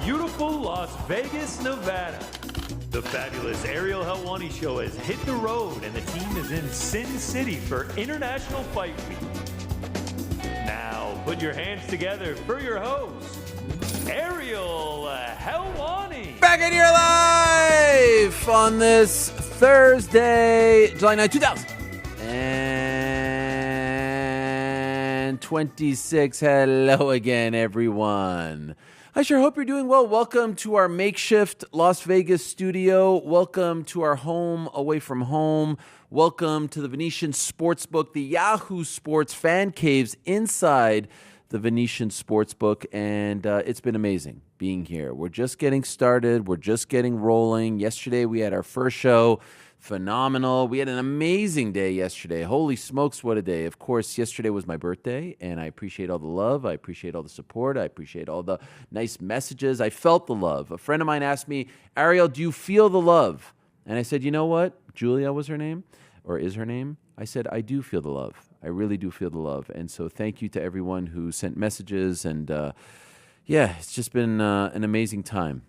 beautiful Las Vegas, Nevada. The fabulous Ariel Helwani Show has hit the road and the team is in Sin City for International Fight Week. Now, put your hands together for your host, Ariel Helwani. Back in your life on this Thursday, July 9, 2026. Hello again, everyone. I sure hope you're doing well. Welcome to our makeshift Las Vegas studio. Welcome to our home away from home. Welcome to the Venetian Sportsbook, the Yahoo Sports fan caves inside the Venetian Sportsbook. And it's been amazing being here. We're just getting started. We're just getting rolling. Yesterday we had our first show. Phenomenal. We had an amazing day yesterday. Holy smokes, what a day. Of course, yesterday was my birthday, and I appreciate all the love. I appreciate all the support. I appreciate all the nice messages. I felt the love. A friend of mine asked me, Ariel, do you feel the love? And I said, you know what? Julia was her name, or is her name. I said, I do feel the love. I really do feel the love. And so thank you to everyone who sent messages. And it's just been an amazing time,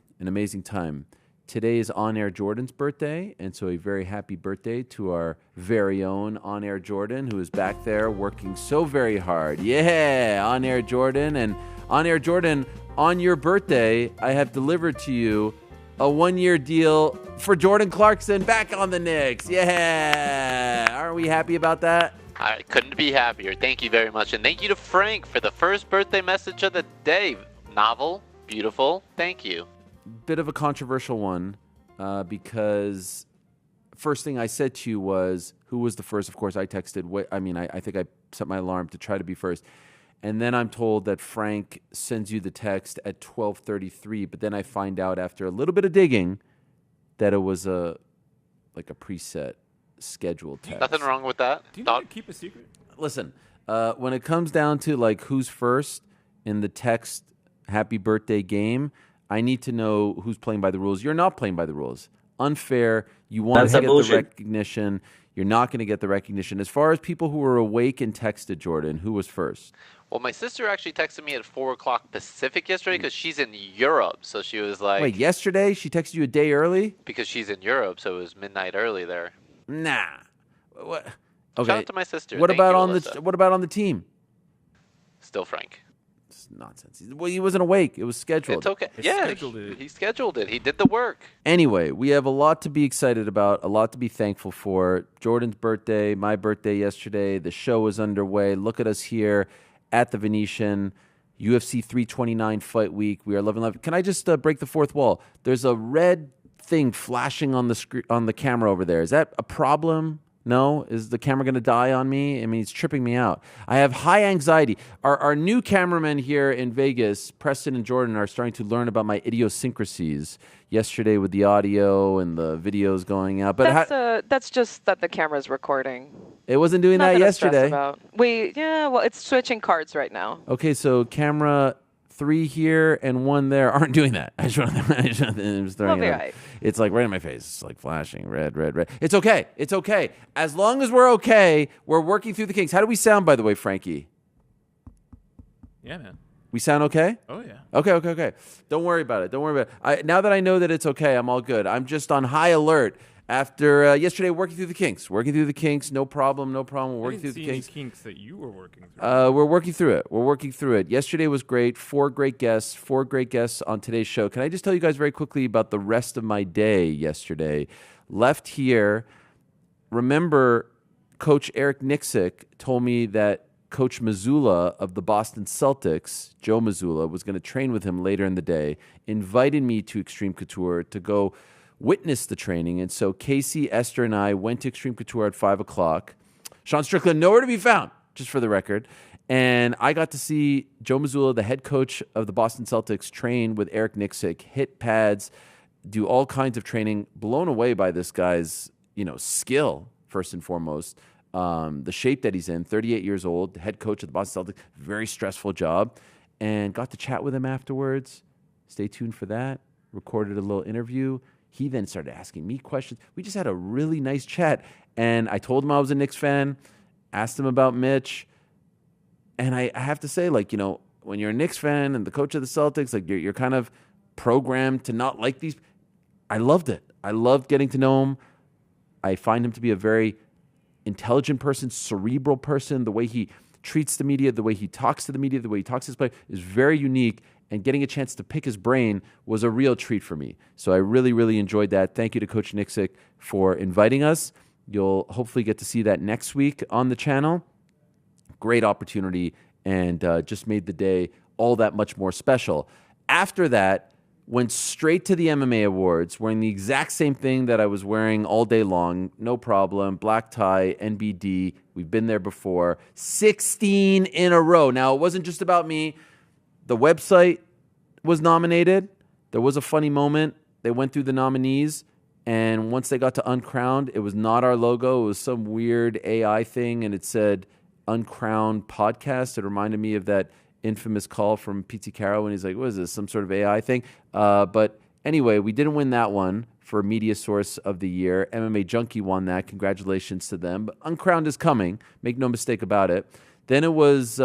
Today is On Air Jordan's birthday, and so a very happy birthday to our very own On Air Jordan, who is back there working so very hard. Yeah, On Air Jordan. And On Air Jordan, on your birthday, I have delivered to you a one-year deal for Jordan Clarkson back on the Knicks. Yeah, aren't we happy about that? I couldn't be happier. Thank you very much, and thank you to Frank for the first birthday message of the day. Novel, beautiful, thank you. Bit of a controversial one because first thing I said to you was, who was the first? Of course, I texted. I think I set my alarm to try to be first. And then I'm told that Frank sends you the text at 12:33. But then I find out after a little bit of digging that it was a preset scheduled text. Nothing wrong with that. Do you know how to keep a secret? Listen, when it comes down to who's first in the text happy birthday game, I need to know who's playing by the rules. You're not playing by the rules. Unfair. You want to get the recognition. You're not going to get the recognition. As far as people who were awake and texted Jordan, who was first? Well, my sister actually texted me at 4 o'clock Pacific yesterday because she's in Europe. So she was like... Wait, yesterday? She texted you a day early? Because she's in Europe, so it was midnight early there. Nah. What? Okay. Shout out to my sister. What about on the team? Still Frank. It's nonsense. Well, he wasn't awake. It was scheduled. It's okay. He scheduled it. He did the work. Anyway, we have a lot to be excited about, a lot to be thankful for. Jordan's birthday, my birthday yesterday. The show is underway. Look at us here at the Venetian. UFC 329 Fight Week. We are loving life. Can I just break the fourth wall? There's a red thing flashing on the camera over there. Is that a problem? No? Is the camera going to die on me? I mean, it's tripping me out. I have high anxiety. Our new cameramen here in Vegas, Preston and Jordan, are starting to learn about my idiosyncrasies yesterday with the audio and the videos going out. But that's just that the camera's recording. It wasn't doing that yesterday. It's switching cards right now. Okay, so camera 3 here and 1 there aren't doing that. I just want to throwing it out. Right. It's like right in my face. It's like flashing red. It's okay. It's okay. As long as we're okay, we're working through the kinks. How do we sound, by the way, Frankie? Yeah, man. We sound okay? Oh, yeah. Okay. Don't worry about it. Now that I know that it's okay, I'm all good. I'm just on high alert after yesterday working through the kinks. No problem. We're working through the kinks. Any kinks that you were working through. We're working through it. Yesterday was great. 4 great guests on today's show. Can I just tell you guys very quickly about the rest of my day yesterday? Left here. Remember, Coach Eric Nixick told me that Coach Mazzulla of the Boston Celtics, Joe Mazzulla, was going to train with him later in the day, invited me to Extreme Couture to go witness the training. And so Casey, Esther, and I went to Extreme Couture at 5 o'clock. Sean Strickland, nowhere to be found, just for the record. And I got to see Joe Mazzulla, the head coach of the Boston Celtics, train with Eric Nixick, hit pads, do all kinds of training. Blown away by this guy's, skill, first and foremost. The shape that he's in, 38 years old, head coach of the Boston Celtics, very stressful job. And got to chat with him afterwards. Stay tuned for that. Recorded a little interview. He then started asking me questions. We just had a really nice chat. And I told him I was a Knicks fan, asked him about Mitch. And I have to say, when you're a Knicks fan and the coach of the Celtics, you're kind of programmed to not like these. I loved it. I loved getting to know him. I find him to be a very intelligent person, cerebral person. The way he treats the media, the way he talks to the media, the way he talks to his play is very unique. And getting a chance to pick his brain was a real treat for me. So I really, really enjoyed that. Thank you to Coach Nixick for inviting us. You'll hopefully get to see that next week on the channel. Great opportunity, and just made the day all that much more special. After that, went straight to the MMA Awards, wearing the exact same thing that I was wearing all day long. No problem. Black tie, NBD. We've been there before. 16 in a row. Now, it wasn't just about me. The website was nominated. There was a funny moment. They went through the nominees, and once they got to Uncrowned, it was not our logo. It was some weird AI thing, and it said Uncrowned Podcast. It reminded me of that infamous call from Petesy Chuck when he's like, what is this, some sort of AI thing? But anyway, we didn't win that one for Media Source of the Year. MMA Junkie won that. Congratulations to them. But Uncrowned is coming. Make no mistake about it. Then it was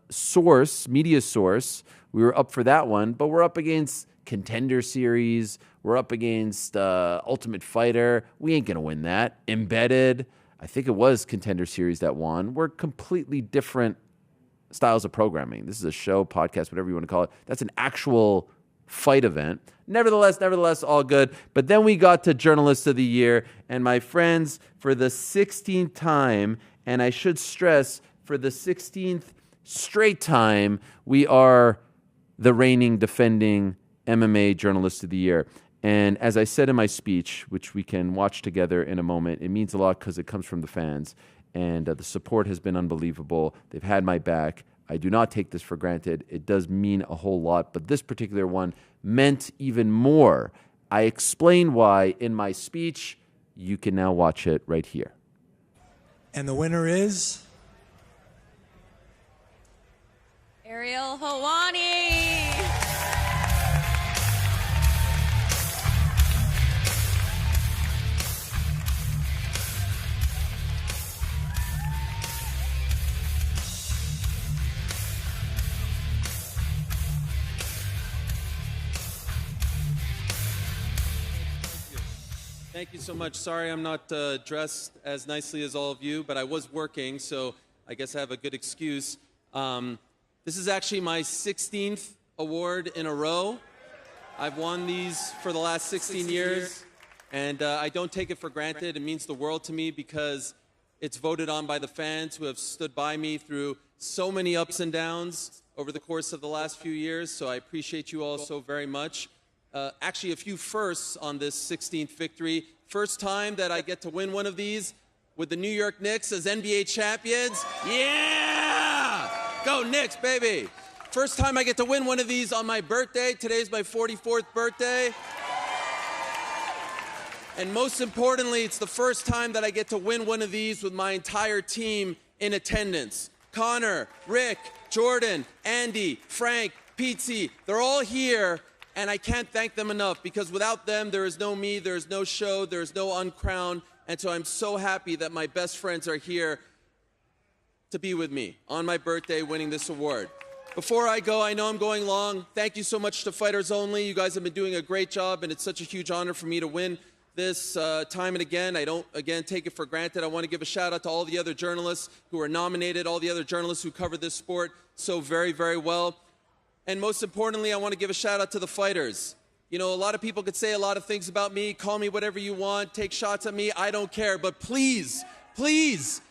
Source, Media Source. We were up for that one, but we're up against Contender Series. We're up against Ultimate Fighter. We ain't going to win that. Embedded. I think it was Contender Series that won. We're completely different styles of programming. This is a show, podcast, whatever you want to call it. That's an actual fight event. Nevertheless, all good. But then we got to Journalist of the Year. And my friends, for the 16th time, and I should stress, for the 16th straight time, we are the reigning, defending MMA Journalist of the Year. And as I said in my speech, which we can watch together in a moment, it means a lot because it comes from the fans. And the support has been unbelievable. They've had my back. I do not take this for granted. It does mean a whole lot. But this particular one meant even more. I explained why in my speech. You can now watch it right here. And the winner is... Ariel Helwani. Thank you so much. Sorry I'm not dressed as nicely as all of you, but I was working, so I guess I have a good excuse. This is actually my 16th award in a row. I've won these for the last 16 years, and I don't take it for granted. It means the world to me because it's voted on by the fans who have stood by me through so many ups and downs over the course of the last few years, so I appreciate you all so very much. Actually, a few firsts on this 16th victory. First time that I get to win one of these with the New York Knicks as NBA champions. Yeah! Go Knicks, baby! First time I get to win one of these on my birthday. Today's my 44th birthday. And most importantly, it's the first time that I get to win one of these with my entire team in attendance. Connor, Rick, Jordan, Andy, Frank, Petesy, they're all here. And I can't thank them enough because without them, there is no me, there is no show, there is no Uncrowned. And so I'm so happy that my best friends are here to be with me on my birthday winning this award. Before I go, I know I'm going long. Thank you so much to Fighters Only. You guys have been doing a great job, and it's such a huge honor for me to win this time and again. I don't, again, take it for granted. I want to give a shout out to all the other journalists who are nominated, all the other journalists who cover this sport so very, very well. And most importantly, I want to give a shout out to the fighters. You know, a lot of people could say a lot of things about me, call me whatever you want, take shots at me, I don't care. But please, please,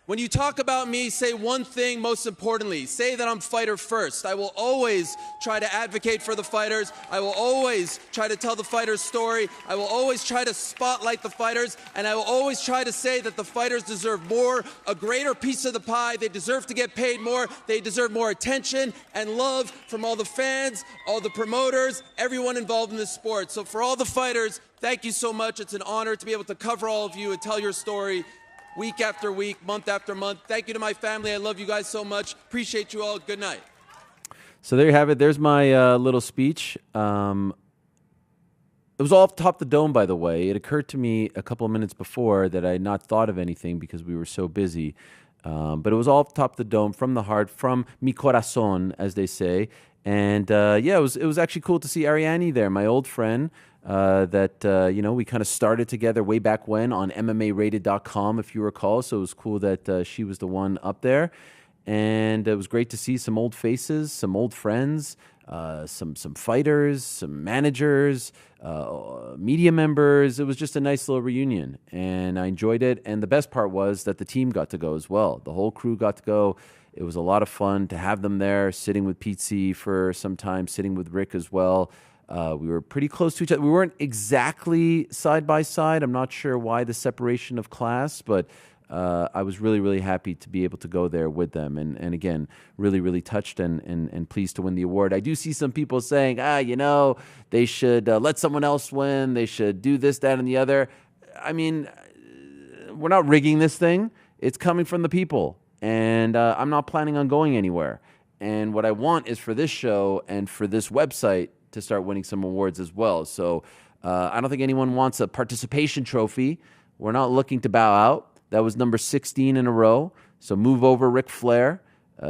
when you talk about me, say one thing most importantly. Say that I'm fighter first. I will always try to advocate for the fighters. I will always try to tell the fighters' story. I will always try to spotlight the fighters. And I will always try to say that the fighters deserve more, a greater piece of the pie. They deserve to get paid more. They deserve more attention and love from all the fans, all the promoters, everyone involved in this sport. So for all the fighters, thank you so much. It's an honor to be able to cover all of you and tell your story week after week, month after month. Thank you to my family. I love you guys so much. Appreciate you all. Good night. So there you have it. There's my little speech. It was all top the dome, by the way. It occurred to me a couple of minutes before that I had not thought of anything because we were so busy. But it was all top the dome, from the heart, from mi corazón, as they say. And it was actually cool to see Ariane there, my old friend. We kind of started together way back when on MMArated.com, if you recall. So it was cool that she was the one up there. And it was great to see some old faces, some old friends, some fighters, some managers, media members. It was just a nice little reunion, and I enjoyed it. And the best part was that the team got to go as well. The whole crew got to go. It was a lot of fun to have them there, sitting with Petesy for some time, sitting with Rick as well. We were pretty close to each other. We weren't exactly side by side. I'm not sure why the separation of class, but I was really, really happy to be able to go there with them. And again, really, really touched and pleased to win the award. I do see some people saying, they should let someone else win. They should do this, that, and the other. I mean, we're not rigging this thing. It's coming from the people. And I'm not planning on going anywhere. And what I want is for this show and for this website to start winning some awards as well. So I don't think anyone wants a participation trophy. We're not looking to bow out. That was number 16 in a row. So move over, Ric Flair.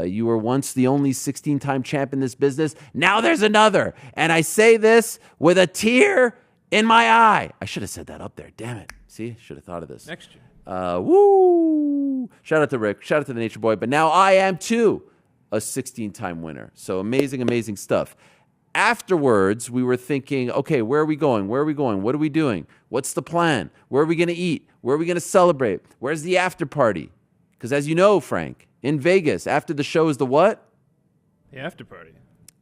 You were once the only 16-time champ in this business. Now there's another. And I say this with a tear in my eye. I should have said that up there. Damn it. See? Should have thought of this. Next year. Woo! Shout out to Rick. Shout out to the Nature Boy. But now I am, too, a 16-time winner. So amazing, amazing stuff. Afterwards, we were thinking, okay, where are we going? Where are we going? What are we doing? What's the plan? Where are we going to eat? Where are we going to celebrate? Where's the after party? Because as you know, Frank, in Vegas, after the show is the what? The after party.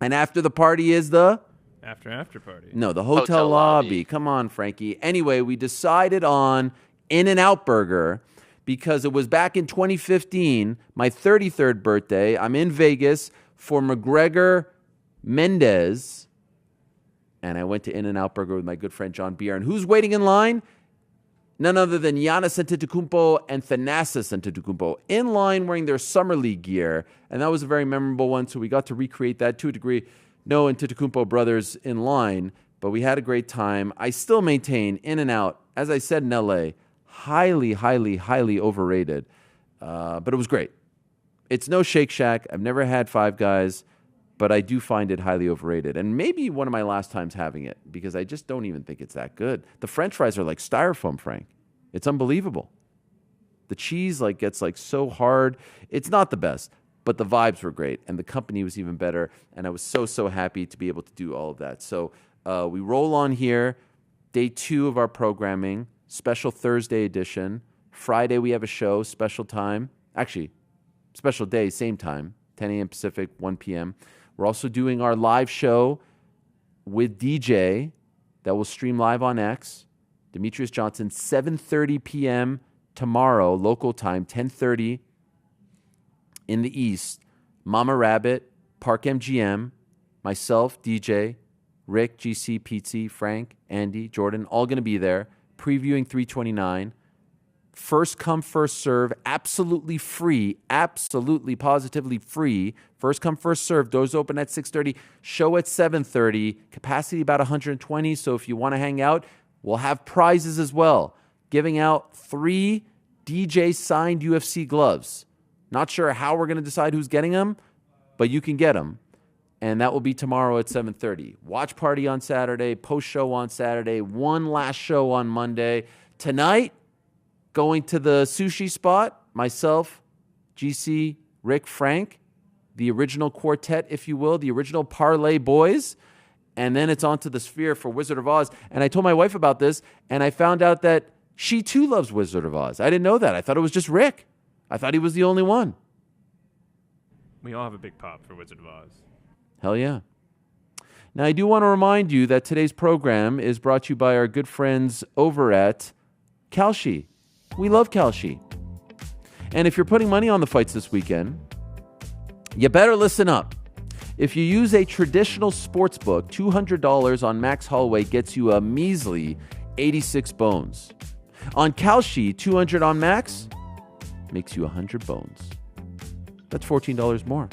And after the party is the? After party. No, the hotel lobby. Come on, Frankie. Anyway, we decided on In-N-Out Burger because it was back in 2015, my 33rd birthday. I'm in Vegas for McGregor Mendez, and I went to In-N-Out Burger with my good friend John Bier. And who's waiting in line? None other than Giannis Antetokounmpo and Thanasis Antetokounmpo in line wearing their Summer League gear. And that was a very memorable one, so we got to recreate that to a degree. No Antetokounmpo brothers in line, but we had a great time. I still maintain In-N-Out, as I said in L.A., highly, highly, highly overrated. But it was great. It's no Shake Shack. I've never had Five Guys, but I do find it highly overrated. And maybe one of my last times having it, because I just don't even think it's that good. The French fries are like styrofoam, Frank. It's unbelievable. The cheese gets so hard. It's not the best, but the vibes were great, and the company was even better, and I was so happy to be able to do all of that. So we roll on here, day 2 of our programming, special Thursday edition. Friday we have a show, special time. Actually, special day, same time, 10 a.m. Pacific, 1 p.m. We're also doing our live show with DJ that will stream live on X. Demetrius Johnson, 7:30 p.m. tomorrow, local time, 10:30 in the East. Mama Rabbit, Park MGM, myself, DJ, Rick, GC, Petesy, Frank, Andy, Jordan, all going to be there, previewing 329. First come, first serve, absolutely free, absolutely positively free. First come, first serve. Doors open at 6:30, show at 7:30, capacity about 120. So if you want to hang out, we'll have prizes as well. Giving out 3 DJ signed UFC gloves. Not sure how we're going to decide who's getting them, but you can get them. And that will be tomorrow at 7:30. Watch party on Saturday, post show on Saturday, one last show on Monday. Tonight, going to the sushi spot, myself, GC, Rick, Frank, the original quartet, if you will, the original Parlay Boys. And then it's on to the Sphere for Wizard of Oz. And I told my wife about this, and I found out that she too loves Wizard of Oz. I didn't know that. I thought it was just Rick. I thought he was the only one. We all have a big pop for Wizard of Oz. Hell yeah. Now, I do want to remind you that today's program is brought to you by our good friends over at Kalshi. We love Kalshi. And if you're putting money on the fights this weekend, you better listen up. If you use a traditional sports book, $200 on Max Holloway gets you a measly 86 bones. On Kalshi, $200 on Max makes you 100 bones. That's $14 more.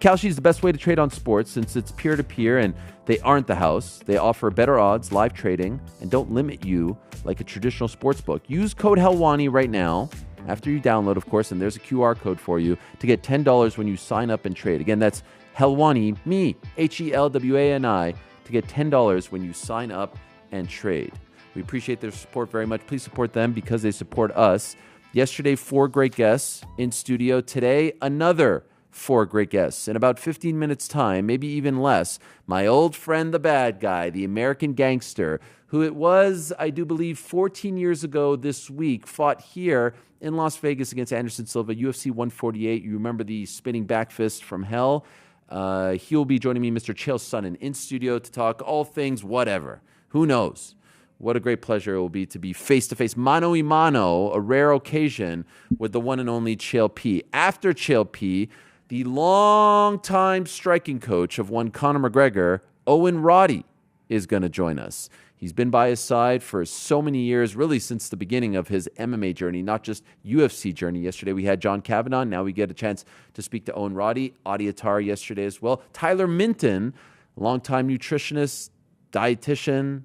Kalshi is the best way to trade on sports since it's peer-to-peer and they aren't the house. They offer better odds, live trading, and don't limit you like a traditional sports book. Use code Helwani right now, after you download, of course, and there's a QR code for you to get $10 when you sign up and trade. Again, that's Helwani, me, Helwani, to get $10 when you sign up and trade. We appreciate their support very much. Please support them because they support us. Yesterday, 4 great guests in studio. Today, another 4 great guests. In about 15 minutes' time, maybe even less, my old friend, the bad guy, the American gangster, who it was, I do believe, 14 years ago this week, fought here in Las Vegas against Anderson Silva, UFC 148. You remember the spinning back fist from hell? He will be joining me, Mr. Chael Sonnen, in studio to talk all things whatever. Who knows? What a great pleasure it will be to be face-to-face, mano a mano, a rare occasion, with the one and only Chael P. After Chael P., the longtime striking coach of one Conor McGregor, Owen Roddy, is going to join us. He's been by his side for so many years, really since the beginning of his MMA journey, not just UFC journey. Yesterday we had John Kavanaugh. Now we get a chance to speak to Owen Roddy, Adi Attar yesterday as well. Tyler Minton, longtime nutritionist, dietitian,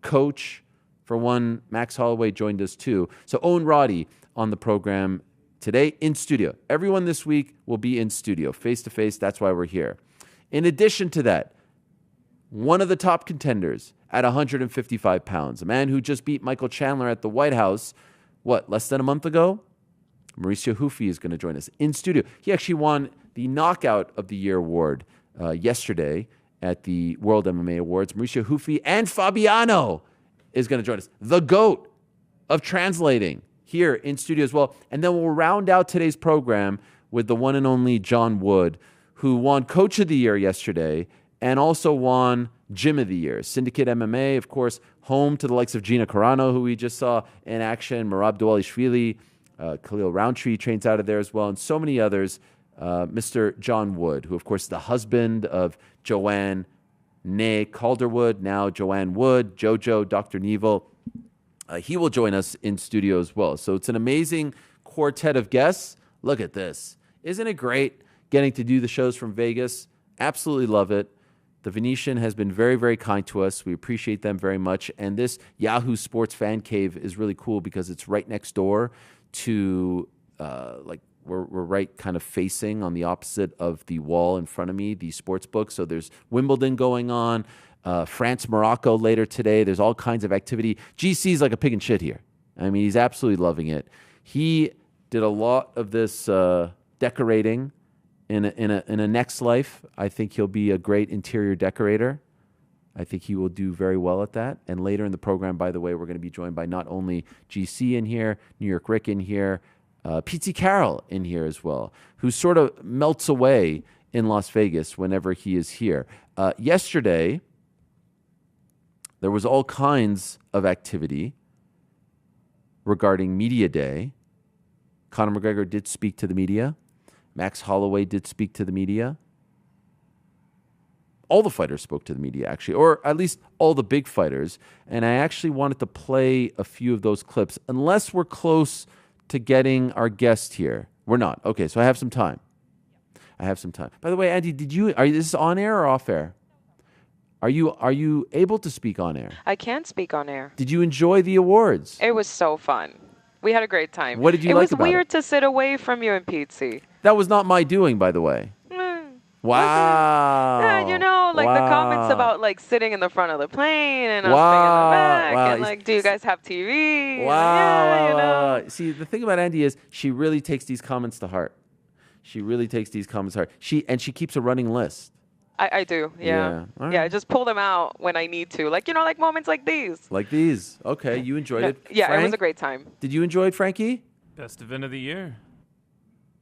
coach for one. Max Holloway joined us too. So Owen Roddy on the program today in studio. Everyone this week will be in studio, face-to-face. That's why we're here. In addition to that, one of the top contenders at 155 pounds, a man who just beat Michael Chandler at the White House, less than a month ago? Mauricio Ruffy is going to join us in studio. He actually won the Knockout of the Year award yesterday at the World MMA Awards. Mauricio Ruffy and Fabiano is going to join us. The GOAT of translating here in studio as well. And then we'll round out today's program with the one and only John Wood, who won Coach of the Year yesterday and also won Gym of the Year. Syndicate MMA, of course, home to the likes of Gina Carano, who we just saw in action, Merab Dwalishvili, Khalil Roundtree trains out of there as well, and so many others. Mr. John Wood, who, of course, is the husband of Joanne Nay Calderwood, now Joanne Wood, JoJo, Dr. Neville. He will join us in studio as well. So it's an amazing quartet of guests. Look at this. Isn't it great getting to do the shows from Vegas? Absolutely love it. The Venetian has been very, very kind to us. We appreciate them very much. And this Yahoo Sports Fan Cave is really cool because it's right next door to, we're right kind of facing on the opposite of the wall in front of me, the sports book. So there's Wimbledon going on, France, Morocco later today. There's all kinds of activity. GC's like a pig in shit here. I mean, he's absolutely loving it. He did a lot of this decorating in a next life. I think he'll be a great interior decorator. I think he will do very well at that. And later in the program, by the way, we're going to be joined by not only GC in here, New York Rick in here, Petesy Carroll in here as well, who sort of melts away in Las Vegas whenever he is here. Yesterday, there was all kinds of activity regarding Media Day. Conor McGregor did speak to the media. Max Holloway did speak to the media. All the fighters spoke to the media, actually, or at least all the big fighters. And I actually wanted to play a few of those clips, unless we're close to getting our guest here. We're not. Okay, so I have some time. By the way, Andy, is this on air or off air? Are you able to speak on air? I can speak on air. Did you enjoy the awards? It was so fun. We had a great time. What did you like about it? It was weird to sit away from you and Petesy. That was not my doing, by the way. Wow. Yeah, the comments about sitting in the front of the plane and us being in the back and do you guys have TV? Wow. See, the thing about Andy is she really takes these comments to heart. She keeps a running list. I do, yeah. Right. Yeah, I just pull them out when I need to. Moments like these. Like these. Okay, you enjoyed it. Yeah, Frank, it was a great time. Did you enjoy it, Frankie? Best event of the year.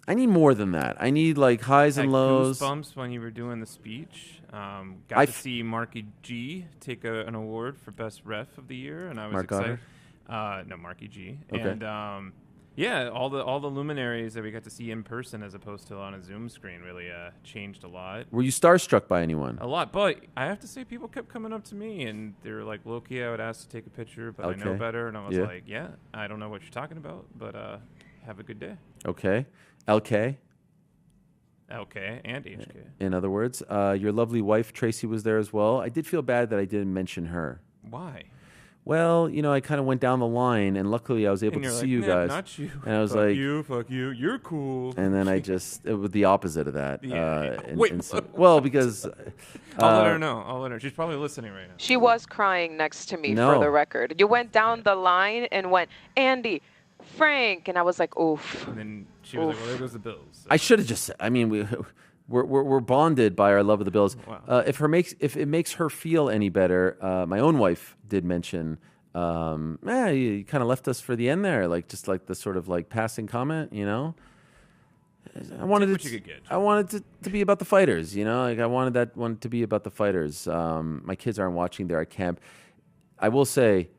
I need more than that. I need highs and lows. Goosebumps when you were doing the speach. Got to see Marky G take an award for best ref of the year, and I was excited. No, Marky G. Okay. And all the luminaries that we got to see in person as opposed to on a Zoom screen really changed a lot. Were you starstruck by anyone? A lot, but I have to say people kept coming up to me and they were like, "Loki, I would ask to take a picture, but I know better." And I was like, "Yeah, I don't know what you're talking about, but have a good day." Okay. LK, and HK. In other words, your lovely wife, Tracy, was there as well. I did feel bad that I didn't mention her. Why? well, I kind of went down the line, and luckily I was able to see you guys. Not you. And I was fuck you, you're cool. And then it was the opposite of that. Wait. Because I'll let her know. She's probably listening right now. She was crying next to me, for the record. You went down the line and went, Andy, Frank, and I was like, oof. And then she was like, well, there goes the Bills. So. I should have just said, we're bonded by our love of the Bills. Wow. If it makes her feel any better, my own wife did mention, you kind of left us for the end there, just the sort of passing comment, I wanted it to be about the fighters, I wanted that one to be about the fighters. My kids aren't watching there at camp. I will say,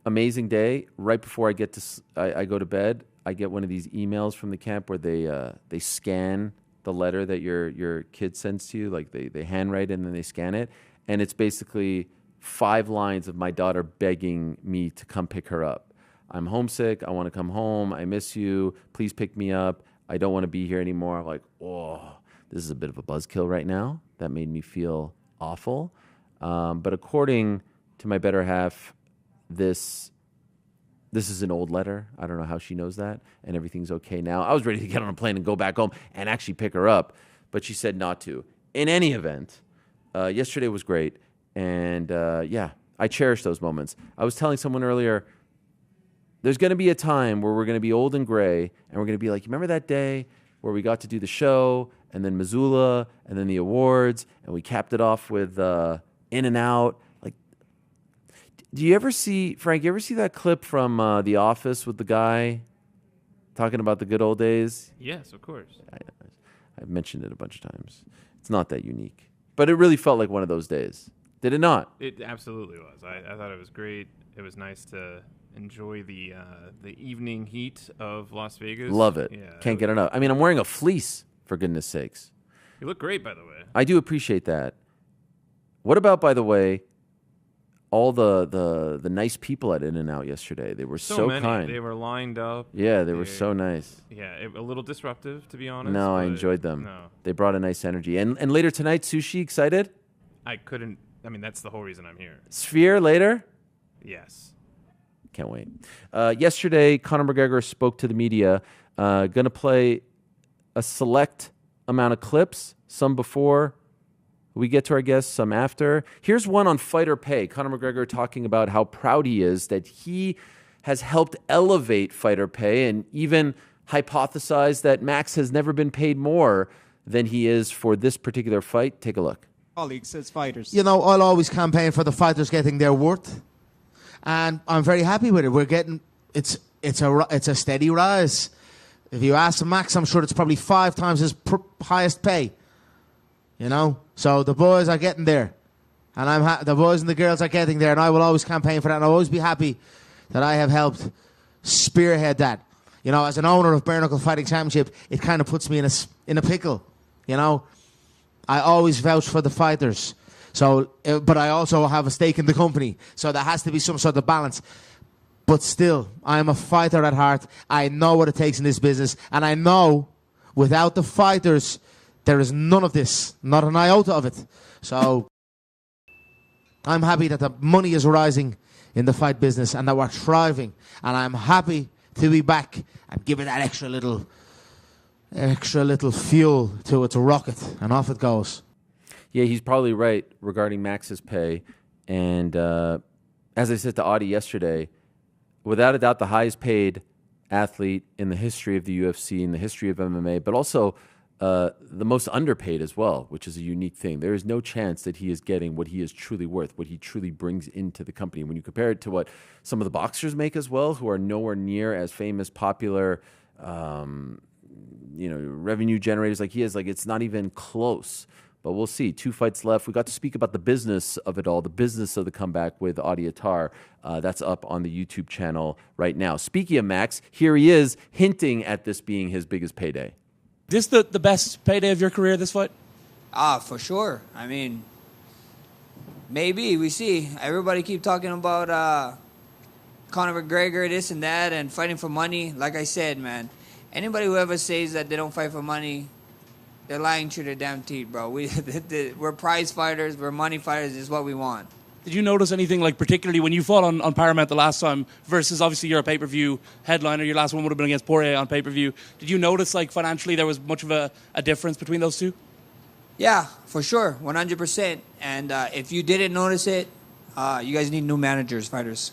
amazing day. Right before I go to bed, I get one of these emails from the camp where they scan the letter that your kid sends to you, they handwrite it and then they scan it, and it's basically 5 lines of my daughter begging me to come pick her up. I'm homesick. I want to come home. I miss you. Please pick me up. I don't want to be here anymore. I'm like, this is a bit of a buzzkill right now. That made me feel awful. But according to my better half, this is an old letter. I don't know how she knows that, and everything's okay now. I was ready to get on a plane and go back home and actually pick her up, but she said not to. In any event, yesterday was great, and I cherish those moments. I was telling someone earlier, there's going to be a time where we're going to be old and gray, and we're going to be like, remember that day where we got to do the show, and then Missoula, and then the awards, and we capped it off with In and Out. Do you ever see, Frank, that clip from The Office with the guy talking about the good old days? Yes, of course. I've mentioned it a bunch of times. It's not that unique. But it really felt like one of those days. Did it not? It absolutely was. I thought it was great. It was nice to enjoy the evening heat of Las Vegas. Love it. Yeah, Can't get enough. I'm wearing a fleece, for goodness sakes. You look great, by the way. I do appreciate that. What about, by the way, all the nice people at In-N-Out yesterday? They were so many. kind. They were lined up. Yeah, they were so nice. Yeah, a little disruptive, to be honest. No, I enjoyed them. No. They brought a nice energy. And later tonight, sushi, excited? I couldn't. That's the whole reason I'm here. Sphere later? Yes. Can't wait. Yesterday, Conor McGregor spoke to the media. Going to play a select amount of clips, some before we get to our guests, some after. Here's one on Fighter Pay. Conor McGregor talking about how proud he is that he has helped elevate Fighter Pay and even hypothesized that Max has never been paid more than he is for this particular fight. Take a look. Colleagues as fighters. I'll always campaign for the fighters getting their worth, and I'm very happy with it. We're getting it's a steady rise. If you ask Max, I'm sure it's probably 5 times his highest pay. So the boys are getting there, and the boys and the girls are getting there, and I will always campaign for that, and I'll always be happy that I have helped spearhead that. As an owner of Bare Knuckle Fighting Championship, it kind of puts me in a pickle. I always vouch for the fighters, but I also have a stake in the company, so there has to be some sort of balance. But still, I am a fighter at heart. I know what it takes in this business, and I know without the fighters, there is none of this, not an iota of it. So I'm happy that the money is rising in the fight business and that we're thriving. And I'm happy to be back and give it that extra little fuel to its rocket, and off it goes. Yeah, he's probably right regarding Max's pay. And as I said to Audie yesterday, without a doubt the highest paid athlete in the history of the UFC, in the history of MMA, but also the most underpaid as well, which is a unique thing. There is no chance that he is getting what he is truly worth, what he truly brings into the company. When you compare it to what some of the boxers make as well, who are nowhere near as famous, popular, revenue generators like he is, it's not even close. But we'll see. 2 fights left. We got to speak about the business of it all, the business of the comeback with Audie Attar. That's up on the YouTube channel right now. Speaking of Max, here he is hinting at this being his biggest payday. This the best payday of your career, this fight? For sure. Maybe. We see. Everybody keep talking about Conor McGregor, this and that, and fighting for money. Like I said, man, anybody who ever says that they don't fight for money, they're lying through their damn teeth, bro. We're prize fighters. We're money fighters. This is what we want. Did you notice anything, like, particularly when you fought on Paramount the last time versus obviously you're a pay-per-view headliner, your last one would have been against Poirier on pay-per-view. Did you notice, like, financially there was much of a difference between those two? Yeah, for sure, 100%. And if you didn't notice it, you guys need new managers, fighters.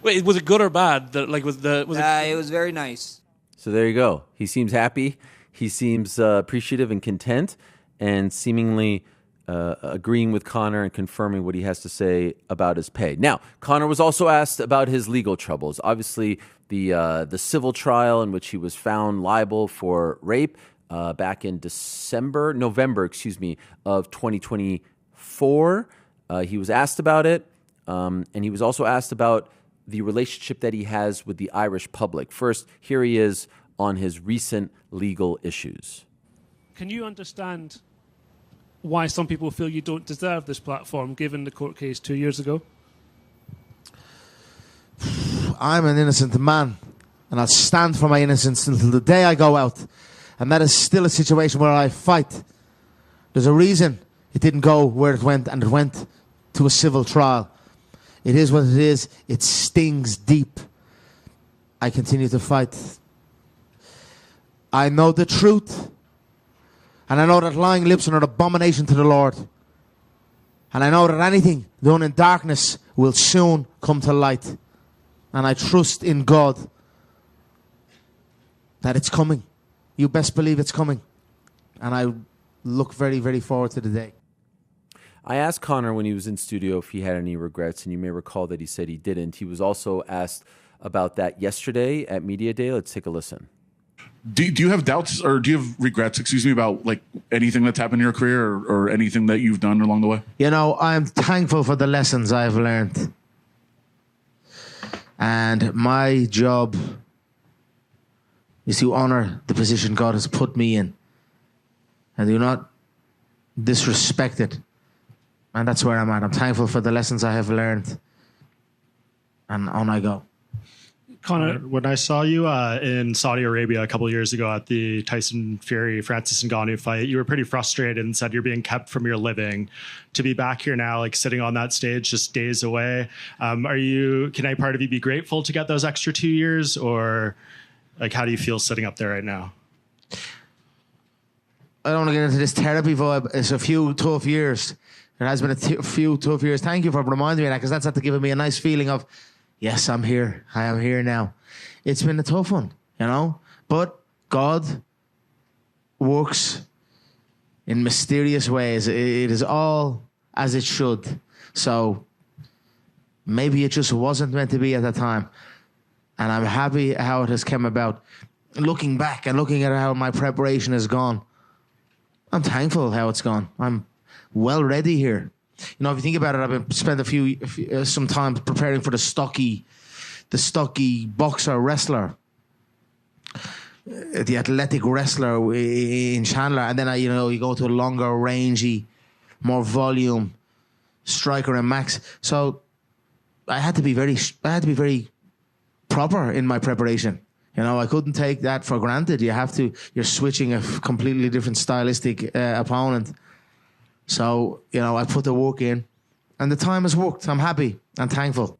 Wait, was it good or bad? It was very nice. So there you go. He seems happy. He seems appreciative and content, and seemingly agreeing with Conor and confirming what he has to say about his pay. Now, Conor was also asked about his legal troubles. Obviously, the civil trial in which he was found liable for rape back in November, of 2024. He was asked about it, and he was also asked about the relationship that he has with the Irish public. First, here he is on his recent legal issues. Can you understand why some people feel you don't deserve this platform, given the court case 2 years ago? I'm an innocent man, and I'll stand for my innocence until the day I go out. And that is still a situation where I fight. There's a reason it didn't go where it went, and it went to a civil trial. It is what it is. It stings deep. I continue to fight. I know the truth. And I know that lying lips are an abomination to the Lord. And I know that anything done in darkness will soon come to light. And I trust in God that it's coming. You best believe it's coming. And I look very, very forward to the day. I asked Conor when he was in studio if he had any regrets, and you may recall that he said he didn't. He was also asked about that yesterday at Media Day. Let's take a listen. Do you have doubts or do you have regrets, about like anything that's happened in your career or anything that you've done along the way? You know, I'm thankful for the lessons I've learned. And my job is to honor the position God has put me in. And do not disrespect it. And that's where I'm at. I'm thankful for the lessons I have learned. And on I go. Conor, when I saw you in Saudi Arabia a couple of years ago at the Tyson Fury-Francis Ngannou fight, you were pretty frustrated and said you're being kept from your living. To be back here now, like sitting on that stage just days away, can any part of you be grateful to get those extra 2 years? Or like, how do you feel sitting up there right now? I don't want to get into this therapy vibe. It's a few tough years. There has been a few tough years. Thank you for reminding me of that, because that's after giving me a nice feeling of, yes, I'm here. I am here now. It's been a tough one, But God works in mysterious ways. It is all as it should. So maybe it just wasn't meant to be at that time. And I'm happy how it has come about. Looking back and looking at how my preparation has gone, I'm thankful how it's gone. I'm well ready here. If you think about it, I've spent some time preparing for the stocky boxer wrestler, the athletic wrestler in Chandler, and then you go to a longer rangy, more volume striker and Max. So I had to be very proper in my preparation. I couldn't take that for granted. You're switching a completely different stylistic opponent. So, I put the work in, and the time has worked. I'm happy and thankful.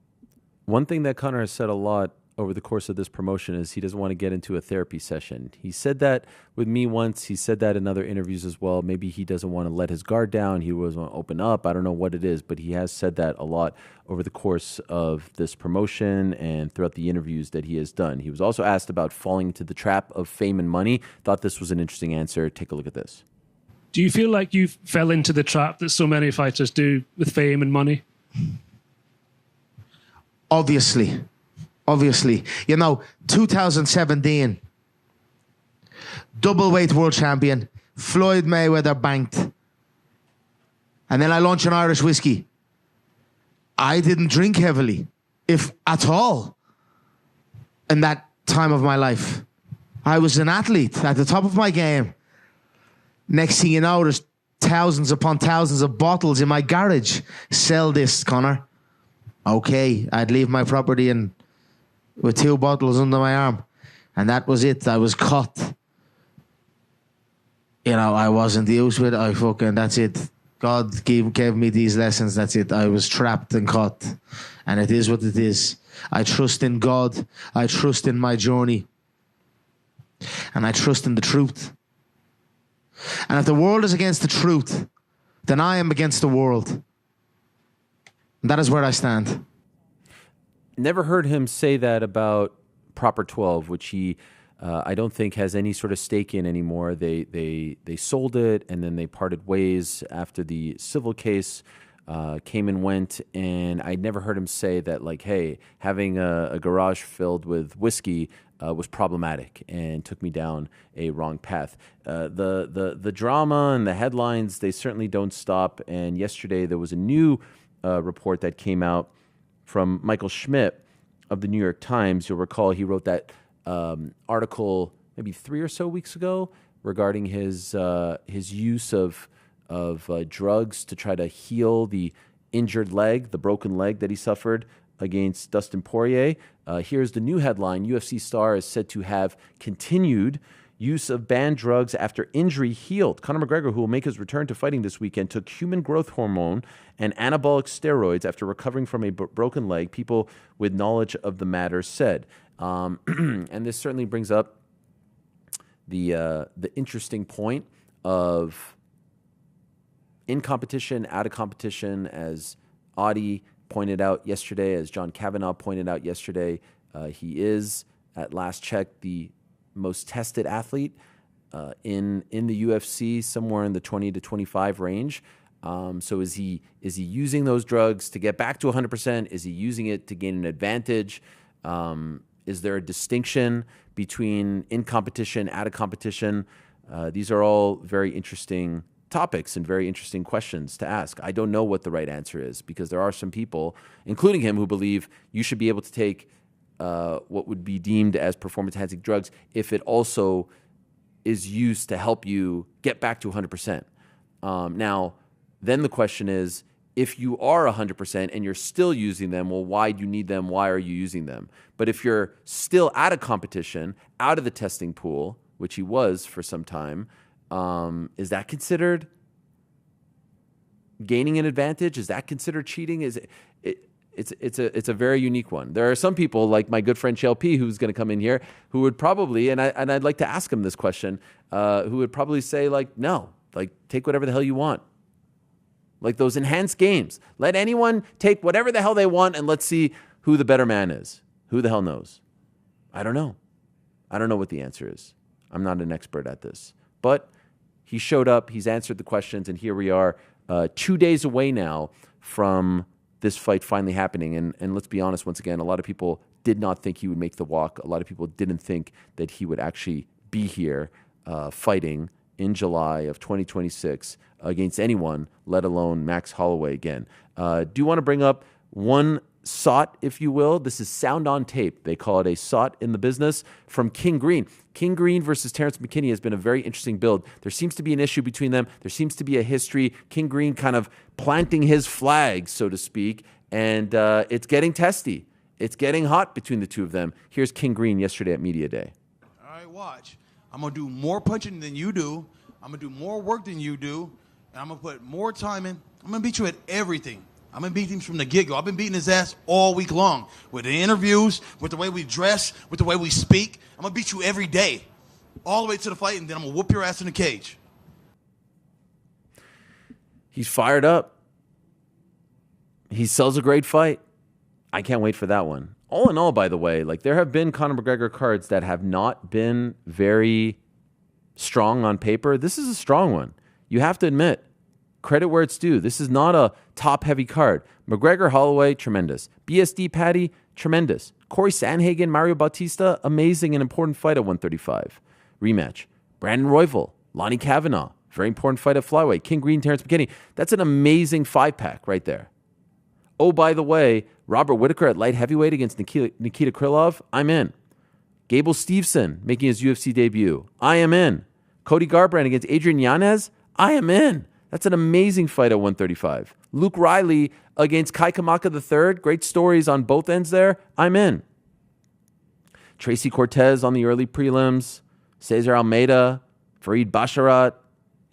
One thing that Conor has said a lot over the course of this promotion is he doesn't want to get into a therapy session. He said that with me once. He said that in other interviews as well. Maybe he doesn't want to let his guard down. He doesn't want to open up. I don't know what it is, but he has said that a lot over the course of this promotion and throughout the interviews that he has done. He was also asked about falling into the trap of fame and money. Thought this was an interesting answer. Take a look at this. Do you feel like you fell into the trap that so many fighters do with fame and money? Obviously. 2017, double-weight world champion, Floyd Mayweather banked. And then I launched an Irish whiskey. I didn't drink heavily, if at all, in that time of my life. I was an athlete at the top of my game. Next thing you know, there's thousands upon thousands of bottles in my garage. Sell this, Conor. Okay, I'd leave my property with 2 bottles under my arm. And that was it. I was caught. I wasn't used with it. That's it. God gave me these lessons. That's it. I was trapped and caught. And it is what it is. I trust in God. I trust in my journey. And I trust in the truth. And if the world is against the truth, then I am against the world. And that is where I stand. Never heard him say that about Proper 12, which he, I don't think, has any sort of stake in anymore. They sold it, and then they parted ways after the civil case came and went. And I never heard him say that, like, hey, having a garage filled with whiskey was problematic and took me down a wrong path. The drama and the headlines, they certainly don't stop. And yesterday there was a new report that came out from Michael Schmidt of the New York Times. You'll recall he wrote that article maybe 3 or so weeks ago regarding his use of drugs to try to heal the injured leg, the broken leg that he suffered against Dustin Poirier. Here's the new headline. UFC star is said to have continued use of banned drugs after injury healed. Conor McGregor, who will make his return to fighting this weekend, took human growth hormone and anabolic steroids after recovering from a broken leg, people with knowledge of the matter said. And this certainly brings up the interesting point of in competition, out of competition, as Audie pointed out yesterday, as John Kavanaugh pointed out yesterday. He is, at last check, the most tested athlete in the UFC, somewhere in the 20 to 25 range. So is he using those drugs to get back to 100%? Is he using it to gain an advantage? Is there a distinction between in competition, out of competition? These are all very interesting topics and very interesting questions to ask. I don't know what the right answer is, because there are some people, including him, who believe you should be able to take what would be deemed as performance-enhancing drugs if it also is used to help you get back to 100%. Now, then the question is, if you are 100% and you're still using them, well, why do you need them? Why are you using them? But if you're still out of competition, out of the testing pool, which he was for some time, is that considered gaining an advantage? Is that considered cheating? It's a very unique one. There are some people, like my good friend Chael P, who's going to come in here, who would probably, and I'd like to ask him this question, who would probably say, like, no, like, take whatever the hell you want. Like those enhanced games. Let anyone take whatever the hell they want, and let's see who the better man is. Who the hell knows? I don't know. I don't know what the answer is. I'm not an expert at this. But he showed up, he's answered the questions, and here we are 2 days away now from this fight finally happening. And let's be honest, once again, a lot of people did not think he would make the walk. A lot of people didn't think that he would actually be here fighting in July of 2026 against anyone, let alone Max Holloway again. Do you want to bring up one SOT, if you will? This is sound on tape. They call it a SOT in the business, from King Green. King Green versus Terrence McKinney has been a very interesting build. There seems to be an issue between them. There seems to be a history. King Green kind of planting his flag, so to speak, and it's getting testy. It's getting hot between the two of them. Here's King Green yesterday at Media Day. All right, watch. I'm going to do more punching than you do. I'm going to do more work than you do. And I'm going to put more time in. I'm going to beat you at everything. I'm going to beat him from the get-go. I've been beating his ass all week long. With the interviews, with the way we dress, with the way we speak. I'm going to beat you every day. All the way to the fight, and then I'm going to whoop your ass in the cage. He's fired up. He sells a great fight. I can't wait for that one. All in all, by the way, like, there have been Conor McGregor cards that have not been very strong on paper. This is a strong one. You have to admit, credit where it's due. This is not a top-heavy card. McGregor, Holloway, tremendous. BSD Patty, tremendous. Corey Sandhagen, Mario Bautista, amazing and important fight at 135. Rematch. Brandon Royval, Lonnie Kavanaugh, very important fight at flyweight. King Green, Terrence McKinney. That's an amazing 5-pack right there. Oh, by the way, Robert Whittaker at light heavyweight against Nikita Krylov, I'm in. Gable Steveson making his UFC debut, I am in. Cody Garbrandt against Adrian Yanez, I am in. That's an amazing fight at 135. Luke Riley against Kai Kamaka III, great stories on both ends there, I'm in. Tracy Cortez on the early prelims, Cesar Almeida, Fareed Basharat,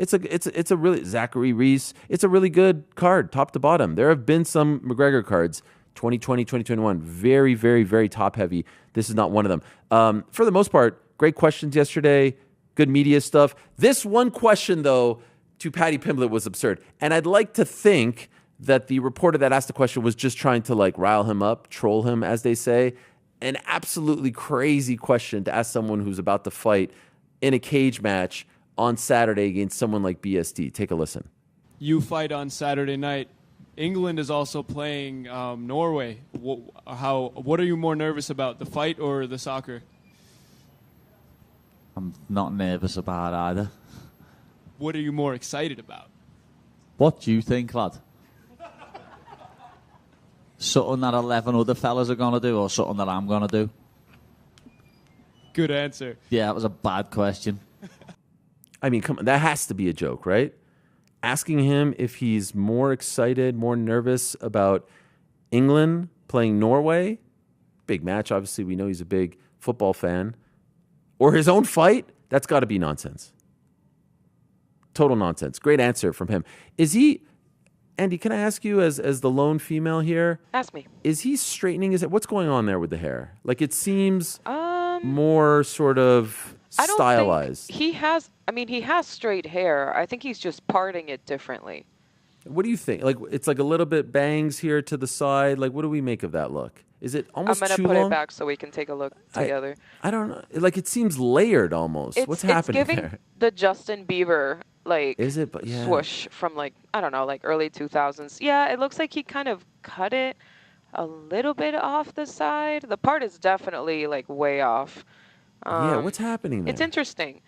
It's a really Zachary Reese. It's a really good card, top to bottom. There have been some McGregor cards, 2020, 2021, very, very, very top heavy. This is not one of them. For the most part, great questions yesterday, good media stuff. This one question, though, to Paddy Pimblett was absurd. And I'd like to think that the reporter that asked the question was just trying to like rile him up, troll him, as they say. An absolutely crazy question to ask someone who's about to fight in a cage match on Saturday against someone like BSD. Take a listen. You fight on Saturday night. England is also playing Norway. What are you more nervous about, the fight or the soccer? I'm not nervous about either. What are you more excited about? What do you think, lad? Something that 11 other fellas are going to do or something that I'm going to do? Good answer. Yeah, that was a bad question. I mean, come on, that has to be a joke, right? Asking him if he's more excited, more nervous about England playing Norway. Big match, obviously. We know he's a big football fan. Or his own fight. That's got to be nonsense. Total nonsense. Great answer from him. Is he, Andy, can I ask you as the lone female here? Ask me. Is he straightening his hair? What's going on there with the hair? Like it seems more sort of stylized. He has straight hair. I think he's just parting it differently. What do you think? Like it's like a little bit bangs here to the side. Like what do we make of that look? Is it almost too long? I'm going to put it back so we can take a look together. I don't know. Like it seems layered almost. What's happening there? It's giving the Justin Bieber is it? But yeah. Swoosh from I don't know, early 2000s. Yeah, it looks like he kind of cut it a little bit off the side. The part is definitely way off. Yeah, what's happening there? It's interesting,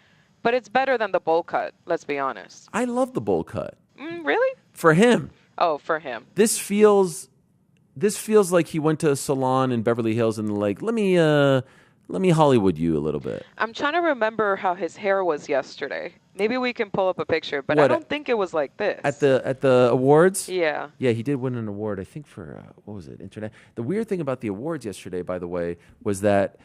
but it's better than the bowl cut. Let's be honest. I love the bowl cut. Really? For him. Oh, for him. This feels like he went to a salon in Beverly Hills and let me Hollywood you a little bit. I'm trying to remember how his hair was yesterday. Maybe we can pull up a picture, but I don't think it was like this. At the awards? Yeah. Yeah, he did win an award, I think, for, what was it, Internet? The weird thing about the awards yesterday, by the way, was that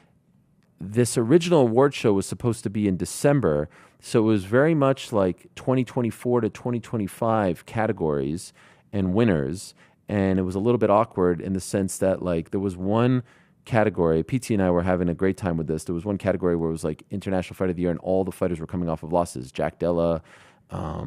this original award show was supposed to be in December, so it was very much like 2024 to 2025 categories and winners, and it was a little bit awkward in the sense that, there was one category. PT and I were having a great time with this. There was one category where it was International Fighter of the Year, and all the fighters were coming off of losses. Jack Della, I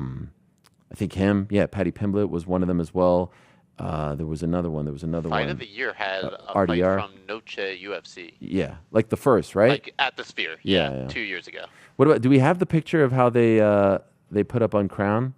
think him. Yeah, Paddy Pimblett was one of them as well. There was another one. Fight of the Year had a RDR. fight from Noche UFC. Yeah, the first, right? At the Sphere. Yeah. 2 years ago. What about? Do we have the picture of how they put up on Crown?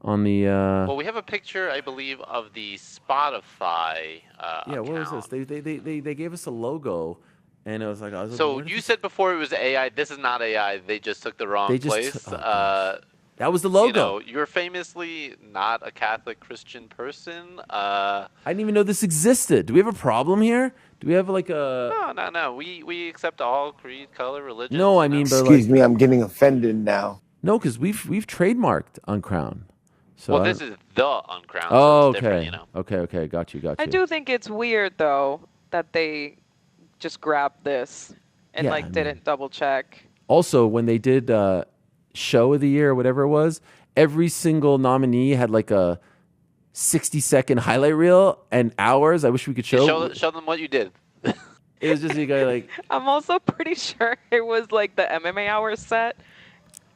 On the well, we have a picture, I believe, of the Spotify what was this? They gave us a logo, and it was like, so you said before it was AI. This is not AI. They just took the wrong place. That was the logo. You're famously not a Catholic Christian person. I didn't even know this existed. Do we have a problem here? Do we have a? No. We accept all creed, color, religion. No, I mean, but excuse me, I'm getting offended now. No, because we've trademarked on Crown. So well, this is the on Crown. Oh, so it's okay. You know? Okay. Got you. I do think it's weird though that they just grabbed this and didn't double check. Also, when they did Show of the Year or whatever it was, every single nominee had a 60-second highlight reel and hours. I wish we could show them what you did. It was just a guy I'm also pretty sure it was the MMA Hour set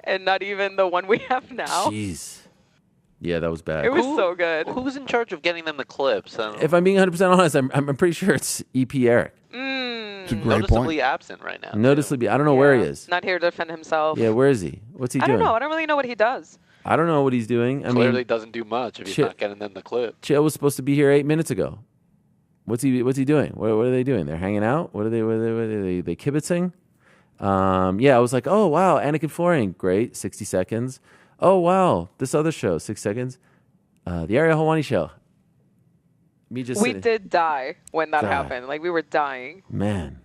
and not even the one we have now. Jeez. Yeah, that was bad. It was so good. Who's in charge of getting them the clips? If I'm being 100% honest, I'm pretty sure it's EP Eric. It's a great noticeably absent right now. Noticeably, I don't know where he is. Not here to defend himself. Yeah, where is he? What's he doing? I don't know. I don't really know what he does. I don't know what he's doing. Clearly doesn't do much if he's not getting them the clip. Chael was supposed to be here 8 minutes ago. What's he doing? What are they doing? They're hanging out? What are they kibitzing? I was like, oh, wow, Anakin Florian, great, 60 seconds. Oh, wow, this other show, 6 seconds. The Ariel Helwani Show. We did die when that happened. We were dying. Man.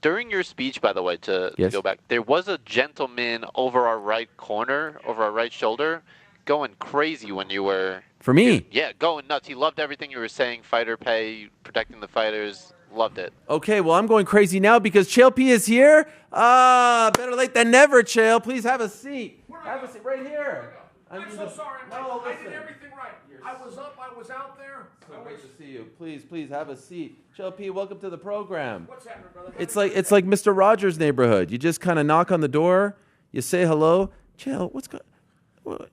During your speech, by the way, to go back, there was a gentleman over our right corner, over our right shoulder, going crazy when you were... For me? Going nuts. He loved everything you were saying, fighter pay, protecting the fighters. Loved it. Okay, well, I'm going crazy now because Chael P is here. Better late than never, Chael. Please have a seat. Have a seat right here. I'm so sorry. No, I did everything right. I was up. I was out there. So great to see you. Please have a seat. Chael P, welcome to the program. What's happening, brother? It's like Mr. Rogers' neighborhood. You just kind of knock on the door. You say hello. Chael, what's going?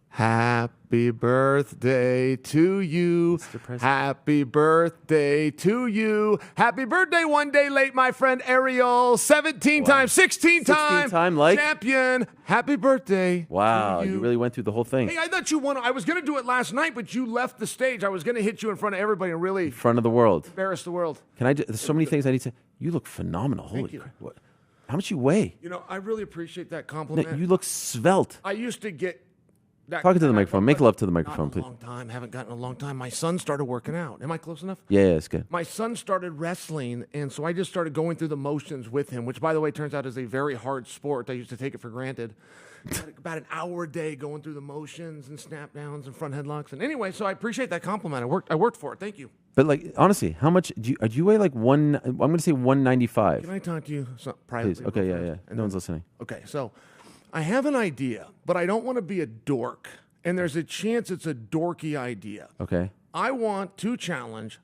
Happy birthday to you. Happy birthday to you. Happy birthday one day late, my friend Ariel. 16 time champion. Happy birthday. Wow, you really went through the whole thing. Hey, I thought you won. I was going to do it last night, but you left the stage. I was going to hit you in front of everybody and really In front of the world. embarrass the world. There's so many things I need to. You look phenomenal. Holy crap. How much you weigh? You know, I really appreciate that compliment. No, you look svelte. I used to get that. Talking to the microphone. Make love to the microphone, Not in please. a long time. Haven't gotten a long time. My son started working out. Am I close enough? Yeah, it's good. My son started wrestling, and so I just started going through the motions with him, which, by the way, turns out is a very hard sport. I used to take it for granted. About an hour a day going through the motions and snap downs and front headlocks. And anyway, so I appreciate that compliment. I worked for it. Thank you. But like honestly, how much do you weigh? Like one? I'm going to say 195. Can I talk to you privately? Please. Okay. Yeah. No one's listening. Okay. So I have an idea, but I don't want to be a dork. And there's a chance it's a dorky idea. Okay. I want to challenge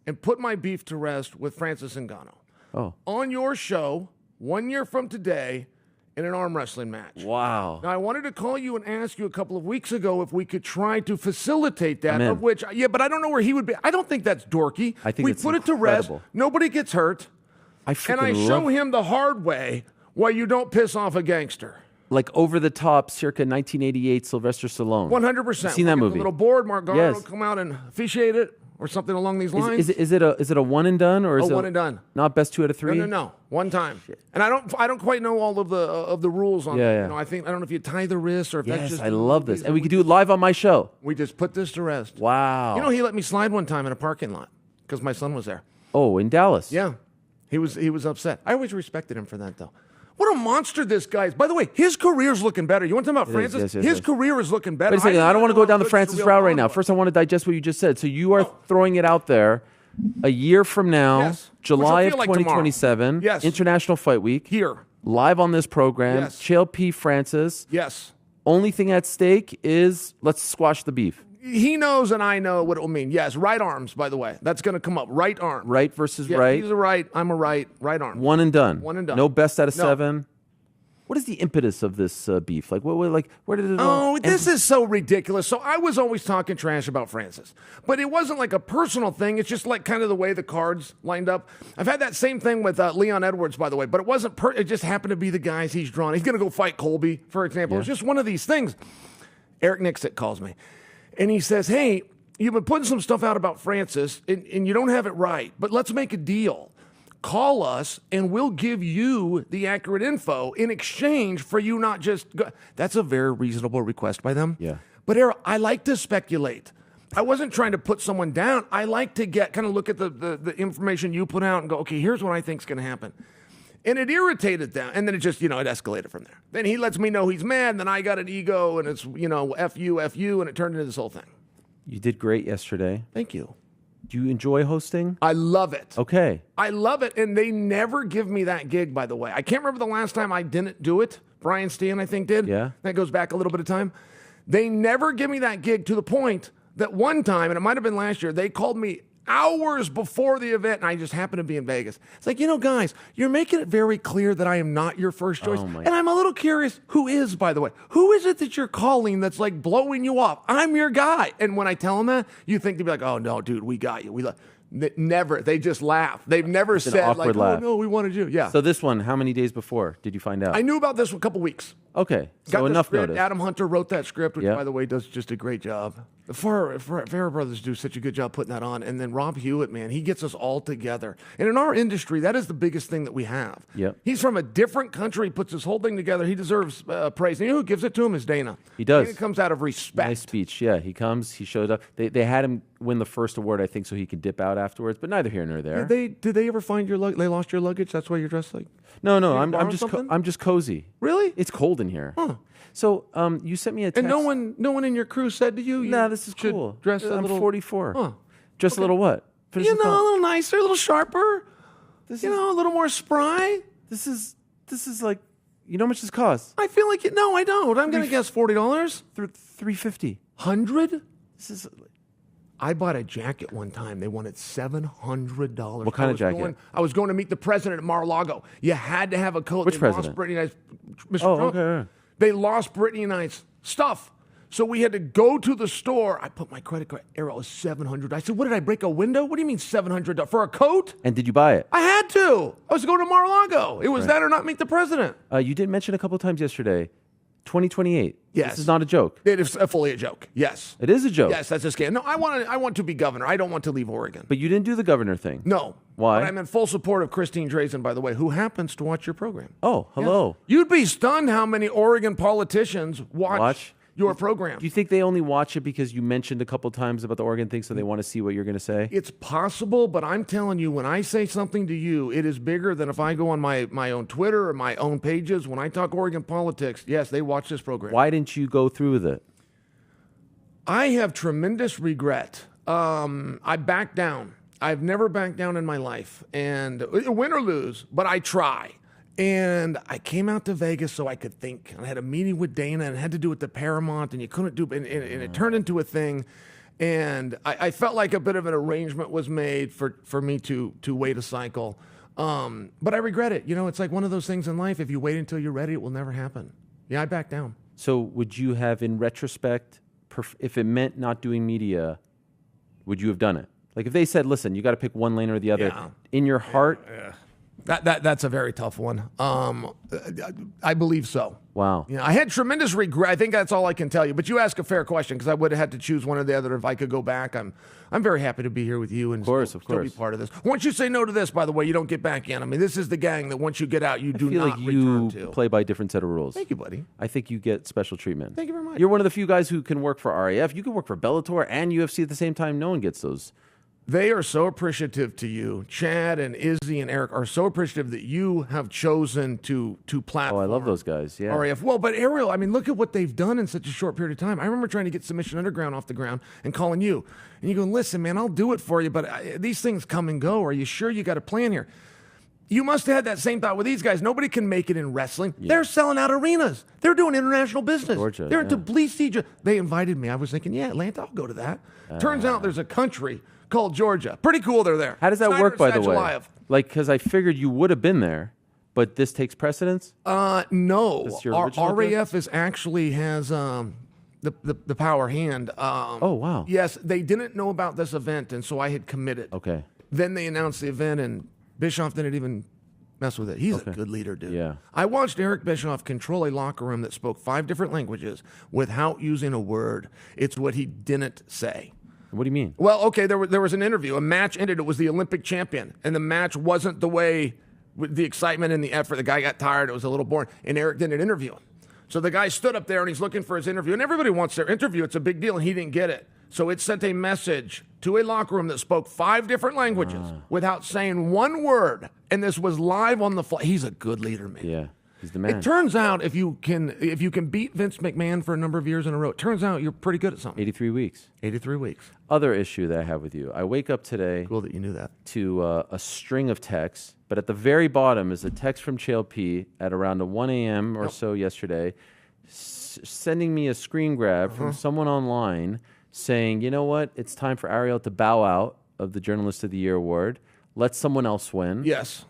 and put my beef to rest with Francis Ngannou. Oh. On your show, 1 year from today, in an arm wrestling match. Wow. Now, I wanted to call you and ask you a couple of weeks ago if we could try to facilitate that, I'm in. of which, but I don't know where he would be. I don't think that's dorky. I think we it's put it to rest. incredible. Nobody gets hurt. I and I show him the hard way why you don't piss off a gangster. Like over the top, circa 1988, Sylvester Stallone. 100%. I've seen that movie. A little board. Mark Garner will Yes. come out and officiate it or something along these lines. Is it a one and done or is it one and done? Not best 2 out of 3? No. One time. And I don't quite know all of the rules on it. Yeah. You know, I don't know if you tie the wrist or if that's Yes, just. I love this, and we could do it live on my show. We just put this to rest. Wow. You know, he let me slide one time in a parking lot because my son was there. Oh, in Dallas. Yeah, he was upset. I always respected him for that, though. What a monster this guy is. By the way, his career's looking better. You want to talk about Francis? His career is looking better. Wait a second. I don't want to go down the Francis route right now. First, I want to digest what you just said. So you are throwing it out there. A year from now, July of 2027, Yes. International Fight Week. Here. Live on this program. Yes. Chael P. Francis. Yes. Only thing at stake is let's squash the beef. He knows and I know what it will mean. Yes, right arms, by the way. That's going to come up. Right arm. Right versus right. He's a right. I'm a right. Right arm. One and done. One and done. No best out of No. 7. What is the impetus of this beef? Like, where did it? Oh, this is so ridiculous. So I was always talking trash about Francis, but it wasn't like a personal thing. It's just like kind of the way the cards lined up. I've had that same thing with Leon Edwards, by the way, but it wasn't. It just happened to be the guys he's drawn. He's going to go fight Colby, for example. Yeah. It's just one of these things. Eric Nixit calls me, and he says, "Hey, you've been putting some stuff out about Francis, and you don't have it right. But let's make a deal." Call us and we'll give you the accurate info in exchange for you not just go. That's a very reasonable request by them. Yeah. But Errol, I like to speculate. I wasn't trying to put someone down. I like to kind of look at the information you put out and go, okay, here's what I think's going to happen. And it irritated them. And then it just, it escalated from there. Then he lets me know he's mad, and then I got an ego, and it's, F you, and it turned into this whole thing. You did great yesterday. Thank you. Do you enjoy hosting? I love it. Okay. I love it, and they never give me that gig, by the way. I can't remember the last time I didn't do it. Brian Steen, I think, did. Yeah. That goes back a little bit of time. They never give me that gig to the point that one time, and it might have been last year, they called me hours before the event, and I just happened to be in Vegas. It's like, guys, you're making it very clear that I am not your first choice. And I'm a little curious, who is, by the way? Who is it that you're calling that's like blowing you off? I'm your guy. And when I tell them that, you think they'd be like, oh, no, dude, we got you. Never. They just laugh. They've never said like, laugh. oh, no, we wanted you. Yeah. So this one, how many days before did you find out? I knew about this a couple weeks. Okay. So Got the enough script. notice. Adam Hunter wrote that script, which, Yep. by the way, does just a great job. The Farrah brothers do such a good job putting that on. And then Rob Hewitt, man, he gets us all together. And in our industry, that is the biggest thing that we have. Yep. He's from a different country, puts this whole thing together. He deserves praise. And you know who gives it to him is Dana. He does. Dana comes out of respect. Nice speech. Yeah, he comes. He showed up. They had him win the first award, I think, so he could dip out afterwards. But neither here nor there. Did they ever find your luggage? They lost your luggage? That's why you're dressed like? No. Did you I'm borrow just something? I'm just cozy. Really? It's cold in here. Huh. So you sent me a text. And no one in your crew said to you, Nah, this is should cool. dress a I'm little 44. Huh. Just a little what? A little nicer, a little sharper. A little more spry. This is like You know how much this costs? I feel like no, I don't. I'm going to guess $40. $350. 100? This is. I bought a jacket one time. They wanted $700. What kind of jacket? I was going to meet the president at Mar-a-Lago. You had to have a coat. Which president? Lost Brittany and I's, Mr. Oh, Trump. okay. They lost Brittany and I's stuff. So we had to go to the store. I put my credit card. Ariel, is $700. I said, what did I break a window? What do you mean $700 for a coat? And did you buy it? I had to. I was going to Mar-a-Lago. It was that or not meet the president. You did mention a couple of times yesterday, 2028. Yes. This is not a joke. It is fully a joke. Yes. It is a joke. Yes, that's a scam. No, I want to be governor. I don't want to leave Oregon. But you didn't do the governor thing. No. Why? But I'm in full support of Christine Drazen, by the way, who happens to watch your program. Oh, hello. Yes. You'd be stunned how many Oregon politicians watch your program. Do you think they only watch it because you mentioned a couple times about the Oregon thing, so they want to see what you're going to say? It's possible, but I'm telling you, when I say something to you, it is bigger than if I go on my own Twitter or my own pages. When I talk Oregon politics, yes, they watch this program. Why didn't you go through with it? I have tremendous regret. I backed down. I've never backed down in my life, and win or lose, but I try. And I came out to Vegas so I could think. And I had a meeting with Dana and had to do it at the Paramount, and you couldn't do it, and it turned into a thing. And I felt like a bit of an arrangement was made for me to wait a cycle. But I regret it. You know, it's like one of those things in life. If you wait until you're ready, it will never happen. Yeah, I backed down. So would you have, in retrospect, if it meant not doing media, would you have done it? Like if they said, listen, you got to pick one lane or the other, in your heart? Yeah. That's a very tough one. I believe so. Wow. You know, I had tremendous regret. I think that's all I can tell you. But you ask a fair question because I would have had to choose one or the other if I could go back. I'm very happy to be here with you and still be part of this. Once you say no to this, by the way, you don't get back in. I mean, this is the gang that once you get out, you do not return to. You play by a different set of rules. Thank you, buddy. I think you get special treatment. Thank you very much. You're one of the few guys who can work for RAF. You can work for Bellator and UFC at the same time. No one gets those. They are so appreciative to you. Chad and Izzy and Eric are so appreciative that you have chosen to platform. Oh, I love those guys, yeah. RAF. Well, but Ariel, I mean, look at what they've done in such a short period of time. I remember trying to get Submission Underground off the ground and calling you. And you go, listen, man, I'll do it for you, but these things come and go. Are you sure you got a plan here? You must have had that same thought with these guys. Nobody can make it in wrestling. Yeah. They're selling out arenas. They're doing international business. Georgia, They're in Tbilisi. They invited me. I was thinking, yeah, Atlanta, I'll go to that. Turns out there's a country called Georgia. Pretty cool they're there. How does that work, by the way? Live. Like, because I figured you would have been there, but this takes precedence? No. RAF actually has the power hand. Oh, wow. Yes, they didn't know about this event, and so I had committed. Okay. Then they announced the event, and Bischoff didn't even mess with it. He's a good leader, dude. Yeah. I watched Eric Bischoff control a locker room that spoke 5 different languages without using a word. It's what he didn't say. What do you mean? Well, okay, there was an interview. A match ended. It was the Olympic champion, and the match wasn't the way, with the excitement and the effort. The guy got tired. It was a little boring, and Eric didn't interview him. So the guy stood up there, and he's looking for his interview, and everybody wants their interview. It's a big deal, and he didn't get it. So it sent a message to a locker room that spoke 5 different languages without saying one word, and this was live on the fly. He's a good leader, man. Yeah. He's the man. It turns out if you can beat Vince McMahon for a number of years in a row, it turns out you're pretty good at something. 83 weeks. 83 weeks. Other issue that I have with you. I wake up today. Cool that you knew that. To a string of texts, but at the very bottom is a text from Chael P at around 1 a.m. or so yesterday, sending me a screen grab from someone online saying, you know what, it's time for Ariel to bow out of the Journalist of the Year award. Let someone else win. Yes.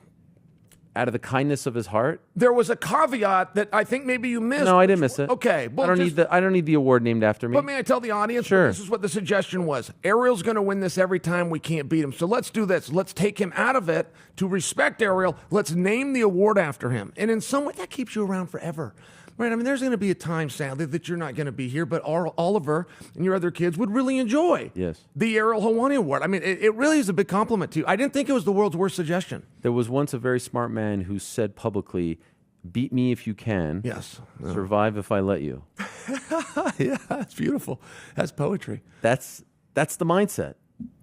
Out of the kindness of his heart. There was a caveat that I think maybe you missed. No, I didn't miss it. Okay. Well, I don't need the award named after me. But may I tell the audience? Sure. This is what the suggestion was. Ariel's going to win this every time we can't beat him. So let's do this. Let's take him out of it to respect Ariel. Let's name the award after him. And in some way, that keeps you around forever. Right? I mean, there's going to be a time, sadly, that you're not going to be here, but Oliver and your other kids would really enjoy the Ariel Helwani Award. I mean, it really is a big compliment to you. I didn't think it was the world's worst suggestion. There was once a very smart man who said publicly, beat me if you can. Yes. Survive if I let you. Yeah, that's beautiful. That's poetry. That's the mindset.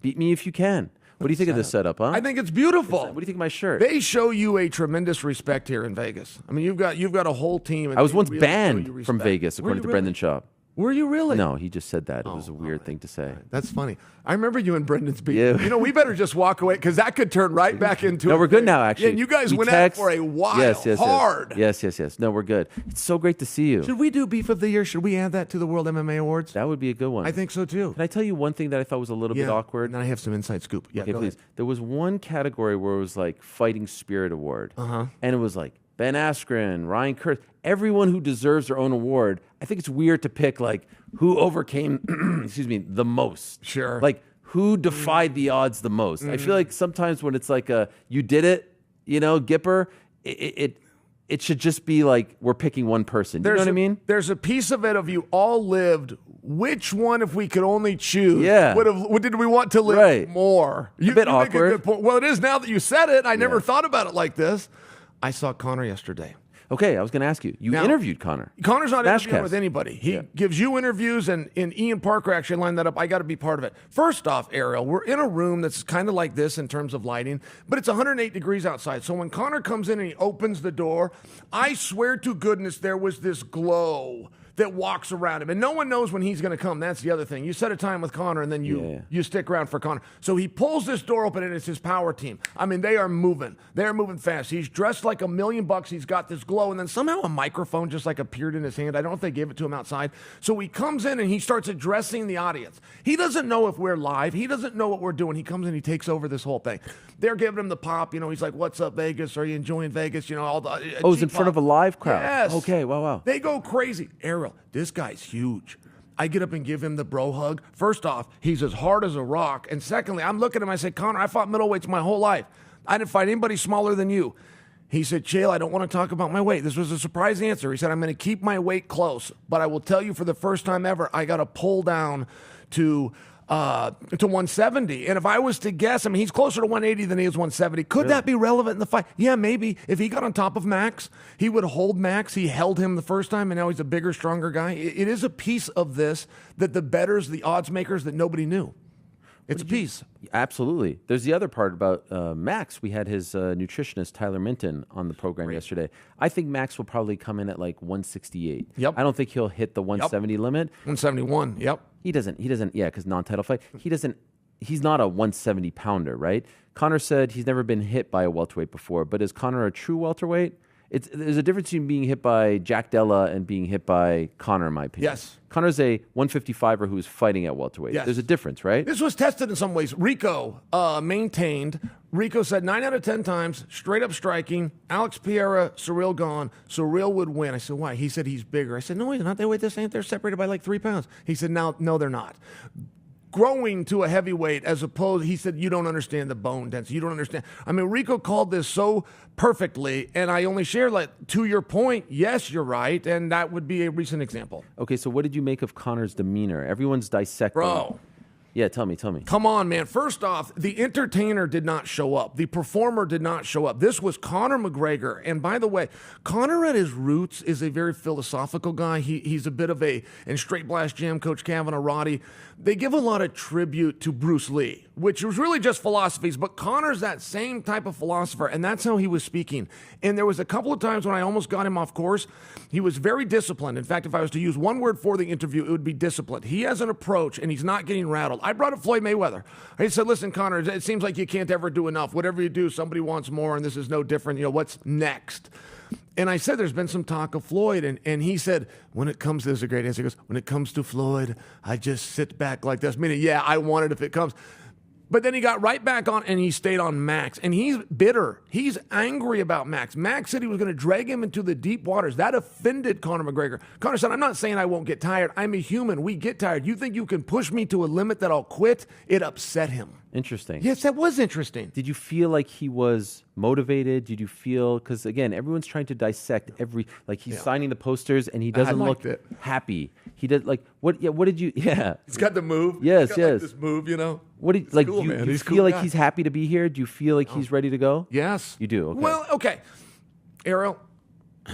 Beat me if you can. What do you think of this setup, huh? I think it's beautiful. What do you think of my shirt? They show you a tremendous respect here in Vegas. I mean, you've got a whole team. I was once banned from Vegas, according to Brendan Schaub. Were you really? No, he just said that. It was a weird thing to say. That's funny. I remember you and Brendan's beat. Yeah. You know, we better just walk away because that could turn right back into. No, we're good now. Actually, Yeah, and you guys went at it for a while. Yes. Hard. Yes. No, we're good. It's so great to see you. Should we do Beef of the Year? Should we add that to the World MMA Awards? That would be a good one. I think so too. Can I tell you one thing that I thought was a little bit awkward? And then I have some inside scoop. Yeah, okay, go please. ahead. There was one category where it was like Fighting Spirit Award, and it was like Ben Askren, Ryan Kurth, everyone who deserves their own award. I think it's weird to pick like who overcame, excuse me, the most. Sure. Like who defied the odds the most. I feel like sometimes when it's like you did it, you know, Gipper, it should just be like we're picking one person. You know what I mean? There's a piece of it of you all lived. Which one, if we could only choose, did we want to live more? A bit awkward. Make a good point. Well, it is now that you said it. I never thought about it like this. I saw Conor yesterday. Okay, I was going to ask you. You interviewed Conor. Conor's not interviewing with anybody. He gives you interviews, and Ian Parker actually lined that up. I got to be part of it. First off, Ariel, we're in a room that's kind of like this in terms of lighting, but it's 108 degrees outside. So when Conor comes in and he opens the door, I swear to goodness there was this glow that walks around him. And no one knows when he's going to come. That's the other thing. You set a time with Conor, and then you stick around for Conor. So he pulls this door open, and it's his power team. I mean, they are moving. They're moving fast. He's dressed like $1 million. He's got this glow, and then somehow a microphone just like appeared in his hand. I don't know if they gave it to him outside. So he comes in, and he starts addressing the audience. He doesn't know if we're live. He doesn't know what we're doing. He comes in, he takes over this whole thing. They're giving him the pop. You know, he's like, "What's up, Vegas? Are you enjoying Vegas?" You know, all the it's in front of a live crowd. Yes. Okay, wow. They go crazy. Ariel, this guy's huge. I get up and give him the bro hug. First off, he's as hard as a rock. And secondly, I'm looking at him, I said, "Conor, I fought middleweights my whole life. I didn't fight anybody smaller than you." He said, "Chael, I don't want to talk about my weight." This was a surprise answer. He said, "I'm going to keep my weight close, but I will tell you for the first time ever, I got to pull down to 170. And if I was to guess, I mean, he's closer to 180 than he is 170. Could that be relevant in the fight? Yeah, maybe. If he got on top of Max, he would hold Max. He held him the first time, and now he's a bigger, stronger guy. It is a piece of this that the bettors, the odds makers, that nobody knew. It's a piece. Absolutely. There's the other part about Max. We had his nutritionist, Tyler Minton, on the program yesterday. I think Max will probably come in at like 168. Yep. I don't think he'll hit the 170 limit. 171, yep. He doesn't, because non-title fight. He's not a 170 pounder, right? Conor said he's never been hit by a welterweight before, but is Conor a true welterweight? There's a difference between being hit by Jack Della and being hit by Conor, in my opinion. Yes. Conor's a 155er who's fighting at welterweight. Yes. There's a difference, right? This was tested in some ways. Rico maintained. Rico said 9 out of 10 times, straight up striking. Alex Pereira, Ciryl gone. Ciryl would win. I said, why? He said he's bigger. I said, no, he's not. They weigh the same. They're separated by like 3 pounds. He said, no, they're not. Growing to a heavyweight as opposed, he said, you don't understand the bone density. You don't understand. I mean, Rico called this so perfectly, and I only share, like, to your point, yes, you're right, and that would be a recent example. Okay, so what did you make of Conor's demeanor? Everyone's dissecting. Bro. Yeah, tell me. Come on, man. First off, the entertainer did not show up. The performer did not show up. This was Conor McGregor. And by the way, Conor at his roots is a very philosophical guy. He's a bit of and Straight Blast Jam, Coach Kavanaugh, Roddy, they give a lot of tribute to Bruce Lee, which was really just philosophies. But Conor's that same type of philosopher, and that's how he was speaking. And there was a couple of times when I almost got him off course. He was very disciplined. In fact, if I was to use one word for the interview, it would be disciplined. He has an approach, and he's not getting rattled. I brought up Floyd Mayweather. I said, listen, Conor, it seems like you can't ever do enough. Whatever you do, somebody wants more, and this is no different. You know, what's next? And I said, there's been some talk of Floyd. And he said, when it comes to this, a great answer. He goes, when it comes to Floyd, I just sit back like this. Meaning, yeah, I want it if it comes. But then he got right back on, and he stayed on Max. And he's bitter. He's angry about Max. Max said he was going to drag him into the deep waters. That offended Conor McGregor. Conor said, I'm not saying I won't get tired. I'm a human. We get tired. You think you can push me to a limit that I'll quit? It upset him. Interesting. Yes, that was interesting. Did you feel like he was motivated? Did you feel, because again, everyone's trying to dissect he's signing the posters and he doesn't look happy. He did what did you, He's got the move. Yes. Like this move, you know. What did cool, man. you feel like he's happy to be here? Do you feel like he's ready to go? Yes. You do, okay. Well, okay. Ariel,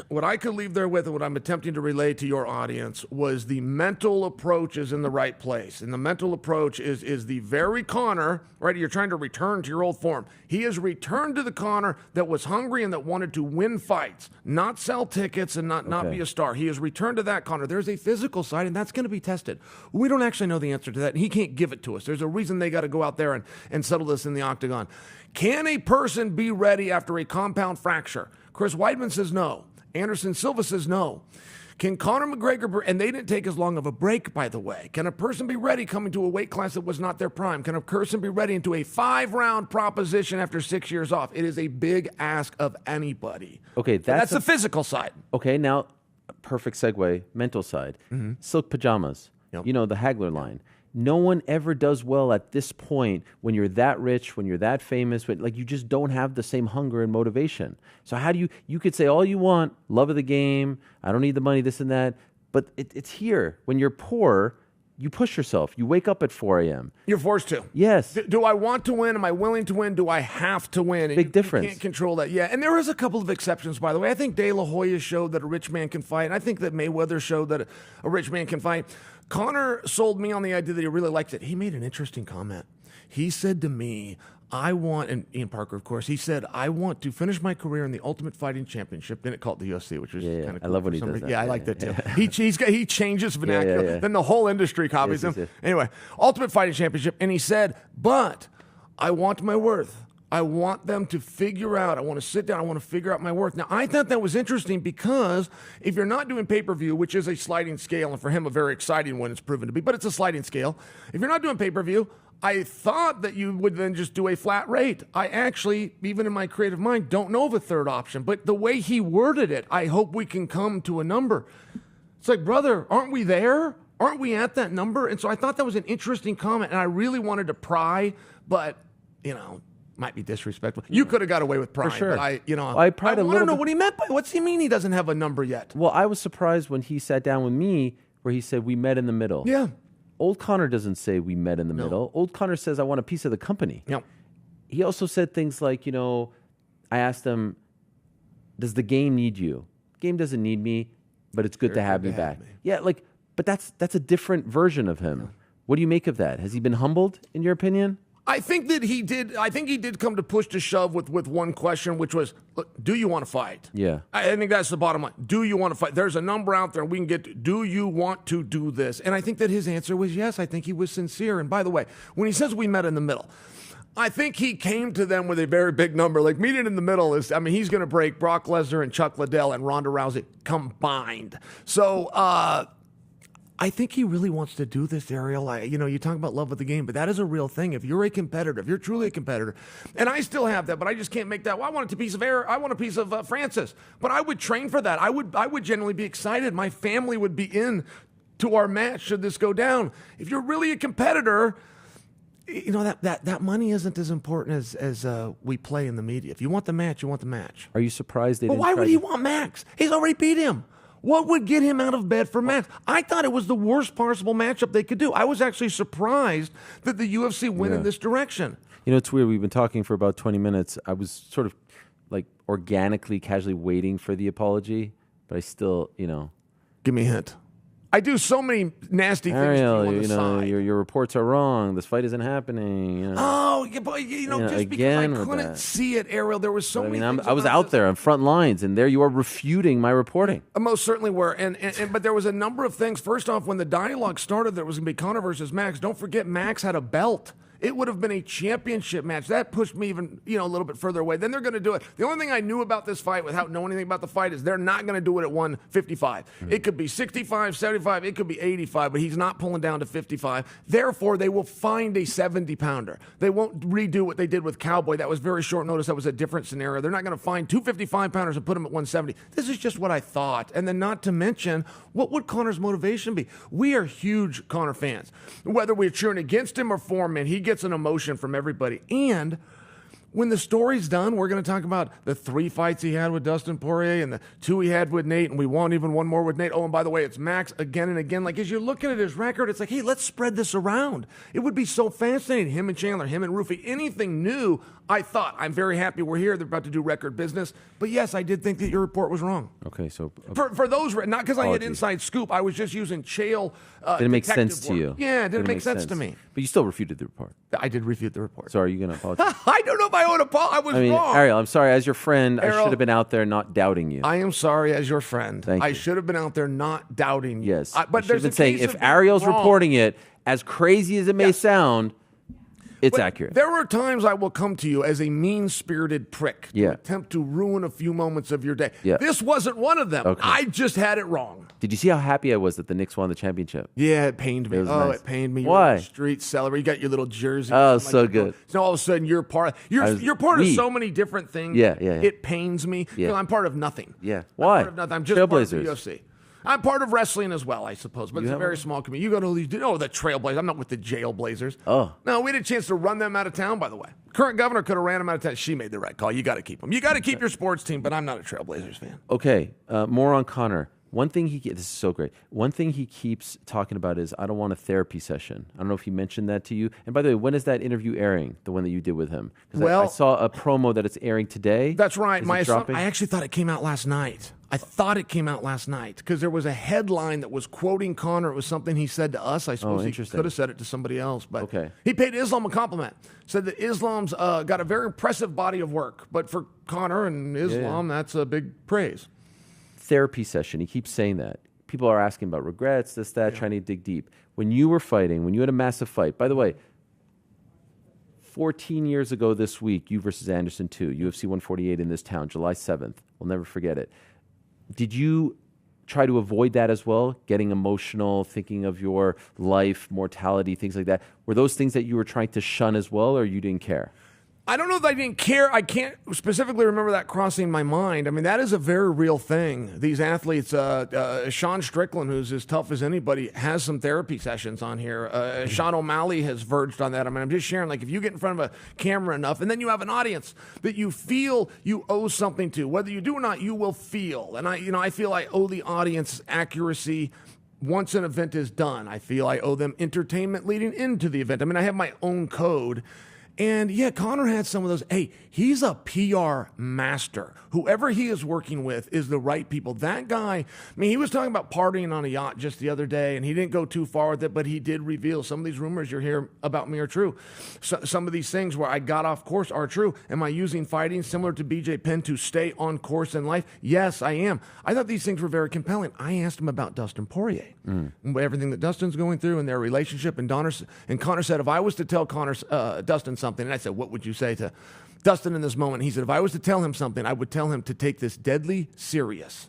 what I could leave there with and what I'm attempting to relay to your audience was the mental approach is in the right place. And the mental approach is the very Conor, right? You're trying to return to your old form. He has returned to the Conor that was hungry and that wanted to win fights, not sell tickets and not be a star. He has returned to that Conor. There's a physical side, and that's going to be tested. We don't actually know the answer to that, and he can't give it to us. There's a reason they got to go out there and settle this in the octagon. Can a person be ready after a compound fracture? Chris Weidman says no. Anderson Silva says no. Can Conor McGregor, and they didn't take as long of a break, by the way. Can a person be ready coming to a weight class that was not their prime? Can a person be ready into a 5-round proposition after 6 years off? It is a big ask of anybody. Okay, that's the physical side. Okay, now, perfect segue, mental side. Silk pajamas, the Hagler line. No one ever does well at this point when you're that rich, when you're that famous, like you just don't have the same hunger and motivation. So how do you could say all you want, love of the game, I don't need the money, this and that, but it's here. When you're poor, you push yourself. You wake up at 4 a.m. You're forced to. Yes. Do I want to win? Am I willing to win? Do I have to win? Big difference. You can't control that. Yeah, and there is a couple of exceptions, by the way. I think De La Hoya showed that a rich man can fight. I think that Mayweather showed that a rich man can fight. Conor sold me on the idea that he really liked it. He made an interesting comment. He said to me, and Ian Parker, of course, he said, I want to finish my career in the Ultimate Fighting Championship. Then it called the UFC, which was kind of cool. I love when he does that. Yeah, I like that too. He changes vernacular. Then the whole industry copies him. Anyway, Ultimate Fighting Championship. And he said, but I want my worth. I want them to figure out, I want to sit down, I want to figure out my worth. Now, I thought that was interesting because if you're not doing pay-per-view, which is a sliding scale, and for him a very exciting one it's proven to be, but it's a sliding scale. If you're not doing pay-per-view, I thought that you would then just do a flat rate. I actually, even in my creative mind, don't know of a third option. But the way he worded it, I hope we can come to a number. It's like, brother, aren't we there? Aren't we at that number? And so I thought that was an interesting comment, and I really wanted to pry, but, might be disrespectful. You could have got away with pride. For sure. But I pried a want little to know bit. what he meant by what's he mean he doesn't have a number yet? Well, I was surprised when he sat down with me where he said we met in the middle. Yeah. Old Conor doesn't say we met in the middle. Old Conor says I want a piece of the company. Yeah. He also said things like, I asked him, does the game need you? The game doesn't need me, but it's good to have me back. Yeah, but that's a different version of him. Yeah. What do you make of that? Has he been humbled, in your opinion? I think that he did. I think he did come to push to shove with one question, which was, look, do you want to fight? Yeah. I think that's the bottom line. Do you want to fight? There's a number out there, and we can get to, do you want to do this? And I think that his answer was yes. I think he was sincere. And by the way, when he says we met in the middle, I think he came to them with a very big number. Like, meeting in the middle is, he's going to break Brock Lesnar and Chuck Liddell and Ronda Rousey combined. So, I think he really wants to do this, Ariel. You talk about love of the game, but that is a real thing. If you're a competitor, if you're truly a competitor, and I still have that, but I just can't make that. Well, I want a piece of I want a piece of Francis, but I would train for that. I would genuinely be excited. My family would be in to our match should this go down. If you're really a competitor, that money isn't as important as we play in the media. If you want the match, you want the match. Are you surprised they didn't? Why would he want Max? He's already beat him. What would get him out of bed for Max? I thought it was the worst possible matchup they could do. I was actually surprised that the UFC went in this direction. It's weird. We've been talking for about 20 minutes. I was sort of organically, casually waiting for the apology, but I still, Give me a hint. I do so many nasty things Ariel, to you on the side. Your reports are wrong. This fight isn't happening. Oh, but just because I couldn't see it, Ariel, there was so many things. I was out there on front lines, and there you are refuting my reporting. I most certainly were. But there was a number of things. First off, when the dialogue started, there was going to be Conor versus Max. Don't forget, Max had a belt. It would have been a championship match. That pushed me even, a little bit further away. Then they're going to do it. The only thing I knew about this fight without knowing anything about the fight is they're not going to do it at 155. It could be 65, 75, it could be 85, but he's not pulling down to 55. Therefore, they will find a 70-pounder. They won't redo what they did with Cowboy. That was very short notice. That was a different scenario. They're not going to find two 55-pounders and put them at 170. This is just what I thought. And then not to mention, what would Conor's motivation be? We are huge Conor fans. Whether we're cheering against him or for him, and he gets an emotion from everybody. And when the story's done, we're going to talk about the 3 fights he had with Dustin Poirier and the 2 he had with Nate, and we want even 1 more with Nate. Oh, and by the way, it's Max again and again. Like, as you're looking at his record, it's like, hey, let's spread this around. It would be so fascinating. Him and Chandler, him and Ruffy, anything new. I thought, I'm very happy we're here. They're about to do record business. But yes, I did think that your report was wrong. Okay, so for those, not because I had inside scoop, I was just using Chael. Didn't make sense to you. Yeah, it didn't make sense to me. But you still refuted the report. I did refute the report. So are you going to apologize? I don't know if I own I was wrong. Ariel, I'm sorry. As your friend, Ariel, I should have been out there not doubting you. I am sorry as your friend. Thank you. I should have been out there not doubting you. Yes. But there's been saying if Ariel's reporting it, as crazy as it may sound, it's accurate. There are times I will come to you as a mean-spirited prick to Yeah. attempt to ruin a few moments of your day. Yeah. This wasn't one of them. Okay. I just had it wrong. Did you see how happy I was that the Knicks won the championship? Yeah, it pained me. It was nice. It pained me. Why? You're street celery. You got your little jersey. Oh, so good. So all of a sudden you're part. You're part of so many different things. Yeah. It pains me. Yeah. You know, I'm part of nothing. Yeah. Why? I'm part of nothing. I'm just part of the Trailblazers. UFC. I'm part of wrestling as well, I suppose, but it's a very small community. You go to these, the Trailblazers. I'm not with the Jailblazers. Oh. No, we had a chance to run them out of town, by the way. Current governor could have ran them out of town. She made the right call. You got to keep them. You got to keep your sports team, but I'm not a Trailblazers fan. Okay, more on Conor. One thing this is so great. One thing he keeps talking about is, I don't want a therapy session. I don't know if he mentioned that to you. And by the way, when is that interview airing? The one that you did with him? Well, I saw a promo that it's airing today. That's right. Dropping? I actually thought it came out last night. I thought it came out last night because there was a headline that was quoting Conor. It was something he said to us. I suppose he could have said it to somebody else, but he paid Islam a compliment. Said that Islam's got a very impressive body of work, but for Conor and Islam, that's a big praise. Therapy session. He keeps saying that. People are asking about regrets, this, that, trying to dig deep. When you were fighting, when you had a massive fight, by the way, 14 years ago this week, you versus Anderson 2, UFC 148 in this town, July 7th. We'll never forget it. Did you try to avoid that as well? Getting emotional, thinking of your life, mortality, things like that. Were those things that you were trying to shun as well, or you didn't care? I don't know if I didn't care. I can't specifically remember that crossing my mind. I mean, that is a very real thing. These athletes, Sean Strickland, who's as tough as anybody, has some therapy sessions on here. Sean O'Malley has verged on that. I mean, I'm just sharing, like, if you get in front of a camera enough, and then you have an audience that you feel you owe something to, whether you do or not, you will feel. And I feel I owe the audience accuracy. Once an event is done, I feel I owe them entertainment leading into the event. I mean, I have my own code. And yeah, Conor had some of those. Hey, he's a PR master. Whoever he is working with is the right people. That guy, I mean, he was talking about partying on a yacht just the other day, and he didn't go too far with it, but he did reveal some of these rumors you're hearing about me are true. So, some of these things where I got off course are true. Am I using fighting similar to BJ Penn to stay on course in life? Yes, I am. I thought these things were very compelling. I asked him about Dustin Poirier, everything that Dustin's going through and their relationship. And Conor said, if I was to tell Dustin something, and I said, what would you say to Dustin in this moment? He said, if I was to tell him something, I would tell him to take this deadly serious.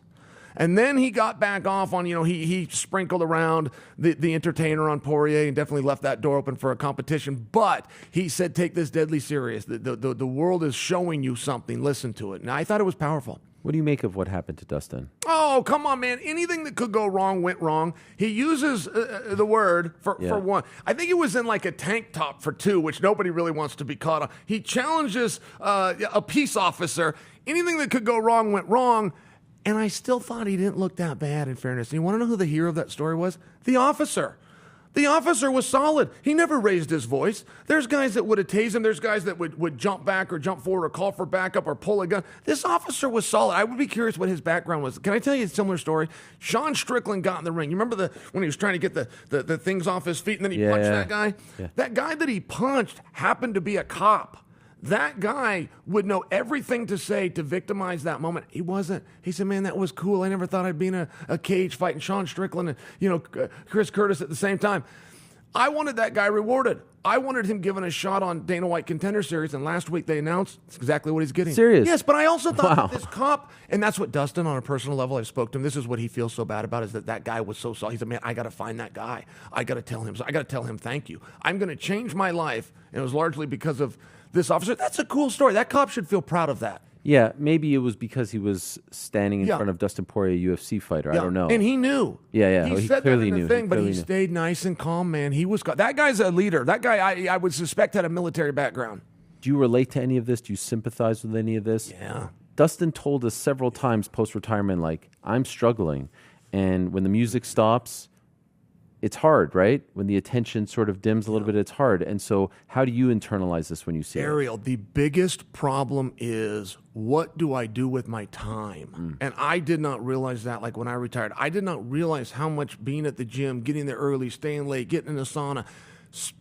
And then he got back off on, he sprinkled around the entertainer on Poirier and definitely left that door open for a competition. But he said, take this deadly serious. The world is showing you something. Listen to it. And I thought it was powerful. What do you make of what happened to Dustin? Oh, come on, man. Anything that could go wrong went wrong. He uses the word for one. I think it was in like a tank top for two, which nobody really wants to be caught on. He challenges a peace officer. Anything that could go wrong went wrong. And I still thought he didn't look that bad, in fairness. And you want to know who the hero of that story was? The officer. The officer was solid. He never raised his voice. There's guys that would have tased him. There's guys that would jump back or jump forward or call for backup or pull a gun. This officer was solid. I would be curious what his background was. Can I tell you a similar story? Sean Strickland got in the ring. You remember when he was trying to get the things off his feet and then he punched that guy? Yeah. That guy that he punched happened to be a cop. That guy would know everything to say to victimize that moment. He wasn't. He said, man, that was cool. I never thought I'd be in a cage fighting Sean Strickland and, Chris Curtis at the same time. I wanted that guy rewarded. I wanted him given a shot on Dana White Contender Series, and last week they announced it's exactly what he's getting. Serious? Yes, but I also thought that this cop, and that's what Dustin, on a personal level, I spoke to him, this is what he feels so bad about, is that guy was so solid. He said, man, I got to find that guy. I got to tell him thank you. I'm going to change my life, and it was largely because of this officer. That's a cool story. That cop should feel proud of that. Yeah, maybe it was because he was standing in front of Dustin Poirier, a UFC fighter. I don't know. And he knew. Yeah. He said clearly that in the thing, but he stayed nice and calm, man. He was that guy's a leader. That guy, I would suspect, had a military background. Do you relate to any of this? Do you sympathize with any of this? Yeah. Dustin told us several times post-retirement, like, I'm struggling. And when the music stops, it's hard, right? When the attention sort of dims a little bit, it's hard. And so how do you internalize this when you see Ariel, the biggest problem is, what do I do with my time? And I did not realize that, like when I retired. I did not realize how much being at the gym, getting there early, staying late, getting in the sauna,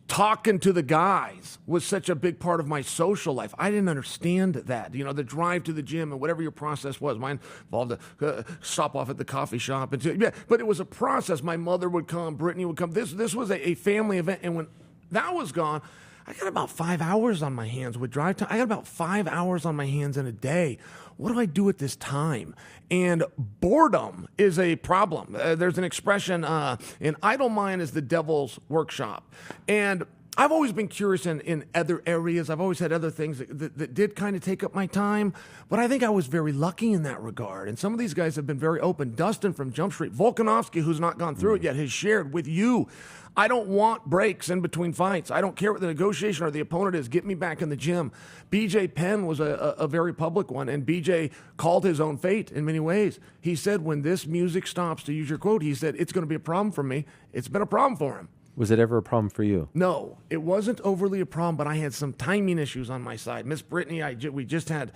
talking to the guys was such a big part of my social life. I didn't understand that. You know, the drive to the gym and whatever your process was. Mine involved a stop off at the coffee shop. But it was a process. My mother would come. Brittany would come. This was a family event. And when that was gone, I got about 5 hours on my hands with drive time. I got about 5 hours on my hands in a day. What do I do at this time? And boredom is a problem. There's an expression, an idle mind is the devil's workshop. And I've always been curious in other areas. I've always had other things that did kind of take up my time. But I think I was very lucky in that regard. And some of these guys have been very open. Dustin from Jump Street, Volkanovski, who's not gone through it yet, has shared with you, I don't want breaks in between fights. I don't care what the negotiation or the opponent is. Get me back in the gym. BJ Penn was a very public one, and BJ called his own fate in many ways. He said, when this music stops, to use your quote, he said, it's going to be a problem for me. It's been a problem for him. Was it ever a problem for you? No, it wasn't overly a problem, but I had some timing issues on my side. Miss Brittany, we just had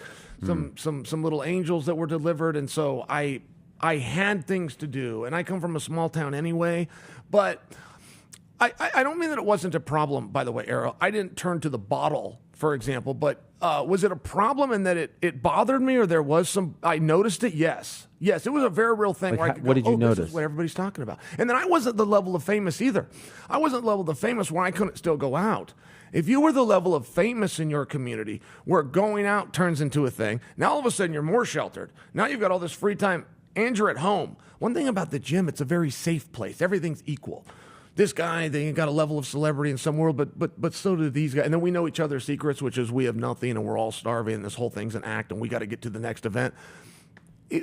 some little angels that were delivered, and so I had things to do, and I come from a small town anyway, but I don't mean that it wasn't a problem, by the way, Ariel. I didn't turn to the bottle, for example, but was it a problem in that it bothered me, or there was some, I noticed it? Yes. Yes, it was a very real thing. Like where I could what go, did you notice? This is what everybody's talking about. And then I wasn't the level of famous either. I wasn't the level of famous where I couldn't still go out. If you were the level of famous in your community where going out turns into a thing, now all of a sudden you're more sheltered. Now you've got all this free time and you're at home. One thing about the gym, it's a very safe place. Everything's equal. This guy, they got a level of celebrity in some world, but so do these guys. And then we know each other's secrets, which is we have nothing and we're all starving and this whole thing's an act and we got to get to the next event.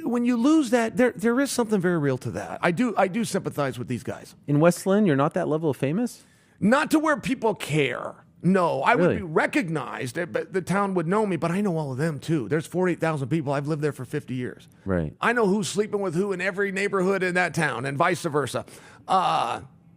When you lose that, there is something very real to that. I do sympathize with these guys. In West Lynn, you're not that level of famous? Not to where people care. No, I Really? would be recognized. But the town would know me, but I know all of them too. There's 48,000 people. I've lived there for 50 years. Right. I know who's sleeping with who in every neighborhood in that town and vice versa.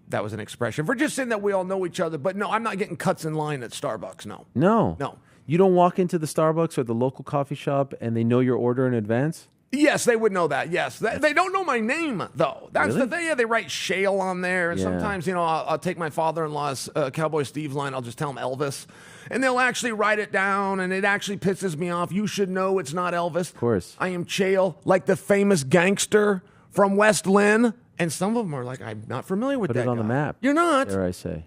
That was an expression. For just saying that we all know each other. But no, I'm not getting cuts in line at Starbucks, no. No. No. You don't walk into the Starbucks or the local coffee shop and they know your order in advance? Yes, they would know that. Yes, they don't know my name though. That's Really? the thing. Yeah, they write Chael on there, and Yeah. sometimes I'll take my father-in-law's Cowboy Steve's line. I'll just tell him Elvis, and they'll actually write it down, and it actually pisses me off. You should know it's not Elvis. Of course, I am Chael, like the famous gangster from West Lynn, and some of them are like, I'm not familiar with Put that it on the guy. map. You're not. Dare I say.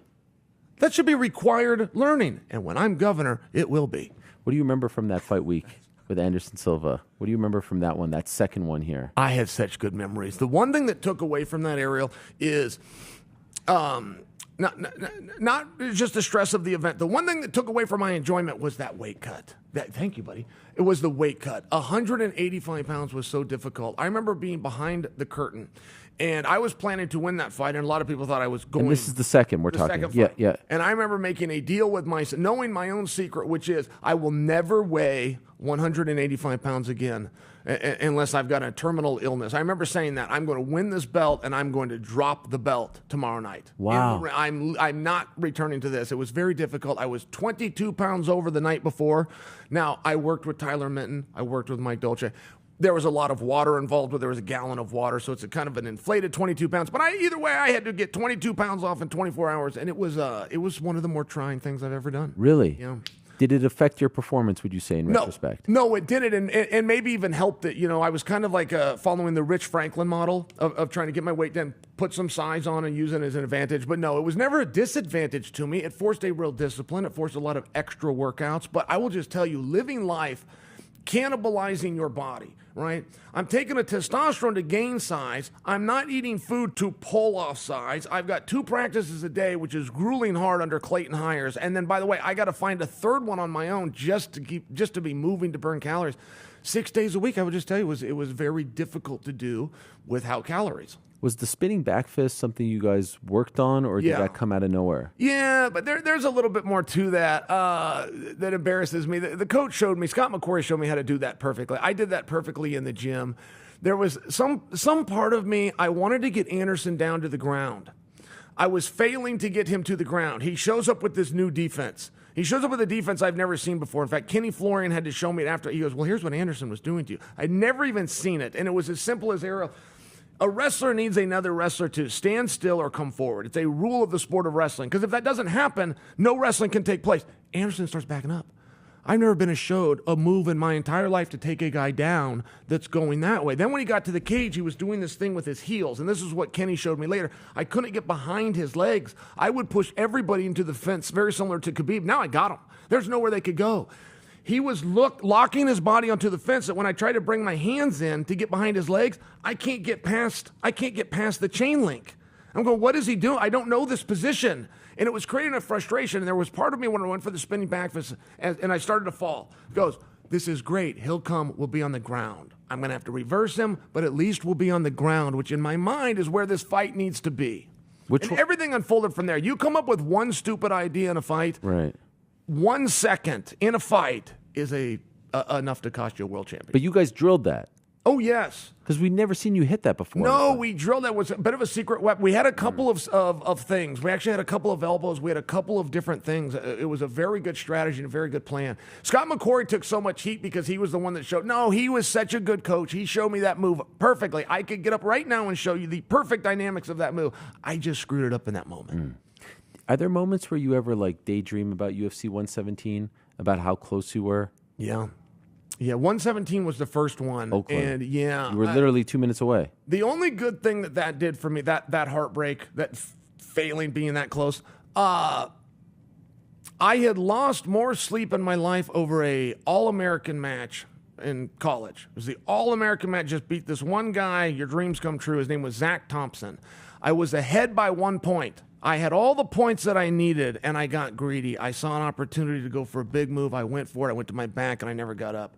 That should be required learning, and when I'm governor, it will be. What do you remember from that fight week with Anderson Silva? What do you remember from that one, that second one here? I had such good memories. The one thing that took away from that, Ariel, is not just the stress of the event. The one thing that took away from my enjoyment was that weight cut. Thank you, buddy. It was the weight cut. 185 pounds was so difficult. I remember being behind the curtain, and I was planning to win that fight, and a lot of people thought I was going. And this is the second we're talking. Second Yeah, fight. yeah. And I remember making a deal with myself, knowing my own secret, which is I will never weigh 185 pounds again unless I've got a terminal illness. I remember saying that. I'm going to win this belt, and I'm going to drop the belt tomorrow night. Wow. I'm not returning to this. It was very difficult. I was 22 pounds over the night before. Now, I worked with Tyler Minton. I worked with Mike Dolce. There was a lot of water involved, but there was a gallon of water, so it's a kind of an inflated 22 pounds. But either way, I had to get 22 pounds off in 24 hours, and it was one of the more trying things I've ever done. Really? Yeah. Did it affect your performance, would you say, in retrospect? No, it didn't, and maybe even helped it. I was kind of like following the Rich Franklin model of trying to get my weight down, put some size on, and use it as an advantage. But no, it was never a disadvantage to me. It forced a real discipline. It forced a lot of extra workouts. But I will just tell you, living life cannibalizing your body, right? I'm taking a testosterone to gain size. I'm not eating food to pull off size. I've got 2 practices a day, which is grueling hard under Clayton Hires. And then, by the way, I got to find a third one on my own just to be moving to burn calories. 6 days a week, I would just tell you, it was very difficult to do without calories. Was the spinning back fist something you guys worked on, or did that come out of nowhere? Yeah, but there's a little bit more to that that embarrasses me. The coach showed me, Scott McQuarrie showed me how to do that perfectly. I did that perfectly in the gym. There was some part of me, I wanted to get Anderson down to the ground. I was failing to get him to the ground. He shows up with this new defense. He shows up with a defense I've never seen before. In fact, Kenny Florian had to show me it after. He goes, well, here's what Anderson was doing to you. I'd never even seen it, and it was as simple as Ariel. A wrestler needs another wrestler to stand still or come forward. It's a rule of the sport of wrestling, because if that doesn't happen, no wrestling can take place. Anderson starts backing up. I've never been showed a move in my entire life to take a guy down that's going that way. Then when he got to the cage, he was doing this thing with his heels, and this is what Kenny showed me later. I couldn't get behind his legs. I would push everybody into the fence, very similar to Khabib. Now I got him. There's nowhere they could go. He was locking his body onto the fence that when I try to bring my hands in to get behind his legs, I can't get past the chain link. I'm going, what is he doing? I don't know this position. And it was creating a frustration. And there was part of me when I went for the spinning back fist and I started to fall. It goes, this is great. He'll come. We'll be on the ground. I'm going to have to reverse him, but at least we'll be on the ground, which in my mind is where this fight needs to be. Everything unfolded from there. You come up with one stupid idea in a fight. Right. 1 second in a fight is enough to cost you a world championship. But you guys drilled that. Oh, yes. Because we've never seen you hit that before. No, we drilled that. It was a bit of a secret weapon. We had a couple of things. We actually had a couple of elbows. We had a couple of different things. It was a very good strategy and a very good plan. Scott McQuarrie took so much heat because he was the one that showed. No, he was such a good coach. He showed me that move perfectly. I could get up right now and show you the perfect dynamics of that move. I just screwed it up in that moment. Are there moments where you ever daydream about UFC 117, about how close you were? Yeah. Yeah, 117 was the first one. Oakland. And yeah. You were literally 2 minutes away. The only good thing that did for me, that heartbreak, that failing being that close, I had lost more sleep in my life over a All-American match in college. It was the All-American match, just beat this one guy, your dreams come true. His name was Zach Thompson. I was ahead by 1 point. I had all the points that I needed, and I got greedy. I saw an opportunity to go for a big move. I went for it. I went to my back, and I never got up.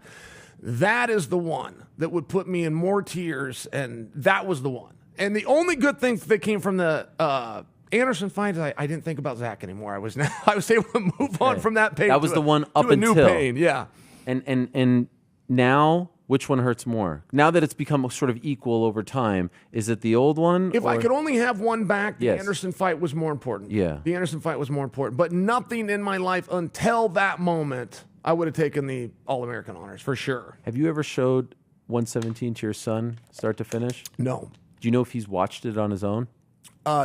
That is the one that would put me in more tears, and that was the one. And the only good thing that came from the Anderson fight is I didn't think about Zach anymore. I was able to move on from that pain. That was the one up until. New pain, yeah. And now, which one hurts more? Now that it's become sort of equal over time, is it the old one? If I could only have one back, the Yes. Anderson fight was more important. Yeah. The Anderson fight was more important. But nothing in my life until that moment, I would have taken the All-American honors, for sure. Have you ever showed 117 to your son, start to finish? No. Do you know if he's watched it on his own?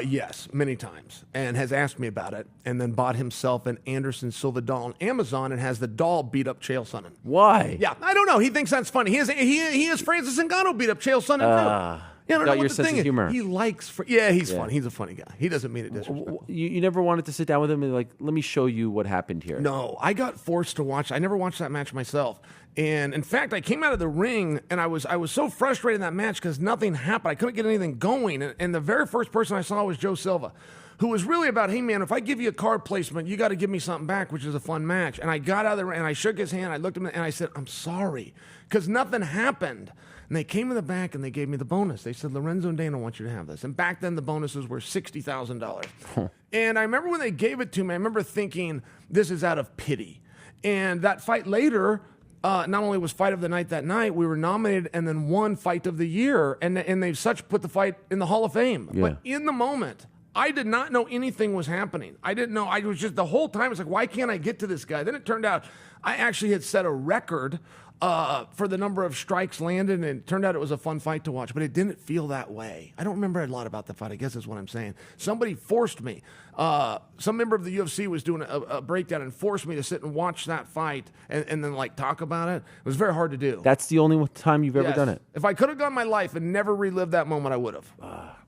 Yes, many times, and has asked me about it, and then bought himself an Anderson Silva doll on Amazon and has the doll beat up Chael Sonnen. Why? Yeah, I don't know. He thinks that's funny. He has Francis Ngannou beat up Chael Sonnen. Yeah, I don't know got your what the sense thing of is. humor. He likes. He's fun. He's a funny guy. He doesn't mean it disrespectful. You never wanted to sit down with him and let me show you what happened here. No, I got forced to watch. I never watched that match myself. And in fact, I came out of the ring and I was so frustrated in that match because nothing happened. I couldn't get anything going. And the very first person I saw was Joe Silva, who was really about, hey man, if I give you a card placement, you got to give me something back, which is a fun match. And I got out of the ring and I shook his hand. I looked at him and I said, I'm sorry, because nothing happened. And they came in the back and they gave me the bonus. They said, Lorenzo and Dana want you to have this. And back then the bonuses were $60,000. And I remember when they gave it to me, I remember thinking, this is out of pity. And that fight later, not only was Fight of the Night that night, we were nominated and then won Fight of the Year. And they've put the fight in the Hall of Fame. Yeah. But in the moment, I did not know anything was happening. I didn't know. I was just, the whole time, it's like, why can't I get to this guy? Then it turned out I actually had set a record for the number of strikes landed, and it turned out it was a fun fight to watch, but it didn't feel that way. I don't remember a lot about the fight, I guess is what I'm saying. Somebody forced me. Some member of the UFC was doing a breakdown and forced me to sit and watch that fight and then talk about it. It was very hard to do. That's the only time you've ever done it? If I could have gone my life and never relived that moment, I would have.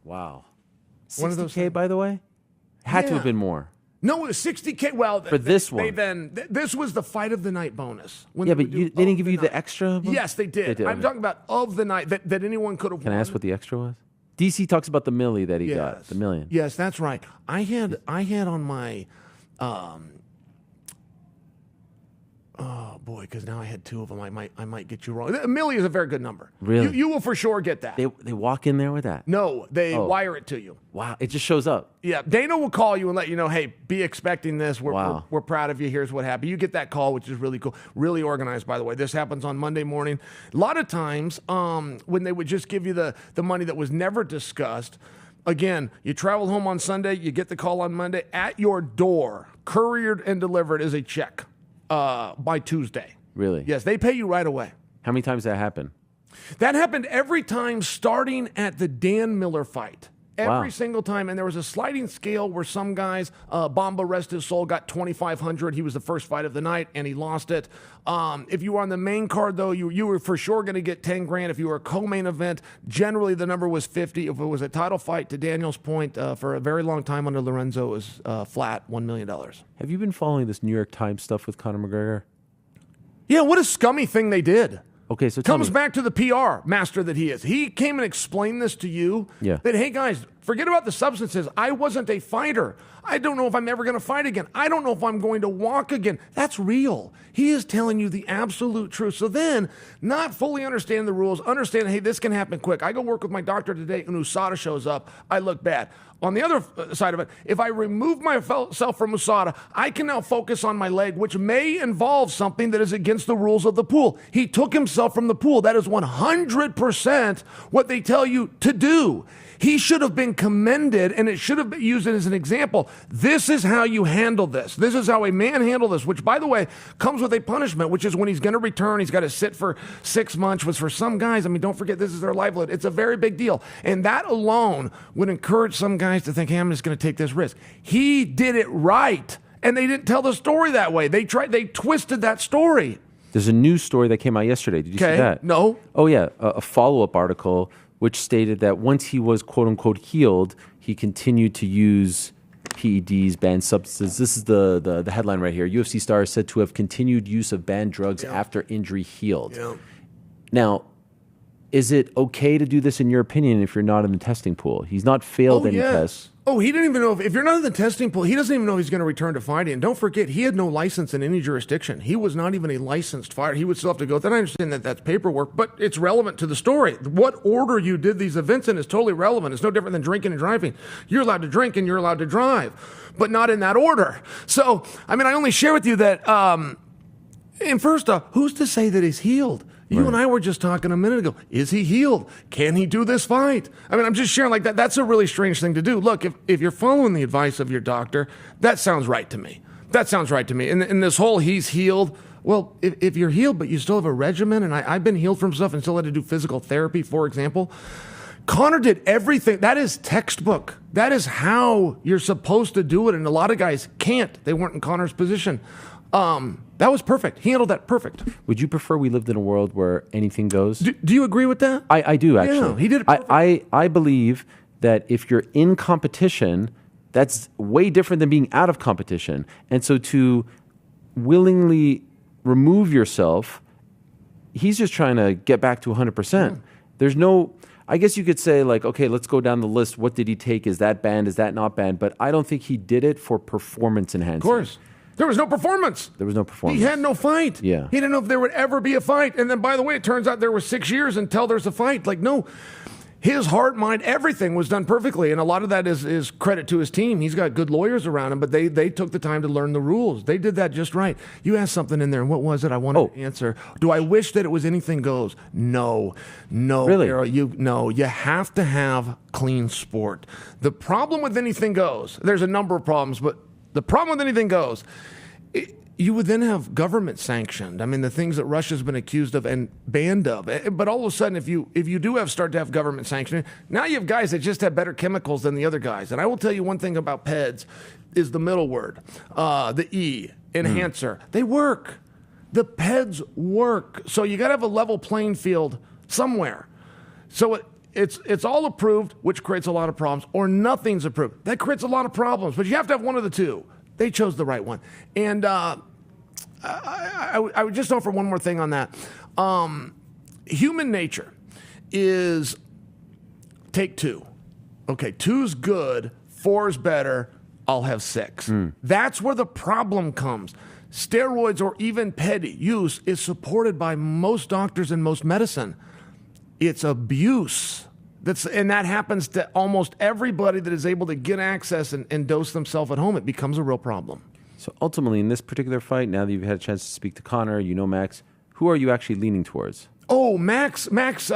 Wow. One of those $60K, by the way? Had to have been more. No, it was $60K. Well, for this one. This was the Fight of the Night bonus. Yeah, but they didn't give you the extra? Yes, they did. I'm talking about of the night that anyone could have won. Can I ask what the extra was? DC talks about the milli that he got, the million. Yes, that's right. I had on my Oh boy, because now I had two of them. I might get you wrong. A milli is a very good number. Really? You will for sure get that. They walk in there with that? No, they wire it to you. Wow, it just shows up. Yeah, Dana will call you and let you know, hey, be expecting this. We're proud of you. Here's what happened. You get that call, which is really cool. Really organized, by the way. This happens on Monday morning. A lot of times when they would just give you the money that was never discussed, again, you travel home on Sunday, you get the call on Monday. At your door, couriered and delivered is a check by Tuesday. Really? Yes, they pay you right away. How many times did that happen? That happened every time starting at the Dan Miller fight. Every Wow. single time. And there was a sliding scale where some guys, Bamba rest his soul, got 2,500. He was the first fight of the night, and he lost it. If you were on the main card, though, you were for sure going to get 10 grand. If you were a co-main event, generally the number was 50. If it was a title fight, to Daniel's point, for a very long time under Lorenzo, it was flat, $1 million. Have you been following this New York Times stuff with Conor McGregor? Yeah, what a scummy thing they did. Okay, so comes back to the PR master that he is. He came and explained this to you. Yeah. That, hey, guys, forget about the substances. I wasn't a fighter. I don't know if I'm ever going to fight again. I don't know if I'm going to walk again. That's real. He is telling you the absolute truth. So then, not fully understanding the rules, understanding, hey, this can happen quick. I go work with my doctor today, and USADA shows up. I look bad. On the other side of it, if I remove myself from USADA, I can now focus on my leg, which may involve something that is against the rules of the pool. He took himself from the pool. That is 100% what they tell you to do. He should have been commended, and it should have been used as an example. This is how you handle this. This is how a man handles this, which, by the way, comes with a punishment, which is when he's going to return, he's got to sit for 6 months, which for some guys, I mean, don't forget, this is their livelihood. It's a very big deal. And that alone would encourage some guys to think, hey, I'm just going to take this risk. He did it right, and they didn't tell the story that way. They twisted that story. There's a news story that came out yesterday. Did you see that? No. Oh, yeah, a follow-up article which stated that once he was quote-unquote healed, he continued to use PEDs, banned substances. This is the headline right here. UFC star is said to have continued use of banned drugs after injury healed. Yeah. Now, is it okay to do this in your opinion if you're not in the testing pool? He's not failed any tests. Oh, he didn't even know if you're not in the testing pool, he doesn't even know if he's going to return to fighting. And don't forget, he had no license in any jurisdiction. He was not even a licensed fighter. He would still have to go. Then I understand that that's paperwork, but it's relevant to the story. What order you did these events in is totally relevant. It's no different than drinking and driving. You're allowed to drink and you're allowed to drive, but not in that order. So, I mean, I only share with you that, and first off, who's to say that he's healed? You and I were just talking a minute ago. Is he healed? Can he do this fight? I mean, I'm just sharing like that. That's a really strange thing to do. Look, if you're following the advice of your doctor, that sounds right to me. That sounds right to me. And this whole he's healed, well, if you're healed but you still have a regimen, and I've been healed from stuff and still had to do physical therapy, for example. Conor did everything. That is textbook. That is how you're supposed to do it, and a lot of guys can't. They weren't in Conor's position. That was perfect. He handled that perfect. Would you prefer we lived in a world where anything goes? Do you agree with that? I do, actually. Yeah, he did it perfect. I believe that if you're in competition, that's way different than being out of competition. And so to willingly remove yourself, he's just trying to get back to 100%. There's no... I guess you could say, like, okay, let's go down the list. What did he take? Is that banned? Is that not banned? But I don't think he did it for performance enhancing. Of course. There was no performance. There was no performance. He had no fight. Yeah. He didn't know if there would ever be a fight. And then, by the way, it turns out there were 6 years until there's a fight. Like, no. His heart, mind, everything was done perfectly. And a lot of that is credit to his team. He's got good lawyers around him, but they took the time to learn the rules. They did that just right. You asked something in there, and what was it? I wanted to answer. Do I wish that it was anything goes? No. Really? Ariel, you have to have clean sport. The problem with anything goes, there's a number of problems, but the problem with anything goes, you would then have government sanctioned. I mean, the things that Russia's been accused of and banned of. But all of a sudden, if you do start to have government sanctioning, now you have guys that just have better chemicals than the other guys. And I will tell you one thing about PEDs is the middle word, the E, enhancer. They work. The PEDs work. So you got to have a level playing field somewhere. So it's all approved, which creates a lot of problems, or nothing's approved. That creates a lot of problems. But you have to have one of the two. They chose the right one. And I would just offer one more thing on that. Human nature is take two. Okay, 2's good, 4's better, I'll have 6. That's where the problem comes. Steroids or even PED use is supported by most doctors and most medicine. It's abuse. And that happens to almost everybody that is able to get access and dose themselves at home. It becomes a real problem. So ultimately, in this particular fight, now that you've had a chance to speak to Conor, you know Max, who are you actually leaning towards? Oh, Max perhaps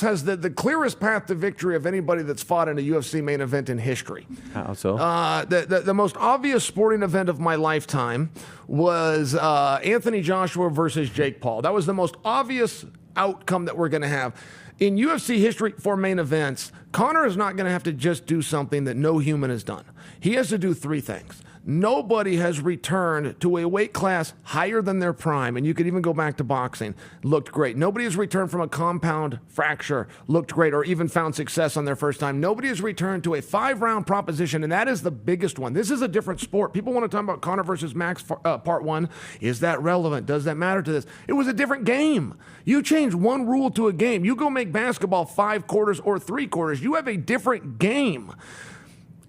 has the clearest path to victory of anybody that's fought in a UFC main event in history. How so? The most obvious sporting event of my lifetime was Anthony Joshua versus Jake Paul. That was the most obvious outcome that we're going to have. In UFC history for main events, Conor is not going to have to just do something that no human has done. He has to do 3 things. Nobody has returned to a weight class higher than their prime, and you could even go back to boxing, looked great. Nobody has returned from a compound fracture, looked great, or even found success on their first time. Nobody has returned to a 5-round proposition, and that is the biggest one. This is a different sport. People want to talk about Conor versus Max part 1. Is that relevant? Does that matter to this? It was a different game. You change one rule to a game. You go make basketball 5 quarters or 3 quarters. You have a different game.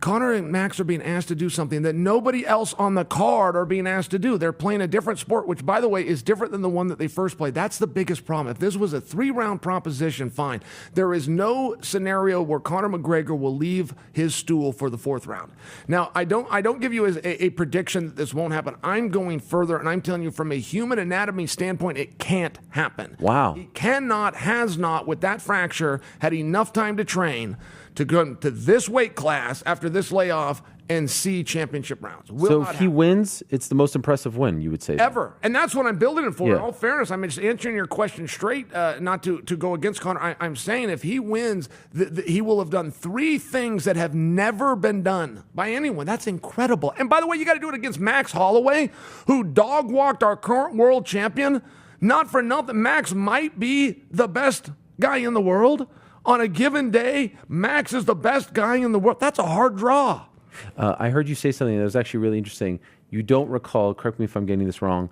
Conor and Max are being asked to do something that nobody else on the card are being asked to do. They're playing a different sport, which, by the way, is different than the one that they first played. That's the biggest problem. If this was a 3-round proposition, fine. There is no scenario where Conor McGregor will leave his stool for the 4th round. Now, I don't give you a prediction that this won't happen. I'm going further, and I'm telling you from a human anatomy standpoint, it can't happen. Wow. He cannot, has not, with that fracture, had enough time to train to go to this weight class after this layoff and see championship rounds. So if he wins, it's the most impressive win, you would say? Ever. And that's what I'm building it for. Yeah. In all fairness, I'm just answering your question straight, not to go against Conor. I'm saying if he wins, he will have done 3 things that have never been done by anyone. That's incredible. And by the way, you got to do it against Max Holloway, who dog-walked our current world champion. Not for nothing. Max might be the best guy in the world. On a given day, Max is the best guy in the world. That's a hard draw. I heard you say something that was actually really interesting. You don't recall, correct me if I'm getting this wrong,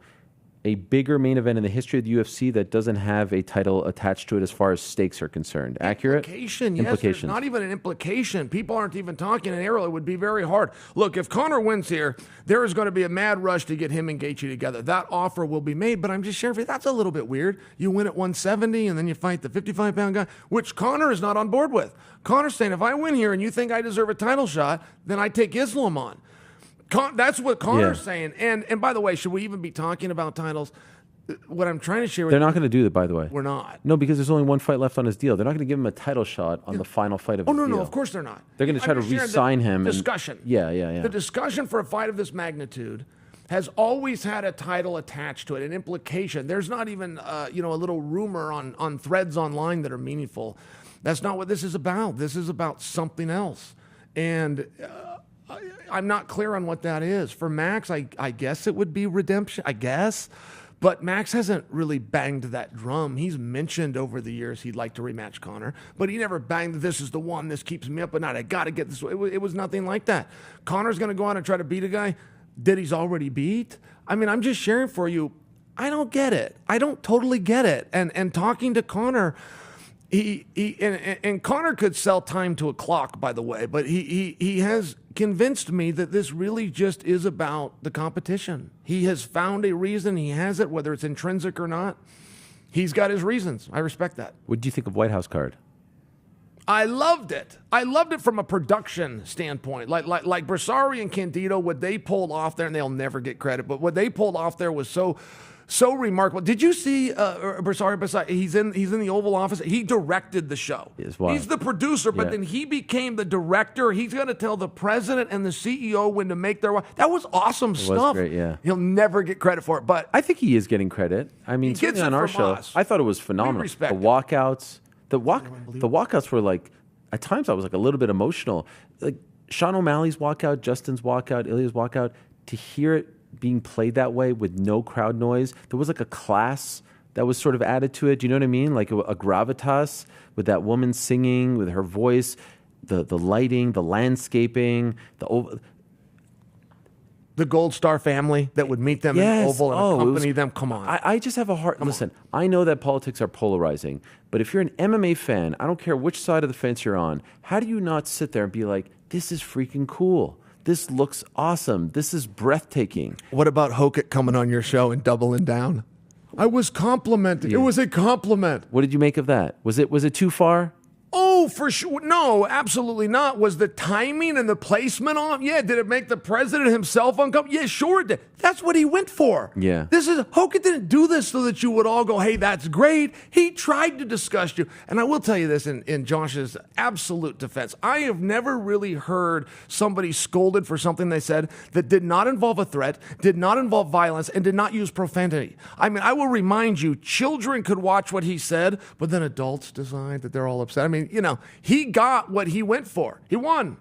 a bigger main event in the history of the UFC that doesn't have a title attached to it as far as stakes are concerned. Accurate? Implication, yes. There's not even an implication. People aren't even talking, and Ariel, it would be very hard. Look, if Conor wins here, there is going to be a mad rush to get him and Gaethje together. That offer will be made, but I'm just sharing with you, that's a little bit weird. You win at 170, and then you fight the 55-pound guy, which Conor is not on board with. Conor's saying, if I win here and you think I deserve a title shot, then I take Islam on. That's what Conor's saying. And by the way, should we even be talking about titles? What I'm trying to share with They're not going to do that, by the way. We're not. No, because there's only 1 fight left on his deal. They're not going to give him a title shot on the final fight of his deal. No, of course they're not. They're going to try to re-sign him. Discussion. Yeah. The discussion for a fight of this magnitude has always had a title attached to it, an implication. There's not even a little rumor on threads online that are meaningful. That's not what this is about. This is about something else. And I'm not clear on what that is. For Max, I guess it would be redemption, I guess. But Max hasn't really banged that drum. He's mentioned over the years he'd like to rematch Conor, but he never banged, this is the one, this keeps me up at night, I got to get this. It was nothing like that. Conor's going to go out and try to beat a guy that he's already beat. I mean, I'm just sharing for you, I don't get it. I don't totally get it. And talking to Conor, and Conor could sell time to a clock, by the way, but he has convinced me that this really just is about the competition. He has found a reason. He has it, whether it's intrinsic or not. He's got his reasons. I respect that. What do you think of White House card? I loved it. I loved it from a production standpoint. Like Brisari and Candido, what they pulled off there, and they'll never get credit, but what they pulled off there was so remarkable. Did you see Brisari? He's in the Oval Office. He directed the show. He's the producer, but then he became the director. He's going to tell the president and the CEO when to make their. That was awesome stuff. Was great, yeah. He'll never get credit for it, but I think he is getting credit. I mean, certainly on our show, I thought it was phenomenal. The walkouts, the walkouts were like, at times I was like a little bit emotional. Like Sean O'Malley's walkout, Justin's walkout, Ilya's walkout. To hear it being played that way with no crowd noise, there was like a class that was sort of added to it. Do you know what I mean? Like a gravitas with that woman singing, with her voice, the lighting, the landscaping, the The Gold Star family that would meet them in Oval and accompany them. Come on. I just have a heart. Listen, I know that politics are polarizing, but if you're an MMA fan, I don't care which side of the fence you're on, how do you not sit there and be like, this is freaking cool? This looks awesome. This is breathtaking. What about Hokit coming on your show and doubling down? I was complimenting. Yeah. It was a compliment. What did you make of that? Was it too far? Oh, for sure. No, absolutely not. Was the timing and the placement on? Yeah. Did it make the president himself uncomfortable? Yeah, sure it did. That's what he went for. Yeah. Hokit didn't do this so that you would all go, hey, that's great. He tried to disgust you. And I will tell you this in Josh's absolute defense. I have never really heard somebody scolded for something they said that did not involve a threat, did not involve violence, and did not use profanity. I mean, I will remind you, children could watch what he said, but then adults decide that they're all upset. I mean, he got what he went for. He won.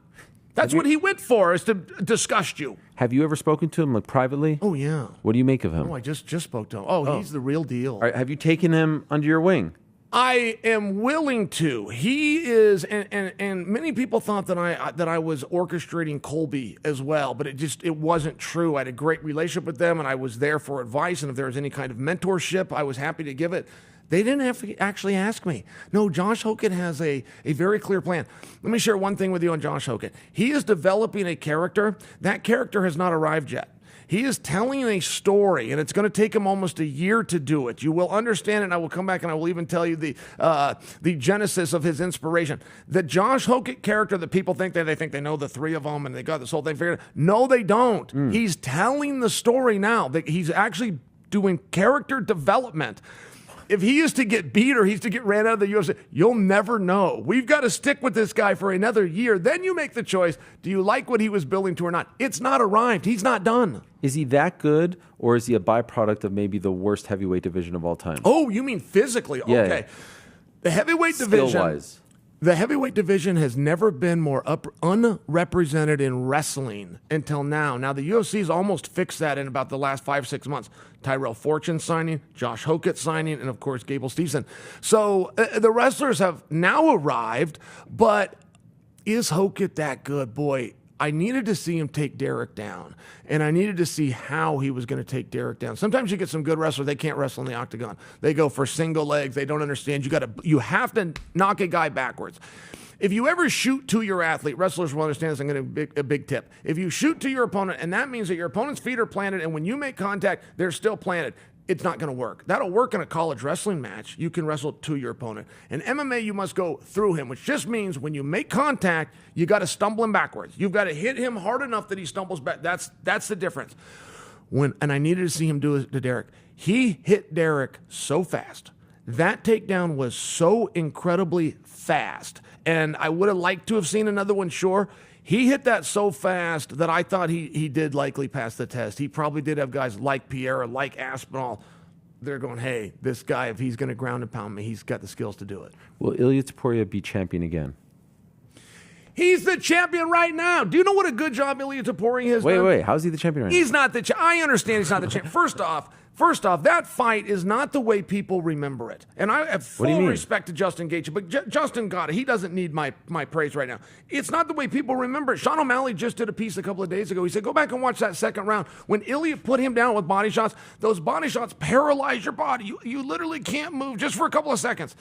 That's what he went for, is to disgust you. Have you ever spoken to him privately? Oh, yeah. What do you make of him? Oh, I just spoke to him. Oh, he's the real deal. Have you taken him under your wing? I am willing to. He is, and many people thought that I was orchestrating Colby as well, but it wasn't true. I had a great relationship with them, and I was there for advice, and if there was any kind of mentorship, I was happy to give it. They didn't have to actually ask me. No, Josh Hokit has a very clear plan. Let me share one thing with you on Josh Hokit. He is developing a character. That character has not arrived yet. He is telling a story, and it's going to take him almost a year to do it. You will understand it, and I will come back and I will even tell you the genesis of his inspiration. The Josh Hokit character that people think they know the three of them and they got this whole thing figured out. No, they don't. He's telling the story now. That he's actually doing character development. If he is to get beat or he's to get ran out of the UFC, you'll never know. We've got to stick with this guy for another year. Then you make the choice. Do you like what he was building to or not? It's not arrived. He's not done. Is he that good, or is he a byproduct of maybe the worst heavyweight division of all time? Oh, you mean physically? Yeah, okay. yeah. The heavyweight division. Skill-wise. The heavyweight division has never been more unrepresented in wrestling until now. Now, the UFC's almost fixed that in about the last 5-6 months. Tyrell Fortune signing, Josh Hokit signing, and, of course, Gable Steveson. So the wrestlers have now arrived, but is Hokit that good? Boy, I needed to see him take Derek down, and I needed to see how he was going to take Derek down. Sometimes you get some good wrestlers, they can't wrestle in the octagon. They go for single legs. They don't understand. You have to knock a guy backwards. If you ever shoot to your athlete, wrestlers will understand this. I'm going to give a big tip. If you shoot to your opponent, and that means that your opponent's feet are planted, and when you make contact, they're still planted, it's not going to work. That'll work in a college wrestling match. You can wrestle to your opponent. In MMA, you must go through him, which just means when you make contact, you got to stumble him backwards. You've got to hit him hard enough that he stumbles back. That's the difference. And I needed to see him do it to Derek. He hit Derek so fast. That takedown was so incredibly fast. And I would have liked to have seen another one, sure. He hit that so fast that I thought he did likely pass the test. He probably did have guys like Pierre, like Aspinall. They're going, hey, this guy, if he's going to ground and pound me, he's got the skills to do it. Will Ilia Topuria be champion again? He's the champion right now. Do you know what a good job Ilia Topuria has done? Wait. How's he the champion right now? He's not the champion. I understand he's not the champion. First off, that fight is not the way people remember it. And I have full respect to Justin Gaethje, but Justin got it. He doesn't need my praise right now. It's not the way people remember it. Sean O'Malley just did a piece a couple of days ago. He said, go back and watch that second round. When Ilia put him down with body shots, those body shots paralyze your body. You literally can't move just for a couple of seconds.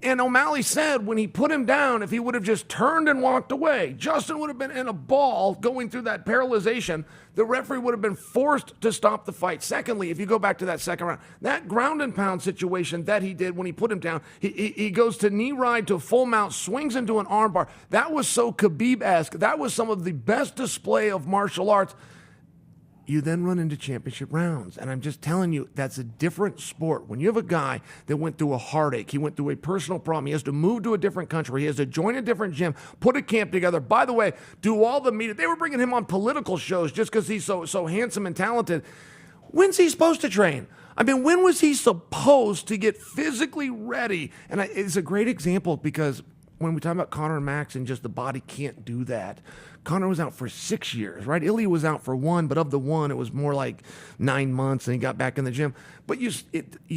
And O'Malley said when he put him down, if he would have just turned and walked away, Justin would have been in a ball going through that paralyzation. The referee would have been forced to stop the fight. Secondly, if you go back to that second round, that ground and pound situation that he did when he put him down, he goes to knee ride to full mount, swings into an armbar. That was so Khabib-esque. That was some of the best display of martial arts. You then run into championship rounds. And I'm just telling you, that's a different sport. When you have a guy that went through a heartache, he went through a personal problem, he has to move to a different country, he has to join a different gym, put a camp together. By the way, do all the media. They were bringing him on political shows just because he's so handsome and talented. When's he supposed to train? I mean, when was he supposed to get physically ready? And it's a great example because when we talk about Conor and Max and just the body can't do that. Conor was out for 6 years, right? Ilia was out for 1, but of the 1, it was more like 9 months, and he got back in the gym. But you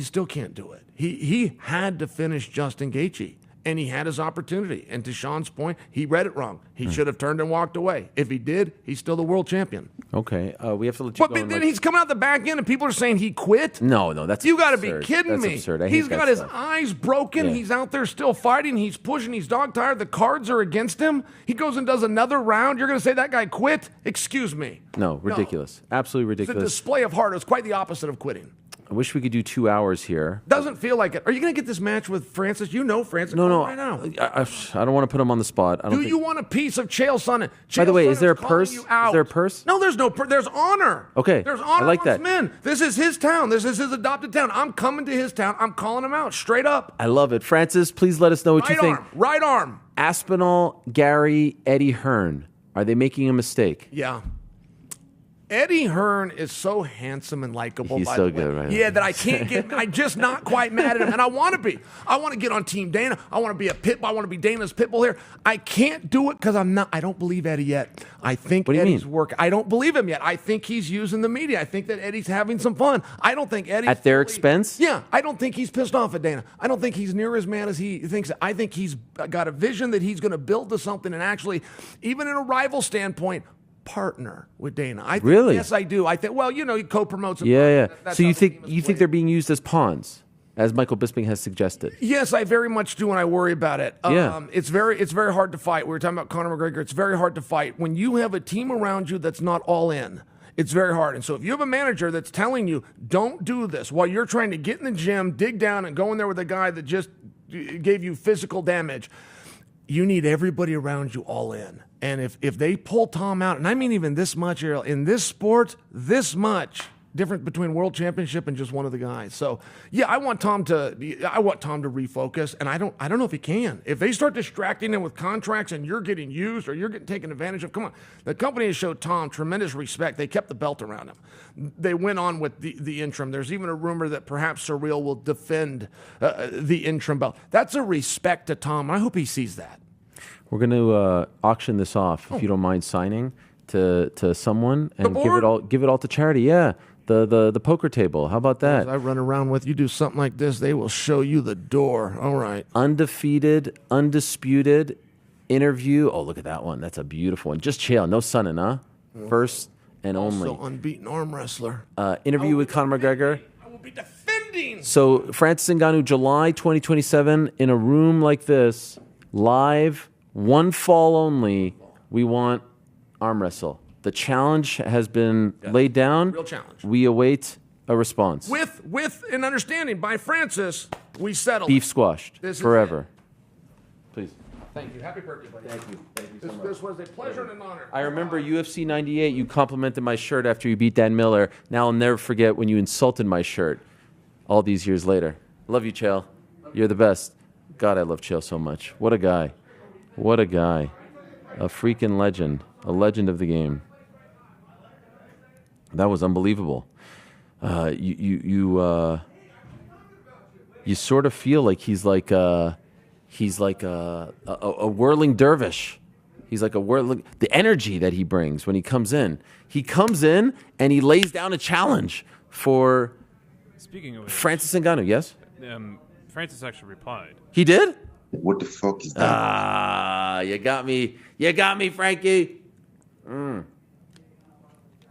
still can't do it. He had to finish Justin Gaethje. and he had his opportunity. And to Sean's point, he read it wrong. He should have turned and walked away. If he did, he's still the world champion. Okay, we have to let you go. But then he's coming out the back end, and people are saying he quit. No, that's you got to absurd. be kidding That's me. Absurd. I He's hate that got his stuff. eyes broken. Yeah. He's out there still fighting. He's pushing. He's dog tired. The cards are against him. He goes and does another round. You're going to say that guy quit? Excuse me. No, ridiculous. Absolutely It's a ridiculous. display of heart. It's quite the opposite of quitting. I wish we could do 2 hours here. Doesn't feel like it. Are you going to get this match with Francis? You know Francis. No. Right now. I don't want to put him on the spot. I don't Do think... you want a piece of Chael Sonnen? By the way, is there a calling purse? you Is out. there a purse? No, there's no purse. There's honor. Okay, There's honor I like amongst that. men. This is his town. This is his adopted town. I'm coming to his town. I'm calling him out straight up. I love it. Francis, please let us know what you think. Right arm. Aspinall, Gary, Eddie Hearn. Are they making a mistake? Yeah. Eddie Hearn is so handsome and likable. He's by so the way. good, right? Yeah, that I can't get. I'm just not quite mad at him, and I want to be. I want to get on Team Dana. I want to be a pitbull. I want to be Dana's pitbull here. I can't do it because I'm not. I don't believe Eddie yet. I think What do you Eddie's mean? work. I don't believe him yet. I think he's using the media. I think that Eddie's having some fun. I don't think Eddie At their expense? Yeah, I don't think he's pissed off at Dana. I don't think he's near as mad as he thinks. I think he's got a vision that he's going to build to something, and actually, even in a rival standpoint, partner with Dana. I think, Really? Yes, I do. I think. Well, you know, he co-promotes. Yeah. That's So how you the think team is played. they're being used as pawns, as Michael Bisping has suggested? Yes, I very much do, and I worry about it. Yeah. It's very hard to fight. We were talking about Conor McGregor. It's very hard to fight when you have a team around you that's not all in. It's very hard. And so if you have a manager that's telling you, don't do this, while you're trying to get in the gym, dig down, and go in there with a guy that just gave you physical damage, you need everybody around you all in. And if they pull Tom out, and I mean even this much, Ariel, in this sport, this much difference between world championship and just one of the guys. So yeah, I want Tom to refocus, and I don't know if he can. If they start distracting him with contracts and you're getting used or you're getting taken advantage of, come on. The company has showed Tom tremendous respect. They kept the belt around him. They went on with the interim. There's even a rumor that perhaps Surreal will defend the interim belt. That's a respect to Tom. I hope he sees that. We're going to auction this off, if you don't mind signing to someone and give it all to charity. Yeah, the poker table. How about that? As I run around with you, do something like this, they will show you the door. All right. Undefeated, undisputed interview. Oh, look at that one. That's a beautiful one. Just Chael, no Sonnen, huh? First and only. Also unbeaten arm wrestler. Interview with Conor McGregor. I will be defending. So Francis Ngannou, July 2027, in a room like this, live. One fall only. We want arm wrestle. The challenge has been laid down. Real challenge. We await a response. With an understanding by Francis, we settle. Beef squashed This is forever. Please. Thank you. Happy birthday, buddy. Thank you. Thank you so much. This was a pleasure and an honor. I remember UFC 98. You complimented my shirt after you beat Dan Miller. Now I'll never forget when you insulted my shirt all these years later. Love you, Chael. You're the best. God, I love Chael so much. What a guy. What a guy. A freaking legend. A legend of the game. That was unbelievable. You sort of feel like he's like a whirling dervish. He's like a whirling. The energy that he brings when he comes in. He comes in and he lays down a challenge for Speaking of which, Francis Ngannou. Yes? Francis actually replied. He did? What the fuck is that? Ah, you got me. You got me, Frankie.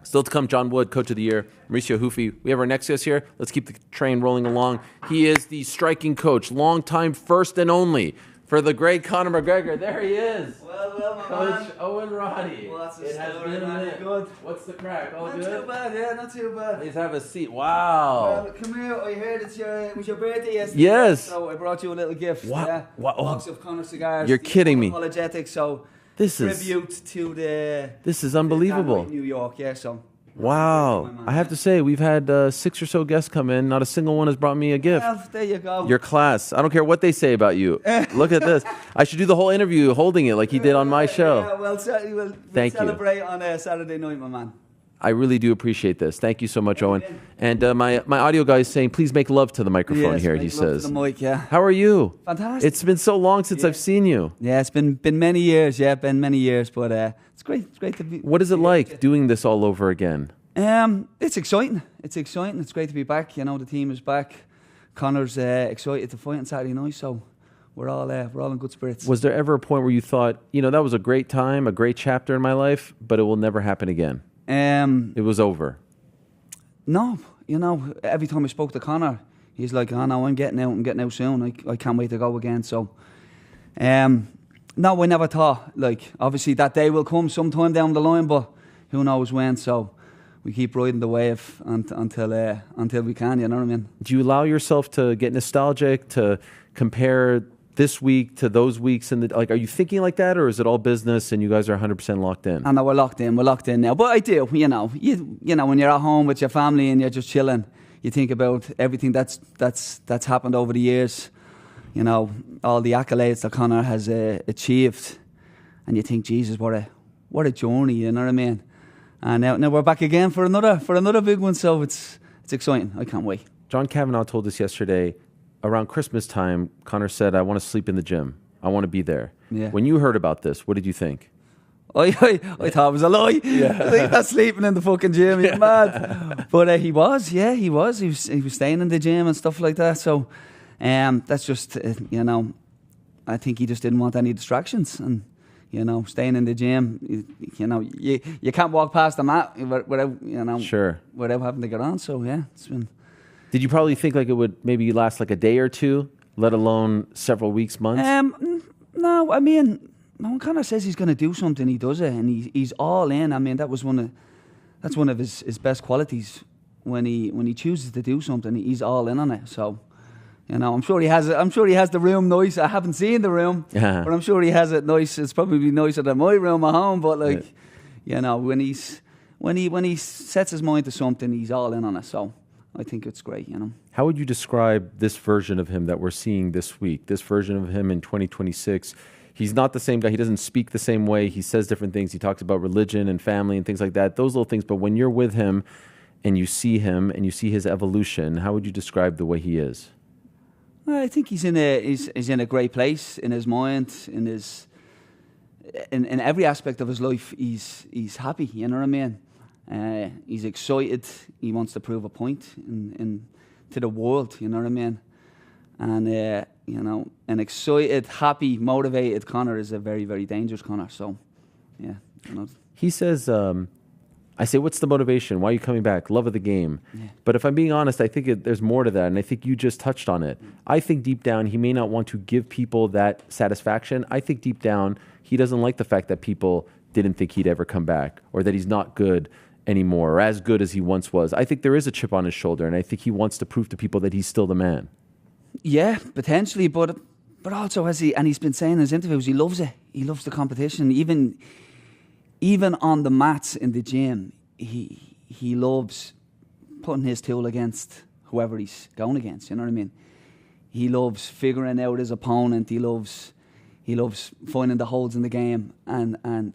Still to come, John Wood, Coach of the Year, Mauricio Ruffy. We have our next guest here. Let's keep the train rolling along. He is the striking coach, longtime first and only for the great Conor McGregor. There he is. Well, my Coach man. Owen Roddy. Well, that's a It has story, been a man. minute. Good. What's the crack? All Not good? too bad, yeah, not too bad. Please have a seat. Wow. Well, come here. I heard it was your birthday yesterday. Yes. So I brought you a little gift. What? Yeah. What? Box of Conor cigars. You're kidding me. Apologetic. So This is- tribute to the. This is the unbelievable. Dynamite in New York. Yeah. So. Wow. I have to say, we've had 6 or so guests come in. Not a single one has brought me a gift. Well, there you go. Your class. I don't care what they say about you. Look at this. I should do the whole interview holding it like he did on my show. Yeah, well, we'll Thank you. celebrate on Saturday night, my man. I really do appreciate this. Thank you so much, Owen. And my audio guy is saying, please make love to the microphone Yes, here, make he love to says. the mic, yeah. How are you? Fantastic. It's been so long since I've seen you. Yeah, it's been many years. Yeah, been many years, but it's great. It's great to be. What is it like doing this all over again? It's exciting. It's exciting. It's great to be back. You know, the team is back. Conor's excited to fight on Saturday night, so we're all in good spirits. Was there ever a point where you thought, that was a great time, a great chapter in my life, but it will never happen again? It was over. No, every time I spoke to Conor, he's like, "Oh no, I'm getting out soon. I can't wait to go again." So, no, we never thought. Like, obviously that day will come sometime down the line, but who knows when? So, we keep riding the wave until we can. You know what I mean? Do you allow yourself to get nostalgic, to compare this week to those weeks? Are you thinking like that, or is it all business and you guys are 100% locked in? I know we're locked in now. But I do, when you're at home with your family and you're just chilling, you think about everything that's happened over the years. All the accolades that Conor has achieved, and you think, Jesus, what a journey. You know what I mean? And now we're back again for another big one. So it's exciting. I can't wait. John Kavanagh told us yesterday, around Christmas time, Conor said, "I want to sleep in the gym. I want to be there." Yeah. When you heard about this, what did you think? I thought it was a lie. Yeah. I think that's sleeping in the fucking gym. He's mad. But he was. He was staying in the gym and stuff like that. So that's just, I think he just didn't want any distractions. And, staying in the gym, you can't walk past the mat without, Sure. without having to get on. So, yeah, it's been... Did you probably think like it would maybe last like a day or two, let alone several weeks, months? No, I mean, when Conor says he's going to do something, he does it, and he's all in. I mean, that's one of his best qualities. When he chooses to do something, he's all in on it. So, I'm sure he has it. I'm sure he has the room nice. I haven't seen the room, but I'm sure he has it nice. It's probably nicer than my room at home. But when he sets his mind to something, he's all in on it. So. I think it's great, How would you describe this version of him that we're seeing this week? This version of him in 2026? He's not the same guy. He doesn't speak the same way. He says different things. He talks about religion and family and things like that. Those little things. But when you're with him and you see him and you see his evolution, how would you describe the way he is? I think he's in a great place in his mind, in every aspect of his life. He's happy. You know what I mean? He's excited. He wants to prove a point to the world. You know what I mean? And an excited, happy, motivated Conor is a very, very dangerous Conor. So, yeah. He says, I say, what's the motivation? Why are you coming back? Love of the game. Yeah. But if I'm being honest, I think there's more to that, and I think you just touched on it. I think deep down he may not want to give people that satisfaction. I think deep down he doesn't like the fact that people didn't think he'd ever come back, or that he's not good anymore, or as good as he once was. I think there is a chip on his shoulder, and I think he wants to prove to people that he's still the man. Yeah, potentially, but also he's been saying in his interviews, he loves it. He loves the competition. Even on the mats in the gym, he loves putting his tool against whoever he's going against. You know what I mean? He loves figuring out his opponent. He loves finding the holes in the game and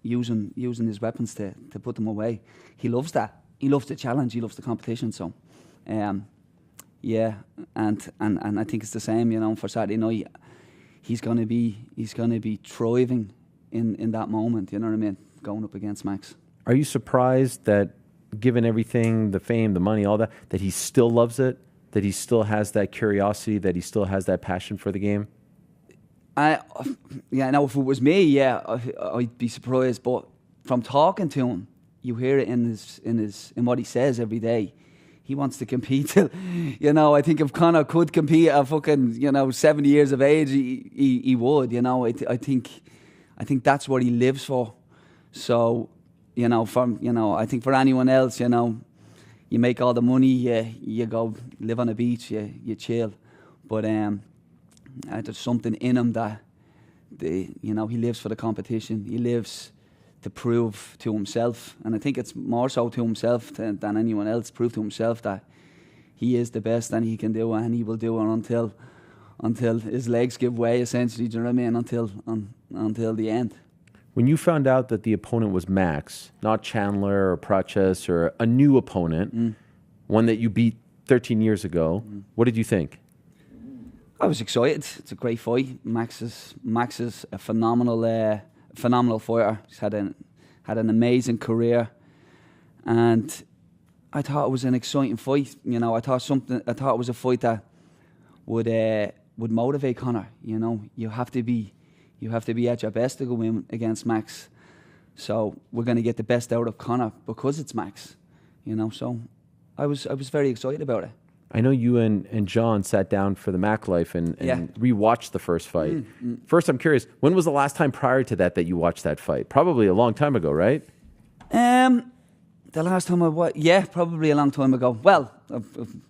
using his weapons to put them away. He loves that. He loves the challenge. He loves the competition. So, yeah, and I think it's the same. For Saturday night, he's gonna be thriving in that moment. You know what I mean? Going up against Max. Are you surprised that, given everything, the fame, the money, all that he still loves it? That he still has that curiosity? That he still has that passion for the game? Now if it was me, I'd be surprised. But from talking to him, you hear it in what he says every day. He wants to compete. I think if Conor could compete at fucking 70 years of age, he would. I think that's what he lives for. So, I think for anyone else, you make all the money, you go live on a beach, you chill. But there's something in him that, he lives for the competition. He lives to prove to himself, and I think it's more so to himself than anyone else. Prove to himself that he is the best and he can do it, and he will do it until his legs give way. Essentially, do you know what I mean? Until the end. When you found out that the opponent was Max, not Chandler or Prochas or a new opponent, one that you beat 13 years ago, what did you think? I was excited. It's a great fight. Max is a phenomenal fighter. He's had an amazing career, and I thought it was an exciting fight. I thought it was a fight that would would motivate Conor. You know, you have to be at your best to go in against Max. So we're going to get the best out of Conor because it's Max. You know, so I was very excited about it. I know you and John sat down for the Mac Life and rewatched the first fight. First, I'm curious, when was the last time prior to that you watched that fight? Probably a long time ago, right? The last time probably a long time ago. Well,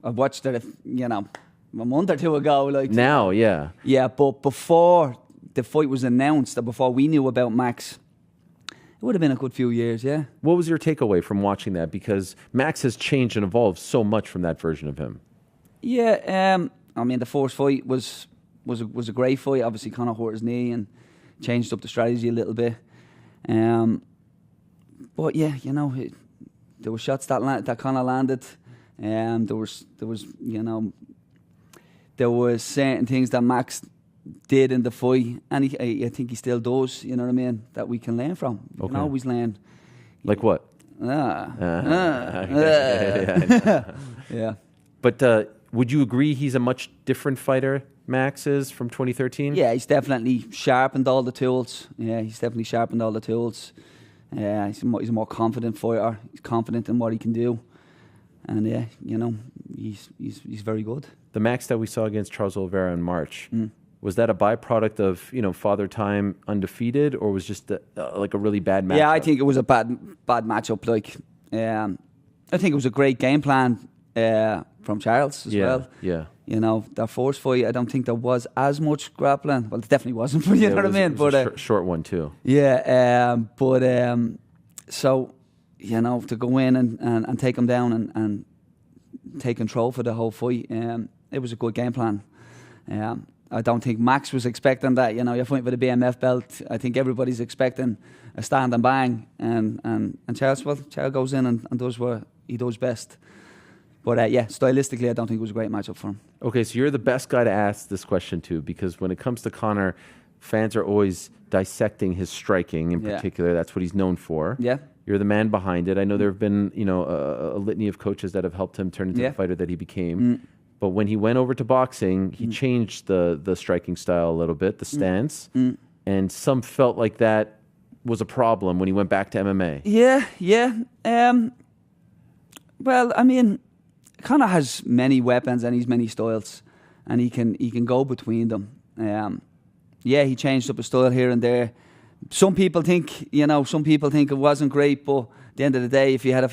I've watched it, a month or two ago. Now, yeah. Yeah, but before the fight was announced, or before we knew about Max, it would have been a good few years, yeah. What was your takeaway from watching that? Because Max has changed and evolved so much from that version of him. Yeah, I mean, the first fight was a great fight. Obviously, Conor hurt his knee and changed up the strategy a little bit. But yeah, there were shots that Conor landed. There was certain things that Max did in the fight, and I think he still does. You know what I mean? That we can learn from. We can always learn. Like what? Yeah. But would you agree he's a much different fighter, Max is, from 2013? Yeah, he's definitely sharpened all the tools. He's a more confident fighter. He's confident in what he can do. And he's very good. The Max that we saw against Charles Oliveira in March, was that a byproduct of, Father Time undefeated, or was just a really bad matchup? Yeah, I think it was a bad matchup. I think it was a great game plan from Charles as well. Yeah. That first fight, I don't think there was as much grappling. Well, it definitely wasn't, but you know what I mean? It was a short one too. Yeah, so, to go in and take him down and take control for the whole fight, it was a good game plan. I don't think Max was expecting that. You're fighting for the BMF belt. I think everybody's expecting a stand and bang. And Charles goes in and does what he does best. But stylistically, I don't think it was a great matchup for him. Okay, so you're the best guy to ask this question to, because when it comes to Conor, fans are always dissecting his striking in particular. That's what he's known for. Yeah. You're the man behind it. I know there have been, a litany of coaches that have helped him turn into the fighter that he became. But when he went over to boxing, he changed the striking style a little bit, the stance. And some felt like that was a problem when he went back to MMA. Yeah. Well, I mean, Conor has many weapons and he's many styles, and he can go between them. He changed up his style here and there. Some people think it wasn't great, but at the end of the day, if you had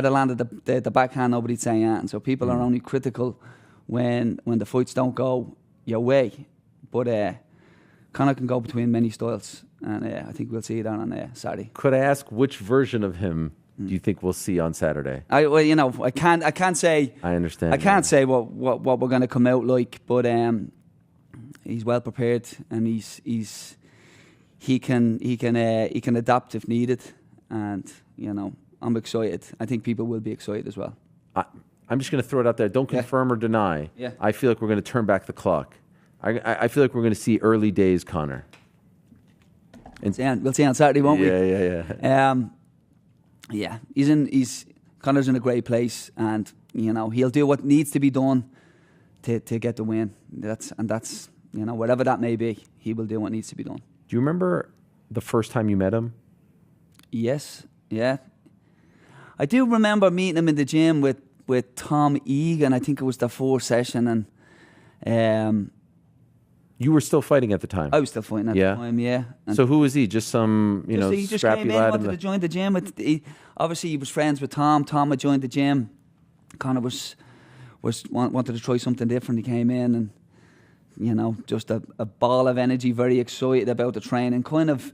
landed the backhand, nobody'd say anything. So people are only critical when the fights don't go your way. But Conor can go between many styles, and I think we'll see it on Saturday. Could I ask which version of him do you think we'll see on Saturday? I can't say. I understand. I can't say what we're going to come out like, but he's well prepared, and he can adapt if needed, and I'm excited. I think people will be excited as well. I'm just going to throw it out there. Don't confirm or deny. Yeah. I feel like we're going to turn back the clock. I feel like we're going to see early days Conor. We'll see on Saturday, won't we? Yeah. Conor's in a great place, and he'll do what needs to be done to get the win. That's whatever that may be, he will do what needs to be done. Do you remember the first time you met him? Yes. Yeah. I do remember meeting him in the gym with Tom Egan. I think it was the first session, and you were still fighting at the time. I was still fighting at the time. Yeah. And so who was he? Just some he just scrappy came in, lad. Wanted to join the gym. Obviously, he was friends with Tom. Tom had joined the gym. Conor wanted to try something different. He came in and just a ball of energy, very excited about the training, kind of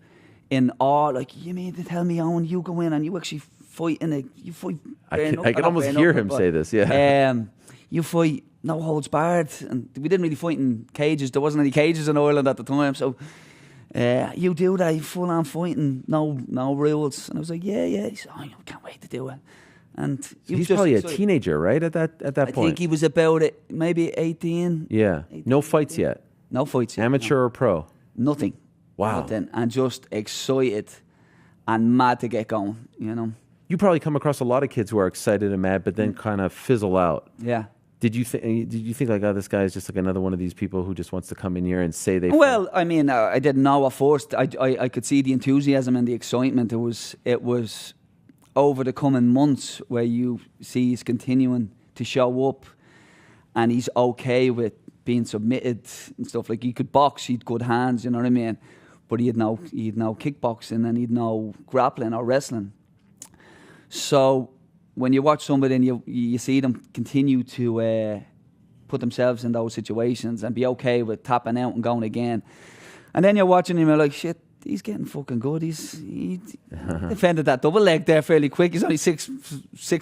in awe. Like, you mean to tell me, Owen, you go in and you actually fight you fight. I can almost hear him say this. Yeah. You fight no holds barred, and we didn't really fight in cages. There wasn't any cages in Ireland at the time, so you do that full on fighting, no rules. And I was like, yeah. He said, I can't wait to do it. And so he's probably a teenager, right? At that point, I think he was about maybe 18. Yeah, 18, no fights yet. No fights yet. Amateur or pro? Nothing. Wow. Nothing. And just excited and mad to get going. You probably come across a lot of kids who are excited and mad, but then kind of fizzle out. Yeah. Did you think like, oh, this guy is just like another one of these people who just wants to come in here and say they? Well, I mean, I didn't know at first. I could see the enthusiasm and the excitement. It was over the coming months where you see he's continuing to show up, and he's okay with being submitted and stuff. Like, he could box, he had good hands, you know what I mean. But he had no kickboxing, and he had no grappling or wrestling. So when you watch somebody and you see them continue to put themselves in those situations and be okay with tapping out and going again, and then you're watching him and you're like, shit, he's getting fucking good. He defended that double leg there fairly quick. He's only 6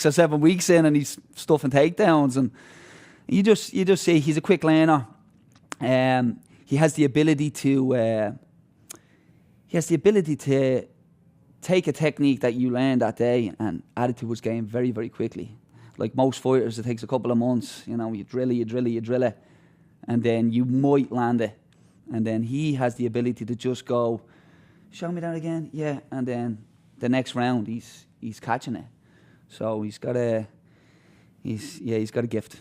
or 7 weeks in, and he's stuffing takedowns, and you just see he's a quick learner. He has the ability to take a technique that you learned that day and add it to his game very, very quickly. Like most fighters, it takes a couple of months. You know, you drill it, and then you might land it. And then he has the ability to just go, show me that again, yeah. And then the next round, he's catching it. So he's got a gift.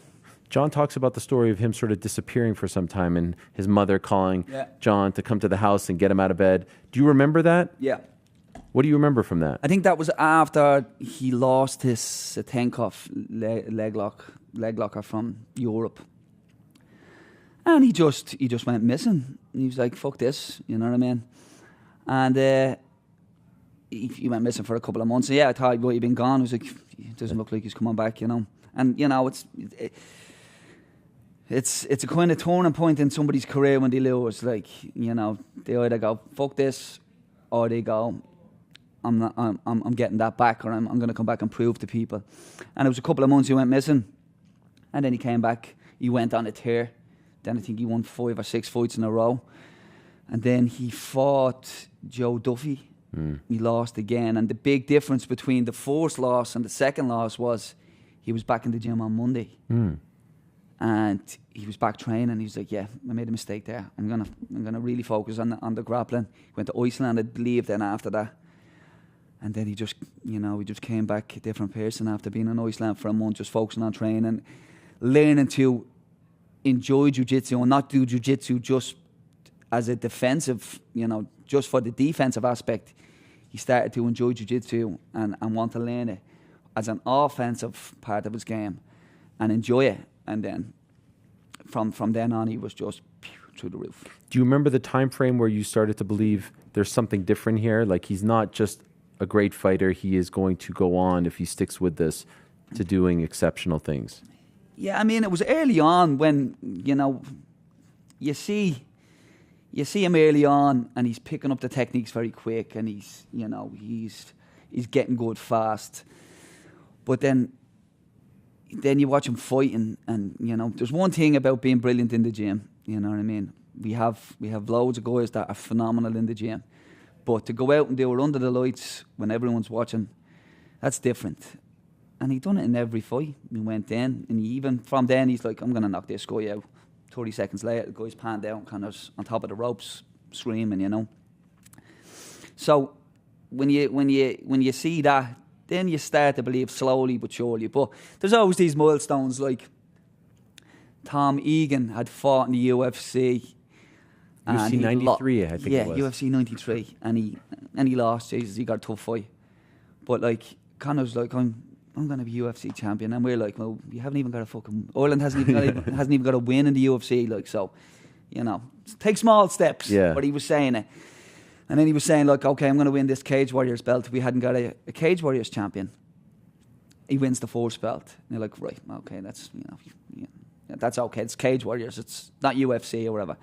John talks about the story of him sort of disappearing for some time and his mother calling John to come to the house and get him out of bed. Do you remember that? Yeah. What do you remember from that? I think that was after he lost his Tenkov leg locker from Europe. And he just went missing. He was like, fuck this, you know what I mean? And he went missing for a couple of months. So yeah, I thought he'd been gone. I was like, it doesn't look like he's coming back, you know? And, you know, it's a kind of turning point in somebody's career when they lose. Like, you know, they either go, fuck this, or they go, I'm getting that back, or I'm going to come back and prove to people. And it was a couple of months he went missing, and then he came back. He went on a tear. Then I think he won 5 or 6 fights in a row, and then he fought Joe Duffy. He lost again, and the big difference between the first loss and the second loss was he was back in the gym on Monday, and he was back training. He was like, "Yeah, I made a mistake there. I'm gonna really focus on the grappling." He went to Iceland, I believe. Then after that. And then he just came back a different person after being in Iceland for a month, just focusing on training, learning to enjoy jiu-jitsu and not do jiu-jitsu just as a defensive, you know, just for the defensive aspect. He started to enjoy jiu-jitsu and want to learn it as an offensive part of his game and enjoy it. And then from then on, he was just through the roof. Do you remember the time frame where you started to believe there's something different here? Like, he's not just a great fighter, he is going to go on, if he sticks with this, to doing exceptional things? Yeah, I mean, it was early on when, you know, you see him early on and he's picking up the techniques very quick, and he's getting good fast. But then you watch him fighting, and, you know, there's one thing about being brilliant in the gym, you know what I mean? We have loads of guys that are phenomenal in the gym. But to go out and do it under the lights when everyone's watching, that's different. And he done it in every fight. He went in, and even from then, he's like, I'm going to knock this guy out. 30 seconds later, the guy's panned out, kind of on top of the ropes, screaming, you know. So when you see that, then you start to believe slowly but surely. But there's always these milestones, like Tom Egan had fought in the UFC. UFC 93, I think it was. Yeah, UFC 93, and he lost. Jesus, he got a tough fight. But like, Conor's like, I'm going to be UFC champion, and we're like, well, you haven't even got a fucking Ireland hasn't even got a win in the UFC. Like, so, you know, take small steps. Yeah. But he was saying it, and then he was saying, like, okay, I'm going to win this Cage Warriors belt. We hadn't got a Cage Warriors champion. He wins the first belt, and you're like, right, okay, that's that's okay. It's Cage Warriors. It's not UFC or whatever.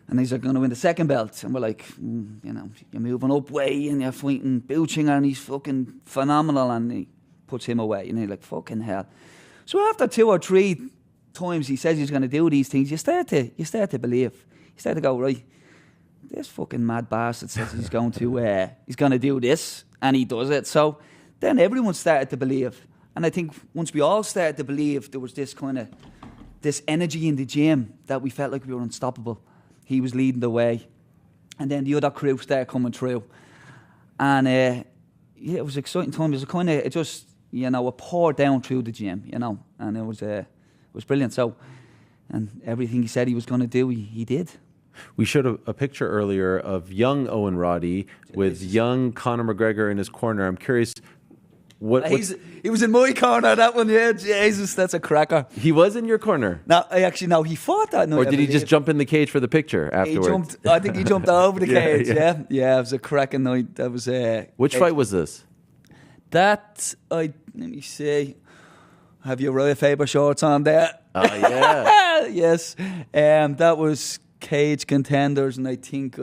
And he's like, going to win the second belt. And we're like, you know, you're moving up way and you're fighting Buchinger, and he's fucking phenomenal. And he puts him away. And you're like, fucking hell. So after 2 or 3 times he says he's going to do these things, you start to believe. You start to go, right, this fucking mad bastard says he's going to do this, and he does it. So then everyone started to believe. And I think once we all started to believe, there was this energy in the gym that we felt like we were unstoppable. He was leading the way, and then the other crew started coming through, and it was an exciting time. It was it poured down through the gym, you know, and it was brilliant. So, and everything he said he was going to do, he did. We showed a picture earlier of young Owen Roddy with young Conor McGregor in his corner. I'm curious, he was in my corner, that one, yeah. Jesus, that's a cracker. He was in your corner? No, he fought that night. Or did he just jump in the cage for the picture afterwards? I think he jumped over the cage, yeah. Yeah, it was a cracking night. That was Which fight was this? Let me see. Have your Royal Faber shorts on there? Oh, yeah. Yes. That was Cage Contenders, and I think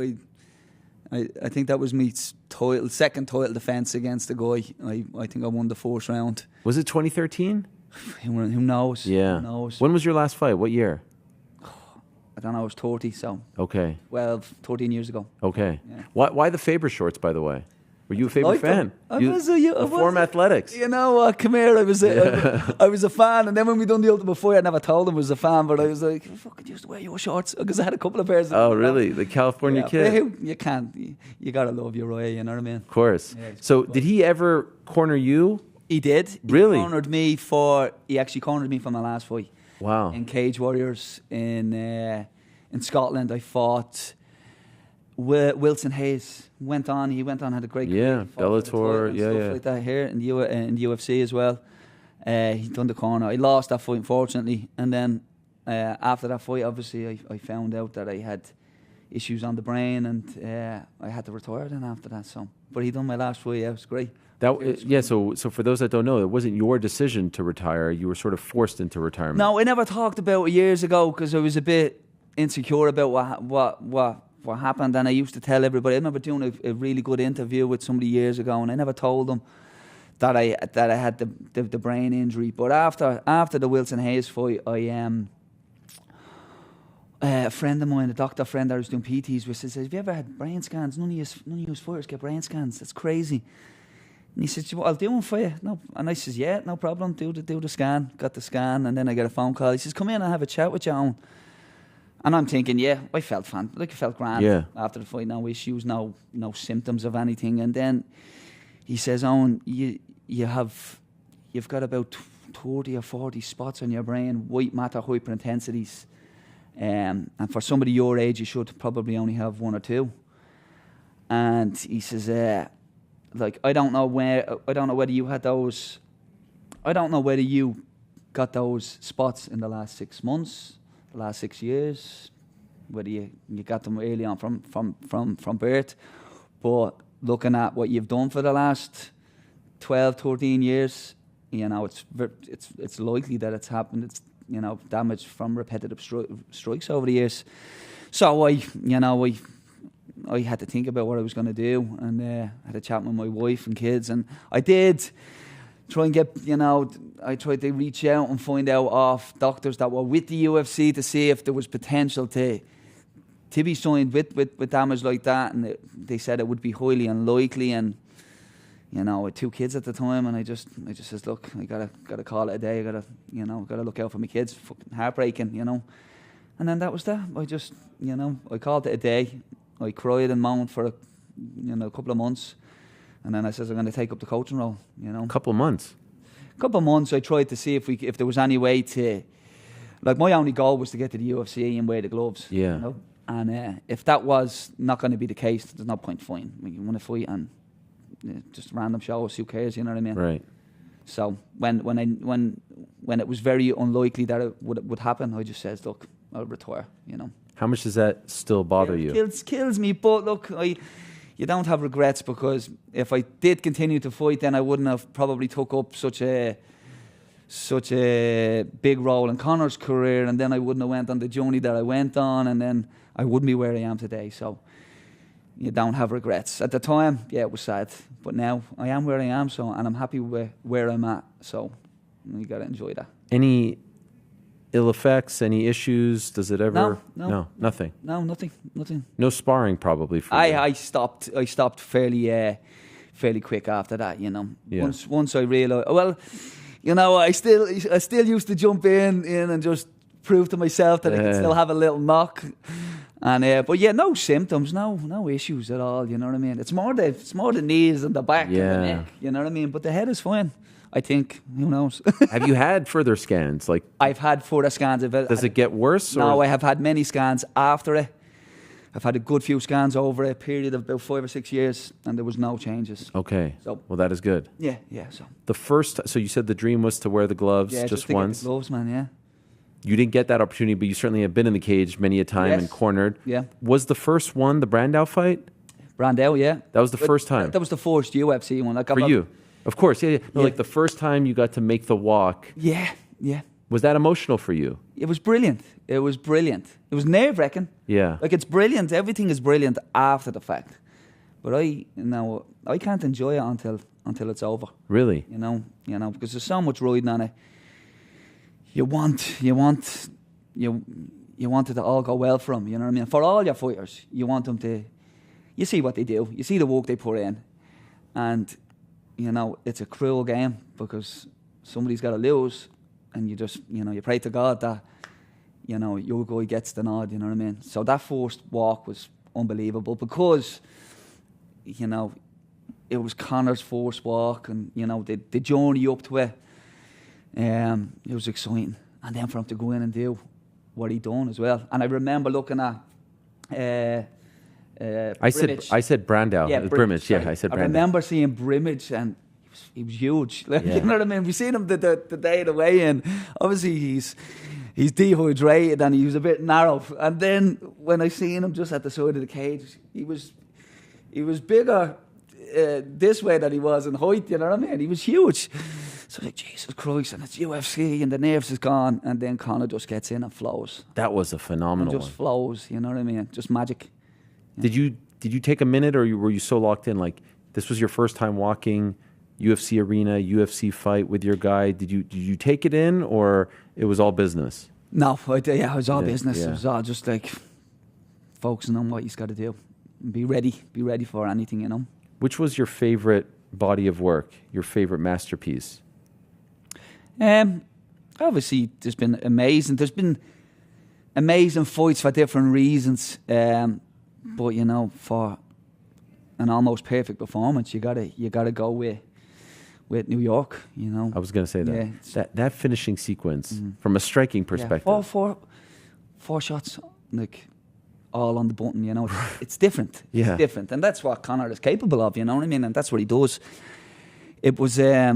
I think that was me second title defense against the guy. I think I won the first round. Was it 2013? Who knows? Yeah. Who knows? When was your last fight? What year? I don't know. I was 30, so. Okay. 13 years ago. Okay. Yeah. Why the Faber shorts, by the way? Were you a Faber fan? I was Form Athletics. You know what? Come here. I was a fan, and then when we done the Ultimate Fight, I never told him I was a fan, but I was like, fucking used to wear your shorts because I had a couple of pairs. Oh, really? The California kid. You can't. You gotta love your Roy. You know what I mean? Of course. Yeah, so, did he ever corner you? He did. Really? He actually cornered me for my last fight. Wow. In Cage Warriors in Scotland, I fought Wilson Hayes. He went on, had a great career. Bellator, stuff like that here in the UFC as well. He done the corner. I lost that fight, unfortunately, and then after that fight, obviously, I found out that I had issues on the brain, and I had to retire then after that. So, but he done my last fight. Yeah, it was great. So for those that don't know, it wasn't your decision to retire. You were sort of forced into retirement. No, I never talked about it years ago because I was a bit insecure about what happened, and I used to tell everybody. I remember doing a really good interview with somebody years ago, and I never told them that I had the brain injury. But after the Wilson Hayes fight, a friend of mine, a doctor friend I was doing PTs with, says, "Have you ever had brain scans? None of you fighters get brain scans. That's crazy." And he says, "Well, I'll do one for you." No, and I says, "Yeah, no problem. Do the scan." Got the scan, and then I get a phone call. He says, "Come in and have a chat with you, Owen." And I'm thinking, yeah, I felt grand after the fight. No issues, no symptoms of anything. And then he says, "Owen, you've got about 30 or 40 spots on your brain, white matter hyperintensities. And for somebody your age, you should probably only have one or two." And he says, I don't know whether you had those. I don't know whether you got those spots in the last 6 months. The last 6 years, whether you got them early on from birth, but looking at what you've done for the last 12, 13 years, it's likely that it's happened. It's damage from repetitive strikes over the years. So I had to think about what I was going to do, and I had a chat with my wife and kids, and I did try and get, I tried to reach out and find out off doctors that were with the UFC to see if there was potential to be signed with damage like that, and they said it would be highly unlikely. And with 2 kids at the time, and I just says, look, I gotta call it a day. I gotta look out for my kids. Fucking heartbreaking, And then that was that. I just, I called it a day. I cried and moaned for a couple of months. And then I says, I'm going to take up the coaching role, Couple months? Couple months. I tried to see if there was any way to... my only goal was to get to the UFC and wear the gloves. Yeah. And if that was not going to be the case, there's no point fighting. You want to fight and just random shows, who cares, you know what I mean? Right. So when it was very unlikely that it would happen, I just says, look, I'll retire, How much does that still bother you? Kills me, but look, you don't have regrets, because if I did continue to fight, then I wouldn't have probably took up such a big role in Conor's career, and then I wouldn't have went on the journey that I went on, and then I wouldn't be where I am today. So you don't have regrets. At the time, yeah, it was sad, but now I am where I am, and I'm happy with where I'm at. So you got to enjoy that. Any ill effects, any issues? Does it ever? No, nothing. No, nothing. No sparring, probably. For you. I stopped fairly quick after that. Yeah. Once I realized, I still used to jump in and just prove to myself that I can still have a little knock. And but yeah, no symptoms, no issues at all. You know what I mean? It's more the knees and the back and the neck. You know what I mean? But the head is fine. I think. Who knows? Have you had further scans? Like I've had further scans. Does it get worse? No, I have had many scans after it. I've had a good few scans over a period of about 5 or 6 years, and there was no changes. Okay. So, well, that is good. Yeah. So you said the dream was to wear the gloves just to once. Get the gloves, man. Yeah. You didn't get that opportunity, but you certainly have been in the cage many a time and cornered. Yeah. Was the first one the Brandao fight? Brandao, yeah. That was the first time. That was the first UFC one. For you, of course. Yeah. No, like the first time you got to make the walk. Yeah. Was that emotional for you? It was brilliant. It was nerve-wracking. Yeah. Like it's brilliant. Everything is brilliant after the fact. But I can't enjoy it until it's over. Really? You know, because there's so much riding on it. You want it to all go well for them. You know what I mean? For all your fighters, you want them to. You see what they do. You see the work they put in, and it's a cruel game because somebody's got to lose. And you just, you pray to God that, your guy gets the nod, you know what I mean? So that first walk was unbelievable because, it was Conor's first walk and, the journey up to it, it was exciting. And then for him to go in and do what he done as well. And I remember looking at I said Brandao. Yeah, Brimage. Yeah, I said Brandao. I remember seeing Brimage and he was huge. Like, you know what I mean? We seen him the day of the weigh-in. Obviously, he's dehydrated and he was a bit narrow. And then when I seen him just at the side of the cage, he was bigger this way than he was in height. You know what I mean? He was huge. So I was like, Jesus Christ, and it's UFC and the nerves is gone. And then Conor just gets in and flows. That was a phenomenal one. Just flows. You know what I mean? Just magic. Did you take a minute, or were you so locked in? Like this was your first time walking UFC arena, UFC fight with your guy. Did you take it in, or it was all business? No, it was all business. Yeah. It was all just like focusing on what he's got to do. Be ready for anything, Which was your favorite body of work, your favorite masterpiece? Obviously, there's been amazing fights for different reasons. But for an almost perfect performance, you gotta go with New York. I was gonna say that. Yeah, that finishing sequence from a striking perspective. Four shots, like all on the button. It's different. Yeah, it's different, and that's what Conor is capable of. You know what I mean? And that's what he does. It was it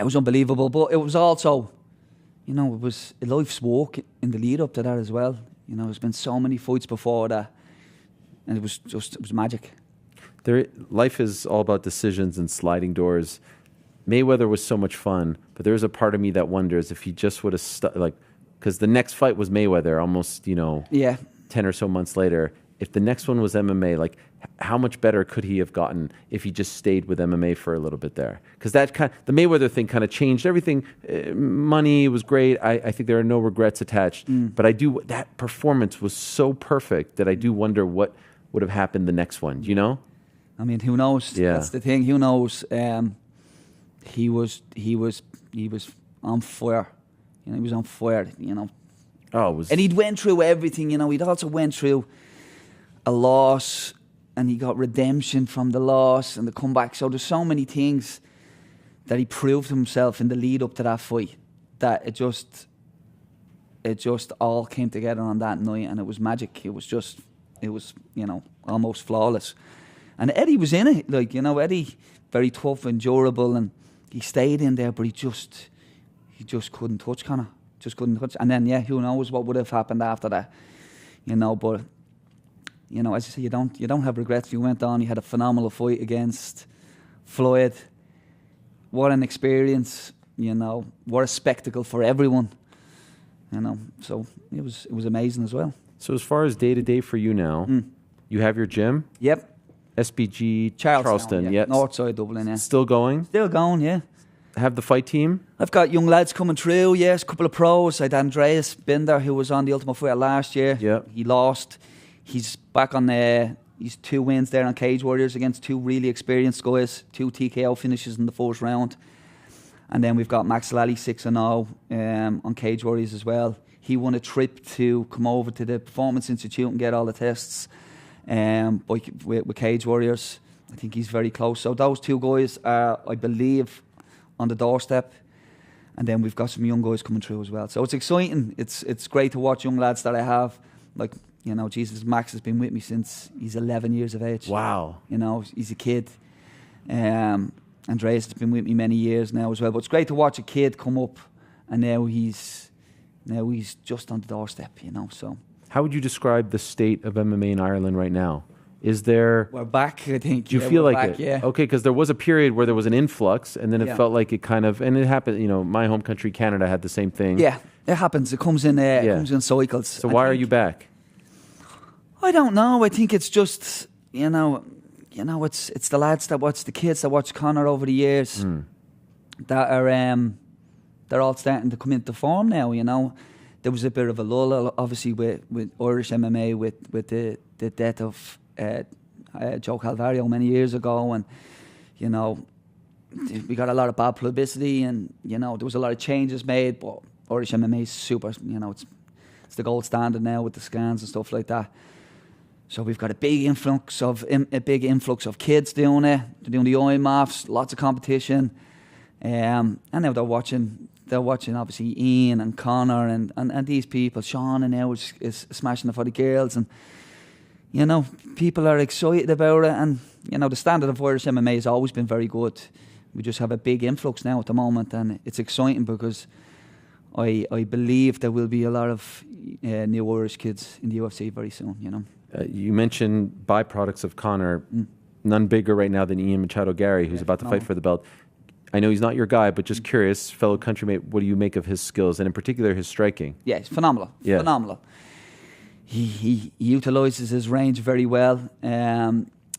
was unbelievable, but it was also, it was a life's work in the lead up to that as well. There's been so many fights before that, and it was magic. Life is all about decisions and sliding doors. Mayweather was so much fun, but there's a part of me that wonders if he just would have because the next fight was Mayweather almost, 10 or so months later. If the next one was MMA, like how much better could he have gotten if he just stayed with MMA for a little bit there? Because the Mayweather thing kind of changed everything. Money was great. I think there are no regrets attached. But that performance was so perfect that I do wonder what would have happened the next one. I mean, who knows? Yeah. That's the thing. Who knows? He was on fire. He was on fire. And he'd went through everything. He'd also went through a loss, and he got redemption from the loss and the comeback. So there's so many things that he proved himself in the lead up to that fight that it just all came together on that night, and it was magic. It was almost flawless. And Eddie was in it, Eddie, very tough and durable, and he stayed in there, but he just couldn't touch Conor. Just couldn't touch. And then, who knows what would have happened after that, But, as I say, you don't have regrets. You went on, you had a phenomenal fight against Floyd. What an experience, What a spectacle for everyone, So it was amazing as well. So as far as day-to-day for you now, you have your gym? Yep. SBG Charleston, yeah. Northside Dublin, yeah. Still going? Still going, yeah. Have the fight team? I've got young lads coming through, yes, a couple of pros. I had Andreas Binder, who was on the Ultimate Fighter last year. Yeah. He lost. He's back on he's 2 wins there on Cage Warriors against 2 really experienced guys, 2 TKO finishes in the first round. And then we've got Max Lally 6-0 on Cage Warriors as well. He won a trip to come over to the Performance Institute and get all the tests with Cage Warriors. I think he's very close. So those two guys are, I believe, on the doorstep. And then we've got some young guys coming through as well. So it's exciting. It's great to watch young lads that I have. Like, you know, Jesus, Max has been with me since he's 11 years of age. Wow. You know, he's a kid. Andreas has been with me many years now as well. But it's great to watch a kid come up, and now he's just on the doorstep, you know. So, how would you describe the state of MMA in Ireland right now? Is there... We're back, I think. Do you feel like back, it? Yeah. Okay, because there was a period where there was an influx, and then it Yeah. felt like it kind of... And it happened, you know, my home country, Canada, had the same thing. Yeah, it happens. It comes in cycles. So why are you back? I don't know. I think it's just, you know, it's the lads that watch, the kids that watch Conor over the years that are they're all starting to come into form now. You know, there was a bit of a lull, obviously, with Irish MMA with the death of Joe Calvario many years ago, and you know, we got a lot of bad publicity, and you know, there was a lot of changes made, but Irish MMA is super. You know, it's the gold standard now with the scans and stuff like that. So we've got a big influx of kids doing it. They're doing the IMAFs, lots of competition, and now they're watching obviously Ian and Conor and these people. Sean and now is smashing it for the girls, and you know, people are excited about it. And you know, the standard of Irish MMA has always been very good. We just have a big influx now at the moment, and it's exciting because I believe there will be a lot of new Irish kids in the UFC very soon. You know. You mentioned byproducts of Conor. None bigger right now than Ian Machado Gary, who's about to fight for the belt. I know he's not your guy, but just curious, fellow countrymate, what do you make of his skills, and in particular his striking? Yeah, it's phenomenal. Yeah. Phenomenal. He utilises his range very well.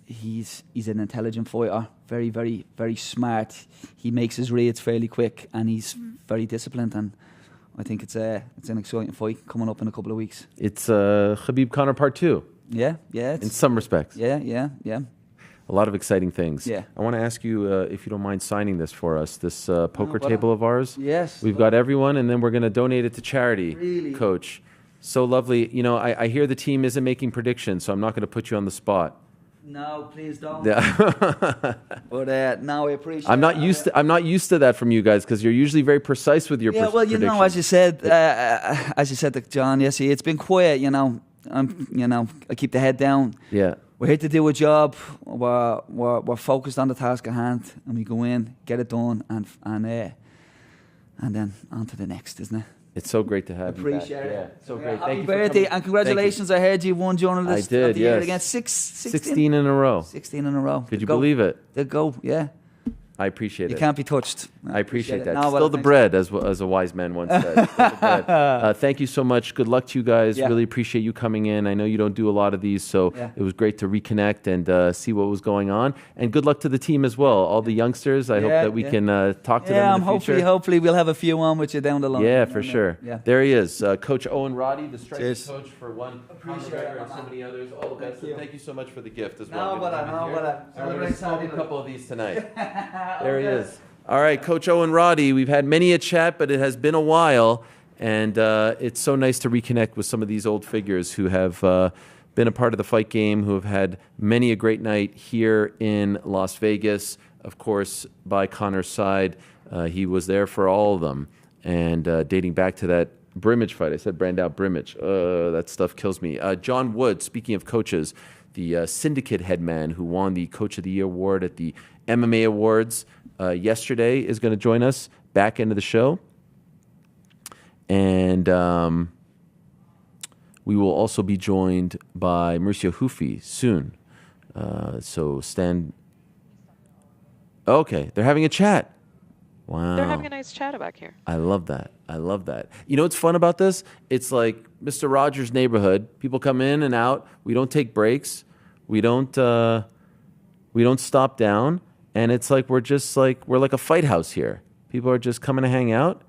He's an intelligent fighter, very, very, very smart. He makes his reads fairly quick, and he's very disciplined. And I think it's an exciting fight coming up in a couple of weeks. It's Khabib Conor Part 2. Yeah. In some respects. Yeah. A lot of exciting things. Yeah. I want to ask you if you don't mind signing this for us, this poker table of ours. Yes. We've got everyone, and then we're going to donate it to charity. Really? Coach. So lovely. You know, I hear the team isn't making predictions, so I'm not going to put you on the spot. No, please don't. Yeah. But no, I appreciate. I'm not used to that from you guys because you're usually very precise with your well, you know, as you said to John yesterday, it's been quiet. You know, I keep the head down. Yeah. We're here to do a job. We're focused on the task at hand, and we go in, get it done, and then on to the next, isn't it? It's so great to have you back. Appreciate it. Yeah, so great. Happy Thank you birthday, for and congratulations. I heard you won Journalist of the Year yes. again. 16 in a row. 16 in a row. Could you believe it? They go, yeah. I appreciate it. You can't be touched. I appreciate that. No, Still the bread, as a wise man once said. Thank you so much. Good luck to you guys. Yeah. Really appreciate you coming in. I know you don't do a lot of these, so it was great to reconnect and see what was going on. And good luck to the team as well. All the youngsters, I hope that we can talk to them in the future. Hopefully we'll have a few on with you down the line. Yeah, for sure. Yeah. There he is, Coach Owen Roddy, the striking Cheers. coach for one Conor McGregor and so many others. All the best. And thank you so much for the gift as No, well. but And we're going to smoke a couple of these tonight. There he is. All right, Coach Owen Roddy, we've had many a chat, but it has been a while, and it's so nice to reconnect with some of these old figures who have been a part of the fight game, who have had many a great night here in Las Vegas. Of course, by Conor's side, he was there for all of them, and dating back to that Brimage fight. I said Brandao Brimage. That stuff kills me. John Wood, speaking of coaches, the Syndicate head man who won the Coach of the Year award at the MMA Awards yesterday, is going to join us back into the show. And we will also be joined by Mauricio Ruffy soon. So stand... Okay, they're having a chat. Wow. They're having a nice chat back here. I love that. You know what's fun about this? It's like Mr. Rogers' Neighborhood. People come in and out. We don't take breaks. We don't stop down. And it's like we're like a fight house here. People are just coming to hang out,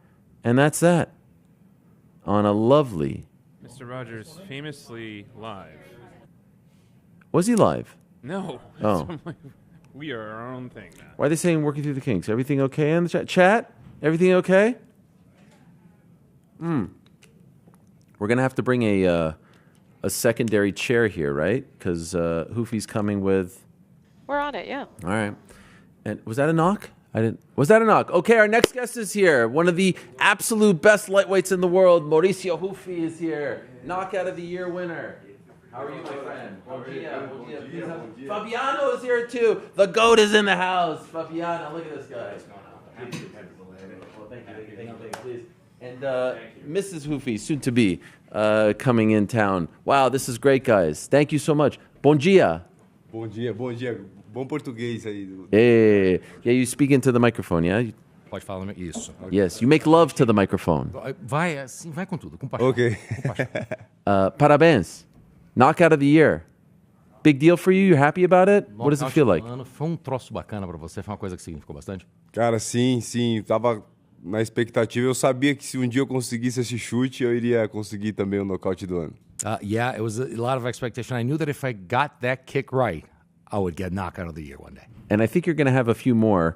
and that's that. On a lovely... Mr. Rogers, famously live. Was he live? No. Oh. We are our own thing now. Why are they saying working through the kinks? Everything okay in the chat? Chat? Everything okay? We're gonna have to bring a secondary chair here, right? Because Hoofy's coming with. We're on it, yeah. All right. And was that a knock? Was that a knock? Okay, our next guest is here. One of the absolute best lightweights in the world, Mauricio Ruffy, is here. Knockout of the year winner. How are you, my friend? Fabiano is here too. The GOAT is in the house. Fabiano, look at this guy. Thank you, please. And Mrs. Ruffy, soon to be, coming in town. Wow, this is great, guys. Thank you so much. Bom dia. Bom dia, bom dia. Bom português aí. Yeah, you speak into the microphone, yeah? Pode falar isso. Yes, you make love to the microphone. Vai assim, vai com tudo, com paixão. Ok. Com paixão. Parabéns. Knockout of the year. Big deal for you? You're happy about it? What does it feel like? Foi troço bacana para você? Foi uma coisa que significou bastante? Cara, sim. Tava na expectativa. Eu sabia que se um dia eu conseguisse esse chute, eu iria conseguir também o nocaute do ano. Yeah, it was a lot of expectation. I knew that if I got that kick right, I would get knockout of the year one day. And I think you're going to have a few more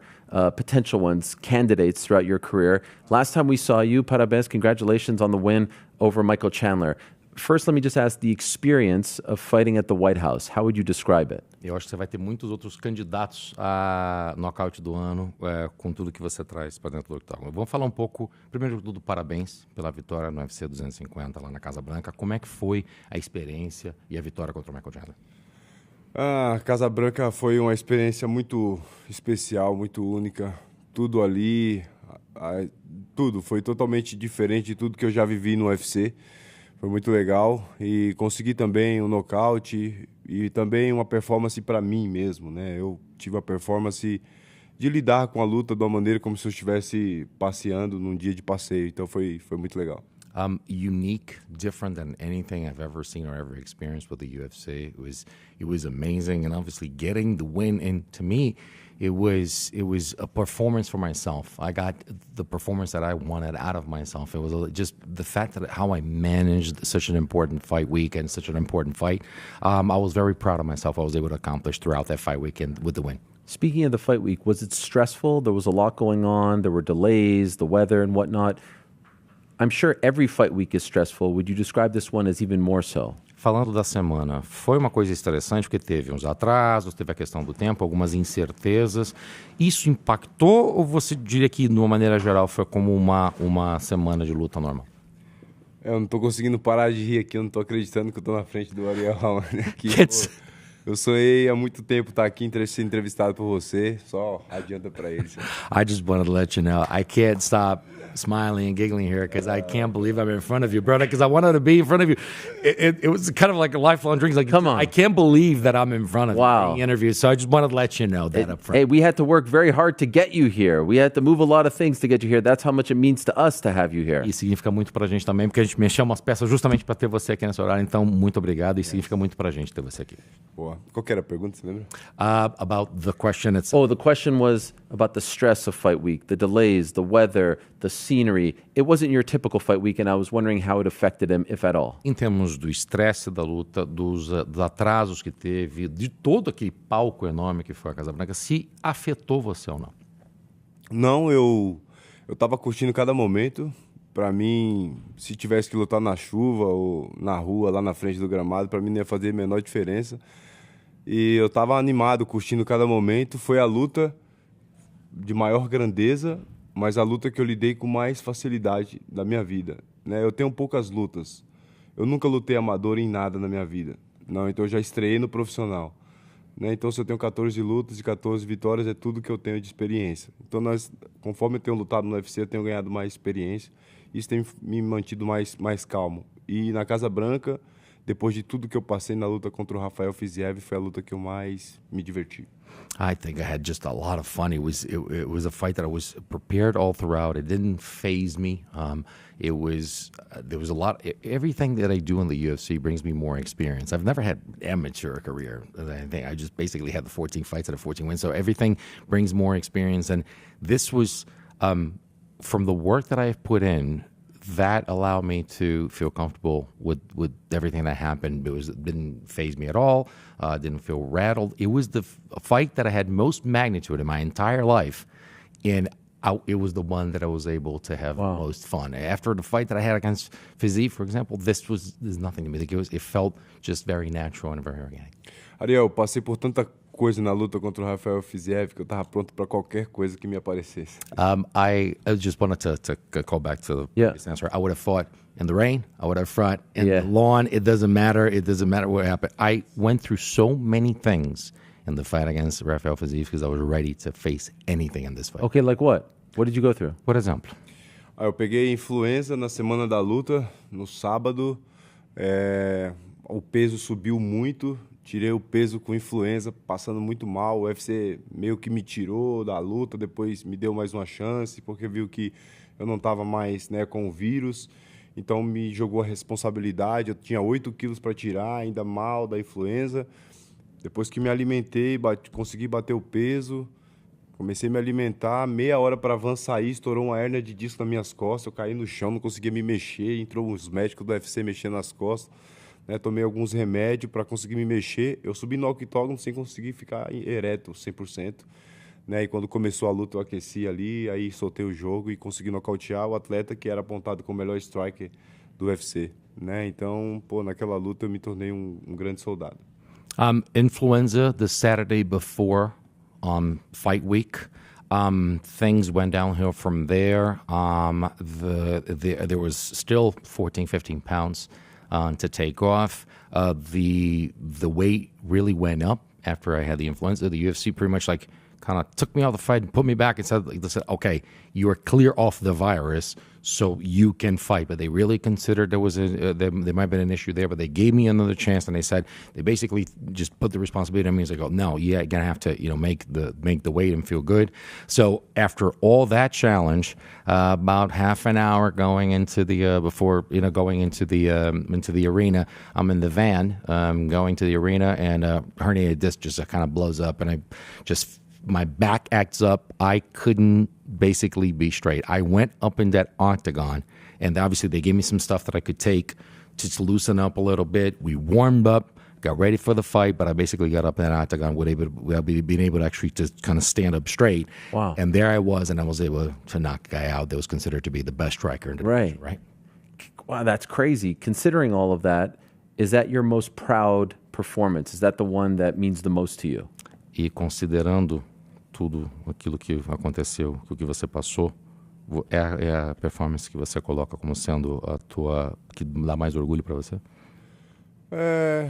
potential ones, candidates throughout your career. Last time we saw you, parabéns, congratulations on the win over Michael Chandler. First, let me just ask the experience of fighting at the White House. How would you describe it? Eu acho que você vai ter muitos outros candidatos a nocaute do ano com tudo que você traz para dentro do octógono. Vamos falar um pouco, primeiro de tudo, parabéns pela vitória no UFC 250 lá na Casa Branca. Como é que foi a experiência e a vitória contra o Michael Chandler? A Casa Branca foi uma experiência muito especial, muito única. Tudo ali, tudo foi totalmente diferente de tudo que eu já vivi no UFC. Foi muito legal e consegui também um nocaute e também uma performance para mim mesmo, né? Eu tive a performance de lidar com a luta de uma maneira como se eu estivesse passeando num dia de passeio. Então foi muito legal. Unique, different than anything I've ever seen or ever experienced with the UFC. It was amazing, and obviously getting the win. And to me, it was a performance for myself. I got the performance that I wanted out of myself. It was just the fact that how I managed such an important fight week and such an important fight. I was very proud of myself. I was able to accomplish throughout that fight weekend with the win. Speaking of the fight week, was it stressful? There was a lot going on. There were delays, the weather and whatnot. I'm sure every fight week is stressful. Would you describe this one as even more so? Falando da semana, foi uma coisa estressante porque teve uns atrasos, teve a questão do tempo, algumas incertezas. Isso impactou ou você diria que, de uma maneira geral, foi como uma semana de luta normal? Eu não estou conseguindo parar de rir aqui, eu não estou acreditando que eu estou na frente do Ariel Helwani aqui. Eu sonhei há muito tempo estar aqui ser entrevistado por você, só adianta para ele. I just wanted to let you know, I can't stop smiling and giggling here because I can't believe I'm in front of you, brother, because I wanted to be in front of you. It was kind of like a lifelong dream. Like, come on. I can't believe that I'm in front of you being interviewed, so I just wanted to let you know that up front. Hey, we had to work very hard to get you here. We had to move a lot of things to get you here. That's how much it means to us to have you here. E significa muito pra gente também, porque a gente mexeu umas peças justamente para ter você aqui nesse horário. Então, muito obrigado e significa muito pra gente ter você aqui. Boa. Qual que era a pergunta, você lembra? About the question itself. Oh, the question was about the stress of fight week, the delays, the weather, the scenery. It wasn't your typical fight week, and I was wondering how it affected him, if at all. Em termos do estresse da luta, dos atrasos que teve, de todo aquele palco enorme que foi a Casa Branca, se afetou você ou não? Não, eu estava curtindo cada momento. Para mim, se tivesse que lutar na chuva ou na rua, lá na frente do gramado, para mim não ia fazer a menor diferença. E eu estava animado, curtindo cada momento. Foi a luta de maior grandeza, mas a luta que eu lidei com mais facilidade da minha vida, né? Eu tenho poucas lutas. Eu nunca lutei amador em nada na minha vida. Não, então eu já estreiei no profissional, né? Então, se eu tenho 14 lutas e 14 vitórias, é tudo que eu tenho de experiência. Então, conforme eu tenho lutado no UFC, eu tenho ganhado mais experiência. Isso tem me mantido mais calmo. E na Casa Branca, depois de tudo que eu passei na luta contra o Rafael Fiziev, foi a luta que eu mais me diverti. I think I had just a lot of fun. It was a fight that I was prepared all throughout. It didn't faze me. There was a lot. Everything that I do in the UFC brings me more experience. I've never had amateur career. I just basically had the 14 fights and the 14 wins. So everything brings more experience. And this was from the work that I have put in. That allowed me to feel comfortable with everything that happened. It didn't faze me at all. Didn't feel rattled. It was the fight that I had most magnitude in my entire life, and it was the one that I was able to have most fun. After the fight that I had against Fizzy, for example, there's nothing to me. It felt just very natural and very organic. Ariel, passei por tanta coisa na luta contra o Rafael Fiziev que eu tava pronto para qualquer coisa que me aparecesse. I just wanted to call back to the previous answer. I would have fought in the rain. I would have fought in the lawn. It doesn't matter. It doesn't matter what happened. I went through so many things in the fight against Rafael Fiziev because I was ready to face anything in this fight. Okay, like what? What did you go through? Por exemplo? Eu peguei influenza na semana da luta, no sábado. O peso subiu muito. Tirei o peso com influenza, passando muito mal. O UFC meio que me tirou da luta, depois me deu mais uma chance, porque viu que eu não estava mais, né, com o vírus. Então me jogou a responsabilidade. Eu tinha 8 quilos para tirar, ainda mal da influenza. Depois que me alimentei, consegui bater o peso. Comecei a me alimentar, meia hora para a van sair, estourou uma hérnia de disco nas minhas costas. Eu caí no chão, não conseguia me mexer. Entrou os médicos do UFC mexendo nas costas. Né, tomei alguns remédios para conseguir me mexer. Eu subi no octógono sem conseguir ficar ereto 100%. Né, e quando começou a luta eu aqueci ali, aí soltei o jogo e consegui nocautear o atleta que era apontado como o melhor striker do UFC. Né? Então, naquela luta eu me tornei um grande soldado. Influenza the Saturday before fight week. Things went downhill from there. There was still 14, 15 pounds to take off. The weight really went up after I had the influenza. The UFC pretty much kind of took me out of the fight and put me back and said, okay, you are clear off the virus, so you can fight. But they really considered there might have been an issue there, but they gave me another chance, and they basically just put the responsibility on me. It's no, you're gonna have to, make the weight and feel good. So after all that challenge, about half an hour going into the into the arena, I'm in the van going to the arena, and herniated disc just kind of blows up, and my back acts up. I couldn't basically be straight. I went up in that octagon, and obviously they gave me some stuff that I could take to loosen up a little bit. We warmed up, got ready for the fight, but I basically got up in that octagon being able to actually just kind of stand up straight. Wow. And there I was, and I was able to knock a guy out that was considered to be the best striker in the division, right? Wow, that's crazy. Considering all of that, is that your most proud performance? Is that the one that means the most to you? E considerando tudo aquilo que aconteceu, o que você passou, é a performance que você coloca como sendo a tua que dá mais orgulho para você?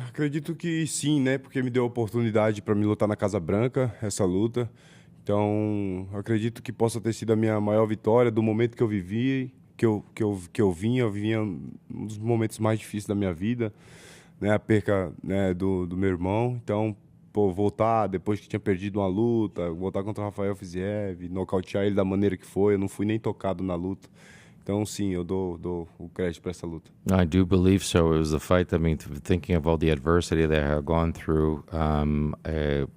Acredito que sim, né? Porque me deu a oportunidade para me lutar na Casa Branca, essa luta. Então, acredito que possa ter sido a minha maior vitória do momento que eu vivi, que eu vinha um dos momentos mais difíceis da minha vida, né? A perca, né, do meu irmão. Então, voltar depois que tinha perdido uma luta, voltar contra o Rafael Fiziev, nocautear ele da maneira que foi, eu não fui nem tocado na luta. Então, sim, eu dou o crédito para essa luta. I do believe so. It was a fight, thinking of all the adversity that I had gone through,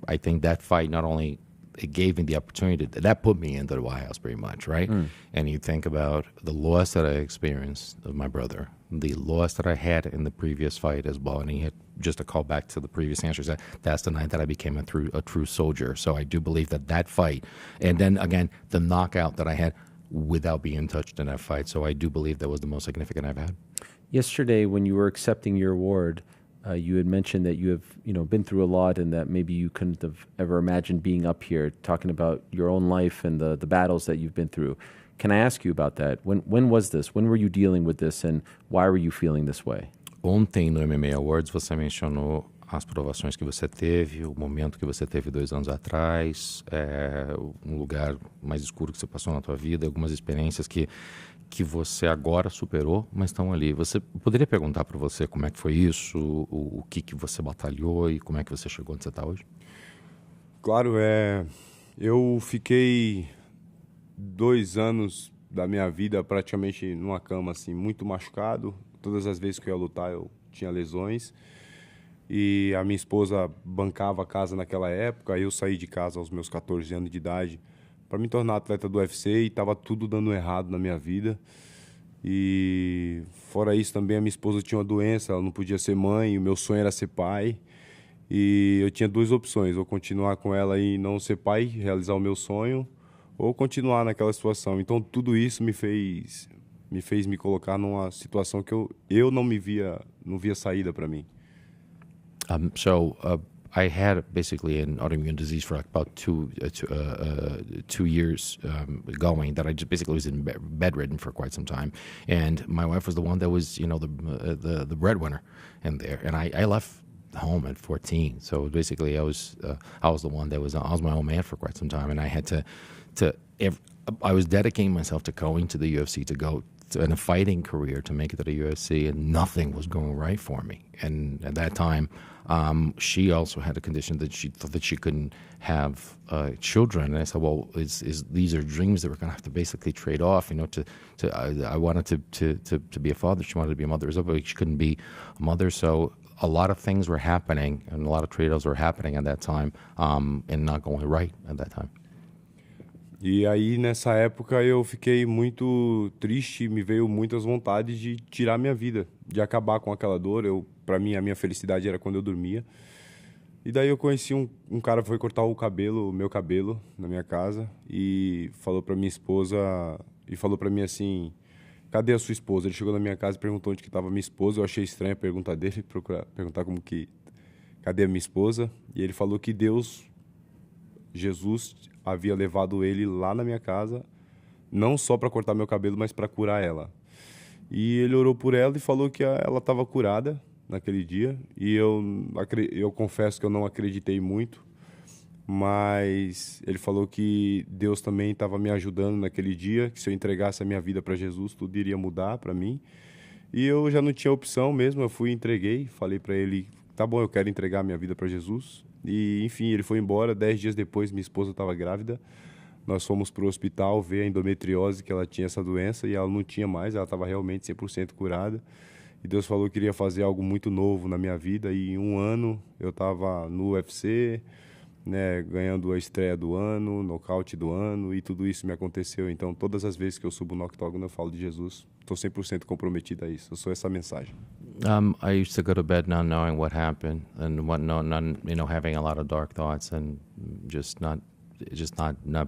I think that fight not only it gave me the opportunity, that put me into the White House pretty much, right? And you think about the loss that I experienced of my brother, the loss that I had in the previous fight as well, and he had, just to call back to the previous answers, that's the night that I became a true soldier. So I do believe that fight, and then again, the knockout that I had without being touched in that fight. So I do believe that was the most significant I've had. Yesterday, when you were accepting your award, you had mentioned that you have been through a lot, and that maybe you couldn't have ever imagined being up here talking about your own life and the battles that you've been through. Can I ask you about that? When was this? When were you dealing with this, and why were you feeling this way? Ontem no MMA Awards você mencionou as provações que você teve, o momento que você teve 2 anos atrás, um lugar mais escuro que você passou na tua vida, algumas experiências que você agora superou, mas estão ali. Você poderia perguntar para você como é que foi isso, o que você batalhou e como é que você chegou onde você está hoje? Claro, eu fiquei 2 anos da minha vida praticamente numa cama, assim, muito machucado. Todas as vezes que eu ia lutar eu tinha lesões. E a minha esposa bancava a casa naquela época. Aí eu saí de casa aos meus 14 anos de idade para me tornar atleta do UFC, e estava tudo dando errado na minha vida. E fora isso também a minha esposa tinha uma doença, ela não podia ser mãe, o meu sonho era ser pai. E eu tinha 2 opções, ou continuar com ela e não ser pai, realizar o meu sonho, ou continuar naquela situação. Então tudo isso me fez me colocar numa situação que eu não via saída para mim. I had basically an autoimmune disease for like about 2 years going, that I just basically was in bedridden for quite some time. And my wife was the one that was, the breadwinner in there. And I left home at 14. So basically I was the one that I was my own man for quite some time. And I had I was dedicating myself to going to the UFC, to go in a fighting career, to make it to the UFC, and nothing was going right for me. And at that time, she also had a condition that she thought that she couldn't have children. And I said, well, these are dreams that we're going to have to basically trade off. I wanted to be a father. She wanted to be a mother, but she couldn't be a mother. So a lot of things were happening, and a lot of trade-offs were happening at that time, and not going right at that time. E aí, nessa época, eu fiquei muito triste, me veio muitas vontades de tirar minha vida, de acabar com aquela dor. Para mim, a minha felicidade era quando eu dormia. E daí eu conheci um cara que foi cortar o meu cabelo, na minha casa, e falou para minha esposa, e falou para mim assim, cadê a sua esposa? Ele chegou na minha casa e perguntou onde que estava minha esposa. Eu achei estranha a pergunta dele, perguntar cadê a minha esposa? E ele falou que Jesus havia levado ele lá na minha casa, não só para cortar meu cabelo, mas para curar ela. E ele orou por ela e falou que ela estava curada naquele dia. E eu confesso que eu não acreditei muito, mas ele falou que Deus também estava me ajudando naquele dia, que se eu entregasse a minha vida para Jesus, tudo iria mudar para mim. E eu já não tinha opção mesmo, eu fui e entreguei, falei para ele, tá bom, eu quero entregar a minha vida para Jesus. E, enfim, ele foi embora. 10 dias depois, minha esposa estava grávida. Nós fomos para o hospital ver a endometriose, que ela tinha essa doença, e ela não tinha mais, ela estava realmente 100% curada. E Deus falou que iria fazer algo muito novo na minha vida. E em 1 ano, eu estava no UFC, né, ganhando a estreia do ano, nocaute do ano, e tudo isso me aconteceu. Então, todas as vezes que eu subo no octógono, eu falo de Jesus. Estou 100% comprometido a isso. Eu sou essa mensagem. I used to go to bed not knowing what happened, and having a lot of dark thoughts, and just not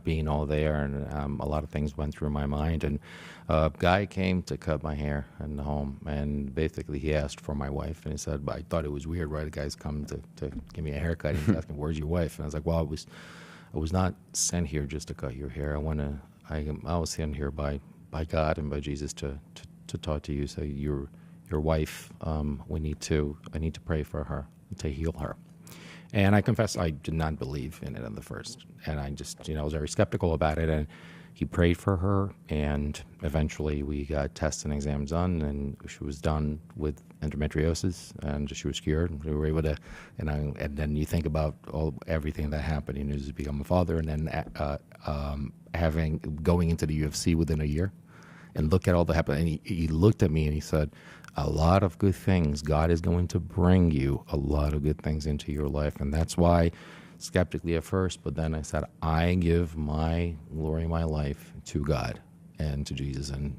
being all there, and a lot of things went through my mind. And a guy came to cut my hair in the home, and basically he asked for my wife, and he said, I thought it was weird, right? The guy's come to give me a haircut, and he's asking, where's your wife? And I was like, well, I was not sent here just to cut your hair. I was sent here by God and by Jesus to talk to you. So your wife, I need to pray for her, to heal her. And I confess I did not believe in it at the first. And I just, I was very skeptical about it. And he prayed for her, and eventually we got tests and exams done, and she was done with endometriosis, and she was cured. We were able to, and then you think about everything that happened. You just become a father, and then going into the UFC within a year, and look at all that happened. And he looked at me and he said, a lot of good things. God is going to bring you a lot of good things into your life. And that's why, skeptically at first, but then I said, I give my glory, my life to God and to Jesus. And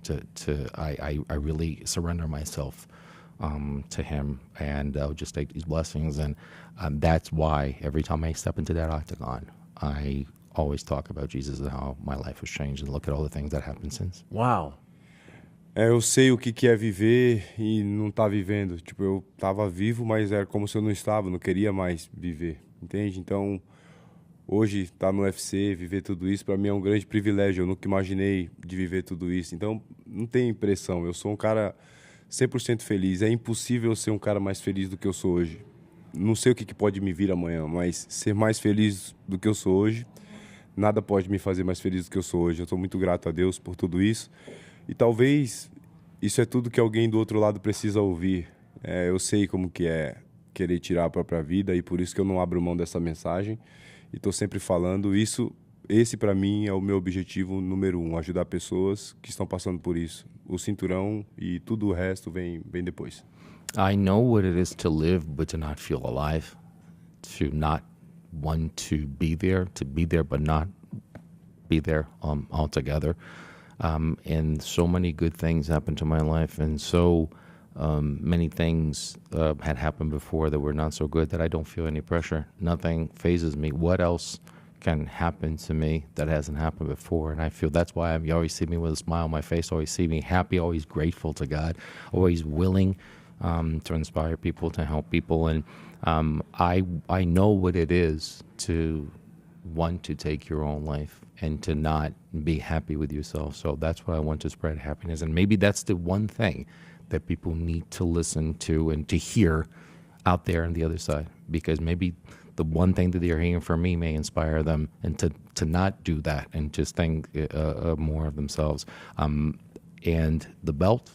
I really surrender myself to him, and I'll just take these blessings. And that's why every time I step into that octagon, I always talk about Jesus and how my life was changed, and look at all the things that happened since. Wow. Eu sei o que é viver e não estar vivendo. Tipo, eu estava vivo, mas era como se eu não estava, não queria mais viver, entende? Então, hoje, estar no UFC, viver tudo isso, para mim é um grande privilégio. Eu nunca imaginei de viver tudo isso. Então, não tem impressão. Eu sou um cara 100% feliz. É impossível ser um cara mais feliz do que eu sou hoje. Não sei o que pode me vir amanhã, mas ser mais feliz do que eu sou hoje, nada pode me fazer mais feliz do que eu sou hoje. Eu estou muito grato a Deus por tudo isso. E talvez isso é tudo que alguém do outro lado precisa ouvir. Eu sei como que é querer tirar a própria vida, e por isso que eu não abro mão dessa mensagem. E estou sempre falando isso. Esse, para mim, é o meu objetivo número 1, ajudar pessoas que estão passando por isso. O cinturão e tudo o resto vem depois. I know what it is to live but to not feel alive, to not want to be there but not be there altogether. And so many good things happened to my life, and so many things had happened before that were not so good that I don't feel any pressure. Nothing phases me. What else can happen to me that hasn't happened before. And I feel that's why you always see me with a smile on my face, always see me happy, always grateful to God, always willing to inspire people, to help people. And I know what it is to want to take your own life and to not be happy with yourself. So that's why I want to spread happiness. And maybe that's the one thing that people need to listen to and to hear out there on the other side, because maybe the one thing that they're hearing from me may inspire them and to not do that and just think more of themselves. And the belt,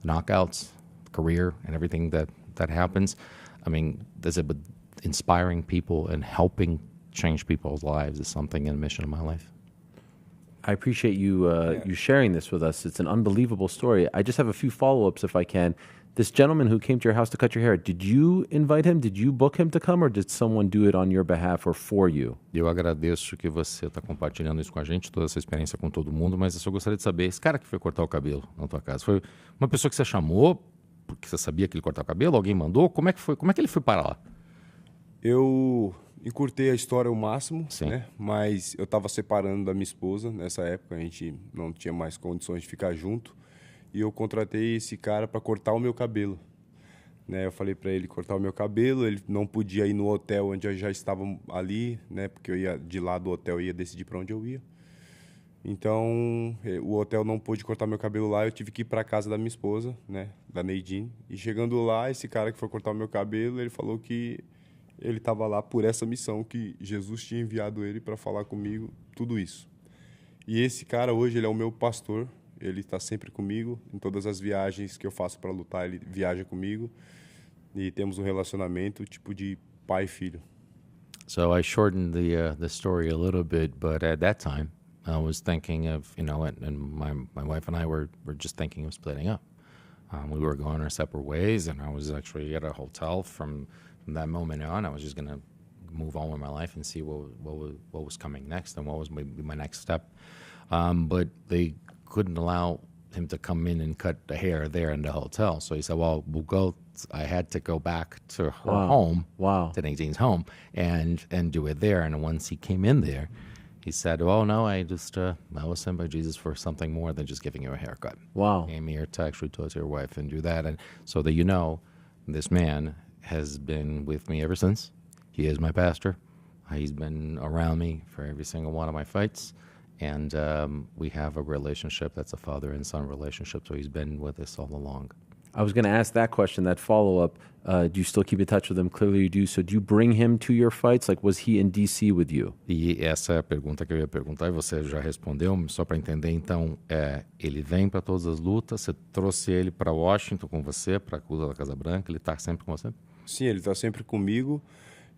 knockouts, career, and everything that happens, I mean, but inspiring people and helping change people's lives is something in a mission of my life. I appreciate you you sharing this with us. It's an unbelievable story. I just have a few follow-ups if I can. This gentleman who came to your house to cut your hair, did you invite him? Did you book him to come, or did someone do it on your behalf or for you? Eu agradeço que você está compartilhando isso com a gente, toda essa experiência com todo mundo, mas eu só gostaria de saber, esse cara que foi cortar o cabelo na tua casa, foi uma pessoa que você chamou porque você sabia que ele cortava o cabelo? Alguém mandou? Como é que foi? Como é que ele foi para lá? Eu encurtei a história ao máximo, né? Mas eu estava separando da minha esposa nessa época, a gente não tinha mais condições de ficar junto, e eu contratei esse cara para cortar o meu cabelo, né? Eu falei para ele cortar o meu cabelo, ele não podia ir no hotel onde eu já estava ali, né? Porque eu ia de lá do hotel, ia decidir para onde eu ia. Então, o hotel não pôde cortar meu cabelo lá, eu tive que ir para a casa da minha esposa, né? Da Neidine. E chegando lá, esse cara que foi cortar o meu cabelo, ele falou que ele estava lá por essa missão, que Jesus tinha enviado ele para falar comigo tudo isso. E esse cara hoje, ele é o meu pastor, ele está sempre comigo, em todas as viagens que eu faço para lutar, ele viaja comigo, e temos um relacionamento tipo de pai e filho. So I shortened the story a little bit, but at that time, I was thinking of, and my wife and I were just thinking of splitting up. We were going our separate ways, and I was actually at a hotel from that moment on. I was just going to move on with my life and see what was coming next and what was maybe my next step. But they couldn't allow him to come in and cut the hair there in the hotel. So he said, well, we'll go. I had to go back to her home, to Nadine's home, and do it there. And once he came in there, he said, "Oh no, I was sent by Jesus for something more than just giving you a haircut. Wow, came here to actually talk to your wife and do that." And so that this man has been with me ever since. He is my pastor. He's been around me for every single one of my fights, and we have a relationship that's a father and son relationship. So he's been with us all along. I was going to ask that question, that follow-up. Do you still keep in touch with him? Clearly you do. So do you bring him to your fights? Like, was he in D.C. with you? E essa é a pergunta que eu ia perguntar e você já respondeu. Só para entender, então, ele vem para todas as lutas? Você trouxe ele para Washington com você, para a luta da Casa Branca? Ele está sempre com você? Sim, ele está sempre comigo.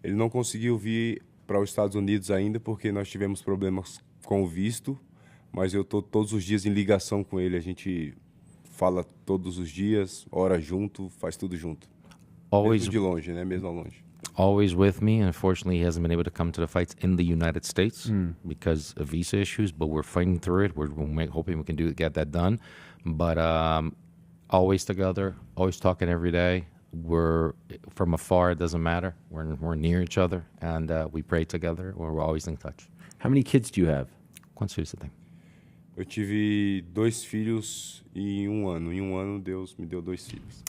Ele não conseguiu vir para os Estados Unidos ainda porque nós tivemos problemas com o visto, mas eu estou todos os dias em ligação com ele. A gente fala todos os dias, ora junto, faz tudo junto. Always mesmo de longe, né? Mesmo ao longe. Always with me. Unfortunately, he hasn't been able to come to the fights in the United States because of visa issues, but we're fighting through it. We're hoping we can get that done. But always together, always talking every day. We're from afar, it doesn't matter. We're near each other, and we pray together. We're always in touch. How many kids do you have? Quantos filhos você tem? Eu tive 2 filhos em 1 ano. Em 1 ano, Deus me deu 2 filhos.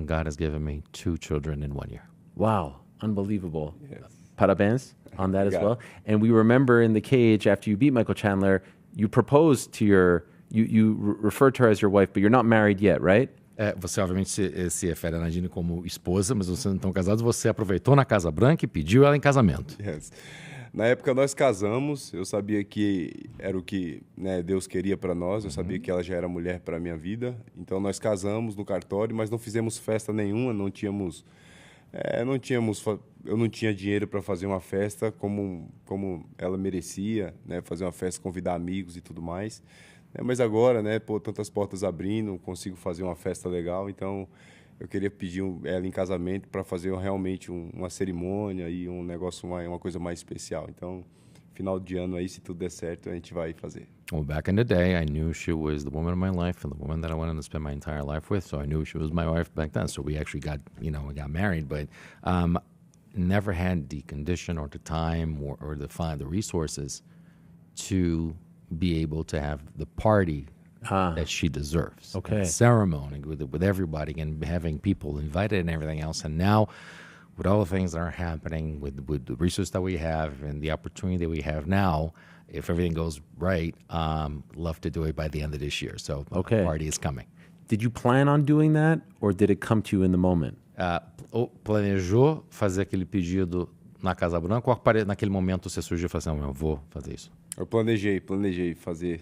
God has given me 2 children in 1 year. Wow, unbelievable. Yes. Parabéns on that as Obrigado. well. And we remember in the cage, after you beat Michael Chandler, you proposed to you referred to her as your wife, but you're not married yet, right? Você obviamente se refere a Nadine como esposa, mas vocês não estão casados. Você aproveitou na Casa Branca e pediu ela em casamento. Yes. Na época nós casamos, eu sabia que era o que, né, Deus queria para nós, eu sabia que ela já era mulher para a minha vida, então nós casamos no cartório, mas não fizemos festa nenhuma, eu não tinha dinheiro para fazer uma festa como ela merecia, né, fazer uma festa, convidar amigos e tudo mais. Mas agora, né, tantas portas abrindo, consigo fazer uma festa legal, então eu queria pedir ela em casamento para fazer realmente uma cerimônia e um negócio, uma coisa mais especial. Então, final de ano aí, se tudo der certo, a gente vai fazer. Well, back in the day, I knew she was the woman of my life and the woman that I wanted to spend my entire life with. So I knew she was my wife back then. So we actually got, we got married. But never had the condition or the time or the resources to be able to have the party that she deserves. Okay. The ceremony with everybody and having people invited and everything else. And now, with all the things that are happening, with the resources that we have and the opportunity that we have now, if everything goes right, love to do it by the end of this year. So the party is coming. Did you plan on doing that, or did it come to you in the moment? Planejou fazer aquele pedido na Casa Branca, ou naquele momento você surgiu e falou assim, eu vou fazer isso? Eu planejei fazer.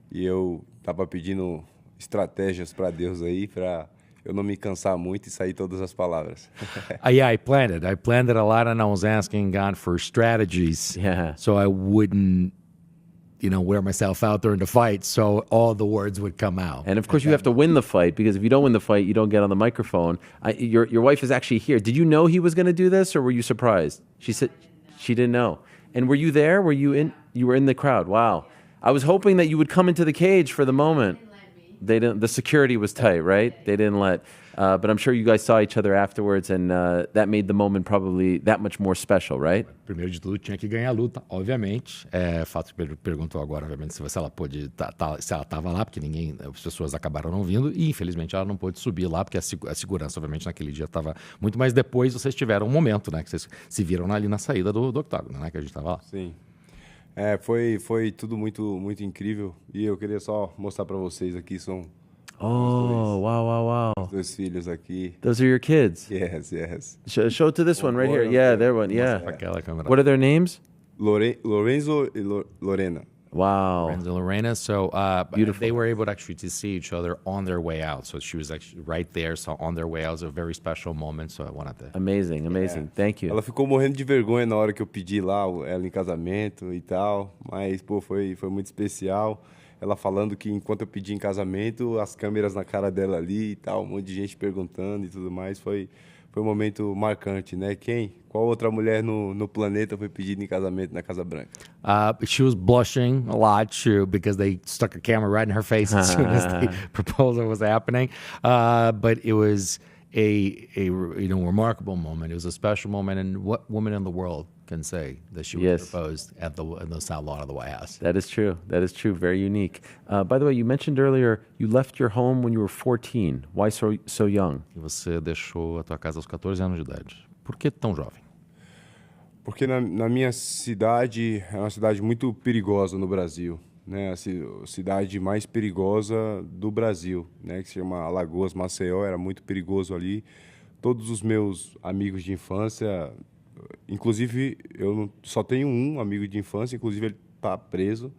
E eu tava pedindo estratégias para Deus aí, para eu não me cansar muito e sair todas as palavras. I planned it. I planned it a lot, and I was asking God for strategies, so I wouldn't, wear myself out during the fight, so all the words would come out. And of course, you have to win the fight, because if you don't win the fight, you don't get on the microphone. Your wife is actually here. Did you know he was going to do this, or were you surprised? She said she didn't know. And were you there? You were in the crowd. Wow. I was hoping that you would come into the cage for the moment. They didn't. The security was tight, right? They didn't let. But I'm sure you guys saw each other afterwards, and that made the moment probably that much more special, right? Primeiro de tudo, tinha que ganhar a luta, obviamente. Fato que perguntou agora, obviamente, se ela pôde, se ela estava lá, porque as pessoas acabaram não vindo, e infelizmente ela não pôde subir lá, porque a segurança, obviamente, naquele dia estava muito mais. Depois vocês tiveram um momento, né, que vocês se viram ali na saída do octógono, né, que a gente estava lá. Sim. Foi tudo muito, muito incrível. E eu queria só mostrar para vocês aqui, são wow. Os dois filhos aqui. Those are your kids? Yes. Show it to this one right here. Yeah, there one, yeah. What are their names? Lorenzo e Lorena. Wow. Lorenzo and Lorena. So they were able actually to see each other on their way out. So she was actually right there. So on their way out, it was a very special moment. So I wanted to... Amazing. Thank you. Ela ficou morrendo de vergonha na hora que eu pedi lá ela em casamento e tal. Mas, foi muito especial. Ela falando que enquanto eu pedi em casamento, as câmeras na cara dela ali e tal, um monte de gente perguntando e tudo mais. Foi um momento marcante, né? Qual outra mulher no planeta foi pedida em casamento na Casa Branca? She was blushing a lot too, because they stuck a camera right in her face as soon as the proposal was happening. But it was a remarkable moment. It was a special moment, and what woman in the world can say that she was proposed at the South Lawn of the White House? That is true. Very unique. By the way, you mentioned earlier you left your home when you were 14. Why so young? E você deixou a tua casa aos 14 anos de idade. Por que tão jovem? Porque na minha cidade, é uma cidade muito perigosa no Brasil, né? A cidade mais perigosa do Brasil, né? Que se chama Alagoas, Maceió, era muito perigoso ali. Todos os meus amigos de infância, inclusive eu só tenho um amigo de infância, inclusive ele está preso,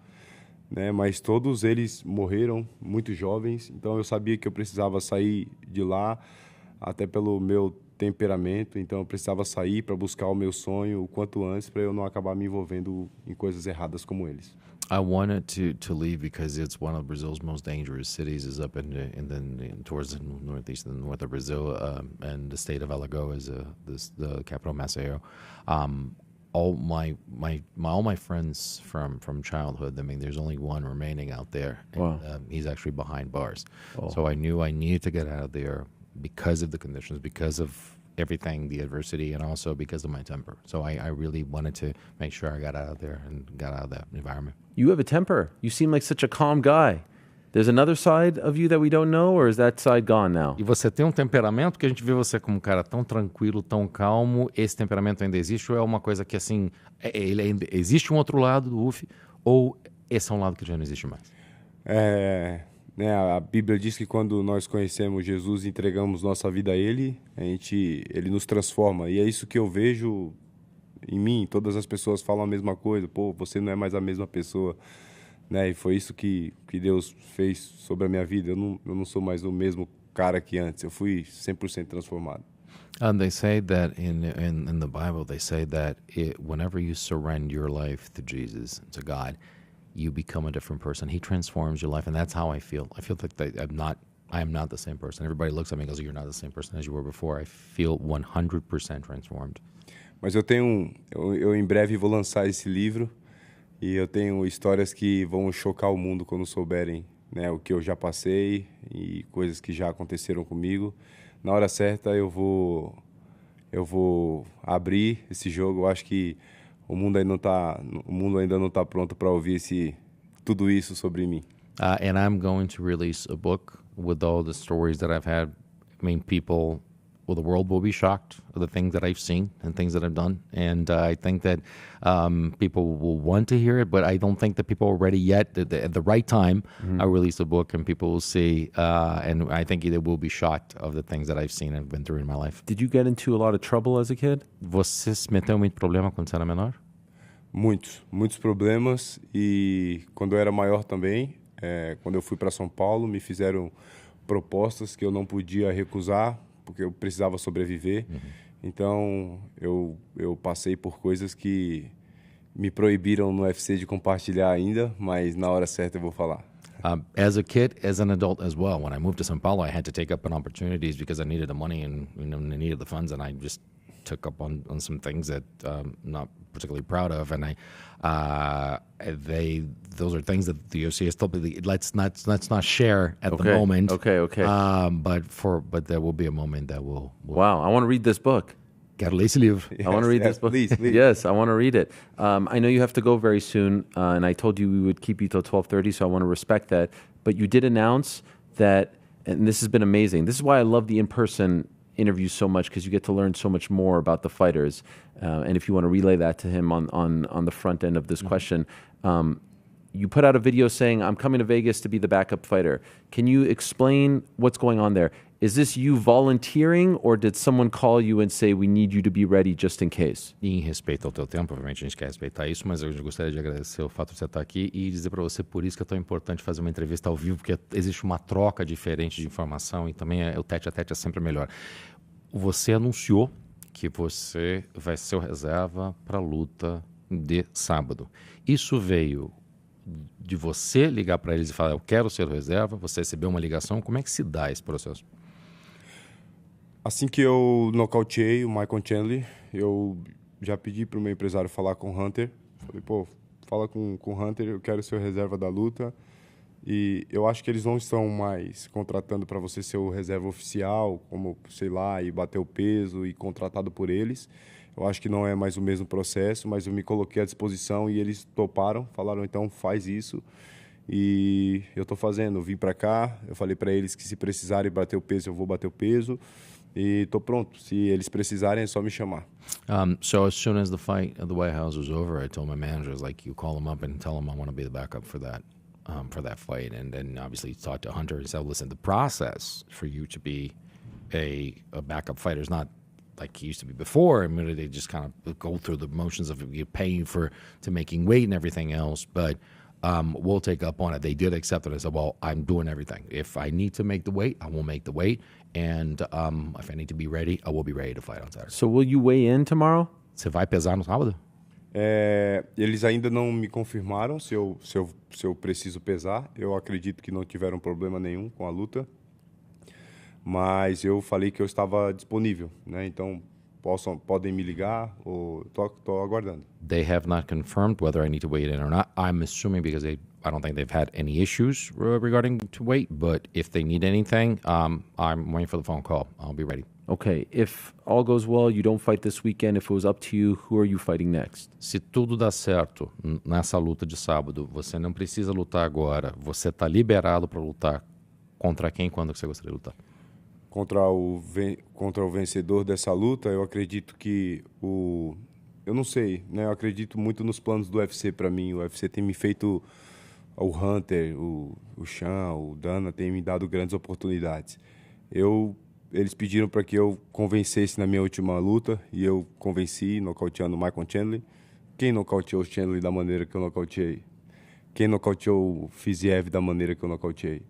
né? Mas todos eles morreram muito jovens, então eu sabia que eu precisava sair de lá, até pelo meu temperamento, então eu precisava sair para buscar o meu sonho o quanto antes, para eu não acabar me envolvendo em coisas erradas como eles. I wanted to leave because it's one of Brazil's most dangerous cities. Is up towards the northeast and north of Brazil, and the state of Alagoas, the capital Maceió. All my friends from childhood. I mean, there's only one remaining out there. Wow. And, he's actually behind bars. Oh. So I knew I needed to get out of there because of the conditions, because of everything, the adversity, and also because of my temper. So I really wanted to make sure I got out of there and got out of that environment. You have a temper. You seem like such a calm guy. There's another side of you that we don't know, or is that side gone now? E você tem um temperamento que a gente vê você como um cara tão tranquilo, tão calmo. Esse temperamento ainda existe ou é uma coisa que assim, existe um outro lado do Ruffy, ou esse é um lado que já não existe mais? A Bíblia diz que quando nós conhecemos Jesus e entregamos nossa vida a Ele, Ele nos transforma. E é isso que eu vejo em mim. Todas as pessoas falam a mesma coisa. Pô, você não é mais a mesma pessoa. Né? E foi isso que Deus fez sobre a minha vida. Eu não sou mais o mesmo cara que antes. Eu fui 100% transformado. And they say that in the Bible, they say that whenever you surrender your life to Jesus, to God, you become a different person. He transforms your life, and that's how I feel. I feel like I am not the same person. Everybody looks at me and goes, "You're not the same person as you were before." I feel 100% transformed. Mas eu em breve vou lançar esse livro e eu tenho histórias que vão chocar o mundo quando souberem, né, o que eu já passei e coisas que já aconteceram comigo. Na hora certa eu vou eu vou abrir esse jogo. Eu acho que o mundo ainda não tá pronto para ouvir tudo isso sobre mim. And I'm going to release a book with all the stories that I've had. I mean, the world will be shocked of the things that I've seen and things that I've done. And I think that people will want to hear it, but I don't think that people are ready yet. At the right time, I'll release a book and people will see. And I think they will be shocked of the things that I've seen and been through in my life. Did you get into a lot of trouble as a kid? Você se meteu muito problema quando você era menor? Muitos problemas. E quando eu era maior também, quando eu fui para São Paulo, me fizeram propostas que eu não podia recusar, porque eu precisava sobreviver. Então, eu passei por coisas que me proibiram no UFC de compartilhar ainda, mas na hora certa eu vou falar. As a kid, as an adult as well, when I moved to São Paulo, I had to take up on opportunities because I needed the money and I needed the funds, and I just took up on some things that I'm not particularly proud of, and those are things that the UFC has told me, let's not share at the moment. Okay. But there will be a moment that will. Wow, I want to read this book. Quero ler esse livro. I want to read this book. Please. Yes, I want to read it. I know you have to go very soon, and I told you we would keep you till 12:30, so I want to respect that. But you did announce that, and this has been amazing. This is why I love the in-person interviews so much, because you get to learn so much more about the fighters. And if you want to relay that to him on the front end of this question, you put out a video saying, I'm coming to Vegas to be the backup fighter. Can you explain what's going on there? Is this you volunteering, or did someone call you and say, we need you to be ready just in case? Em respeito ao teu tempo, obviamente a gente quer respeitar isso, mas eu gostaria de agradecer o fato de você estar aqui e dizer para você por isso que é tão importante fazer uma entrevista ao vivo, porque existe uma troca diferente de informação e também o tete-a-tete é sempre melhor. Você anunciou que você vai ser o reserva para a luta de sábado. Isso veio de você ligar para eles e falar, eu quero ser o reserva, você recebeu uma ligação, como é que se dá esse processo? Assim que eu nocauteei o Michael Chandler, eu já pedi para o meu empresário falar com o Hunter. Falei, fala com o Hunter, eu quero ser o reserva da luta. E eu acho que eles não estão mais contratando para você ser o reserva oficial, como, sei lá, e bater o peso e contratado por eles. Eu acho que não é mais o mesmo processo, mas eu me coloquei à disposição e eles toparam, falaram, então faz isso. E eu estou fazendo, eu vim para cá, eu falei para eles que se precisarem bater o peso, eu vou bater o peso. E tô pronto. Se eles precisarem, é só me chamar. So as soon as the fight at the White House was over, I told my managers, like, you call them up and tell them I want to be the backup for that fight. And then obviously you talked to Hunter and said, listen, the process for you to be a backup fighter is not like he used to be before. I mean, they just kind of go through the motions of you paying to making weight and everything else. But we'll take up on it. They did accept it. I said, well, I'm doing everything. If I need to make the weight, I will make the weight. And if I need to be ready, I will be ready to fight on Saturday. So will you weigh in tomorrow? Você vai pesar no sábado? Eles ainda não me confirmaram se eu preciso pesar. Eu acredito que não tiveram problema nenhum com a luta. Mas eu falei que eu estava disponível, né? Então podem me ligar ou tô aguardando. They have not confirmed whether I need to weigh in or not. I'm assuming because I don't think they've had any issues regarding to weight, but if they need anything, I'm waiting for the phone call. I'll be ready. Okay, if all goes well, you don't fight this weekend. If it was up to you, who are you fighting next? Se tudo dá certo nessa luta de sábado, você não precisa lutar agora. Você está liberado para lutar. Contra quem, quando você gostaria de lutar? Contra o vencedor dessa luta, eu acredito que eu não sei, né? Eu acredito muito nos planos do UFC para mim. O UFC tem me feito, o Hunter, o Sean, o Dana tem me dado grandes oportunidades. Eles pediram para que eu convencesse na minha última luta e eu convenci, nocauteando o Michael Chandler. Quem nocauteou o Chandler da maneira que eu nocauteei? Quem nocauteou o Fiziev da maneira que eu nocauteei?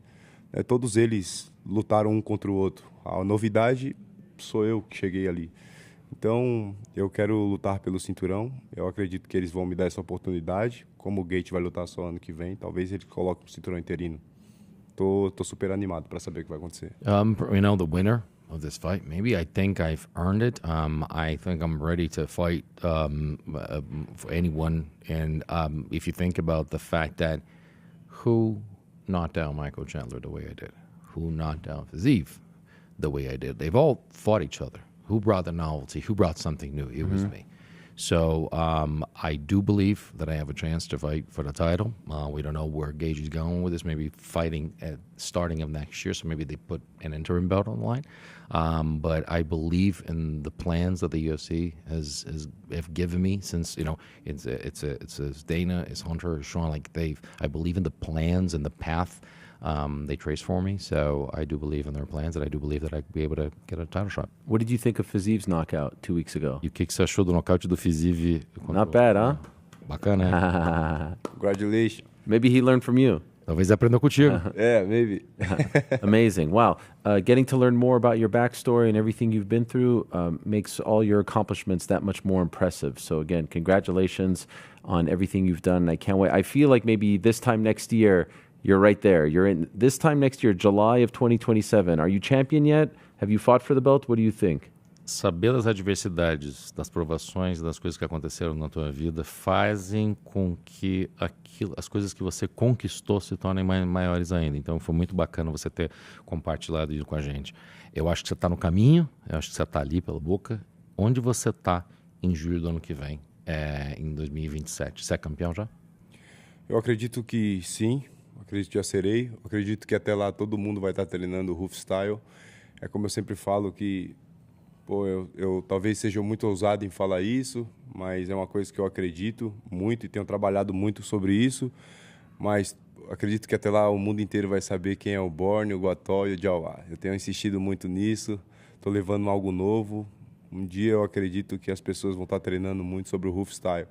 Todos eles lutaram um contra o outro. A novidade sou eu que cheguei ali. Então, eu quero lutar pelo cinturão. Eu acredito que eles vão me dar essa oportunidade. Como o Gate vai lutar só ano que vem, talvez ele coloque o cinturão interino. Tô super animado para saber o que vai acontecer. The winner of this fight, maybe I think I've earned it. I think I'm ready to fight for anyone. And if you think about the fact that who knocked down Michael Chandler the way I did, who knocked down Fiziev the way I did, they've all fought each other. Who brought the novelty? Who brought something new? It was me. So I do believe that I have a chance to fight for the title. We don't know where Gage is going with this. Maybe fighting at starting of next year, so maybe they put an interim belt on the line. But I believe in the plans that the UFC have given me since it's Dana, it's Hunter, it's Sean. I believe in the plans and the path they trace for me. So I do believe in their plans, and I do believe that I could be able to get a title shot. What did you think of Fiziv's knockout 2 weeks ago? E o que você achou do nocaute do Fiziv? Not bad, huh? Bacana. Congratulations. Maybe he learned from you. Talvez aprendeu contigo. Yeah, maybe. Amazing. Wow. Getting to learn more about your backstory and everything you've been through makes all your accomplishments that much more impressive. So again, congratulations on everything you've done. I can't wait. I feel like maybe this time next year, you're right there. You're in this time next year, July of 2027. Are you champion yet? Have you fought for the belt? What do you think? Saber das adversidades, das provações, das coisas que aconteceram na tua vida fazem com que as coisas que você conquistou se tornem maiores ainda. Então foi muito bacana você ter compartilhado isso com a gente. Eu acho que você está no caminho, eu acho que você está ali pela boca. Onde você está em julho do ano que vem, em 2027? Você é campeão já? Eu acredito que sim. Acredito que já serei. Acredito que até lá todo mundo vai estar treinando o Ruff Style. É como eu sempre falo que eu talvez seja muito ousado em falar isso, mas é uma coisa que eu acredito muito e tenho trabalhado muito sobre isso. Mas acredito que até lá o mundo inteiro vai saber quem é o Borne, o Guató e o Jauá. Eu tenho insistido muito nisso. Estou levando algo novo. Um dia eu acredito que as pessoas vão estar treinando muito sobre o Ruff Style.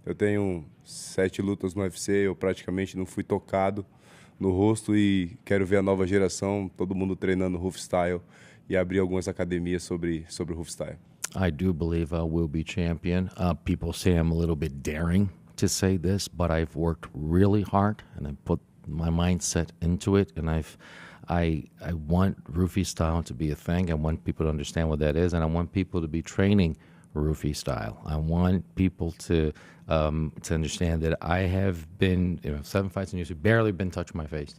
Eu tenho 7 lutas no UFC, eu praticamente não fui tocado no rosto e quero ver a nova geração, todo mundo treinando Ruff Style e abrir algumas academias sobre o Ruff Style. I do believe I will be champion. People say I'm a little bit daring to say this, but I've worked really hard and I put my mindset into it, and I want Ruffy Style to be a thing. I want people to understand what that is, and I want people to be training Ruffy Style. I want people to understand that I have been 7 fights in UFC, barely been touched my face,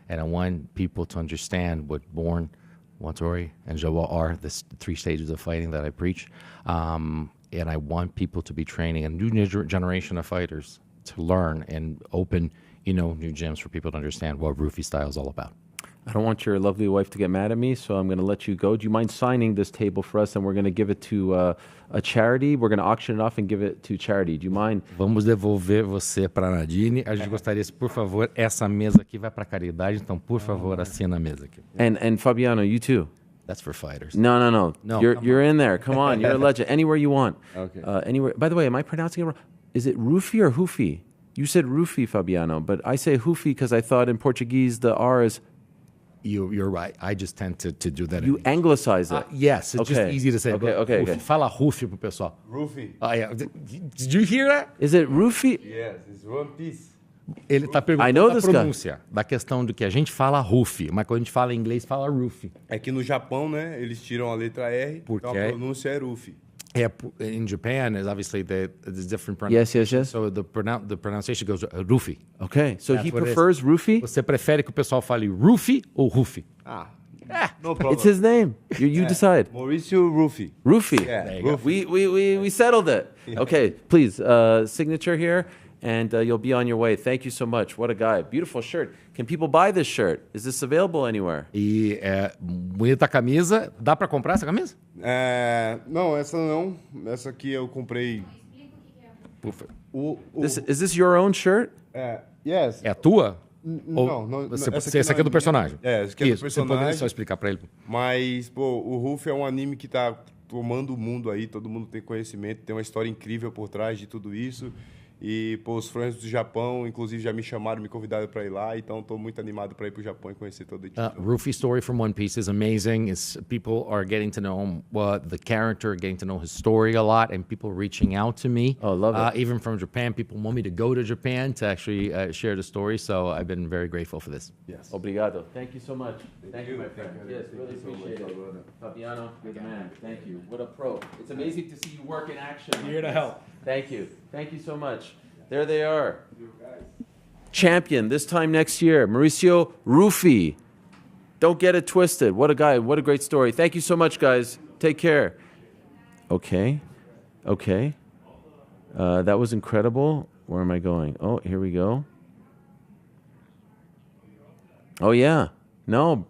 and I want people to understand what Bourne, Wattori, and Jawa are, the 3 stages of fighting that I preach, and I want people to be training a new generation of fighters to learn and open new gyms for people to understand what Ruffy Style is all about. I don't want your lovely wife to get mad at me, so I'm going to let you go. Do you mind signing this table for us, and we're going to give it to a charity? We're going to auction it off and give it to charity. Do you mind? Vamos devolver você para a Nadine. A gente gostaria, por favor, essa mesa aqui vai para caridade, então, por favor, assina a mesa aqui. And Fabiano, you too. That's for fighters. No. You're in there. Come on, you're a legend. Anywhere you want. Okay. Anywhere. By the way, am I pronouncing it wrong? Is it Ruffy or Hoofy? You said Ruffy, Fabiano, but I say Hoofy because I thought in Portuguese the R is... You're right. I just tend to do that. You anglicize it. Yes, it's just easy to say. Okay. Fala Ruffy pro pessoal. Ruffy. Yeah. Did you hear that? Is it Ruffy? Yes, it's One Piece. Ele está perguntando a pronúncia da questão do que a gente fala Ruffy, mas quando a gente fala em inglês, fala Ruffy. É que no Japão, né, eles tiram a letra R, então a pronúncia é Ruffy. Yeah, in Japan, is obviously there's different pronunciation. Yes. So the pronunciation goes Ruffy. Okay, so he prefers Ruffy? Você prefere que o pessoal fale Ruffy ou Ruffy? No problem. It's his name. You decide. Mauricio Ruffy. Ruffy. Yeah, Ruffy. We settled it. Okay, please, signature here, and you'll be on your way. Thank you so much. What a guy. Beautiful shirt. Can people buy this shirt? Is this available anywhere? E bonita camisa. Dá para comprar essa camisa? Não, essa não. Essa aqui eu comprei. Is this your own shirt? Yes. É a tua? Não. Essa aqui é do personagem. Essa aqui é do personagem. Você poderia só explicar para ele? Mas, o Ruff é um anime que tá tomando o mundo aí, todo mundo tem conhecimento, tem uma história incrível por trás de tudo isso. E, os fãs do Japão, inclusive, já me chamaram, me convidaram para ir lá, então estou muito animado para ir para o Japão e conhecer todo o Ruffy's story from One Piece is amazing. People are getting to know the character, getting to know his story a lot, and people reaching out to me. Oh, love it. Even from Japan, people want me to go to Japan to actually share the story, so I've been very grateful for this. Yes. Obrigado. Thank you so much. Thank you, my friend. Yes, really appreciate it. Fabiano, good man. Thank you. What a pro. It's amazing to see you work in action. Here to help. Thank you. Thank you so much. There they are. Champion this time next year, Mauricio Ruffy. Don't get it twisted. What a guy. What a great story. Thank you so much, guys. Take care. Okay. That was incredible. Where am I going? Oh, here we go. Oh, yeah. No.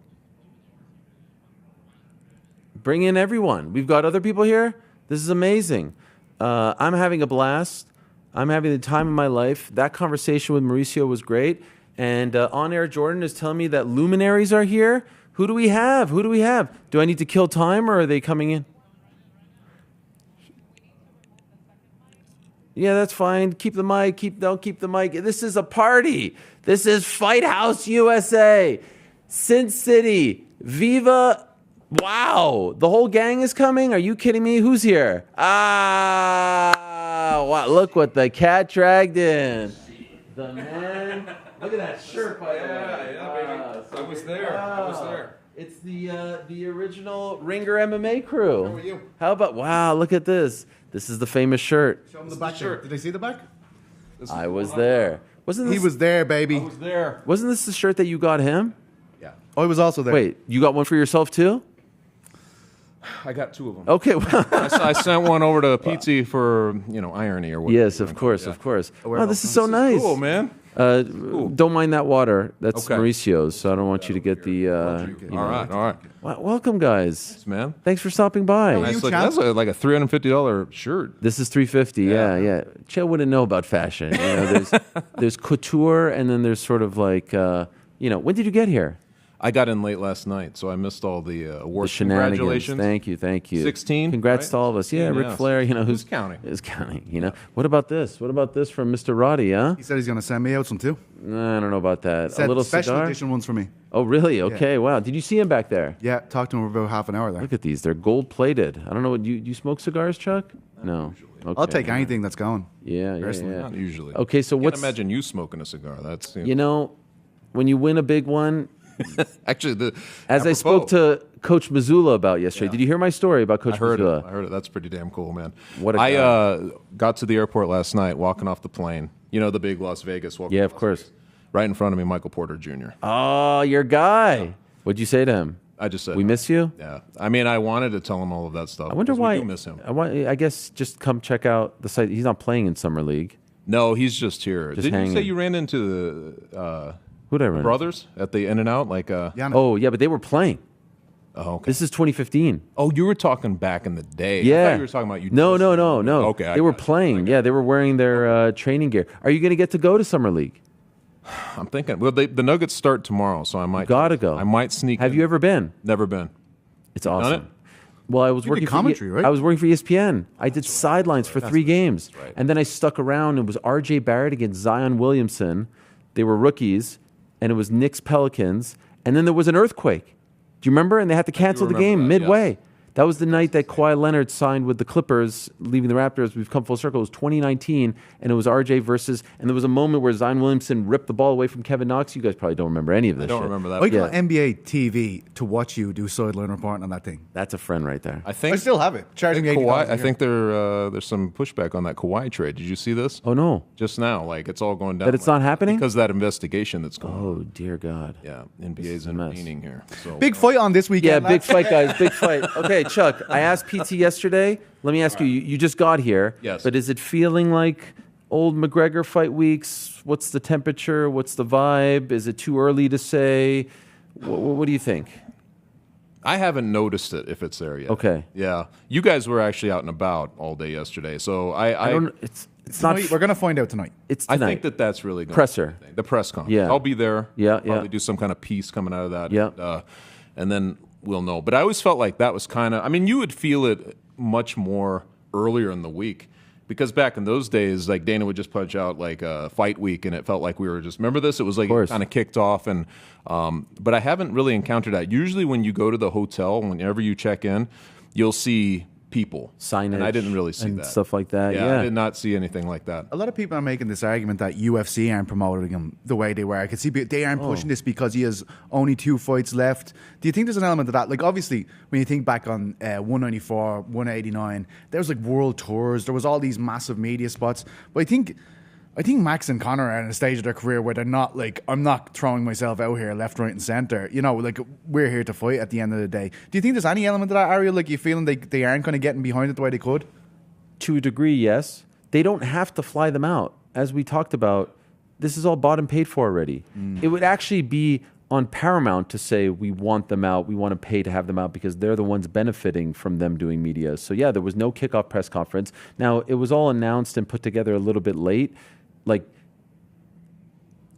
Bring in everyone. We've got other people here. This is amazing. I'm having a blast. I'm having the time of my life. That conversation with Mauricio was great. And On Air Jordan is telling me that luminaries are here. Who do we have? Do I need to kill time, or are they coming in? Yeah, that's fine. Keep the mic. Don't keep the mic. This is a party. This is Fight House USA. Sin City. Viva. Wow. The whole gang is coming? Are you kidding me? Who's here? Wow. Look what the cat dragged in. The man. Look at that shirt, by the way. Yeah, baby. I was there. It's the original Ringer MMA crew. How are you? How about, wow, look at this. This is the famous shirt. Show them the back shirt. Did they see the back? I was there. He was there, baby. I was there. Wasn't this the shirt that you got him? Yeah. Oh, he was also there. Wait, you got one for yourself too? I got two of them. Okay. Well. I sent one over to Petesy for, irony or whatever. Yes, of course. Oh, this is so nice. Cool, man. Don't mind that water. That's Okay. Mauricio's, so I don't want you to get the... All right. Welcome, guys. Thanks, man. Thanks for stopping by. That's like a $350 shirt. This is $350. Yeah. Chael wouldn't know about fashion. There's couture, and then there's sort of like, when did you get here? I got in late last night, so I missed all the awards. The shenanigans. Congratulations. Thank you. 16. Congrats right? to all of us. Yeah, Ric Flair. Who's counting? Is counting. What about this? What about this from Mr. Roddy? Huh? He said he's going to send me out some too. I don't know about that. Said a little special cigar? edition ones for me. Oh, really? Okay. Wow. Did you see him back there? Yeah, talked to him for about half an hour there. Look at these. They're gold plated. I don't know. Do you smoke cigars, Chuck? No. Okay. I'll take anything that's going. Yeah. Not usually. Okay, so I what's... can't imagine you smoking a cigar. That's when you win a big one... Actually, as I spoke to Coach Missoula about yesterday, did you hear my story about Coach Missoula? I heard it. That's pretty damn cool, man. What a I guy. got to the airport last night, walking off the plane. The big Las Vegas. Yeah, of course. Vegas. Right in front of me, Michael Porter Jr. Oh, your guy. What'd you say to him? I just said, we miss you? Yeah. I mean, I wanted to tell him all of that stuff. I wonder why. We do miss him. I guess just come check out the site. He's not playing in Summer League. No, he's just here. Just Didn't hanging. you say you ran into the who'd I run brothers at the In-N-Out? Oh, yeah, but they were playing. Oh, okay. This is 2015. Oh, you were talking back in the day. Yeah. I thought you were talking about you. No. Okay. They were playing. Yeah, they were wearing their training gear. Are you going to get to go to Summer League? I'm thinking. Well, the Nuggets start tomorrow, so I might. Gotta go. I might sneak. Have you ever been? Never been. It's awesome. Done it? Well, I was working did commentary, right? I was working for ESPN. I did sidelines for 3 games. right. And then I stuck around. It was R.J. Barrett against Zion Williamson. They were rookies. And it was Knicks Pelicans. And then there was an earthquake. Do you remember? And they had to cancel the game midway. Yes. That was the night that Kawhi Leonard signed with the Clippers, leaving the Raptors. We've come full circle. It was 2019, and it was RJ versus... And there was a moment where Zion Williamson ripped the ball away from Kevin Knox. You guys probably don't remember any of this I don't shit. remember that. I got NBA TV to watch you do sideline reporting on that thing. That's a friend right there. I think I still have it. Charging me Kawhi, $80 I think there's some pushback on that Kawhi trade. Did you see this? Oh, no. Just now, it's all going down. That it's not happening? Because of that investigation that's going on. Oh, dear God. Yeah, NBA's intervening here. So, Big fight on this weekend. Yeah, big fight, guys. Big fight. Okay, Chuck, I asked PT yesterday. Let me ask you. You just got here. Yes. But is it feeling like old McGregor fight weeks? What's the temperature? What's the vibe? Is it too early to say? What do you think? I haven't noticed it if it's there yet. Okay. Yeah. You guys were actually out and about all day yesterday. So I don't. It's not. We're going to find out tonight. It's I tonight. think that's really going Presser. to be the press conference. Yeah. I'll be there. Yeah, Probably do some kind of piece coming out of that. Yeah. And then we'll know. But I always felt like that was kind of, you would feel it much more earlier in the week. Because back in those days, Dana would just punch out a fight week, and it felt like we were just, remember this? It was kind of kicked off. And but I haven't really encountered that. Usually when you go to the hotel, whenever you check in, you'll see people. Signage. And I didn't really see and that. stuff like that. I did not see anything like that. A lot of people are making this argument that UFC aren't promoting him the way they were. I could see they aren't pushing this because he has only 2 fights left. Do you think there's an element of that? Obviously, when you think back on 194, 189, there was world tours. There was all these massive media spots. But I I think Max and Conor are at a stage of their career where they're not like, I'm not throwing myself out here left, right, and centre. You know, like we're here to fight at the end of the day. Do you think there's any element of that, Ariel? Like you feeling they aren't kind of getting behind it the way they could? To a degree, yes. They don't have to fly them out. As we talked about, this is all bought and paid for already. It would actually be on Paramount to say we want them out, we want to pay to have them out because they're the ones benefiting from them doing media. So yeah, there was no kickoff press conference. Now, it was all announced and put together a little bit late. Like,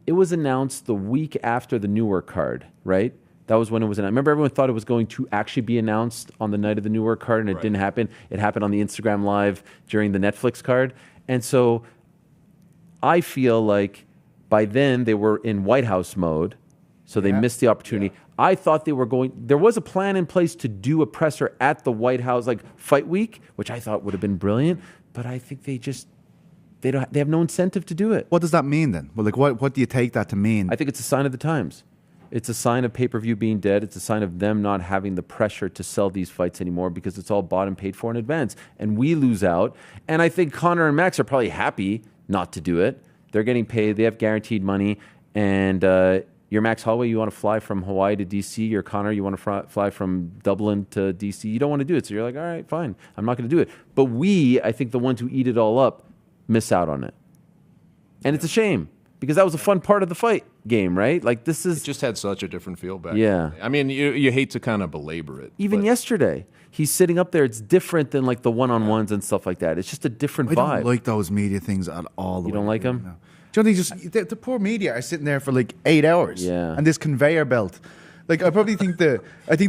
it was announced the week after the Newark card, right? That was when it was announced. Remember, everyone thought it was going to actually be announced on the night of the Newark card, and it didn't happen. It happened on the Instagram Live during the Netflix card. And so I feel like by then they were in White House mode, so they missed the opportunity. I thought they were going, there was a plan in place to do a presser at the White House, like Fight Week, which I thought would have been brilliant, but I think they have no incentive to do it. What does that mean then? Well, like what do you take that to mean? I think it's a sign of the times. It's a sign of pay-per-view being dead. It's a sign of them not having the pressure to sell these fights anymore because it's all bought and paid for in advance. And we lose out. And I think Conor and Max are probably happy not to do it. They're getting paid. They have guaranteed money. And you're Max Holloway. You want to fly from Hawaii to D.C. You're Conor. You want to fly from Dublin to D.C. You don't want to do it. So you're like, all right, fine. I'm not going to do it. But we, I think the ones who eat it all up, miss out on it. And it's a shame. Because that was a fun part of the fight game, right? Like this is... It just had such a different feel back then. I mean, you hate to kind of belabor it. Even yesterday, he's sitting up there. It's different than like the one-on-ones and stuff like that. It's just a different vibe. I don't like those media things at all. You don't like them? No. Do you know, the poor media are sitting there for like 8 hours. Yeah. And this conveyor belt. Like, I probably think the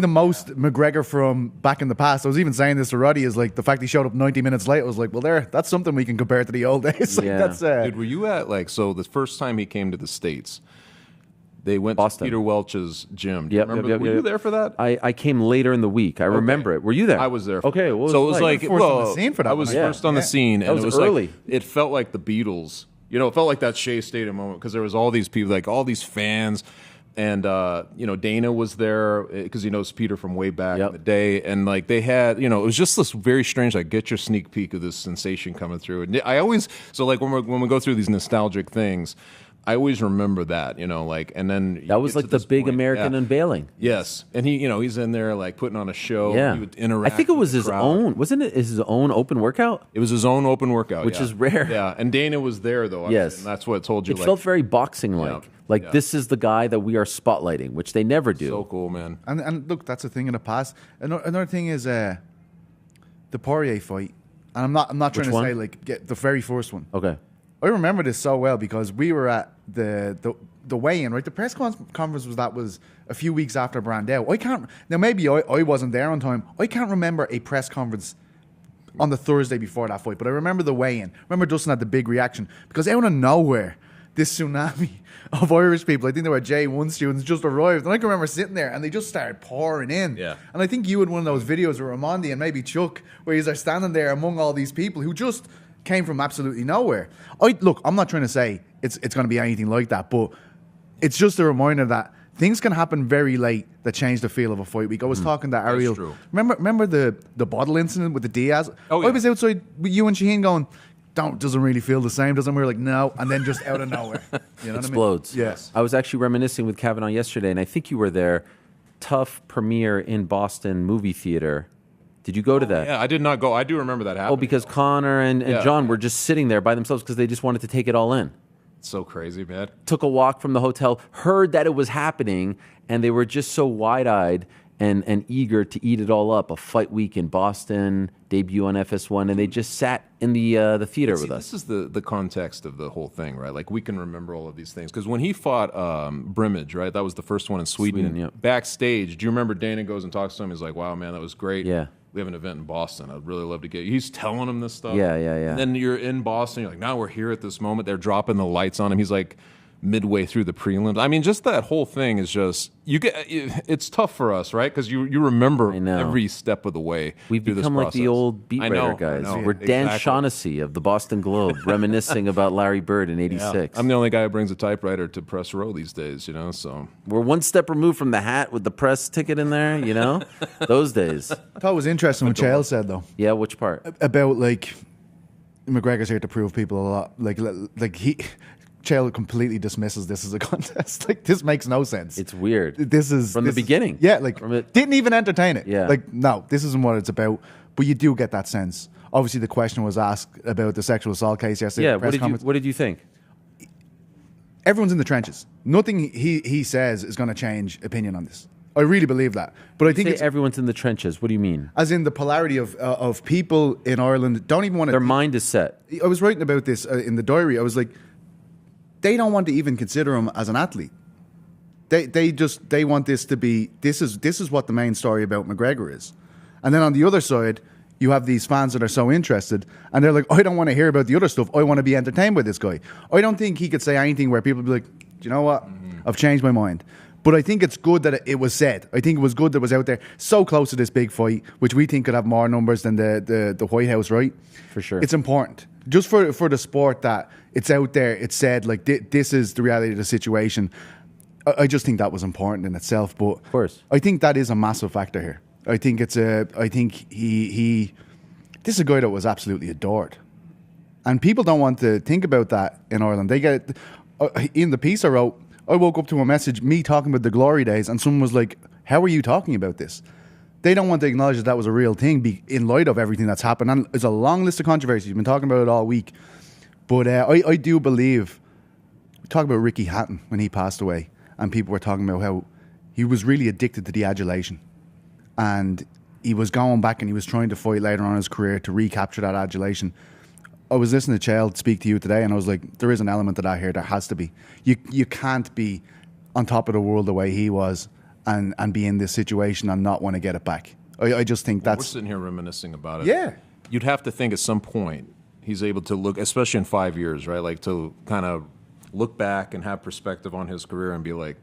most McGregor from back in the past, I was even saying this to Roddy, is like the fact he showed up 90 minutes late. I was like, well, that's something we can compare to the old days. Like, that's, Dude, were you at, like, so the first time he came to the States, they went Boston. to Peter Welch's gym. Do you remember? Were you there for that? I came later in the week. I remember it. Were you there? I was there. Okay. What was so it was like, first on the scene for that I was one. first on the scene. That and was it was early. Like, it felt like the Beatles. You know, it felt like that Shea Stadium moment because there was all these people, like all these fans. And, you know, Dana was there because he knows Peter from way back in the day. And, like, they had, you know, it was just this very strange, like, get your sneak peek of this sensation coming through. And I always, so, like, when we go through these nostalgic things, I always remember that, you know, like, and then... That was like the big American unveiling. Yes. And he, you know, he's in there, like, putting on a show. Yeah. He would interact I think it was with the his crowd. own, wasn't it his own open workout? It was his own open workout, Which is rare. Yeah. And Dana was there, though. Yes. And that's what it told you. It like, felt very boxing-like. Like, this is the guy that we are spotlighting, which they never do. So cool, man. And look, that's a thing in the past. Another thing is the Poirier fight. And I'm not trying to say, like, get the very first one. Okay. I remember this so well because we were at the weigh-in, right? The press conference was a few weeks after Brandao. Now maybe I wasn't there on time. I can't remember a press conference on the Thursday before that fight, but I remember the weigh-in. I remember Dustin had the big reaction because out of nowhere, this tsunami of Irish people, I think they were J1 students, just arrived. And I can remember sitting there and they just started pouring in. Yeah. And I think you had one of those videos with Ramondi and maybe Chuck where you're standing there among all these people who just came from absolutely nowhere. Look, I'm not trying to say it's going to be anything like that, but it's just a reminder that things can happen very late that change the feel of a fight week. I was talking to Ariel. true. Remember the bottle incident with the Diaz? Oh, yeah. I was outside with you and Shaheen going, doesn't really feel the same, doesn't. We were like, no, and then just out of nowhere, you know Explodes. What I mean? Yes. I was actually reminiscing with Kavanaugh yesterday, and I think you were there. Tough premiere in Boston movie theater. Did you go to that? Yeah, I did not go. I do remember that happening. Oh, because Connor and John were just sitting there by themselves because they just wanted to take it all in. It's so crazy, man. Took a walk from the hotel, heard that it was happening, and they were just so wide-eyed and eager to eat it all up. A fight week in Boston, debut on FS1, and they just sat in the theater with us. This is the context of the whole thing, right? Like, we can remember all of these things. Because when he fought Brimage, right, that was the first one in Sweden. Backstage, do you remember Dana goes and talks to him? He's like, wow, man, that was great. Yeah. We have an event in Boston. I'd really love to get you. He's telling him this stuff. Yeah. And then you're in Boston. You're like, now we're here at this moment. They're dropping the lights on him. He's like midway through the prelims. I mean, just that whole thing is just, it's tough for us, right? Because you remember every step of the way. We've through become this like the old beat writer guys. We're Dan Shaughnessy of the Boston Globe, reminiscing about Larry Bird in '86. Yeah. I'm the only guy who brings a typewriter to press row these days, you know, so. We're one step removed from the hat with the press ticket in there, you know? Those days. I thought it was interesting what Chael said, though. Yeah, which part? About, like, McGregor's here to prove people a lot. Like Chael completely dismisses this as a contest. Like, this makes no sense. It's weird. This is from the beginning. Yeah, like didn't even entertain it. Yeah. Like, no, this isn't what it's about. But you do get that sense. Obviously, the question was asked about the sexual assault case yesterday. Yeah. What did you think? Everyone's in the trenches. Nothing he says is going to change opinion on this. I really believe that. But I think it's, everyone's in the trenches. What do you mean? As in the polarity of people in Ireland don't even want to. Their mind is set. I was writing about this in the diary. I was like, they don't want to even consider him as an athlete. They want this to be this is what the main story about McGregor is. And then on the other side, you have these fans that are so interested, and they're like, I don't want to hear about the other stuff. I want to be entertained by this guy. I don't think he could say anything where people would be like, do you know what? I've changed my mind. But I think it's good that it was said. I think it was good that it was out there so close to this big fight, which we think could have more numbers than the White House, right? For sure. It's important. Just for the sport that it's out there, it's said, like, this is the reality of the situation. I just think that was important in itself. But of course, I think that is a massive factor here. I think he this is a guy that was absolutely adored. And people don't want to think about that in Ireland. They get in the piece I wrote, I woke up to a message, me talking about the glory days, and someone was like, how are you talking about this? They don't want to acknowledge that was a real thing in light of everything that's happened. And it's a long list of controversies. We've been talking about it all week. But I do believe, we talk about Ricky Hatton when he passed away, and people were talking about how he was really addicted to the adulation. And he was going back and he was trying to fight later on in his career to recapture that adulation. I was listening to Chael speak to you today, and I was like, there is an element of that here. There has to be. You can't be on top of the world the way he was and be in this situation and not want to get it back. I just think that's... We're sitting here reminiscing about it. Yeah. You'd have to think at some point he's able to look, especially in 5 years, right? Like, to kind of look back and have perspective on his career and be like,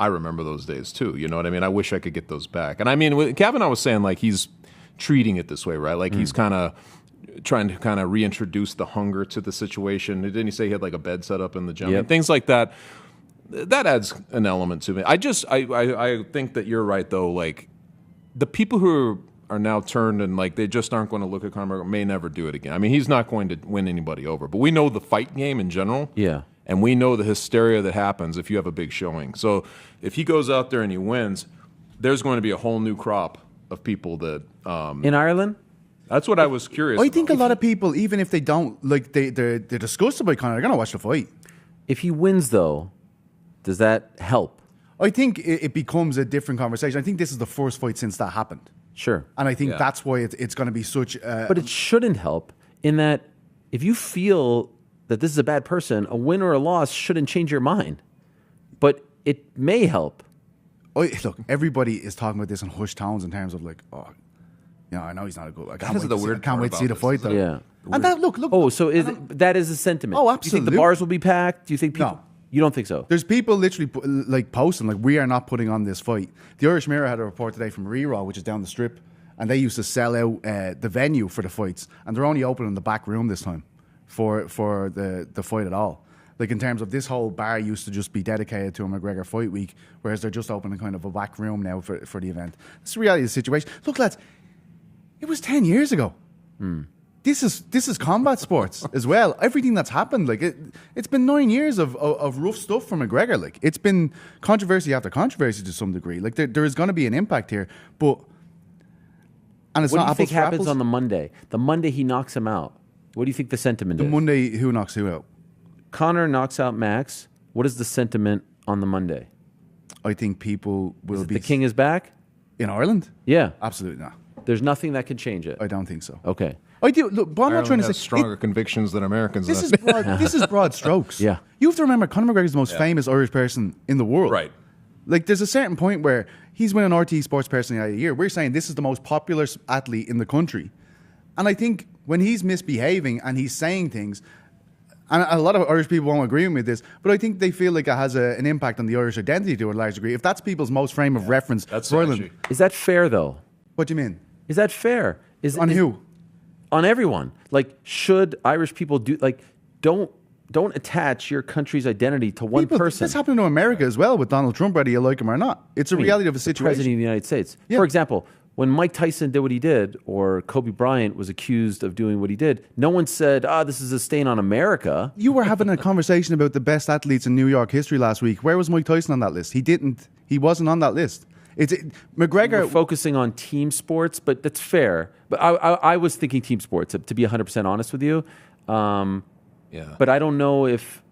I remember those days too. You know what I mean? I wish I could get those back. And I mean, Kavanaugh was saying, like, he's treating it this way, right? Like, he's kind of trying to kind of reintroduce the hunger to the situation. Didn't he say he had like a bed set up in the gym? Yep. And things like that. That adds an element to me. I think that you're right, though. Like, the people who are now turned and like they just aren't going to look at Conor McGregor may never do it again. I mean, he's not going to win anybody over. But we know the fight game in general. Yeah. And we know the hysteria that happens if you have a big showing. So if he goes out there and he wins, there's going to be a whole new crop of people that... in Ireland? That's what I was curious I think about. a lot of people, even if they don't, like, they're disgusted by Conor, they're going to watch the fight. If he wins, though, does that help? I think it becomes a different conversation. I think this is the first fight since that happened. Sure. And I think that's why it's going to be such... but it shouldn't help in that if you feel that this is a bad person, a win or a loss shouldn't change your mind. But it may help. Look, everybody is talking about this in hushed tones in terms of like, oh, I know he's not a good... I can't wait to see the fight, though. Yeah. And that, look. Oh, so that is a sentiment. Oh, Do you absolutely. think the bars will be packed? Do you think people... No. You don't think so? There's people literally like posting, like, we are not putting on this fight. The Irish Mirror had a report today from Reraw, which is down the strip, and they used to sell out the venue for the fights, and they're only opening the back room this time for the fight at all. Like, in terms of this whole bar used to just be dedicated to a McGregor fight week, whereas they're just opening kind of a back room now for the event. That's the reality of the situation. Look, lads, it was 10 years ago. This is combat sports as well. Everything that's happened, like it's been 9 years of rough stuff for McGregor. Like, it's been controversy after controversy to some degree. Like, there is going to be an impact here, but it's what not do you think apples for happens apples. on the Monday? The Monday he knocks him out. What do you think the sentiment is? The Monday, who knocks who out? Conor knocks out Max. What is the sentiment on the Monday? I think people will be... The king is back? In Ireland? Yeah. Absolutely not. There's nothing that can change it. I don't think so. Okay. I do. Look, but I'm not trying to say... stronger convictions than Americans. This is broad strokes. Yeah. You have to remember, Conor McGregor is the most famous Irish person in the world. Right. Like, there's a certain point where he's winning RT Sports Personality of the Year. We're saying this is the most popular athlete in the country. And I think when he's misbehaving and he's saying things, and a lot of Irish people won't agree with me with this, but I think they feel like it has an impact on the Irish identity to a large degree. If that's people's most frame of reference for Ireland. Is that fair, though? What do you mean? Is that fair? On who? On everyone. Like, should Irish people do... Like, don't attach your country's identity to one person. That's happening to America as well with Donald Trump, whether you like him or not. It's a reality of a situation. President of the United States. Yeah. For example, when Mike Tyson did what he did, or Kobe Bryant was accused of doing what he did, no one said, this is a stain on America. You were having a conversation about the best athletes in New York history last week. Where was Mike Tyson on that list? He wasn't on that list. McGregor. We're focusing on team sports, but that's fair. But I was thinking team sports, to be 100% honest with you. But I don't know if...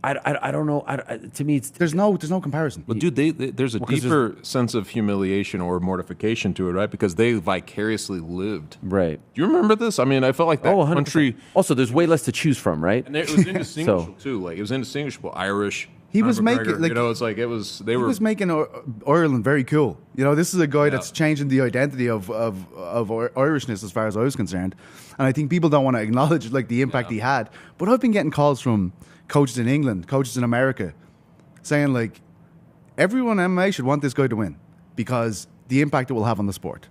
I don't know. To me, there's no comparison. Well, dude, there's a deeper sense of humiliation or mortification to it, right? Because they vicariously lived. Right. Do you remember this? I mean, I felt like that 100%. Country. Also, there's way less to choose from, right? And it was indistinguishable too. Like it was indistinguishable. Irish. He was McGregor, making it's like it was. He was making Ireland very cool. This is a guy that's changing the identity of Irishness as far as I was concerned, and I think people don't want to acknowledge the impact he had. But I've been getting calls from coaches in England, coaches in America, saying everyone in MMA should want this guy to win because the impact it will have on the sport.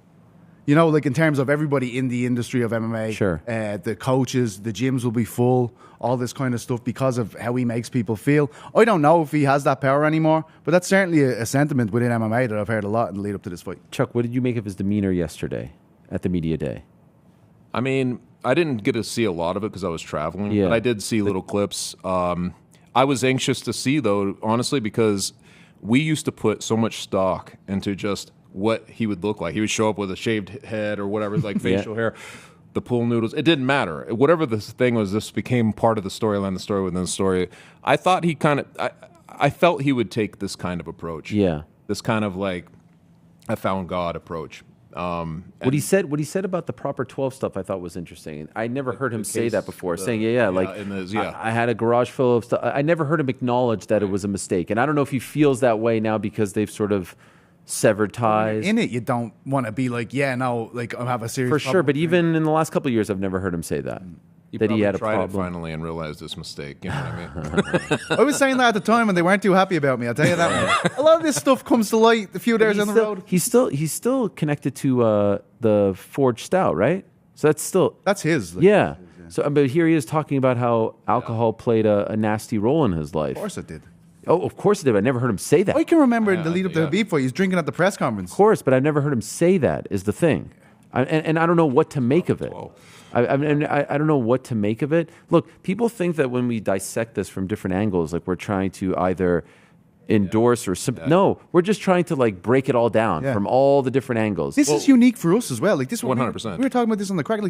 In terms of everybody in the industry of MMA, sure. The coaches, the gyms will be full, all this kind of stuff because of how he makes people feel. I don't know if he has that power anymore, but that's certainly a sentiment within MMA that I've heard a lot in the lead up to this fight. Chuck, what did you make of his demeanor yesterday at the media day? I mean, I didn't get to see a lot of it because I was traveling, but I did see little clips. I was anxious to see, though, honestly, because we used to put so much stock into just what he would look like. He would show up with a shaved head or whatever, facial hair, the pool noodles. It didn't matter. Whatever this thing was, this became part of the storyline, the story within the story. I thought he I felt he would take this kind of approach. Yeah. This kind of I found God approach. What he said about the proper 12 stuff, I thought was interesting. I never heard him say that before. Saying, I had a garage full of stuff. I never heard him acknowledge that it was a mistake, and I don't know if he feels that way now because they've sort of severed ties. In it, you don't want to be I have a serious for sure. But even in the last couple of years, I've never heard him say that. That he had a problem. Tried it finally and realized this mistake. You know what I mean? I was saying that at the time, and they weren't too happy about me. I'll tell you that. A lot of this stuff comes to light a few days on the road. He's still connected to the Forged Stout, right? So that's his. Yeah. So, but here he is talking about how alcohol played a nasty role in his life. Of course it did. Oh, of course it did. I never heard him say that. I can remember in the lead up to the Habib fight, he's drinking at the press conference. Of course, but I've never heard him say that. Is the thing, and I don't know what to make of it. I don't know what to make of it. Look, people think that when we dissect this from different angles, we're trying to either endorse or no, we're just trying to break it all down from all the different angles. This is unique for us as well. This 100%. We were talking about this on the crack.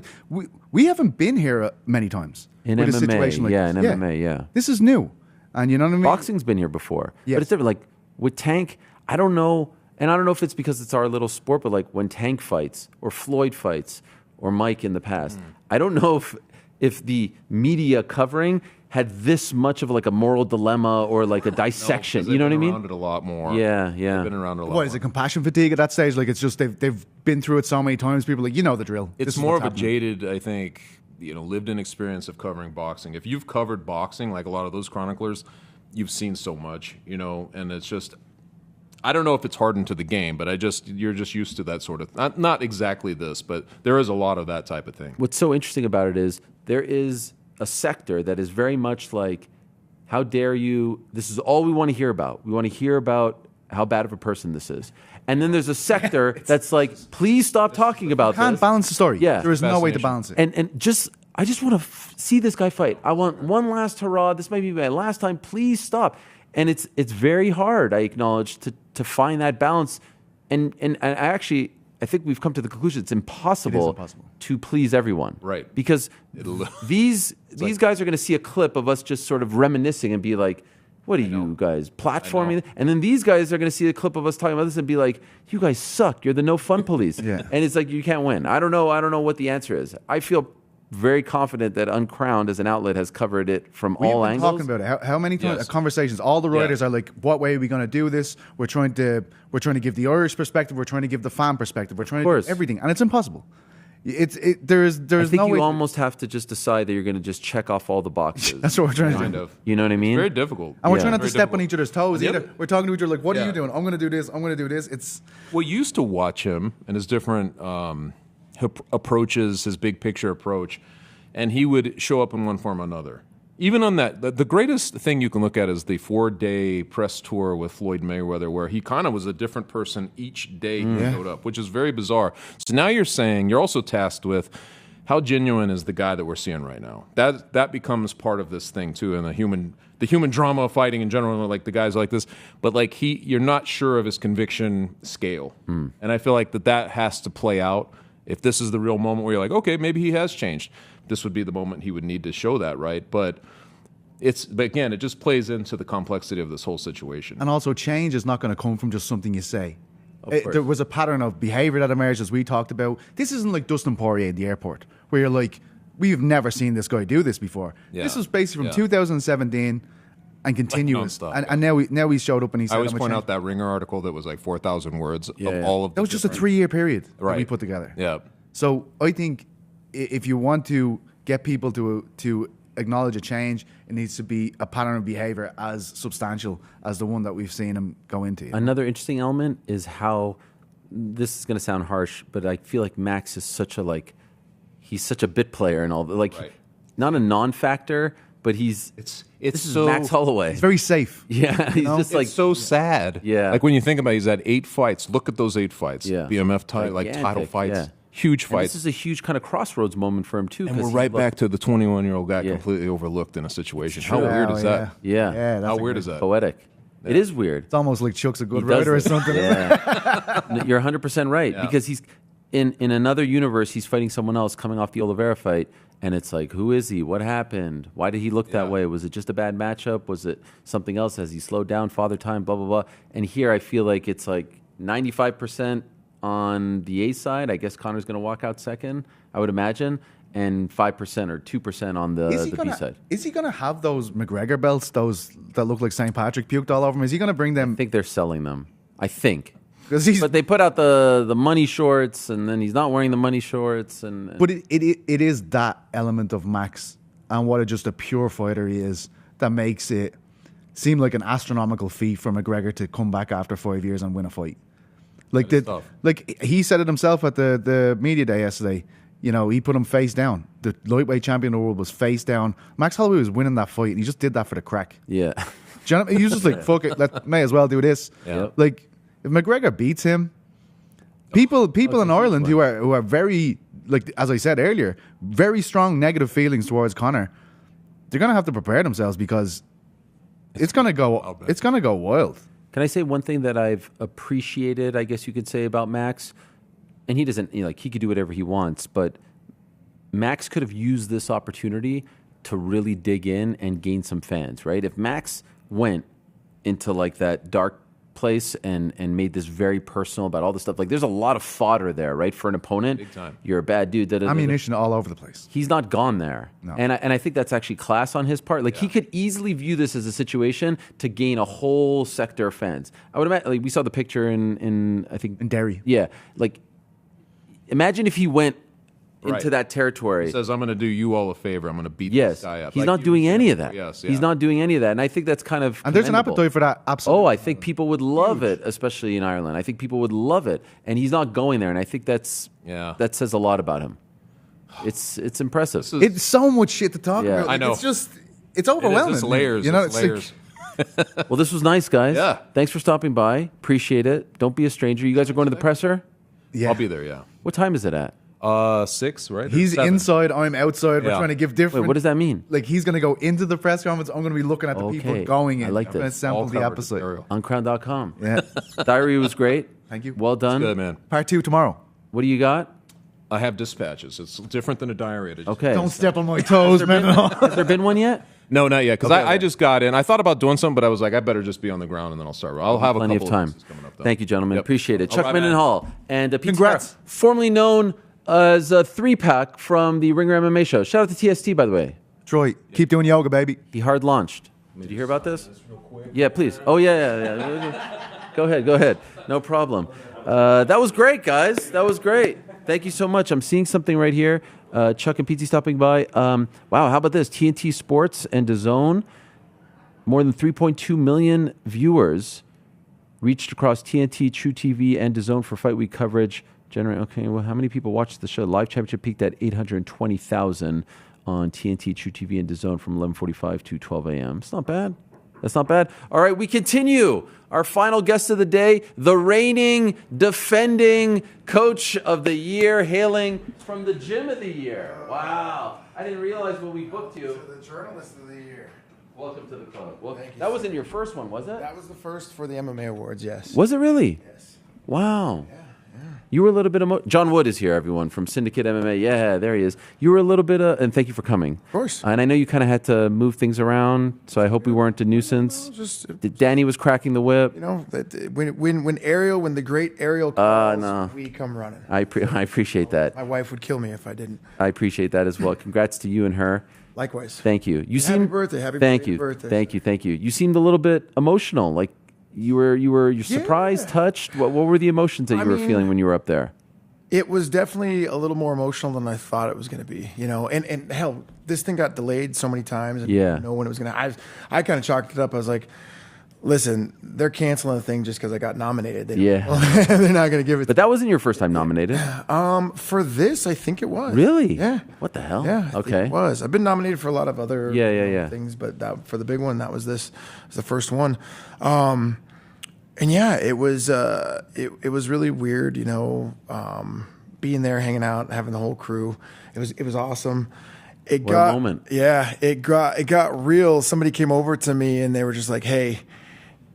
We haven't been here many times in with MMA. A situation like in this. MMA, yeah. This is new, and you know what I mean. Boxing's been here before, but it's different. With Tank, I don't know, and I don't know if it's because it's our little sport, but when Tank fights or Floyd fights or Mike in the past, I don't know if the media covering had this much of a moral dilemma or a dissection. You know what I mean? Around it a lot more. Yeah. They've been around it a lot. What is it? Compassion fatigue at that stage? It's just they've been through it so many times. People the drill. It's more of a jaded, I think, lived-in experience of covering boxing. If you've covered boxing, like a lot of those chroniclers, you've seen so much, and it's just. I don't know if it's hardened to the game, but you're just used to that sort of not exactly this, but there is a lot of that type of thing. What's so interesting about it is there is a sector that is very much how dare you? This is all we want to hear about. We want to hear about how bad of a person this is. And then there's a sector that's please stop talking about this. You can't balance the story. Yeah. There is no way to balance it. And I just want to see this guy fight. I want one last hurrah. This might be my last time. Please stop. And it's very hard, I acknowledge, to find that balance. And I think we've come to the conclusion it's impossible to please everyone. Right. Because these guys are going to see a clip of us just sort of reminiscing and be like, what are you guys, platforming? And then these guys are going to see a clip of us talking about this and be like, you guys suck. You're the no fun police. And it's you can't win. I don't know what the answer is. I feel very confident that Uncrowned as an outlet has covered it from all angles. Talking about it. How many times conversations? All the writers are what way are we going to do this? We're trying to give the Irish perspective. We're trying to give the fan perspective. We're trying to do everything, and it's impossible. There's I think no way. You almost have to just decide that you're going to just check off all the boxes. That's what we're trying to do. You know what I mean? It's very difficult. And we're trying not to step on each other's toes either. We're talking to each other what are you doing? I'm going to do this. I'm going to do this. Well, you used to watch him and his different approaches, his big picture approach. And he would show up in one form or another. even on that, the greatest thing you can look at is the 4-day press tour with Floyd Mayweather, where he kind of was a different person each day he showed up, which is very bizarre. So now you're saying you're also tasked with how genuine is the guy that we're seeing right now. That becomes part of this thing too, and the human drama of fighting in general, like the guys like this. But like you're not sure of his conviction scale, and I feel like that has to play out. If this is the real moment where you're like, okay, maybe he has changed, this would be the moment he would need to show that, right? But again, it just plays into the complexity of this whole situation. And also, change is not going to come from just something you say. There was a pattern of behavior that emerged, as we talked about. This isn't like Dustin Poirier at the airport, where you're like, we've never seen this guy do this before. Yeah. This was basically from 2017 and continuous. Like and now he showed up and he said, I always point out that Ringer article that was like 4,000 words of all of that was just a 3-year period that we put together. Yeah. So I think if you want to get people to acknowledge a change, it needs to be a pattern of behavior as substantial as the one that we've seen him go into. Another interesting element is how, this is going to sound harsh, but I feel like Max is he's such a bit player and all, not a non-factor, but this is Max Holloway. He's very safe. Yeah, he's just like so sad. Yeah, like when you think about it, he's had 8 fights. Look at those 8 fights. Yeah, BMF title fights. Yeah. Huge fights. And this is a huge kind of crossroads moment for him too. And we're right back to the 21-year-old guy completely overlooked in a situation. How weird is that? Yeah. How weird is that? Poetic. Yeah. It is weird. It's almost like Chuck's a good writer or something. Yeah. You're 100% right, because he's in another universe. He's fighting someone else coming off the Oliveira fight, and it's like, who is he? What happened? Why did he look that way? Was it just a bad matchup? Was it something else? Has he slowed down? Father time? Blah blah blah. And here I feel like it's like 95%. On the A side, I guess Conor's going to walk out second, I would imagine, and 5% or 2% on the B side. Is he going to have those McGregor belts, those that look like St. Patrick puked all over him? Is he going to bring them? I think they're selling them. I think. But they put out the money shorts, and then he's not wearing the money shorts. But it is that element of Max and what just a pure fighter he is that makes it seem like an astronomical feat for McGregor to come back after 5 years and win a fight. Like he said it himself at the media day yesterday. You know, he put him face down. The lightweight champion of the world was face down. Max Holloway was winning that fight, and he just did that for the crack. Yeah. He was just like, fuck it, may as well do this. Yeah. Like, if McGregor beats him, people in Ireland who are very, like, as I said earlier, very strong negative feelings towards Conor, they're going to have to prepare themselves because it's going to go wild. Can I say one thing that I've appreciated, I guess you could say, about Max? And he doesn't, he could do whatever he wants, but Max could have used this opportunity to really dig in and gain some fans, right? If Max went into like that dark place and made this very personal about all this stuff, like there's a lot of fodder there, right? For an opponent, big time. You're a bad dude. Ammunition all over the place. He's not gone there. No. And I think that's actually class on his part. Like he could easily view this as a situation to gain a whole sector of fans. I would imagine, like we saw the picture in I think in Derry. Yeah. Like imagine if he went into that territory. He says, I'm going to do you all a favor. I'm going to beat this guy up. He's not doing any of that. He's not doing any of that. And I think that's kind of And there's an appetite for that, absolutely. Oh, I think people would love it, especially in Ireland. I think people would love it. And he's not going there. And I think that says a lot about him. It's impressive. It's so much shit to talk about. I know. It's overwhelming. It's layers. It's layers. Well, this was nice, guys. Yeah. Thanks for stopping by. Appreciate it. Don't be a stranger. You guys are going to the presser? Yeah. I'll be there, yeah. What time is it at? 6, right? He's 7. inside, I'm outside. We're trying to give different. Wait, what does that mean? Like he's going to go into the press conference. I'm going to be looking at the people going in. I like I'm going to this. sample the episode. Uncrown.com. Yeah. Diary was great. Thank you. Well done. It's good, man. Part 2 tomorrow. What do you got? I have dispatches. It's different than a diary. Okay. Don't step on my toes, man. Has there been one yet? No, not yet. Because I just got in. I thought about doing something, but I was like, I better just be on the ground and then I'll start. I'll have plenty a couple of time. Of coming up, though. Thank you, gentlemen. Yep. Appreciate it. All Chuck right, Mindenhall and Petesy Congrats. Chuck, formerly known as a 3-pack from the Ringer MMA show. Shout out to TST, by the way. Troy, keep doing yoga, baby. He hard launched. Did you hear about this? Yeah, please. Oh, yeah. Go ahead. No problem. That was great, guys. That was great. Thank you so much. I'm seeing something right here. Chuck and Petesy stopping by. Wow, how about this? TNT Sports and DAZN. More than 3.2 million viewers reached across TNT, True TV, and DAZN for Fight Week coverage. Okay, well, how many people watched the show? Live Championship peaked at 820,000 on TNT, True TV, and DAZN from 11:45 to 12 a.m. It's not bad. That's not bad. All right, we continue. Our final guest of the day, the reigning, defending coach of the year, hailing from the gym of the year. Wow. I didn't realize when we booked you. The journalist of the year. Welcome to the club. Well, that wasn't your first one, was it? That was the first for the MMA awards, yes. Was it really? Yes. Wow. You were a little bit John Wood is here, everyone, from Syndicate MMA. Yeah, there he is. You were a little bit and thank you for coming. Of course. And I know you kind of had to move things around, so I hope we weren't a nuisance. Danny was cracking the whip. You know, when the great Ariel calls, we come running. I appreciate that. My wife would kill me if I didn't. I appreciate that as well. Congrats to you and her. Likewise. Thank you. Happy birthday. Happy birthday. Thank you. You seemed a little bit emotional, like you're surprised, touched. What were the emotions that you were feeling when you were up there? It was definitely a little more emotional than I thought it was going to be, you know. And hell, this thing got delayed so many times. And I didn't know when it was going to. I kind of chalked it up. I was like, listen, they're canceling the thing just because I got nominated. They're not going to give it. But that wasn't your first time nominated. For this, I think it was. Really? Yeah. What the hell? Yeah. I think it was. I've been nominated for a lot of other things, but for the big one, that was this. It was the first one. And yeah, it was really weird, you know, being there, hanging out, having the whole crew. It was awesome. What a moment. Yeah, it got real. Somebody came over to me and they were just like, "Hey,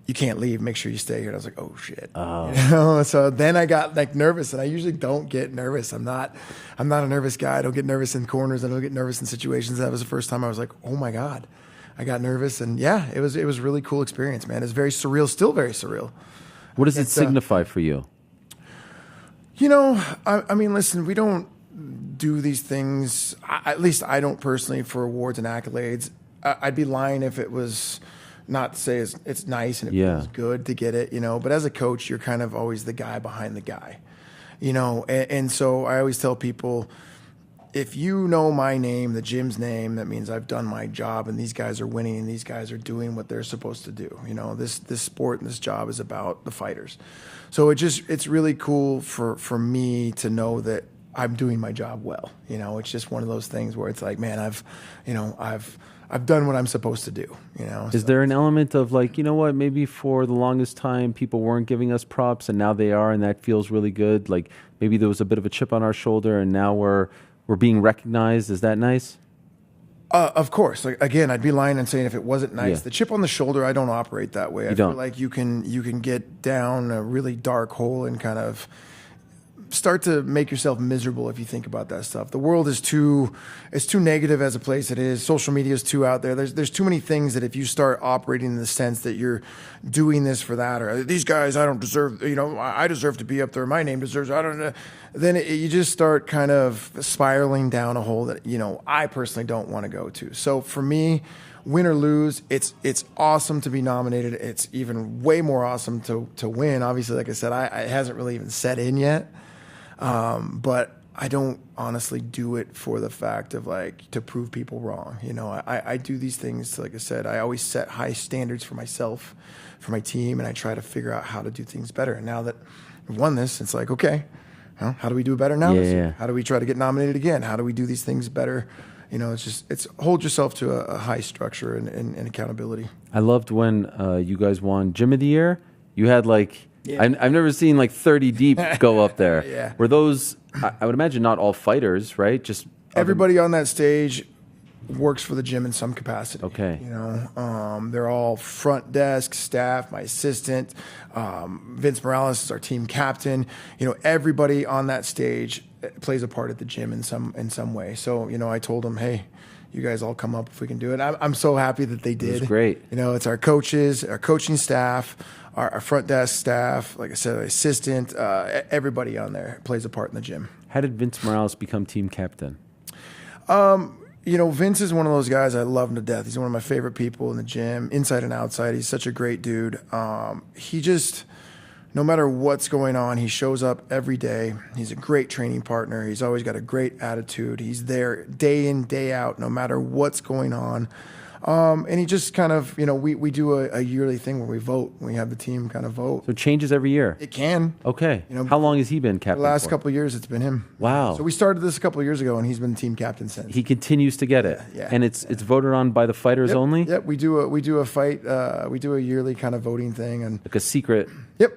you can't leave. Make sure you stay here." And I was like, "Oh shit." Oh. You know? So then I got like nervous, and I usually don't get nervous. I'm not a nervous guy. I don't get nervous in corners. I don't get nervous in situations. That was the first time I was like, "Oh my God." I got nervous, and yeah, it was a really cool experience, man. It's very surreal, still very surreal. What does it signify for you? You know, I mean, listen, we don't do these things. At least I don't personally for awards and accolades. I'd be lying if it was not to say it's nice and it feels good to get it, you know. But as a coach, you're kind of always the guy behind the guy, you know. And so I always tell people, if you know my name, the gym's name, that means I've done my job, and these guys are winning, and these guys are doing what they're supposed to do. You know, this sport and this job is about the fighters. So it's really cool for me to know that I'm doing my job well. You know, it's just one of those things where it's like, man, I've done what I'm supposed to do. You know, is there an element of like, you know what, maybe for the longest time people weren't giving us props, and now they are, and that feels really good. Like maybe there was a bit of a chip on our shoulder, and now we're being recognized. Is that nice? Of course. Like again, I'd be lying and saying if it wasn't nice. The chip on the shoulder, I don't operate that way. I feel like you can get down a really dark hole and kind of start to make yourself miserable if you think about that stuff. The world is too negative as a place it is. Social media is too out there. There's too many things that if you start operating in the sense that you're doing this for that, or these guys, I don't deserve, you know, I deserve to be up there. My name deserves, I don't know. Then you just start kind of spiraling down a hole that, you know, I personally don't want to go to. So for me, win or lose, it's awesome to be nominated. It's even way more awesome to win. Obviously, like I said, it hasn't really even set in yet. But I don't honestly do it for the fact of like to prove people wrong. You know, I do these things, like I said, I always set high standards for myself, for my team, and I try to figure out how to do things better. And now that I've won this, it's like, okay, well, how do we do it better now? Yeah. How do we try to get nominated again? How do we do these things better? You know, it's hold yourself to a high structure and accountability. I loved when you guys won Gym of the Year. You had like, I've never seen like 30 deep go up there. Yeah. Were those, I would imagine, not all fighters, right? Just everybody on that stage works for the gym in some capacity. Okay. You know, they're all front desk staff, my assistant, Vince Morales is our team captain. You know, everybody on that stage plays a part at the gym in some way. So, you know, I told them, hey, you guys all come up if we can do it. I'm so happy that they did. It was great. You know, it's our coaches, our coaching staff, our front desk staff, like I said, our assistant, everybody on there plays a part in the gym. How did Vince Morales become team captain? You know, Vince is one of those guys, I love him to death. He's one of my favorite people in the gym, inside and outside. He's such a great dude. He just, no matter what's going on, he shows up every day. He's a great training partner. He's always got a great attitude. He's there day in, day out, no matter what's going on. And he just kind of, we do a yearly thing where we vote. We have the team kind of vote. So it changes every year? It can. Okay. How long has he been captain The last for? couple of years, it's been him. Wow. So we started this a couple of years ago, and he's been team captain since. He continues to get it. Yeah. And it's voted on by the fighters only? Yep, we do a fight. We do a yearly kind of voting thing, and like a secret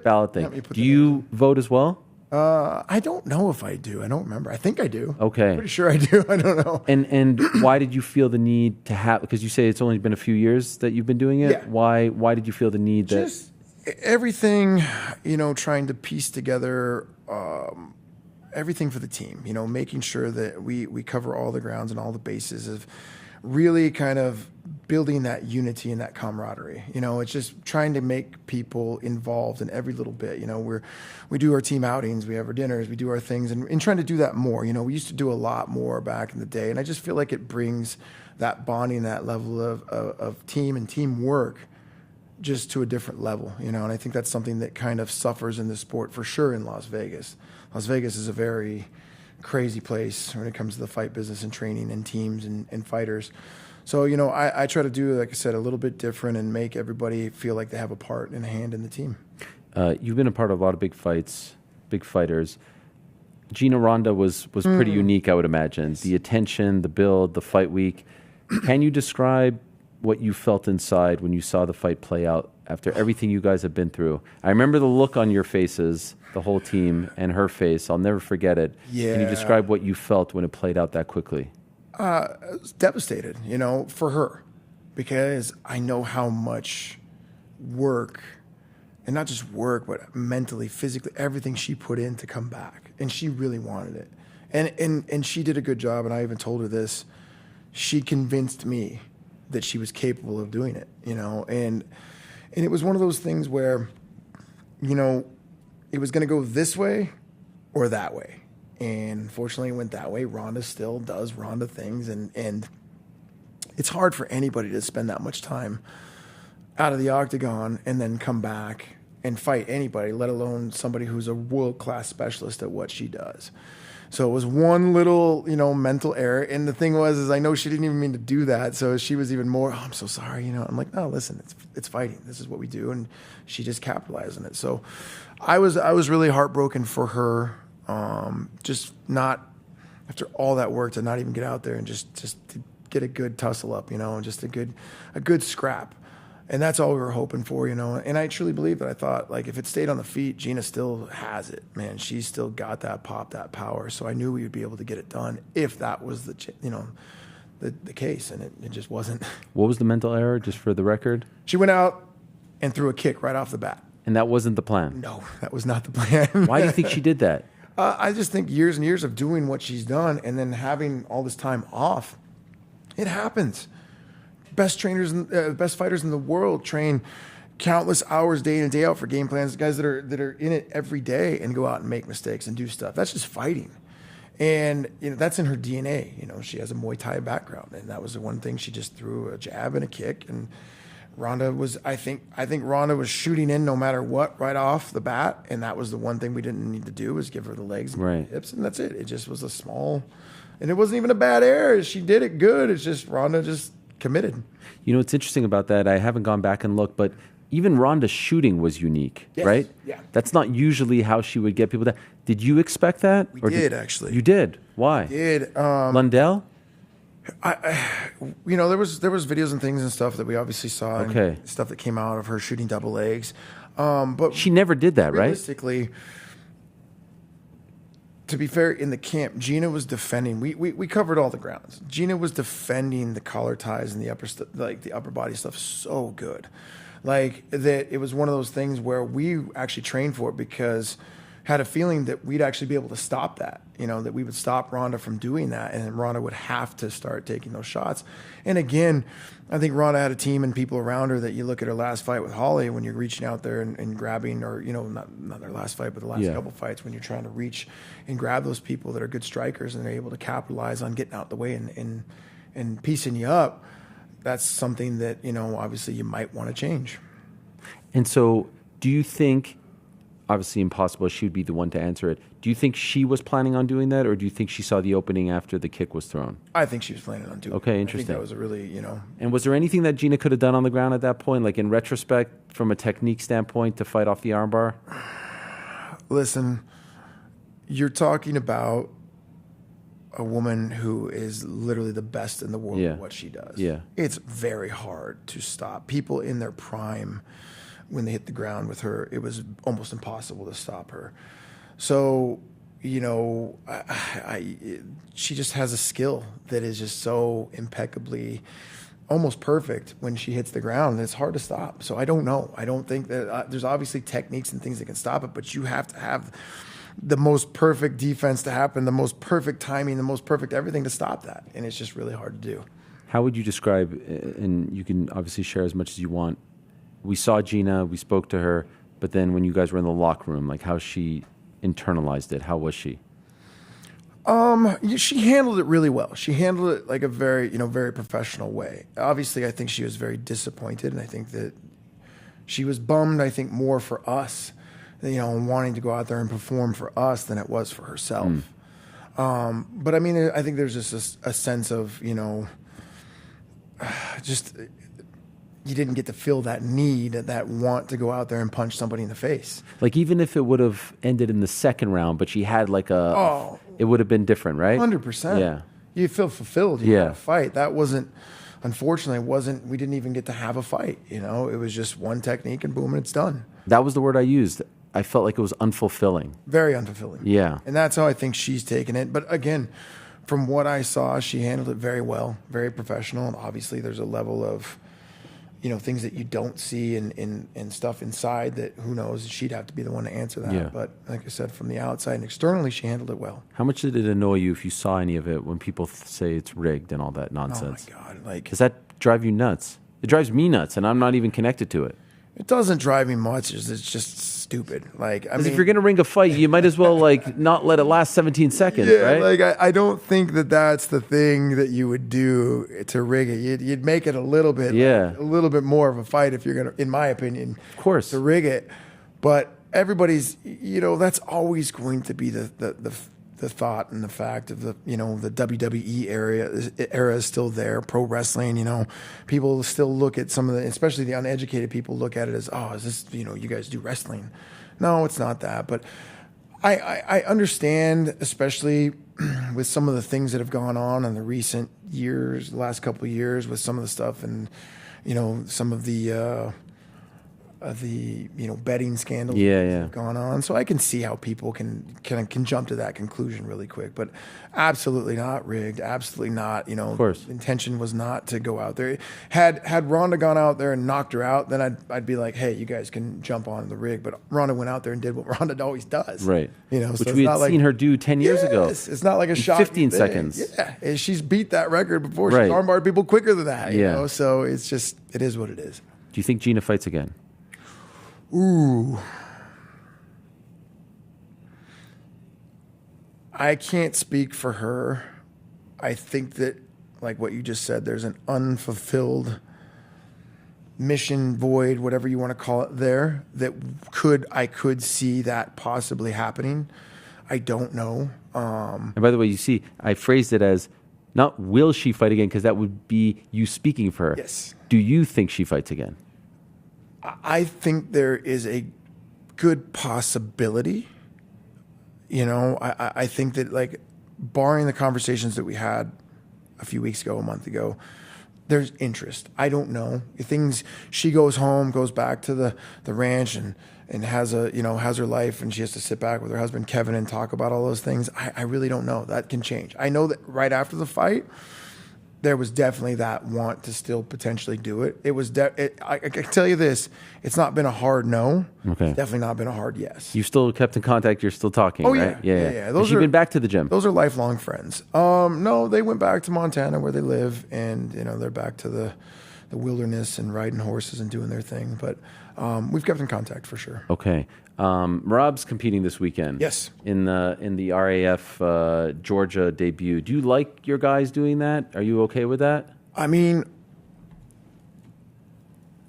ballot thing. Yep, do you vote as well? I don't know if I do. I don't remember. I think I do. Okay. Pretty sure I do. I don't know. And why did you feel the need to have? Because you say it's only been a few years that you've been doing it. Yeah. Why did you feel the need that? Just everything, trying to piece together everything for the team. Making sure that we cover all the grounds and all the bases of really kind of building that unity and that camaraderie. It's just trying to make people involved in every little bit. We do our team outings, we have our dinners, we do our things, and trying to do that more. We used to do a lot more back in the day, and I just feel like it brings that bonding, that level of team and teamwork just to a different level, and I think that's something that kind of suffers in the sport for sure in Las Vegas. Las Vegas is a very crazy place when it comes to the fight business and training and teams and fighters. So, I try to do, like I said, a little bit different and make everybody feel like they have a part and a hand in the team. You've been a part of a lot of big fights, big fighters. Gina Ronda was pretty unique, I would imagine. The attention, the build, the fight week. Can you describe what you felt inside when you saw the fight play out after everything you guys have been through? I remember the look on your faces, the whole team, and her face. I'll never forget it. Yeah. Can you describe what you felt when it played out that quickly? I was devastated, for her, because I know how much work, and not just work, but mentally, physically, everything she put in to come back, and she really wanted it, and she did a good job. And I even told her this. She convinced me that she was capable of doing it, and it was one of those things where, it was going to go this way or that way. And unfortunately, it went that way. Ronda still does Ronda things, and it's hard for anybody to spend that much time out of the octagon and then come back and fight anybody, let alone somebody who's a world-class specialist at what she does. So it was one little, mental error. And the thing was, I know she didn't even mean to do that. So she was even more, I'm so sorry, I'm like, no, listen, it's fighting. This is what we do. And she just capitalized on it. So I was really heartbroken for her. Just not, after all that work, to not even get out there and just to get a good tussle up, and just a good scrap. And that's all we were hoping for, And I truly believe that. I thought, like, if it stayed on the feet, Gina still has it, man. She's still got that pop, that power. So I knew we would be able to get it done if that was the case, and it just wasn't. What was the mental error, just for the record? She went out and threw a kick right off the bat. And that wasn't the plan? No, that was not the plan. Why do you think she did that? I just think years and years of doing what she's done and then having all this time off, it happens. Best trainers, best fighters in the world train countless hours day in and day out for game plans. Guys that are in it every day and go out and make mistakes and do stuff. That's just fighting, and that's in her DNA. She has a Muay Thai background, and that was the one thing. She just threw a jab and a kick, and Ronda was. I think Ronda was shooting in no matter what right off the bat, and that was the one thing we didn't need to do was give her the legs and the hips, and that's it. It just was a small, and it wasn't even a bad error. She did it good. It's just Ronda just committed. What's interesting about that, I haven't gone back and looked, but even Ronda's shooting was unique, Yes. right? Yeah. That's not usually how she would get people to. Did you expect that? We did, actually. You did? Why? We did. Lundell? There was videos and things and stuff that we obviously saw. Okay. And stuff that came out of her shooting double legs. But she never did that, right? Realistically, to be fair, in the camp, Gina was defending. We covered all the grounds. Gina was defending the collar ties and the upper body stuff so good, like that. It was one of those things where we actually trained for it because had a feeling that we'd actually be able to stop that. That we would stop Ronda from doing that, and then Ronda would have to start taking those shots. And again, I think Ronda had a team and people around her that you look at her last fight with Holly when you're reaching out there and grabbing, or not their last fight, but the last couple fights when you're trying to reach and grab those people that are good strikers and they're able to capitalize on getting out the way and piecing you up. That's something that obviously you might want to change. And so, do you think? obviously impossible. She would be the one to answer it. Do you think she was planning on doing that, or do you think she saw the opening after the kick was thrown? I think she was planning on doing it. Okay, interesting. I think that was a really, And was there anything that Gina could have done on the ground at that point, like in retrospect, from a technique standpoint, to fight off the armbar? Listen, you're talking about a woman who is literally the best in the world at what she does. Yeah. It's very hard to stop. People in their prime, when they hit the ground with her, it was almost impossible to stop her. So, she just has a skill that is just so impeccably, almost perfect when she hits the ground. And it's hard to stop. So I don't know. I don't think that there's obviously techniques and things that can stop it, but you have to have the most perfect defense to happen, the most perfect timing, the most perfect everything to stop that. And it's just really hard to do. How would you describe, and you can obviously share as much as you want, we saw Gina, we spoke to her, but then when you guys were in the locker room, like how she internalized it, how was she? She handled it really well. She handled it like a very, very professional way. Obviously, I think she was very disappointed, and I think that she was bummed, I think, more for us, wanting to go out there and perform for us than it was for herself. But I mean, I think there's just a sense of, just you didn't get to feel that need, that want to go out there and punch somebody in the face. Like even if it would have ended in the second round, but she had like it would have been different, right? 100%. Yeah. You feel fulfilled. You had a fight. That wasn't, unfortunately, we didn't even get to have a fight. It was just one technique and boom, and it's done. That was the word I used. I felt like it was unfulfilling. Very unfulfilling. Yeah. And that's how I think she's taken it. But again, from what I saw, she handled it very well, very professional. And obviously there's a level of, things that you don't see and stuff inside that who knows, she'd have to be the one to answer that. Yeah. But like I said, from the outside and externally, she handled it well. How much did it annoy you if you saw any of it when people say it's rigged and all that nonsense? Oh my God. Does that drive you nuts? It drives me nuts and I'm not even connected to it. It doesn't drive me much. It's just stupid. Because if you're going to ring a fight, you might as well not let it last 17 seconds, right? I don't think that that's the thing that you would do to rig it. You'd make it a little bit, a little bit more of a fight if you're going to, in my opinion, of course, to rig it. But everybody's, that's always going to be the thought and the fact of the WWE era is still there. Pro wrestling, people still look at some of the, especially the uneducated people, look at it as, oh, is this, you guys do wrestling? No, it's not that. But I understand, especially with some of the things that have gone on in the recent years, the last couple of years, with some of the stuff and some of the betting scandals that have gone on. So I can see how people can jump to that conclusion really quick, but absolutely not rigged. Absolutely not. Of course. Intention was not to go out there. Had Ronda gone out there and knocked her out, then I'd be like, hey, you guys can jump on the rig. But Ronda went out there and did what Ronda always does. Right. So which we had seen her do 10 years ago. It's not like a shot. 15 seconds. Yeah. And she's beat that record before. She's armbarred people quicker than that. So it's just, it is what it is. Do you think Gina fights again? Ooh. I can't speak for her. I think that, like what you just said, there's an unfulfilled mission, void, whatever you want to call it there, that I could see that possibly happening. I don't know. And by the way, you see, I phrased it as not will she fight again, because that would be you speaking for her. Yes. Do you think she fights again? I think there is a good possibility. I think that, barring the conversations that we had a few weeks ago, a month ago, there's interest. I don't know. She goes home, goes back to the ranch and has has her life, and she has to sit back with her husband, Kevin, and talk about all those things. I really don't know. That can change. I know that right after the fight, there was definitely that want to still potentially do it. It was. I can tell you this: it's not been a hard no. Okay. It's definitely not been a hard yes. You've still kept in contact. You're still talking. Oh right? Yeah. Has she been back to the gym? Those are lifelong friends. No, they went back to Montana where they live, and they're back to the wilderness and riding horses and doing their thing. But we've kept in contact for sure. Okay. Rob's competing this weekend. Yes. In the RAF Georgia debut. Do you like your guys doing that? Are you okay with that? I mean,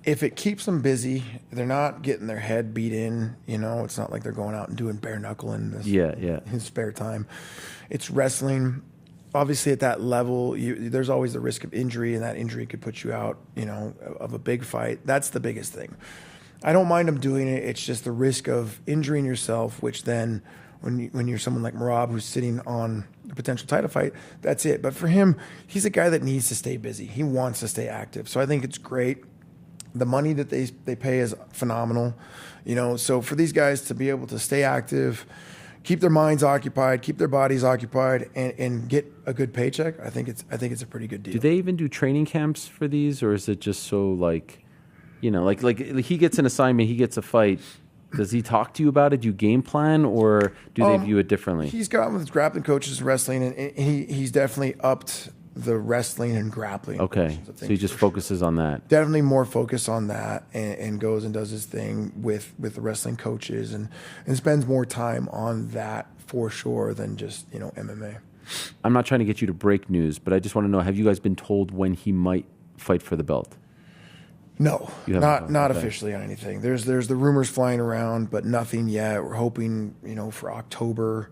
if it keeps them busy, they're not getting their head beat in. It's not like they're going out and doing bare knuckling in his spare time. It's wrestling. Obviously, at that level, there's always the risk of injury, and that injury could put you out, of a big fight. That's the biggest thing. I don't mind him doing it. It's just the risk of injuring yourself, which then, when you're someone like Merab who's sitting on a potential title fight, that's it. But for him, he's a guy that needs to stay busy. He wants to stay active. So I think it's great. The money that they pay is phenomenal. So for these guys to be able to stay active, keep their minds occupied, keep their bodies occupied, and get a good paycheck, I think it's a pretty good deal. Do they even do training camps for these, or is it just so like he gets an assignment, he gets a fight? Does he talk to you about it? Do you game plan, or do they view it differently? He's gotten with grappling coaches, wrestling, and he's definitely upped the wrestling and grappling. Okay, so he just focuses on that. Definitely more focus on that, and goes and does his thing with the wrestling coaches, and spends more time on that for sure than just MMA. I'm not trying to get you to break news, but I just want to know: have you guys been told when he might fight for the belt? No, not officially on anything. There's the rumors flying around, but nothing yet. We're hoping for October.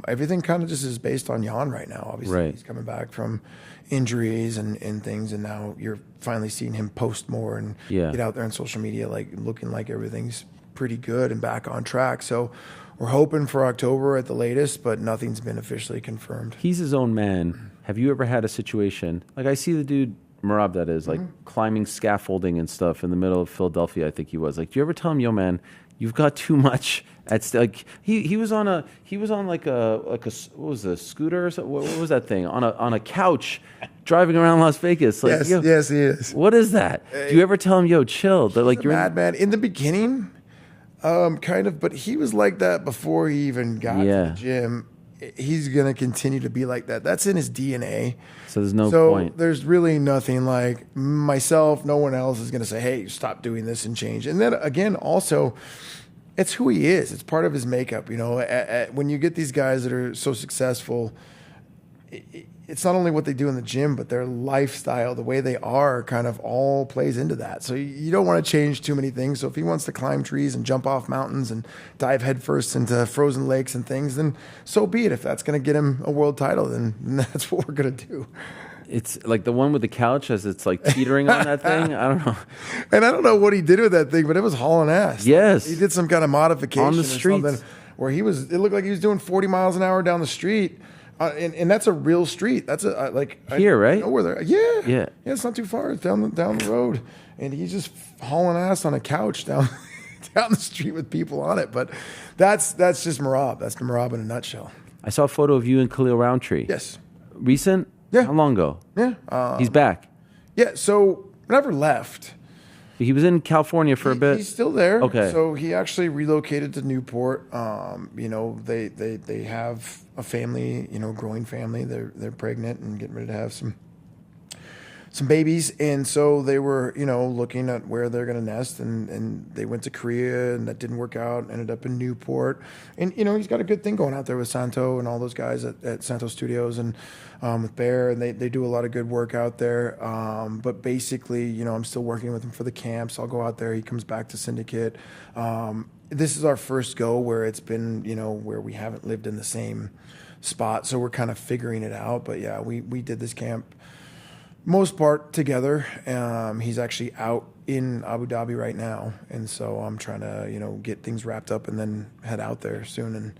Everything kind of just is based on Jan right now. Obviously, He's coming back from injuries and things, and now you're finally seeing him post more and get out there on social media, like looking like everything's pretty good and back on track. So we're hoping for October at the latest, but nothing's been officially confirmed. He's his own man. Have you ever had a situation like I see the dude Merab, that is, like climbing scaffolding and stuff in the middle of Philadelphia? I think he was like, do you ever tell him, yo man, you've got too much at like he was on like a what was a scooter or something? What was that thing on a couch driving around Las Vegas? Like, yes, he is. What is that? Do you ever tell him, yo, chill? They're like, you're a madman. In the beginning, kind of, but he was like that before he even got to the gym. He's gonna continue to be like that. That's in his DNA. So there's no point. There's really nothing like myself. No one else is gonna say, "Hey, stop doing this and change." And then again, also, it's who he is. It's part of his makeup. When you get these guys that are so successful, it's not only what they do in the gym, but their lifestyle, the way they are, kind of all plays into that. So you don't want to change too many things. So if he wants to climb trees and jump off mountains and dive headfirst into frozen lakes and things, then so be it. If that's going to get him a world title, then that's what we're going to do. It's like the one with the couch as it's like teetering on that thing. I don't know. And I don't know what he did with that thing, but it was hauling ass. Yes. He did some kind of modification on the or streets something where it looked like he was doing 40 miles an hour down the street. And that's a real street. That's here, right? I know where they're. Yeah. It's not too far. It's down the road, and he's just hauling ass on a couch down the street with people on it. But that's just Merab. That's Merab in a nutshell. I saw a photo of you and Khalil Roundtree. Yes. Recent? Yeah. How long ago? Yeah. He's back. Yeah. So I never left. He was in California for a bit. He's still there. Okay. So he actually relocated to Newport. They have a family, growing family. They're pregnant and getting ready to have some babies, and so they were, looking at where they're going to nest, and they went to Korea, and that didn't work out. Ended up in Newport, and he's got a good thing going out there with Santo and all those guys at Santo Studios and with Bear, and they do a lot of good work out there. But basically, I'm still working with him for the camps. I'll go out there. He comes back to Syndicate. This is our first go where it's been, where we haven't lived in the same spot, so we're kind of figuring it out. But yeah, we did this camp most part together. He's actually out in Abu Dhabi right now, and so I'm trying to get things wrapped up and then head out there soon and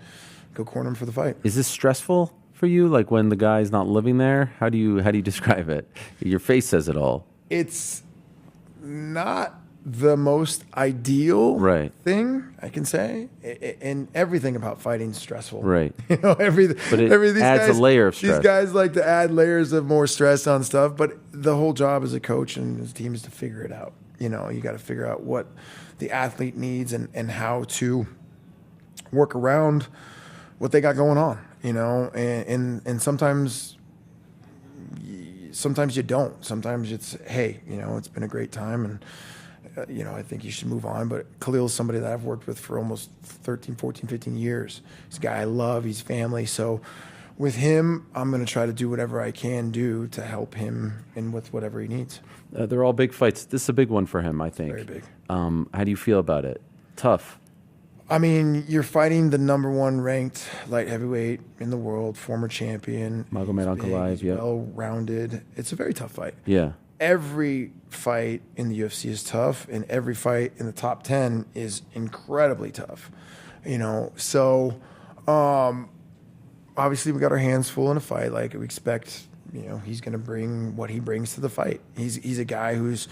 go corner him for the fight. Is this stressful for you, like when the guy's not living there? How do you describe it? Your face says it all. It's not the most ideal thing I can say, and everything about fighting is stressful. Right. But it adds a layer of stress. These guys like to add layers of more stress on stuff, but the whole job as a coach and his team is to figure it out. You got to figure out what the athlete needs and how to work around what they got going on. And sometimes you don't. Sometimes it's, hey, it's been a great time, and I think you should move on. But Khalil's somebody that I've worked with for almost 13, 14, 15 years. He's a guy I love. He's family. So with him, I'm going to try to do whatever I can do to help him and with whatever he needs. They're all big fights. This is a big one for him, I think. Very big. How do you feel about it? Tough. I mean, you're fighting the number 1 ranked light heavyweight in the world, former champion. Magomed Ankalaev, yeah. Well-rounded. It's a very tough fight. Yeah. Every fight in the UFC is tough, and every fight in the top 10 is incredibly tough. So obviously we got our hands full in a fight. Like we expect, he's going to bring what he brings to the fight. He's a guy who's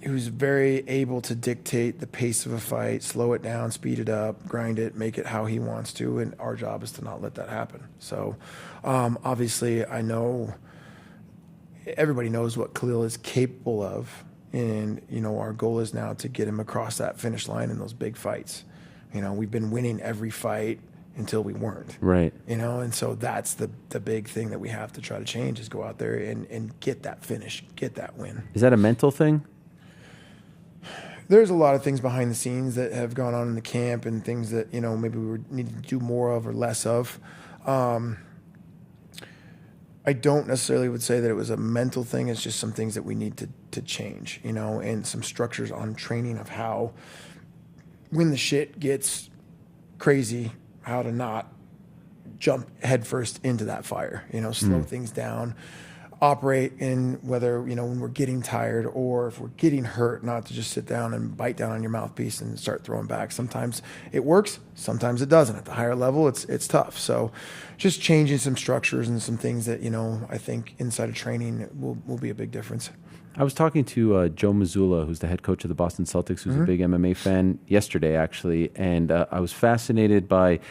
very able to dictate the pace of a fight, slow it down, speed it up, grind it, make it how he wants to, and our job is to not let that happen. So obviously I know everybody knows what Khalil is capable of, and our goal is now to get him across that finish line in those big fights. We've been winning every fight until we weren't. Right. And so that's the big thing that we have to try to change, is go out there and get that finish, get that win. Is that a mental thing? There's a lot of things behind the scenes that have gone on in the camp, and things that, maybe we need to do more of or less of. I don't necessarily would say that it was a mental thing. It's just some things that we need to change, and some structures on training of how, when the shit gets crazy, how to not jump headfirst into that fire, slow things down, operate in whether, when we're getting tired or if we're getting hurt, not to just sit down and bite down on your mouthpiece and start throwing back. Sometimes it works, sometimes it doesn't. At the higher level, it's tough. So just changing some structures and some things that, I think inside of training will be a big difference. I was talking to Joe Mazzulla, who's the head coach of the Boston Celtics, who's a big MMA fan, yesterday, actually. And I was fascinated by,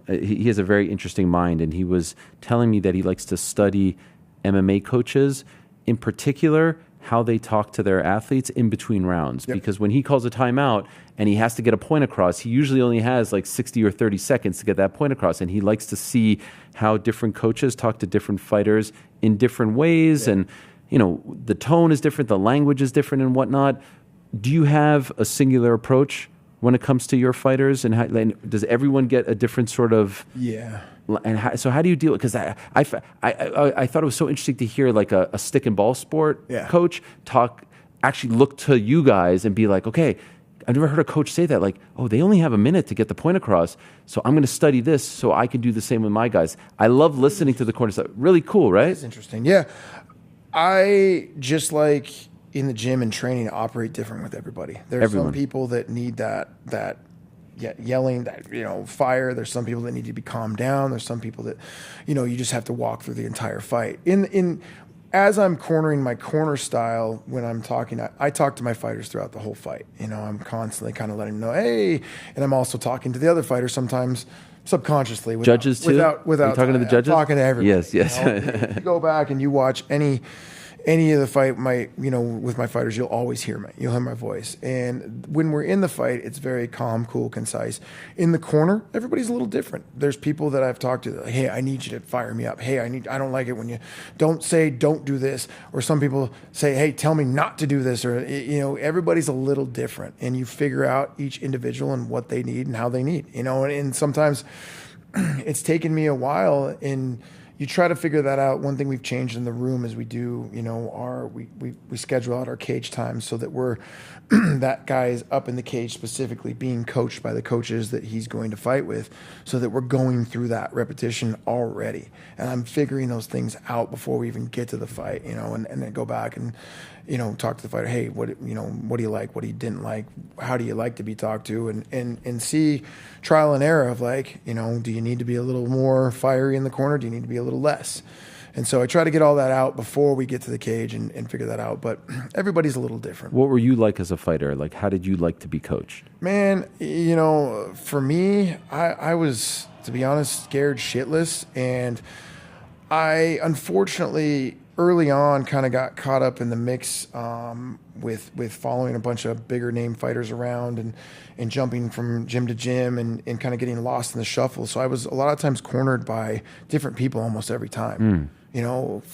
he has a very interesting mind, and he was telling me that he likes to study MMA coaches, in particular, how they talk to their athletes in between rounds. Yep. Because when he calls a timeout and he has to get a point across, he usually only has like 60 or 30 seconds to get that point across. And he likes to see how different coaches talk to different fighters in different ways. And, the tone is different, the language is different and whatnot. Do you have a singular approach when it comes to your fighters? And does everyone get a different sort of... Yeah. And so how do you deal with it? Because I thought it was so interesting to hear like a stick and ball sport coach actually look to you guys and be like, okay, I've never heard a coach say that. Like, oh, they only have a minute to get the point across, so I'm going to study this so I can do the same with my guys. I love listening to the corner stuff. Really cool, right? It's interesting. Yeah. I just like in the gym and training operate different with everybody. There's some people that need that yelling, that fire. There's some people that need to be calmed down. There's some people that you just have to walk through the entire fight. As I'm cornering my corner style, when I'm talking, I talk to my fighters throughout the whole fight. I'm constantly kind of letting them know, hey, and I'm also talking to the other fighters sometimes subconsciously. Judges too? Without you talking to the judges? I'm talking to everybody. Yes. You go back and you watch any of the fight, with my fighters, you'll always hear me. You'll hear my voice. And when we're in the fight, it's very calm, cool, concise. In the corner, everybody's a little different. There's people that I've talked to that, hey, I need you to fire me up. Hey, I don't like it when you don't do this. Or some people say, hey, tell me not to do this. Or, everybody's a little different. And you figure out each individual and what they need and how they need, and sometimes it's taken me a while you try to figure that out. One thing we've changed in the room is we do, we schedule out our cage time so that we're that guy is up in the cage specifically being coached by the coaches that he's going to fight with, so that we're going through that repetition already. And I'm figuring those things out before we even get to the fight, and then go back and, talk to the fighter. Hey, what do you like? What do you didn't like? How do you like to be talked to? And see trial and error of like, do you need to be a little more fiery in the corner? Do you need to be a little less? And so I try to get all that out before we get to the cage and figure that out. But everybody's a little different. What were you like as a fighter? Like, how did you like to be coached? Man, for me, I was, to be honest, scared shitless. And I, unfortunately, early on kind of got caught up in the mix with following a bunch of bigger name fighters around and jumping from gym to gym and kind of getting lost in the shuffle. So I was a lot of times cornered by different people almost every time.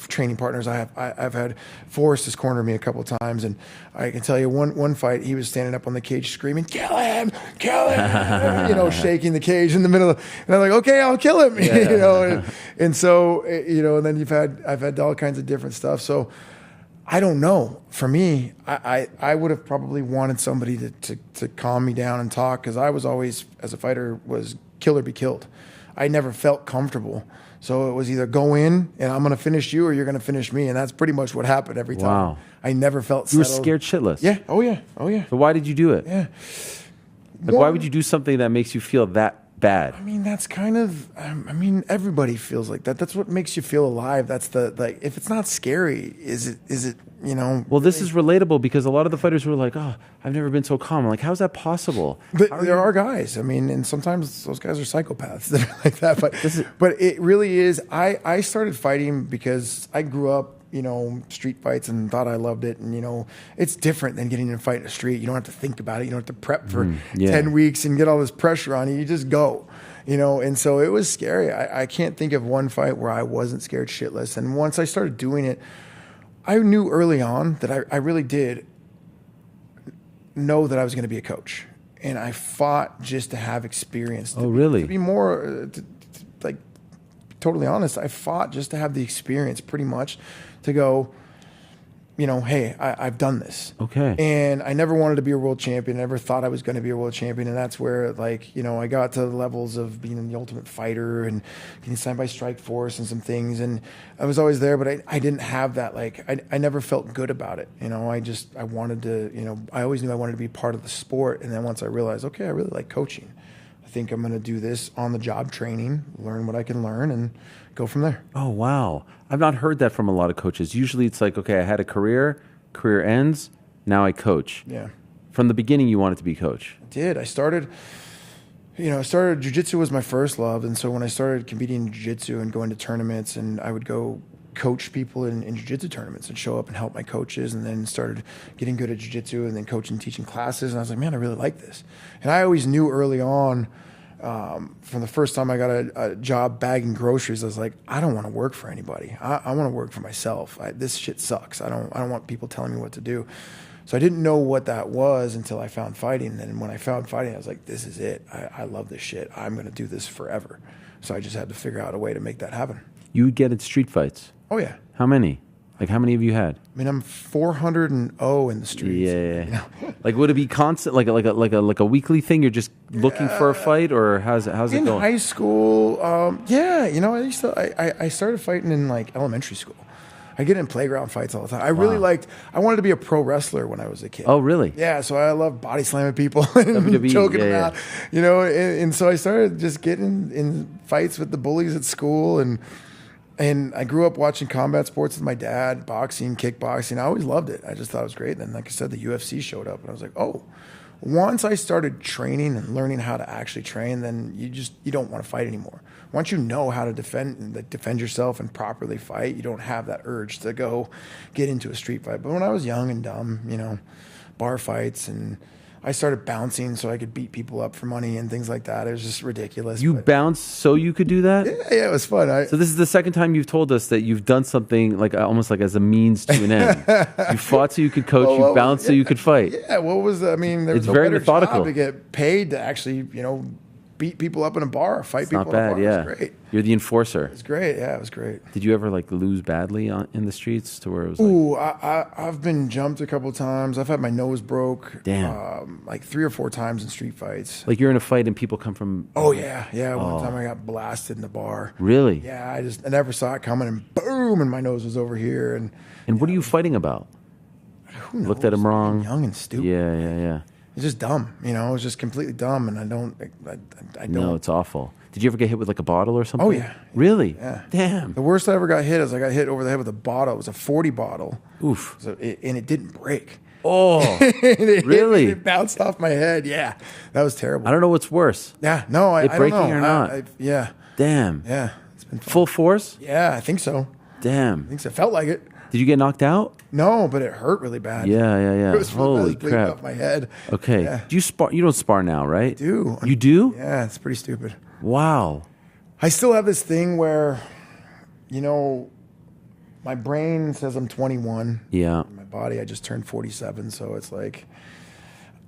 training partners. I've had Forrest has cornered me a couple of times, and I can tell you one fight, he was standing up on the cage screaming, "Kill him, kill him!" Shaking the cage in the middle of, and I'm like, "Okay, I'll kill him," and so and then I've had all kinds of different stuff. So I don't know. For me, I would have probably wanted somebody to calm me down and talk, because I was always, as a fighter, was kill or be killed. I never felt comfortable. So it was either go in and I'm going to finish you, or you're going to finish me. And that's pretty much what happened every time. Wow. I never felt You settled. were scared shitless. Yeah. Oh, yeah. Oh, yeah. So why did you do it? Yeah. Why would you do something that makes you feel that bad? I mean, that's kind of, everybody feels like that. That's what makes you feel alive. That's if it's not scary, is it, Well, this is relatable, because a lot of the fighters were like, "Oh, I've never been so calm." I'm like, how's that possible? But there are guys. And sometimes those guys are psychopaths that are like that. But it really is. I started fighting because I grew up, street fights, and thought I loved it. And, it's different than getting in a fight in the street. You don't have to think about it. You don't have to prep for 10 weeks and get all this pressure on you. You just go, And so it was scary. I can't think of one fight where I wasn't scared shitless. And once I started doing it, I knew early on that I really did know that I was going to be a coach, and I fought just to have experience. Really? To be more, totally honest, I fought just to have the experience, pretty much, to go, hey, I've done this. Okay. And I never wanted to be a world champion. I never thought I was going to be a world champion. And that's where, I got to the levels of being the Ultimate Fighter and getting signed by Strikeforce and some things. And I was always there, but I didn't have that. I never felt good about it. I wanted to, I always knew I wanted to be part of the sport. And then once I realized, okay, I really like coaching. I think I'm going to do this on the job training, learn what I can learn, and go from there. Oh, wow. I've not heard that from a lot of coaches. Usually it's like, okay, I had a career ends, now I coach. Yeah. From the beginning, you wanted to be coach. I did. I started jiu-jitsu was my first love. And so when I started competing in jiu-jitsu and going to tournaments, and I would go coach people in jiu-jitsu tournaments and show up and help my coaches, and then started getting good at jiu-jitsu and then coaching, teaching classes. And I was like, man, I really like this. And I always knew early on, from the first time I got a job bagging groceries, I was like, I don't want to work for anybody. I want to work for myself. This shit sucks. I don't want people telling me what to do. So I didn't know what that was until I found fighting. And when I found fighting, I was like, this is it. I love this shit. I'm going to do this forever. So I just had to figure out a way to make that happen. You would get at street fights? Oh, yeah. How many? How many have you had? I'm 400-0 in the streets. Yeah. Would it be constant, like a weekly thing? You're just looking for a fight, or how's it going? In high school, I started fighting in elementary school. I get in playground fights all the time. I wanted to be a pro wrestler when I was a kid. Oh, really? Yeah, so I love body slamming people and choking them out. And so I started just getting in fights with the bullies at school, and I grew up watching combat sports with my dad, boxing, kickboxing. I always loved it. I just thought it was great. And then, like I said, the UFC showed up, and I was like, oh. Once I started training and learning how to actually train, then you don't want to fight anymore. Once you know how to defend yourself and properly fight, you don't have that urge to go get into a street fight. But when I was young and dumb, bar fights, and I started bouncing so I could beat people up for money and things like that. It was just ridiculous. You bounced so you could do that? Yeah, it was fun. So this is the second time you've told us that you've done something almost as a means to an end. You fought so you could coach. You bounced so you could fight. Yeah. What was there was very better methodical job to get paid to actually beat people up in a bar, fight it's people not bad, in a bar. yeah. It was great. You're the enforcer. It's great. Yeah, it was great. Did you ever lose badly in the streets to where it was Ooh, I've been jumped a couple times. I've had my nose broke. Damn. 3 or 4 times in street fights. You're in a fight and people come from... Oh, yeah. Yeah, one time I got blasted in the bar. Really? Yeah, I never saw it coming, and boom, and my nose was over here. And what are you fighting about? Who knows? Looked at him wrong? Young and stupid. Yeah. It's just dumb, It was just completely dumb, and I don't. No, it's awful. Did you ever get hit with a bottle or something? Oh yeah. Really? Yeah. Damn. The worst I ever got hit is I got hit over the head with a bottle. It was a 40 bottle. Oof. And it didn't break. Oh, really? It bounced off my head. Yeah, that was terrible. I don't know what's worse. Yeah, no, I breaking don't know. or not? Yeah. Damn. Yeah, it's been fun. Full force? Yeah, I think so. Damn. I think so. It felt like it. Did you get knocked out? No, but it hurt really bad. Yeah. It was Holy crap! Off my head. Okay. Yeah. Do you spar? You don't spar now, right? I do. You do? Yeah, it's pretty stupid. Wow. I still have this thing where, my brain says I'm 21. Yeah. My body, I just turned 47, so it's like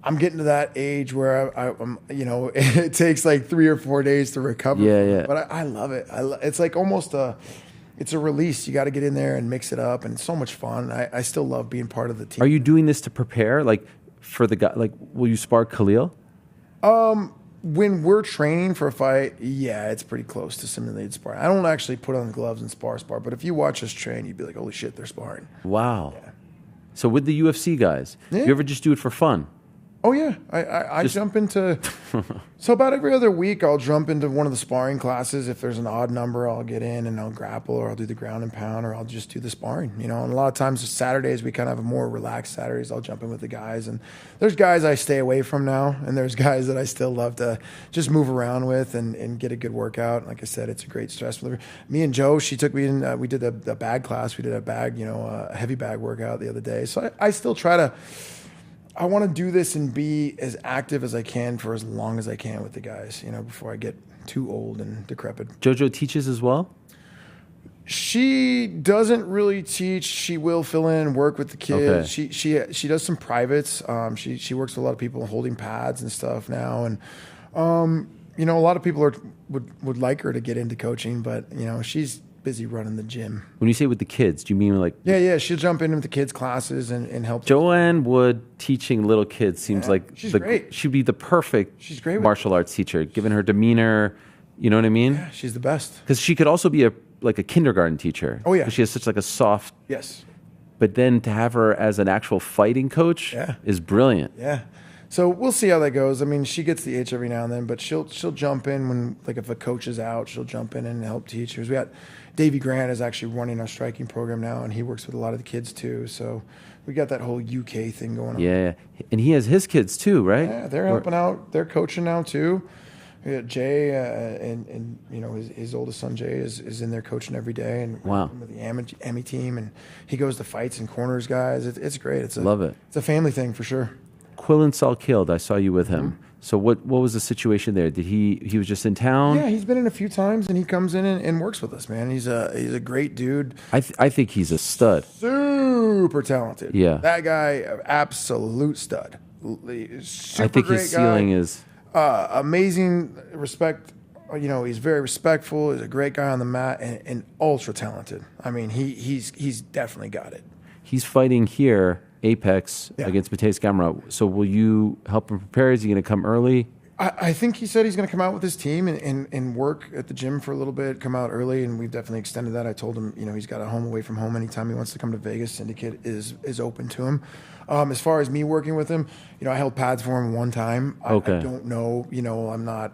I'm getting to that age where I'm, it takes like 3 or 4 days to recover. Yeah, from yeah. it. But I love it. It's like almost it's a release. You got to get in there and mix it up, and it's so much fun. I still love being part of the team. Are you doing this to prepare, like for the guy? Like, will you spar Khalil? When we're training for a fight, yeah, it's pretty close to simulated sparring. I don't actually put on the gloves and spar, but if you watch us train, you'd be like, holy shit, they're sparring. Wow. Yeah. So with the UFC guys, you ever just do it for fun? Oh, yeah. I jump into... So about every other week, I'll jump into one of the sparring classes. If there's an odd number, I'll get in and I'll grapple, or I'll do the ground and pound, or I'll just do the sparring. And a lot of times Saturdays, we kind of have a more relaxed Saturdays. I'll jump in with the guys. And there's guys I stay away from now, and there's guys that I still love to just move around with and get a good workout. Like I said, it's a great stress reliever. Me and Joe, she took me in, we did a bag class. We did a bag, a heavy bag workout the other day. So I still try to... I want to do this and be as active as I can for as long as I can with the guys, before I get too old and decrepit. JoJo teaches as well? She doesn't really teach. She will fill in and work with the kids. Okay. She does some privates. She works with a lot of people holding pads and stuff now. And, a lot of people would like her to get into coaching, but, she's busy running the gym. When you say with the kids, do you mean like... Yeah, she'll jump in with the kids' classes and help. Joanne Wood teaching little kids seems like... She's great. She'd be the perfect She's great martial arts teacher, given her demeanor, you know what I mean? Yeah, she's the best. Because she could also be a kindergarten teacher. Oh, yeah. 'Cause she has such like a soft... Yes. But then to have her as an actual fighting coach is brilliant. Yeah. So we'll see how that goes. I mean, she gets the itch every now and then, but she'll jump in when, like, if a coach is out, she'll jump in and help teachers. We got Davey Grant is actually running our striking program now, and he works with a lot of the kids too. So we got that whole UK thing going on. Yeah, and he has his kids too, right? Yeah, they're helping out. They're coaching now too. We got Jay, and his oldest son Jay is in there coaching every day, and with the AMI team, and he goes to fights and corners guys. It's great. Love it. It's a family thing for sure. Quillan Saul killed. I saw you with him. So what was the situation there? Did he was just in town? Yeah, he's been in a few times, and he comes in and works with us, man. He's a great dude. I think he's a stud. Super talented. Yeah. That guy, absolute stud. Super I think great his ceiling guy. is amazing. Respect. He's very respectful. He's a great guy on the mat and ultra talented. I mean, he's definitely got it. He's fighting here, Apex, against Petesy Chuck. So will you help him prepare? Is he going to come early? I think he said he's going to come out with his team and work at the gym for a little bit, come out early, and we've definitely extended that. I told him, he's got a home away from home. Anytime he wants to come to Vegas, Syndicate is open to him. As far as me working with him, I held pads for him one time. I don't know, I'm not,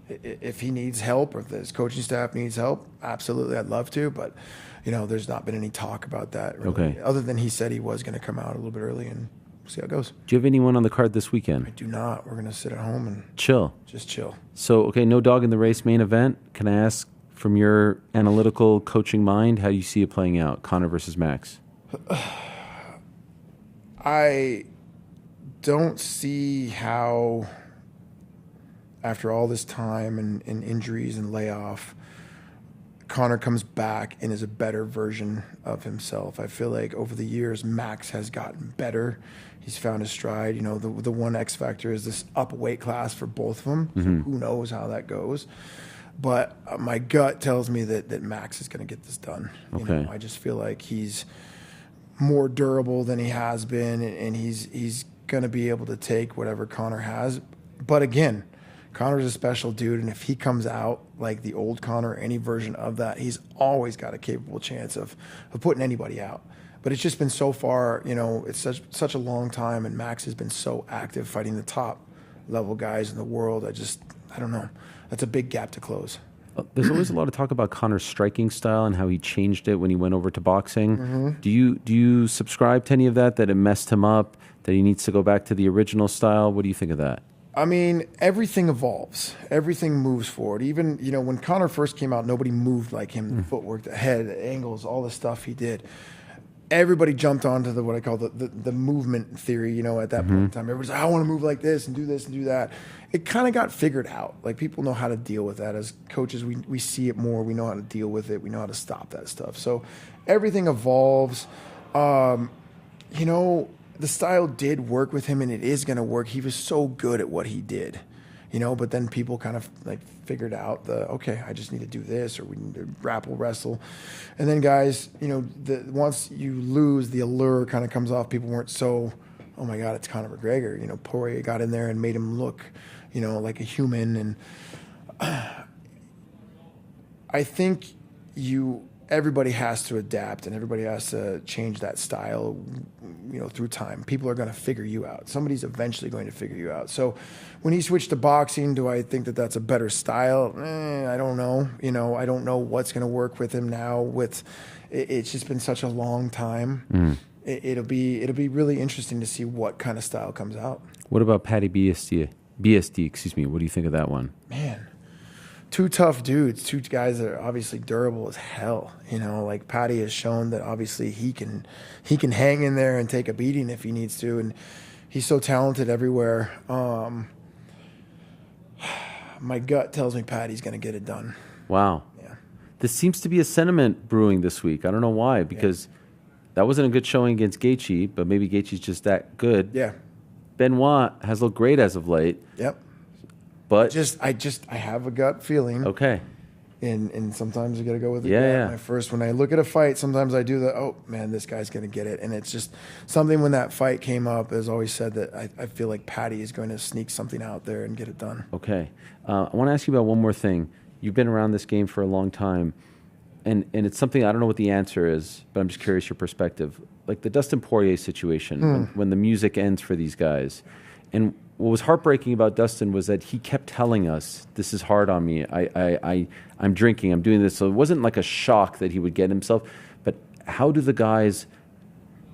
if he needs help or if his coaching staff needs help, absolutely, I'd love to, but there's not been any talk about that really. Okay. Other than he said he was going to come out a little bit early and see how it goes. Do you have anyone on the card this weekend? I do not. We're going to sit at home and chill. Just chill. So, no dog in the race main event. Can I ask from your analytical coaching mind, how do you see it playing out? Conor versus Max. I don't see how, after all this time and injuries and layoff, Conor comes back and is a better version of himself. I feel like over the years, Max has gotten better. He's found his stride. The one X factor is this up weight class for both of them. Mm-hmm. So who knows how that goes? But my gut tells me that Max is going to get this done. Okay. I just feel like he's more durable than he has been, and he's going to be able to take whatever Conor has. But again, Conor's a special dude, and if he comes out like the old Conor, any version of that, he's always got a capable chance of putting anybody out. But it's just been so far, it's such a long time, and Max has been so active fighting the top level guys in the world. I don't know. That's a big gap to close. There's always a lot of talk about Conor's striking style and how he changed it when he went over to boxing. Mm-hmm. Do you subscribe to any of that it messed him up, that he needs to go back to the original style? What do you think of that? I mean, everything evolves. Everything moves forward. Even, when Conor first came out, nobody moved like him. The footwork, the head, the angles, all the stuff he did. everybody jumped onto what I call the movement theory, at that point in time. Everybody's like, I want to move like this and do this and do that. It kind of got figured out. Like, people know how to deal with that. As coaches, we see it more. We know how to deal with it. We know how to stop that stuff. So everything evolves. The style did work with him, and it is going to work. He was so good at what he did. But then people kind of like figured out okay, I just need to do this, or we need to grapple wrestle. And then guys, once you lose, the allure kind of comes off. People weren't so, oh my God, it's Conor McGregor. Poirier got in there and made him look, like a human. And I think everybody has to adapt, and everybody has to change that style, through time. People are going to figure you out. Somebody's eventually going to figure you out. So when he switched to boxing, do I think that that's a better style? I don't know. I don't know what's going to work with him now. It's just been such a long time. It'll be really interesting to see what kind of style comes out. What about Patty BSD, excuse me. What do you think of that one? Man. Two tough dudes, two guys that are obviously durable as hell. Like Patty has shown that obviously he can hang in there and take a beating if he needs to, and he's so talented everywhere. My gut tells me Patty's going to get it done. Wow. Yeah. This seems to be a sentiment brewing this week. I don't know why, because that wasn't a good showing against Gaethje, but maybe Gaethje's just that good. Yeah. Benoit has looked great as of late. Yep. But I have a gut feeling. Okay. And sometimes you got to go with the gut. When I look at a fight, sometimes I do oh man, this guy's going to get it. And it's just something when that fight came up, as always said, that I feel like Patty is going to sneak something out there and get it done. Okay. I want to ask you about one more thing. You've been around this game for a long time, and it's something, I don't know what the answer is, but I'm just curious your perspective. Like the Dustin Poirier situation, when the music ends for these guys. And what was heartbreaking about Dustin was that he kept telling us, this is hard on me. I'm drinking, I'm doing this. So it wasn't like a shock that he would get himself. But how do the guys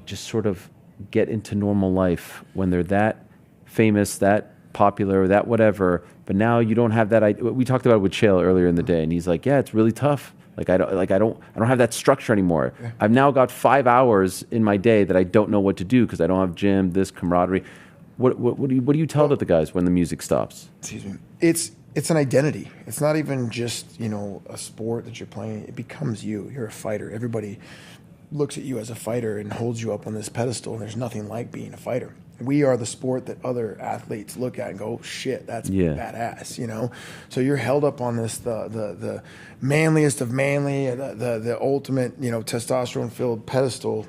just sort of get into normal life when they're that famous, that popular, that whatever, but now you don't have that? We talked about it with Chael earlier in the day, and he's like, yeah, it's really tough. I don't have that structure anymore. Yeah. I've now got 5 hours in my day that I don't know what to do because I don't have gym, this camaraderie. What do you tell the guys when the music stops? Excuse me. It's an identity. It's not even just a sport that you're playing. It becomes you. You're a fighter. Everybody looks at you as a fighter and holds you up on this pedestal. And there's nothing like being a fighter. We are the sport that other athletes look at and go, oh, shit, that's badass. So you're held up on this the manliest of manly, the ultimate testosterone-filled pedestal,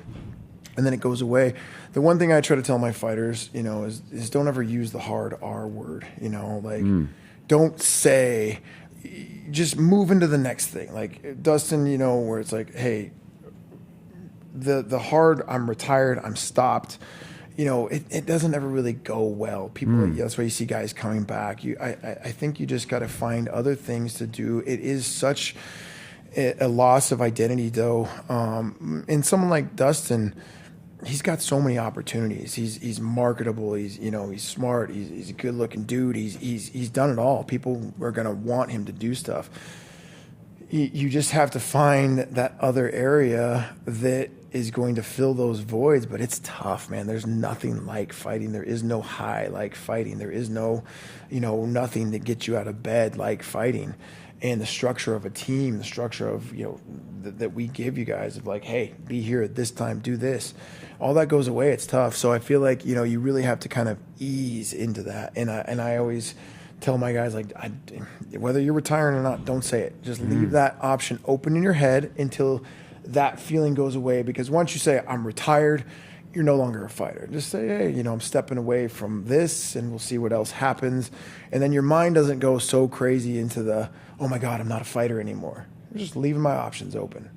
and then it goes away. The one thing I try to tell my fighters, is don't ever use the hard R word. Don't say, just move into the next thing. Like Dustin, where it's like, hey, the hard, I'm retired, I'm stopped. It doesn't ever really go well. People, that's why you see guys coming back. I think you just got to find other things to do. It is such a loss of identity, though. And someone like Dustin, he's got so many opportunities. He's marketable. He's smart. He's a good looking dude. He's done it all. People are gonna want him to do stuff. You just have to find that other area that is going to fill those voids, but it's tough, man. There's nothing like fighting. There is no high like fighting. There is no, nothing that gets you out of bed like fighting. And the structure of a team, the structure of, that we give you guys of like, hey, be here at this time, do this. All that goes away. It's tough. So I feel like, you really have to kind of ease into that. And I always tell my guys, like, whether you're retiring or not, don't say it. Just leave that option open in your head until that feeling goes away. Because once you say, I'm retired, you're no longer a fighter. Just say, hey, I'm stepping away from this and we'll see what else happens. And then your mind doesn't go so crazy into the, oh my God, I'm not a fighter anymore. I'm just leaving my options open,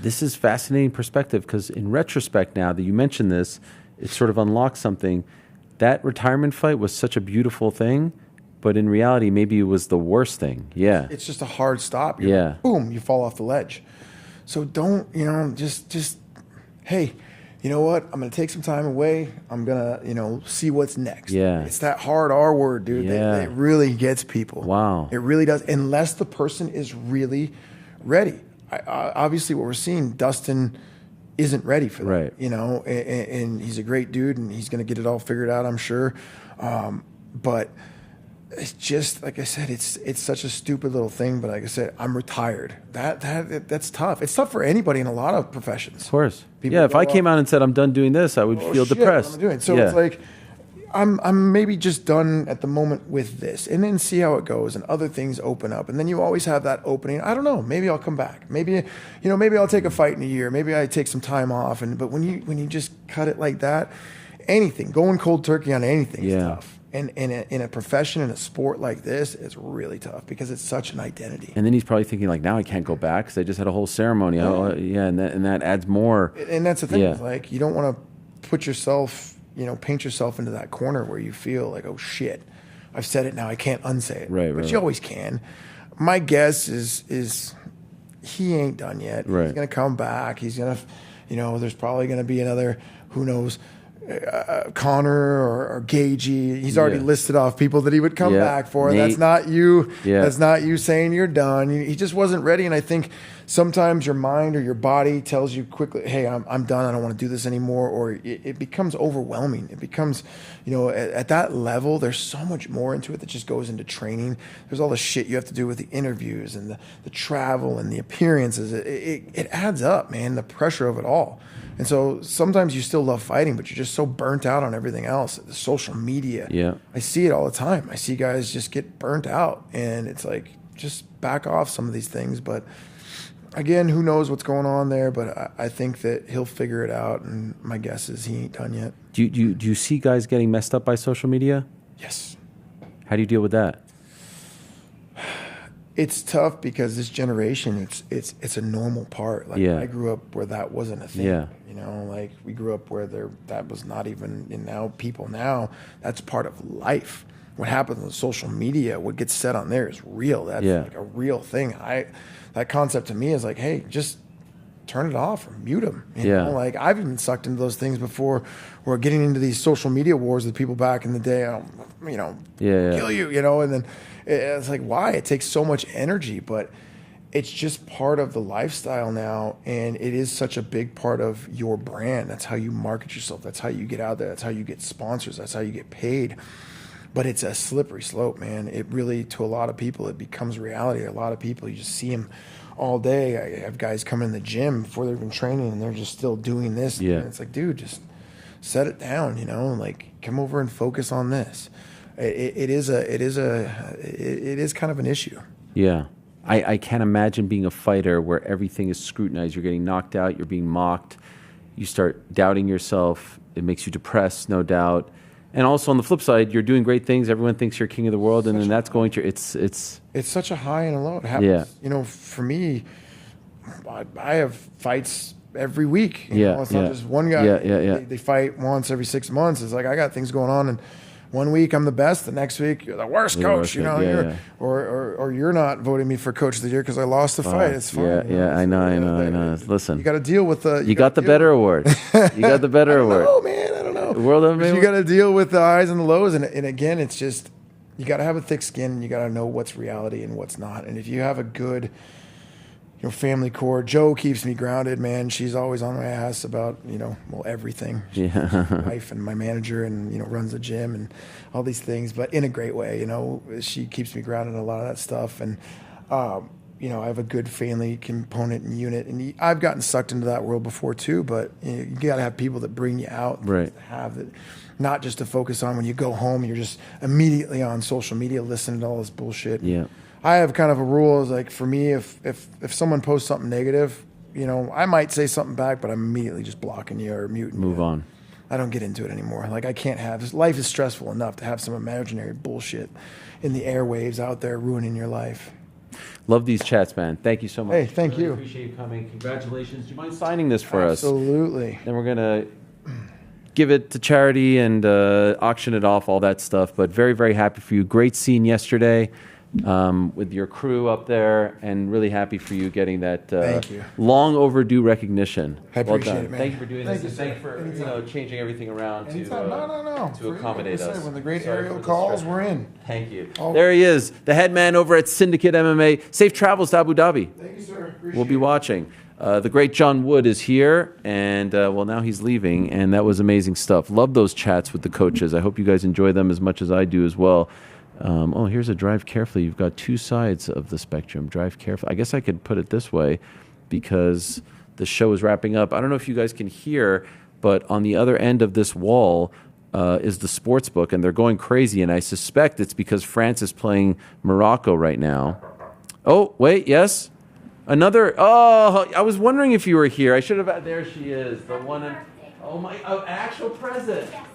This is fascinating perspective because in retrospect now that you mentioned this, it sort of unlocks something. That retirement fight was such a beautiful thing, but in reality, maybe it was the worst thing. Yeah. It's just a hard stop. Boom, you fall off the ledge. So don't, just hey, you know what? I'm going to take some time away. I'm going to, see what's next. Yeah. It's that hard R word, dude. Yeah. It really gets people. Wow. It really does. Unless the person is really ready. Obviously, what we're seeing, Dustin isn't ready for that, Right. you know, and he's a great dude and he's going to get it all figured out, I'm sure. But it's just, like I said, it's such a stupid little thing. But like I said, I'm retired. That's tough. It's tough for anybody in a lot of professions. Of course. People Yeah, if go I came out and said I'm done doing this, I would feel shit, depressed. what am I doing? So yeah. it's like, I'm maybe just done at the moment with this, and then see how it goes, and other things open up, and then you always have that opening. I don't know. Maybe I'll come back. Maybe maybe I'll take a fight in a year. Maybe I take some time off. But when you just cut it like that, anything going cold turkey on anything is tough. And in a profession, in a sport like this, it's really tough because it's such an identity. And then he's probably thinking like, now I can't go back because I just had a whole ceremony. And that adds more. And that's the thing. Is like, you don't want to put yourself, paint yourself into that corner where you feel like, oh shit, I've said it now, I can't unsay it. Right, but right. you always can. My guess is he ain't done yet. Right. He's gonna come back. He's gonna, there's probably gonna be another, who knows, Conor or Gagey. He's already listed off people that he would come back for. Nate. That's not you. Yeah. That's not you saying you're done. He just wasn't ready. And I think sometimes your mind or your body tells you quickly, hey, I'm done. I don't want to do this anymore. Or it becomes overwhelming. It becomes, at that level, there's so much more into it that just goes into training. There's all the shit you have to do with the interviews and the travel and the appearances. It adds up, man, the pressure of it all. And so sometimes you still love fighting, but you're just so burnt out on everything else. The social media. Yeah. I see it all the time. I see guys just get burnt out. And it's like, just back off some of these things. But again, who knows what's going on there. But I think that he'll figure it out. And my guess is he ain't done yet. Do you see guys getting messed up by social media? Yes. How do you deal with that? It's tough because this generation, it's a normal part. Like I grew up where that wasn't a thing. Yeah. Like we grew up where that was not even. And now that's part of life. What happens on social media, what gets said on there is real. That's like a real thing. That concept to me is like, hey, just turn it off or mute them. You know? Like I've even sucked into those things before. We're getting into these social media wars with people back in the day. Kill you, and then it's like, why? It takes so much energy, but it's just part of the lifestyle now, and it is such a big part of your brand. That's how you market yourself. That's how you get out there. That's how you get sponsors. That's how you get paid. But it's a slippery slope, man. It really, to a lot of people, it becomes reality. A lot of people, you just see them all day. I have guys come in the gym before they've been training, and they're just still doing this. Yeah. And it's like, dude, just set it down, like come over and focus on this. It is kind of an issue. Yeah. I can't imagine being a fighter where everything is scrutinized. You're getting knocked out. You're being mocked. You start doubting yourself. It makes you depressed, no doubt. And also on the flip side, you're doing great things. Everyone thinks you're king of the world, and then that's going to it's such a high and a low. It happens. For me, I have fights every week. It's not just one guy. They fight once every 6 months. It's like I got things going on, and one week I'm the best, the next week you're the worst coach. Or you're not voting me for coach of the year because I lost the fight. It's fine. I know. Listen, you got to deal with the. You got the better award. You got the better award. Oh man, I don't know. World MMA. You got to deal with the highs and the lows, and again, it's just you got to have a thick skin. And you got to know what's reality and what's not. And if you have a good, family core. Joe keeps me grounded, man. She's always on my ass about, everything. She's my wife and my manager and, runs the gym and all these things, but in a great way, She keeps me grounded in a lot of that stuff. And, I have a good family component and unit. And I've gotten sucked into that world before too, but you got to have people that bring you out. Right. Have that, not just to focus on when you go home, you're just immediately on social media listening to all this bullshit. Yeah. I have kind of a rule is like for me, if someone posts something negative, I might say something back, but I'm immediately just blocking you or muting you. Move on. I don't get into it anymore. Like I can't have life is stressful enough to have some imaginary bullshit in the airwaves out there ruining your life. Love these chats, man. Thank you so much. Hey, thank you. Appreciate you coming. Congratulations. Do you mind signing this for us? Absolutely. Then we're gonna give it to charity and auction it off, all that stuff. But very, very happy for you. Great scene yesterday. With your crew up there, and really happy for you getting that Thank you. long overdue recognition. I appreciate done. it, man. Thank you for doing this. And Thank thank you for changing everything around to to accommodate us. When the great Sorry Ariel for the calls, stress. we're in. Thank you. Oh. There he is, the head man over at Syndicate MMA. Safe travels to Abu Dhabi. Thank you, sir. We'll be watching. The great John Wood is here, and well, now he's leaving, and that was amazing stuff. Love those chats with the coaches. I hope you guys enjoy them as much as I do as well. Oh, here's a drive carefully. You've got two sides of the spectrum. Drive carefully. I guess I could put it this way because the show is wrapping up. I don't know if you guys can hear, but on the other end of this wall is the sports book, and they're going crazy, and I suspect it's because France is playing Morocco right now. Oh, wait, yes? Another, I was wondering if you were here. I should have, there she is, the one, actual present. Yes.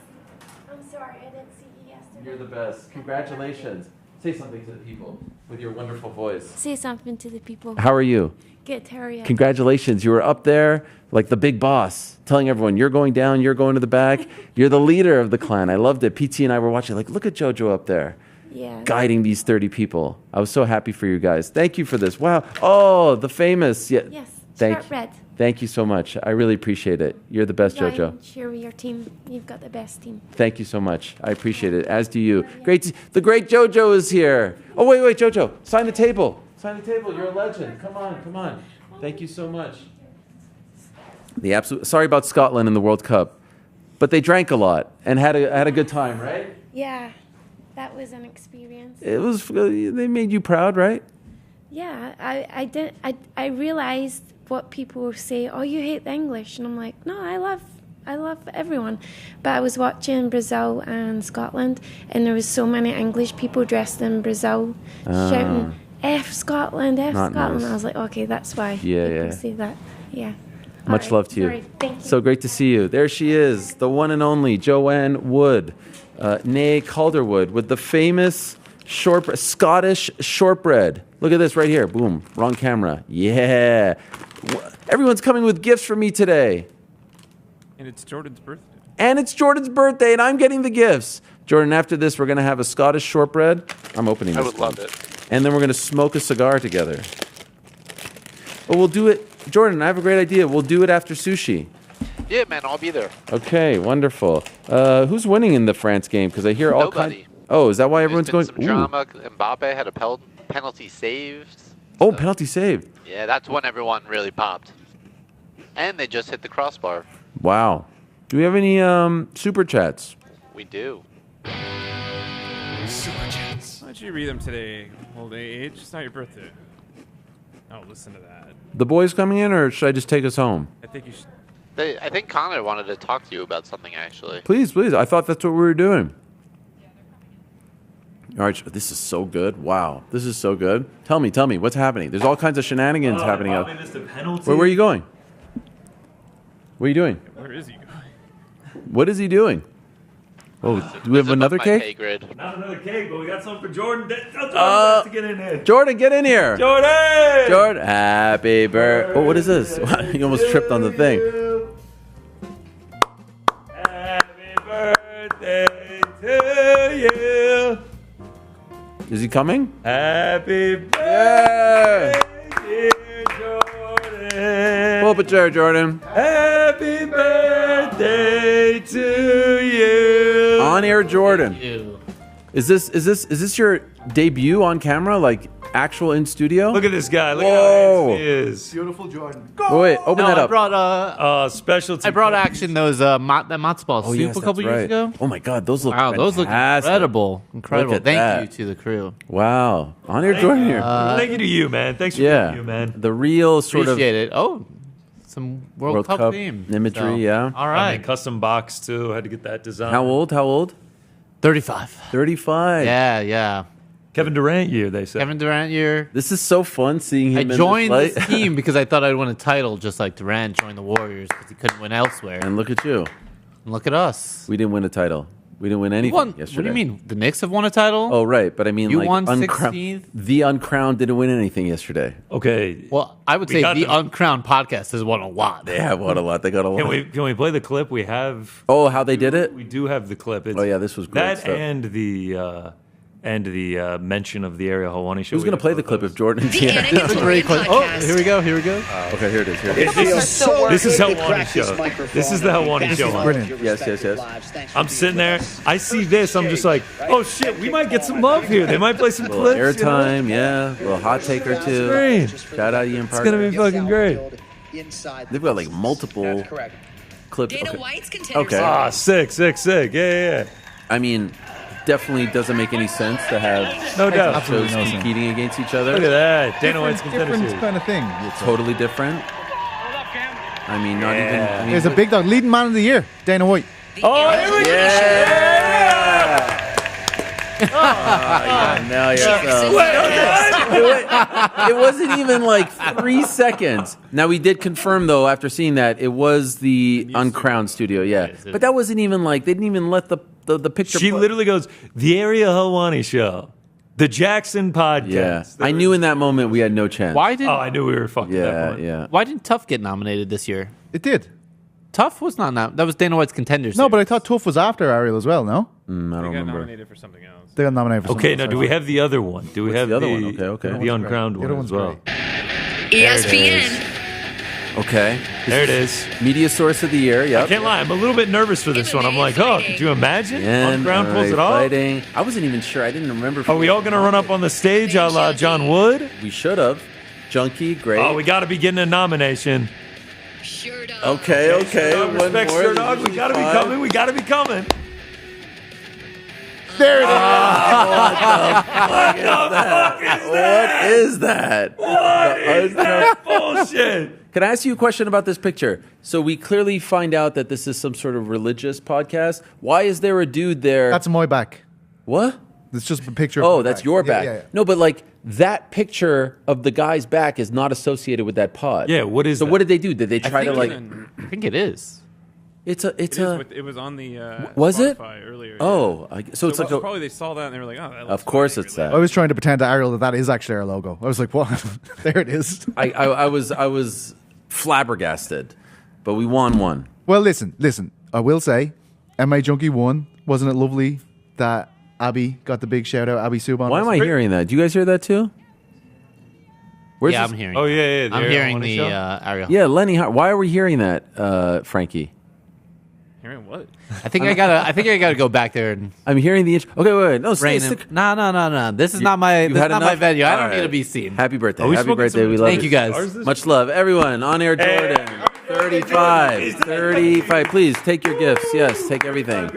I'm sorry, I didn't see you yesterday. You're the best. Congratulations. Say something to the people with your wonderful voice. Say something to the people. How are you? Good, how are you? Congratulations. You were up there like the big boss, telling everyone, you're going down, you're going to the back. You're the leader of the clan. I loved it. PT and I were watching, like, look at JoJo up there. Yeah. Guiding these 30 people. I was so happy for you guys. Thank you for this. Wow. Oh, the famous. Yeah. Yes. Thank Red. Thank you so much. I really appreciate it. You're the best, JoJo. Share with your team. You've got the best team. Thank you so much. I appreciate it. As do you. The great JoJo is here. Oh, wait, JoJo. Sign the table. Sign the table. You're a legend. Come on. Thank you so much. Sorry about Scotland in the World Cup, but they drank a lot and had a good time, right? Yeah, that was an experience. It was. They made you proud, right? Yeah, I realized what people say. Oh, you hate the English, and I'm like, no, I love everyone. But I was watching Brazil and Scotland, and there was so many English people dressed in Brazil shouting F Scotland, F Not Scotland. nice. I was like, okay, that's why Yeah. say that. Yeah. Much love to you. Sorry. Thank you. So great to see you. There she is, the one and only Joanne Wood, née Calderwood, with the famous Scottish shortbread. Look at this right here. Boom. Wrong camera. Yeah. Everyone's coming with gifts for me today. And it's Jordan's birthday. And I'm getting the gifts. Jordan, after this, we're going to have a Scottish shortbread. I'm opening this. I would love it. And then we're going to smoke a cigar together. But we'll do it. Jordan, I have a great idea. We'll do it after sushi. Yeah, man, I'll be there. Okay, wonderful. Who's winning in the France game? Because I hear all kinds. Nobody. Oh, is that why everyone's There's going? been some drama. Mbappe had a penalty saved. Oh, penalty saved. Yeah, that's when everyone really popped. And they just hit the crossbar. Wow. Do we have any super chats? We do. Super chats. Why don't you read them today, old age? It's not your birthday. Oh, listen to that. The boys coming in, or should I just take us home? I think you should. I think Connor wanted to talk to you about something, actually. Please. I thought that's what we were doing. All right, this is so good. Wow, this is so good. Tell me, what's happening? There's all kinds of shenanigans happening out. Where are you going? What are you doing? Where is he going? What is he doing? Oh, do we have another cake? Not another cake, but we got something for Jordan. Tell Jordan to get in here. Jordan, get in here. Jordan! Happy birthday. Oh, what is this? You almost tripped on the thing. Happy birthday to you. Is he coming? Happy birthday, dear Jordan. Pull up a chair, Jordan. Happy birthday to you. On air, Jordan. Is this your debut on camera? Like actual in studio? Look at this guy. Look Whoa. how handsome he is. Beautiful Jordan. Wait, open that up. I brought specialty. I brought action those that matzo ball soup yes, a couple that's years right. ago. Oh my God, those look Those look fantastic. incredible. Look at Thank that. you to the crew. Wow, on air, Jordan here. Thank you to you, man. Thanks for being you, man. The real sort Appreciate of it. Oh, some World Cup theme imagery. So, Yeah. All right. I mean, custom box too. Had to get that design. How old? 35. 35. Yeah. Kevin Durant year, they said. Kevin Durant year. This is so fun seeing him. I joined this team because I thought I'd win a title, just like Durant joined the Warriors because he couldn't win elsewhere. And look at you. And look at us. We didn't win a title. We didn't win anything yesterday. What do you mean? The Knicks have won a title? Oh, right. But I mean, You like, won 16th? The Uncrowned didn't win anything yesterday. Okay. Well, I would say the Uncrowned podcast has won a lot. They have won a lot. They got a lot. Can we play the clip? We have. Oh, how they did it? We do have the clip. It's, Oh, yeah, this was great That stuff. and the mention of the Ariel Helwani Show. Who's going to play the clip if Jordan's here? That's a great clip. Oh, here we go. Okay, here it is. This is Helwani Show. This is the Helwani Show. Brilliant. Yes. I'm sitting there. I see this. I'm just like, oh shit, we might get some love here. They might play some A little clips. airtime, yeah. A little hot take or two. Great. Shout out Ian Parker. It's gonna be fucking great. inside. They've got like multiple That's correct. clips. Dana Okay. White's contender. Okay. Ah, sick. Yeah. I mean, definitely doesn't make any sense to have No doubt. shows Absolutely no sense. competing against each other. Look at that. Dana White's Different contender. kind of thing. Totally different. I mean, not even. I mean, There's a big dog, leading man of the year, Dana White. Oh, here we go. Now it wasn't even like 3 seconds. Now we did confirm though after seeing that it was the Uncrowned studio, yeah. But that wasn't even like they didn't even let the picture. She literally goes, the Ariel Helwani Show, the Jackson podcast. Yeah, I knew in that moment we had no chance. Why did? Oh, I knew we were fucked at that point. Yeah. Why didn't Tough get nominated this year? It did. Tough was not. That was Dana White's contenders. No, but I thought Tough was after Ariel as well, no? I don't They got remember. nominated for something else. They got nominated for Okay, something. now do we have the other one? Do we have the other one? Okay. The Uncrowned The other one one's as well? ESPN. Okay. There it is. Media source of the year. I Yep. can't lie. I'm a little bit nervous for this one. I'm like, oh, could you imagine? Uncrowned pulls it off. Fighting. I wasn't even sure. I didn't remember. Are we all going to run up on the stage a la John Wood? We should have. Junkie, great. Oh, we got to be getting a nomination. Okay. One Respect more. Sir Dog. We got to be Five. coming. We got to be coming. There it is. What is that? What is that bullshit? Can I ask you a question about this picture? So we clearly find out that this is some sort of religious podcast. Why is there a dude there? That's my back. What? It's just a picture of Oh, my that's back. your Yeah, back. yeah, yeah. No, but like that picture of the guy's back is not associated with that pod. Yeah, what is So that? what did they do? Did they try to like? I think it is. It's a. It was on the Was it? Spotify earlier. Oh, so it's like a. probably they saw that and they were like, oh, that looks Of course, it's that. I was trying to pretend to Ariel that is actually our logo. I was like, what? There it is. I was flabbergasted, but we won one. Well, listen. I will say, MMA Junkie won. Wasn't it lovely that Abby got the big shout out? Abby Subban. Why am I hearing that? Do you guys hear that too? Where's Yeah, this? I'm hearing. Oh, it. yeah. I'm hearing the Ariel. Yeah, Lenny. Why are we hearing that, Frankie? Hearing what? I think I gotta go back there and I'm hearing the. Okay, wait. No, rein him. No. This is not my. This is not my venue. I don't need to be seen. Happy birthday! Are we Happy smoking birthday! some We love Thank you guys. Much love, everyone. On air, Jordan. 35. Please take your gifts. Yes, take everything.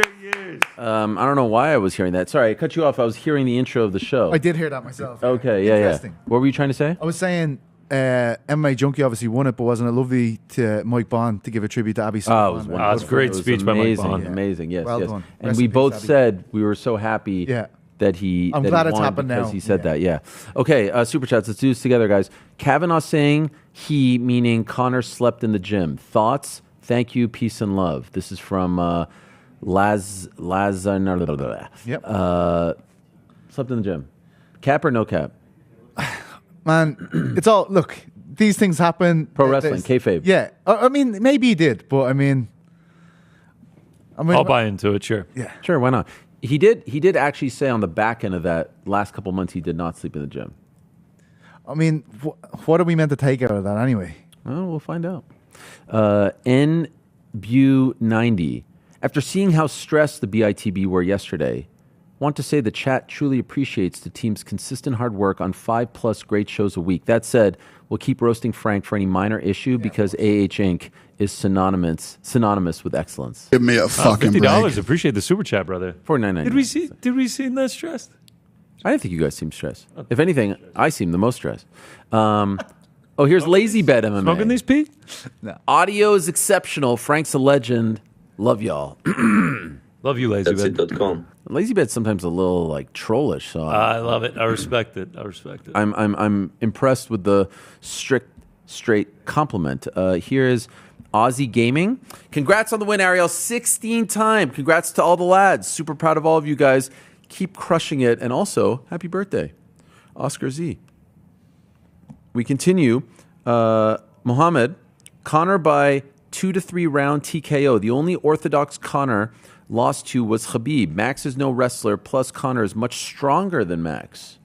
I don't know why I was hearing that. Sorry, I cut you off. I was hearing the intro of the show. I did hear that myself. Okay, yeah. Interesting. What were you trying to say? I was saying MMA Junkie obviously won it, but wasn't it lovely to Mike Bond to give a tribute to Abby Subban? Oh, it was Wow, wonderful. it's a great It was speech by Mike amazing, Bond. Amazing, yes, Well yes. done. And Rest we in peace, both Abby. said we were so happy Yeah. that he. I'm that glad he it's won happened because now. he said Yeah. that. Yeah. Okay, super chats. Let's do this together, guys. Kavanaugh saying he meaning Connor slept in the gym. Thoughts? Thank you. Peace and love. This is from Lazar. Yep. Slept in the gym. Cap or no cap? Man, it's all look. These things happen. Pro wrestling, kayfabe. Yeah, I mean, maybe he did, but I mean, I'll buy into it, sure. Yeah, sure. Why not? He did actually say on the back end of that last couple months he did not sleep in the gym. I mean, what are we meant to take out of that anyway? Well, we'll find out. NBU90. After seeing how stressed the BITB were yesterday, want to say the chat truly appreciates the team's consistent hard work on 5+ great shows a week. That said, we'll keep roasting Frank for any minor issue because AH Inc. is synonymous with excellence. Give me a fucking $50. break. Appreciate the super chat, brother. $49.99. Did we seem that stressed? I didn't think you guys seemed stressed. If anything, I seem the most stressed. Here's Lazy Bet MMA. Smoking these, Pete? No. Audio is exceptional. Frank's a legend. Love y'all. Love you, Lazy Bet. Lazy Bet's sometimes a little like trollish. So I love it. I respect it. I'm impressed with the straight compliment. Here is Aussie Gaming. Congrats on the win, Ariel. 16-time. Congrats to all the lads. Super proud of all of you guys. Keep crushing it. And also, happy birthday, Oscar Z. We continue. Mohammed, Connor by 2 to 3 round TKO. The only orthodox Connor lost to was Khabib. Max is no wrestler, plus Connor is much stronger than Max.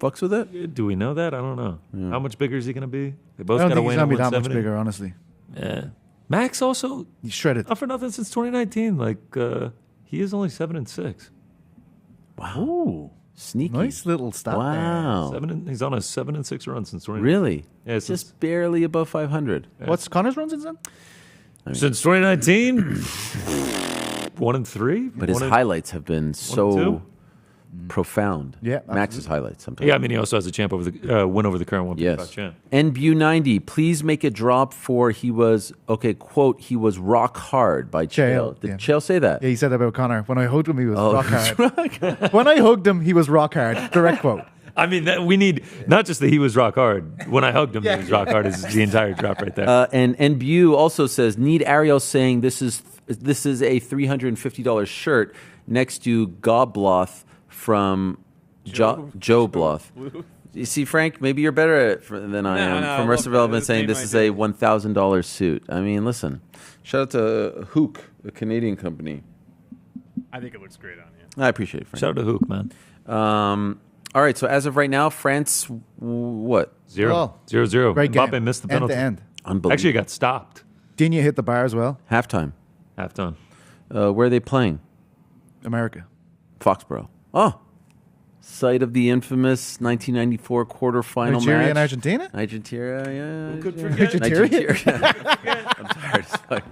Fucks with it? Do we know that? I don't know. Yeah. How much bigger is he going to be? They I both don't got to think he's win gonna at be that much 170. bigger, honestly. Yeah. Max also He's shredded. not for nothing since 2019. Like he is only 7-6. Wow. Sneaky. Nice little stat there. Wow. He's on a 7-6 run since 2019. Really? Yeah, it's just barely above 500. What's Conor's run since then? Since 2019, 1-3. But his highlights have been so profound. Yeah, Max's highlights sometimes. Yeah, I mean, he also has a champ over the win over the current 155 champ. NBU90, please make a drop for he was rock hard by Chael. Did Chael say that? Yeah, he said that about Conor. When I hugged him, he was rock hard. When I hugged him, he was rock hard. Direct quote. I mean, we need not just that he was rock hard. When I hugged him, he was rock hard. Is the entire drop right there. And NBU also says, need Ariel saying this is a $350 shirt next to Gobloth from Joe Bloth. You see, Frank, maybe you're better at it than I am. From Rest Development saying this is a $1,000 suit. I mean, listen, shout out to Hook, a Canadian company. I think it looks great on you. I appreciate it, Frank. Shout out to Hook, man. All right, so as of right now, France, what? 0-0. Great game. Mbappe missed the penalty. End to end. Unbelievable. Actually, it got stopped. Digne hit the bar as well. Halftime. Where are they playing? America. Foxborough. Oh. Site of the infamous 1994 quarterfinal Nigeria match. and Argentina? Nigeria, yeah. Who could forget? Nigeria? I'm tired as fuck.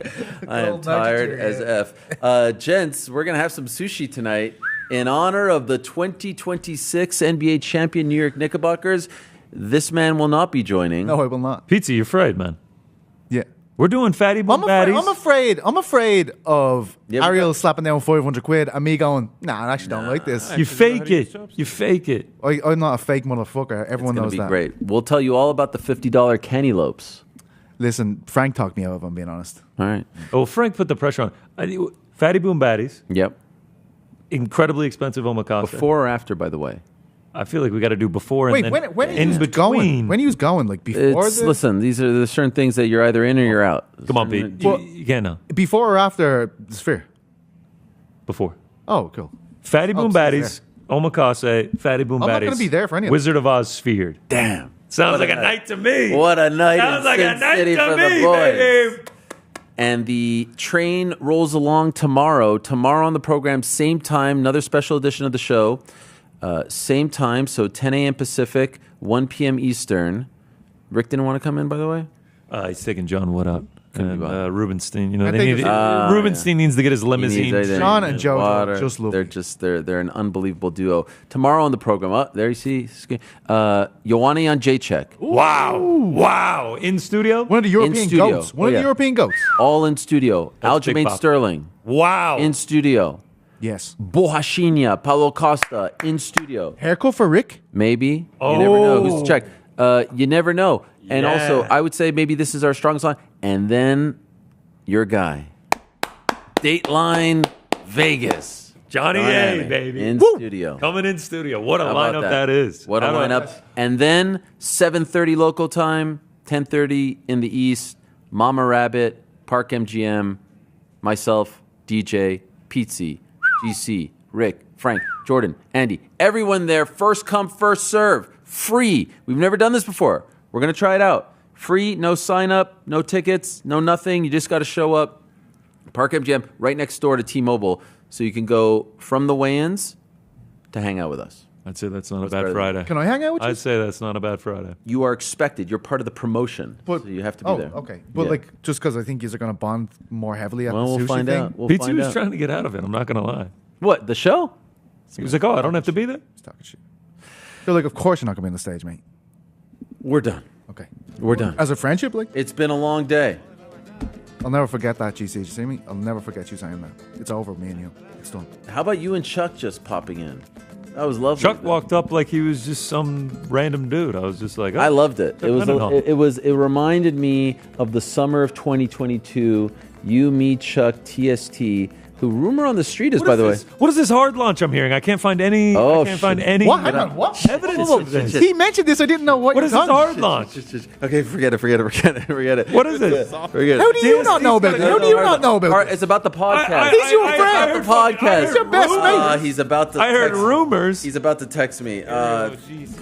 I am tired as F. Gents, we're going to have some sushi tonight in honor of the 2026 NBA champion New York Knickerbockers. This man will not be joining. No, I will not. Pizza, you're afraid, man. Yeah. We're doing fatty boom baddies. I'm afraid of Ariel slapping down 500 quid and me going, I actually don't like this. You fake it. I'm not a fake motherfucker. Everyone knows be that. Great. We'll tell you all about the $50 cantaloupes. Listen, Frank talked me out, if I'm being honest. All right. Oh, Frank put the pressure on. Fatty boom baddies. Yep. Incredibly expensive omakase. Before or after, by the way? I feel like we got to do before Wait, and then when in between. Going? When he was going? Like before? Listen, there's certain things that you're either in or you're out. Come on, Pete. You can't know. Before or after the Sphere? Before. Oh, cool. Fatty boom baddies, omakase, fatty boom baddies. I'm not going to be there for any of Wizard of Oz sphered. Damn. Sounds like a night to me. What a night Sounds in like Sin a night City to for me, the boys. baby. And the train rolls along tomorrow. Tomorrow on the program, same time, another special edition of the show. Same time, so 10 a.m. Pacific, 1 p.m. Eastern. Rick didn't want to come in, by the way? He's taking John Wood out. And Rubenstein, I Rubenstein needs to get his limousine. John and Joe just love they're an unbelievable duo. Tomorrow on the program, there you see, Ioane on J-Check. Wow. In studio? One of the European goats. One of the European goats. All in studio. Aljamain Sterling. Wow. In studio. Yes. Bohashinia, Paulo Costa, in studio. Haircut for Rick? Maybe. You never know. Who's to check? You never know. And also, I would say maybe this is our strongest line. And then your guy. Dateline Vegas. Johnny A, baby. In studio. Coming in studio. What a lineup that is. What a lineup. And then 7:30 local time, 10:30 in the East, Mama Rabbit, Park MGM, myself, DJ, Petesy, GC, Rick, Frank, Jordan, Andy. Everyone there, first come, first serve. Free. We've never done this before. We're going to try it out. Free, no sign up, no tickets, no nothing. You just got to show up. Park MGM, right next door to T-Mobile. So you can go from the weigh-ins to hang out with us. I'd say that's not a bad Friday. Can I hang out with you? I'd say that's not a bad Friday. You are expected. You're part of the promotion. So you have to be there. Okay. But just because I think you're going to bond more heavily at the sushi we'll find thing. out. Pete was trying to get out of it. I'm not going to lie. What, the show? He was like, I don't have to be there? He's talking shit. They're like, of course you're not going to be on the stage, mate. We're done. Okay. We're done. As a friendship, like? It's been a long day. I'll never forget that, GC. You see me? I'll never forget you saying that. It's over, me and you. It's done. How about you and Chuck just popping in? That was lovely. Chuck walked up like he was just some random dude. I was just like, I loved it. It reminded me of the summer of 2022. You, me, Chuck, TST. Who rumor on the street is, by the way. What is this hard launch I'm hearing? I can't find any. What? Hang on. What? Evidence of this. He mentioned this. I didn't know what is this hard launch? Okay, forget it. What is it? Forget it. How do you not know about it? How do you not know about it? It's about the podcast. He's your friend. It's about the podcast. He's your best mate. He's about to. I heard rumors. He's about to text me.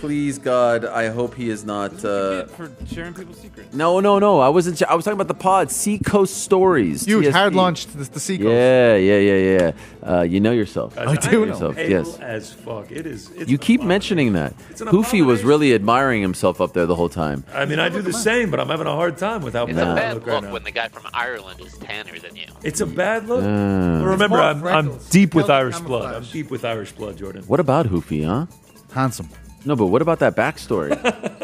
Please, God, I hope he is not. For sharing people's secrets. No. I wasn't. I was talking about the pod. Seacoast Stories. Huge TST. hard launch to the Seacoast. You know yourself. I do know yourself. Pale Yes. as fuck. It's You keep mentioning that. an Hoofy was really admiring himself up there the whole time. I mean, I do the same, but I'm having a hard time with how It's bad a I bad look look right now. when the guy from Ireland is tanner than you. It's a bad look. Remember, I'm deep with Irish blood. I'm deep with Irish blood, Jordan. What about Hoofy, huh? Handsome. No, but what about that backstory?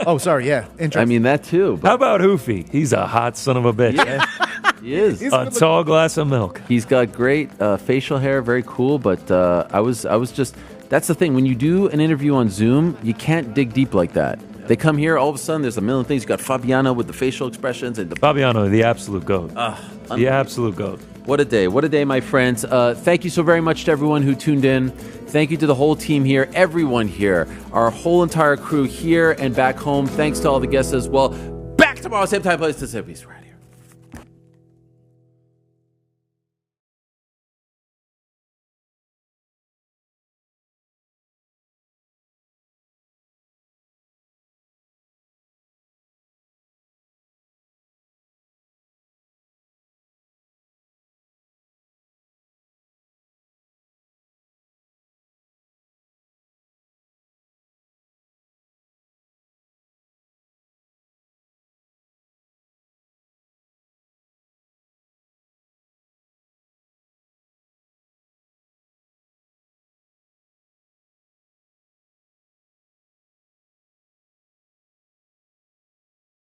Oh, sorry. Yeah. I mean, that too. How about Hoofy? He's a hot son of a bitch. Yeah. He is. A tall glass of milk. He's got great facial hair, very cool. But I was just. That's the thing. When you do an interview on Zoom, you can't dig deep like that. They come here, all of a sudden, there's a million things. You got Fabiano with the facial expressions and Fabiano, the absolute goat. The absolute goat. What a day, my friends. Thank you so very much to everyone who tuned in. Thank you to the whole team here, everyone here, our whole entire crew here and back home. Thanks to all the guests as well. Back tomorrow, same time, place, to same place.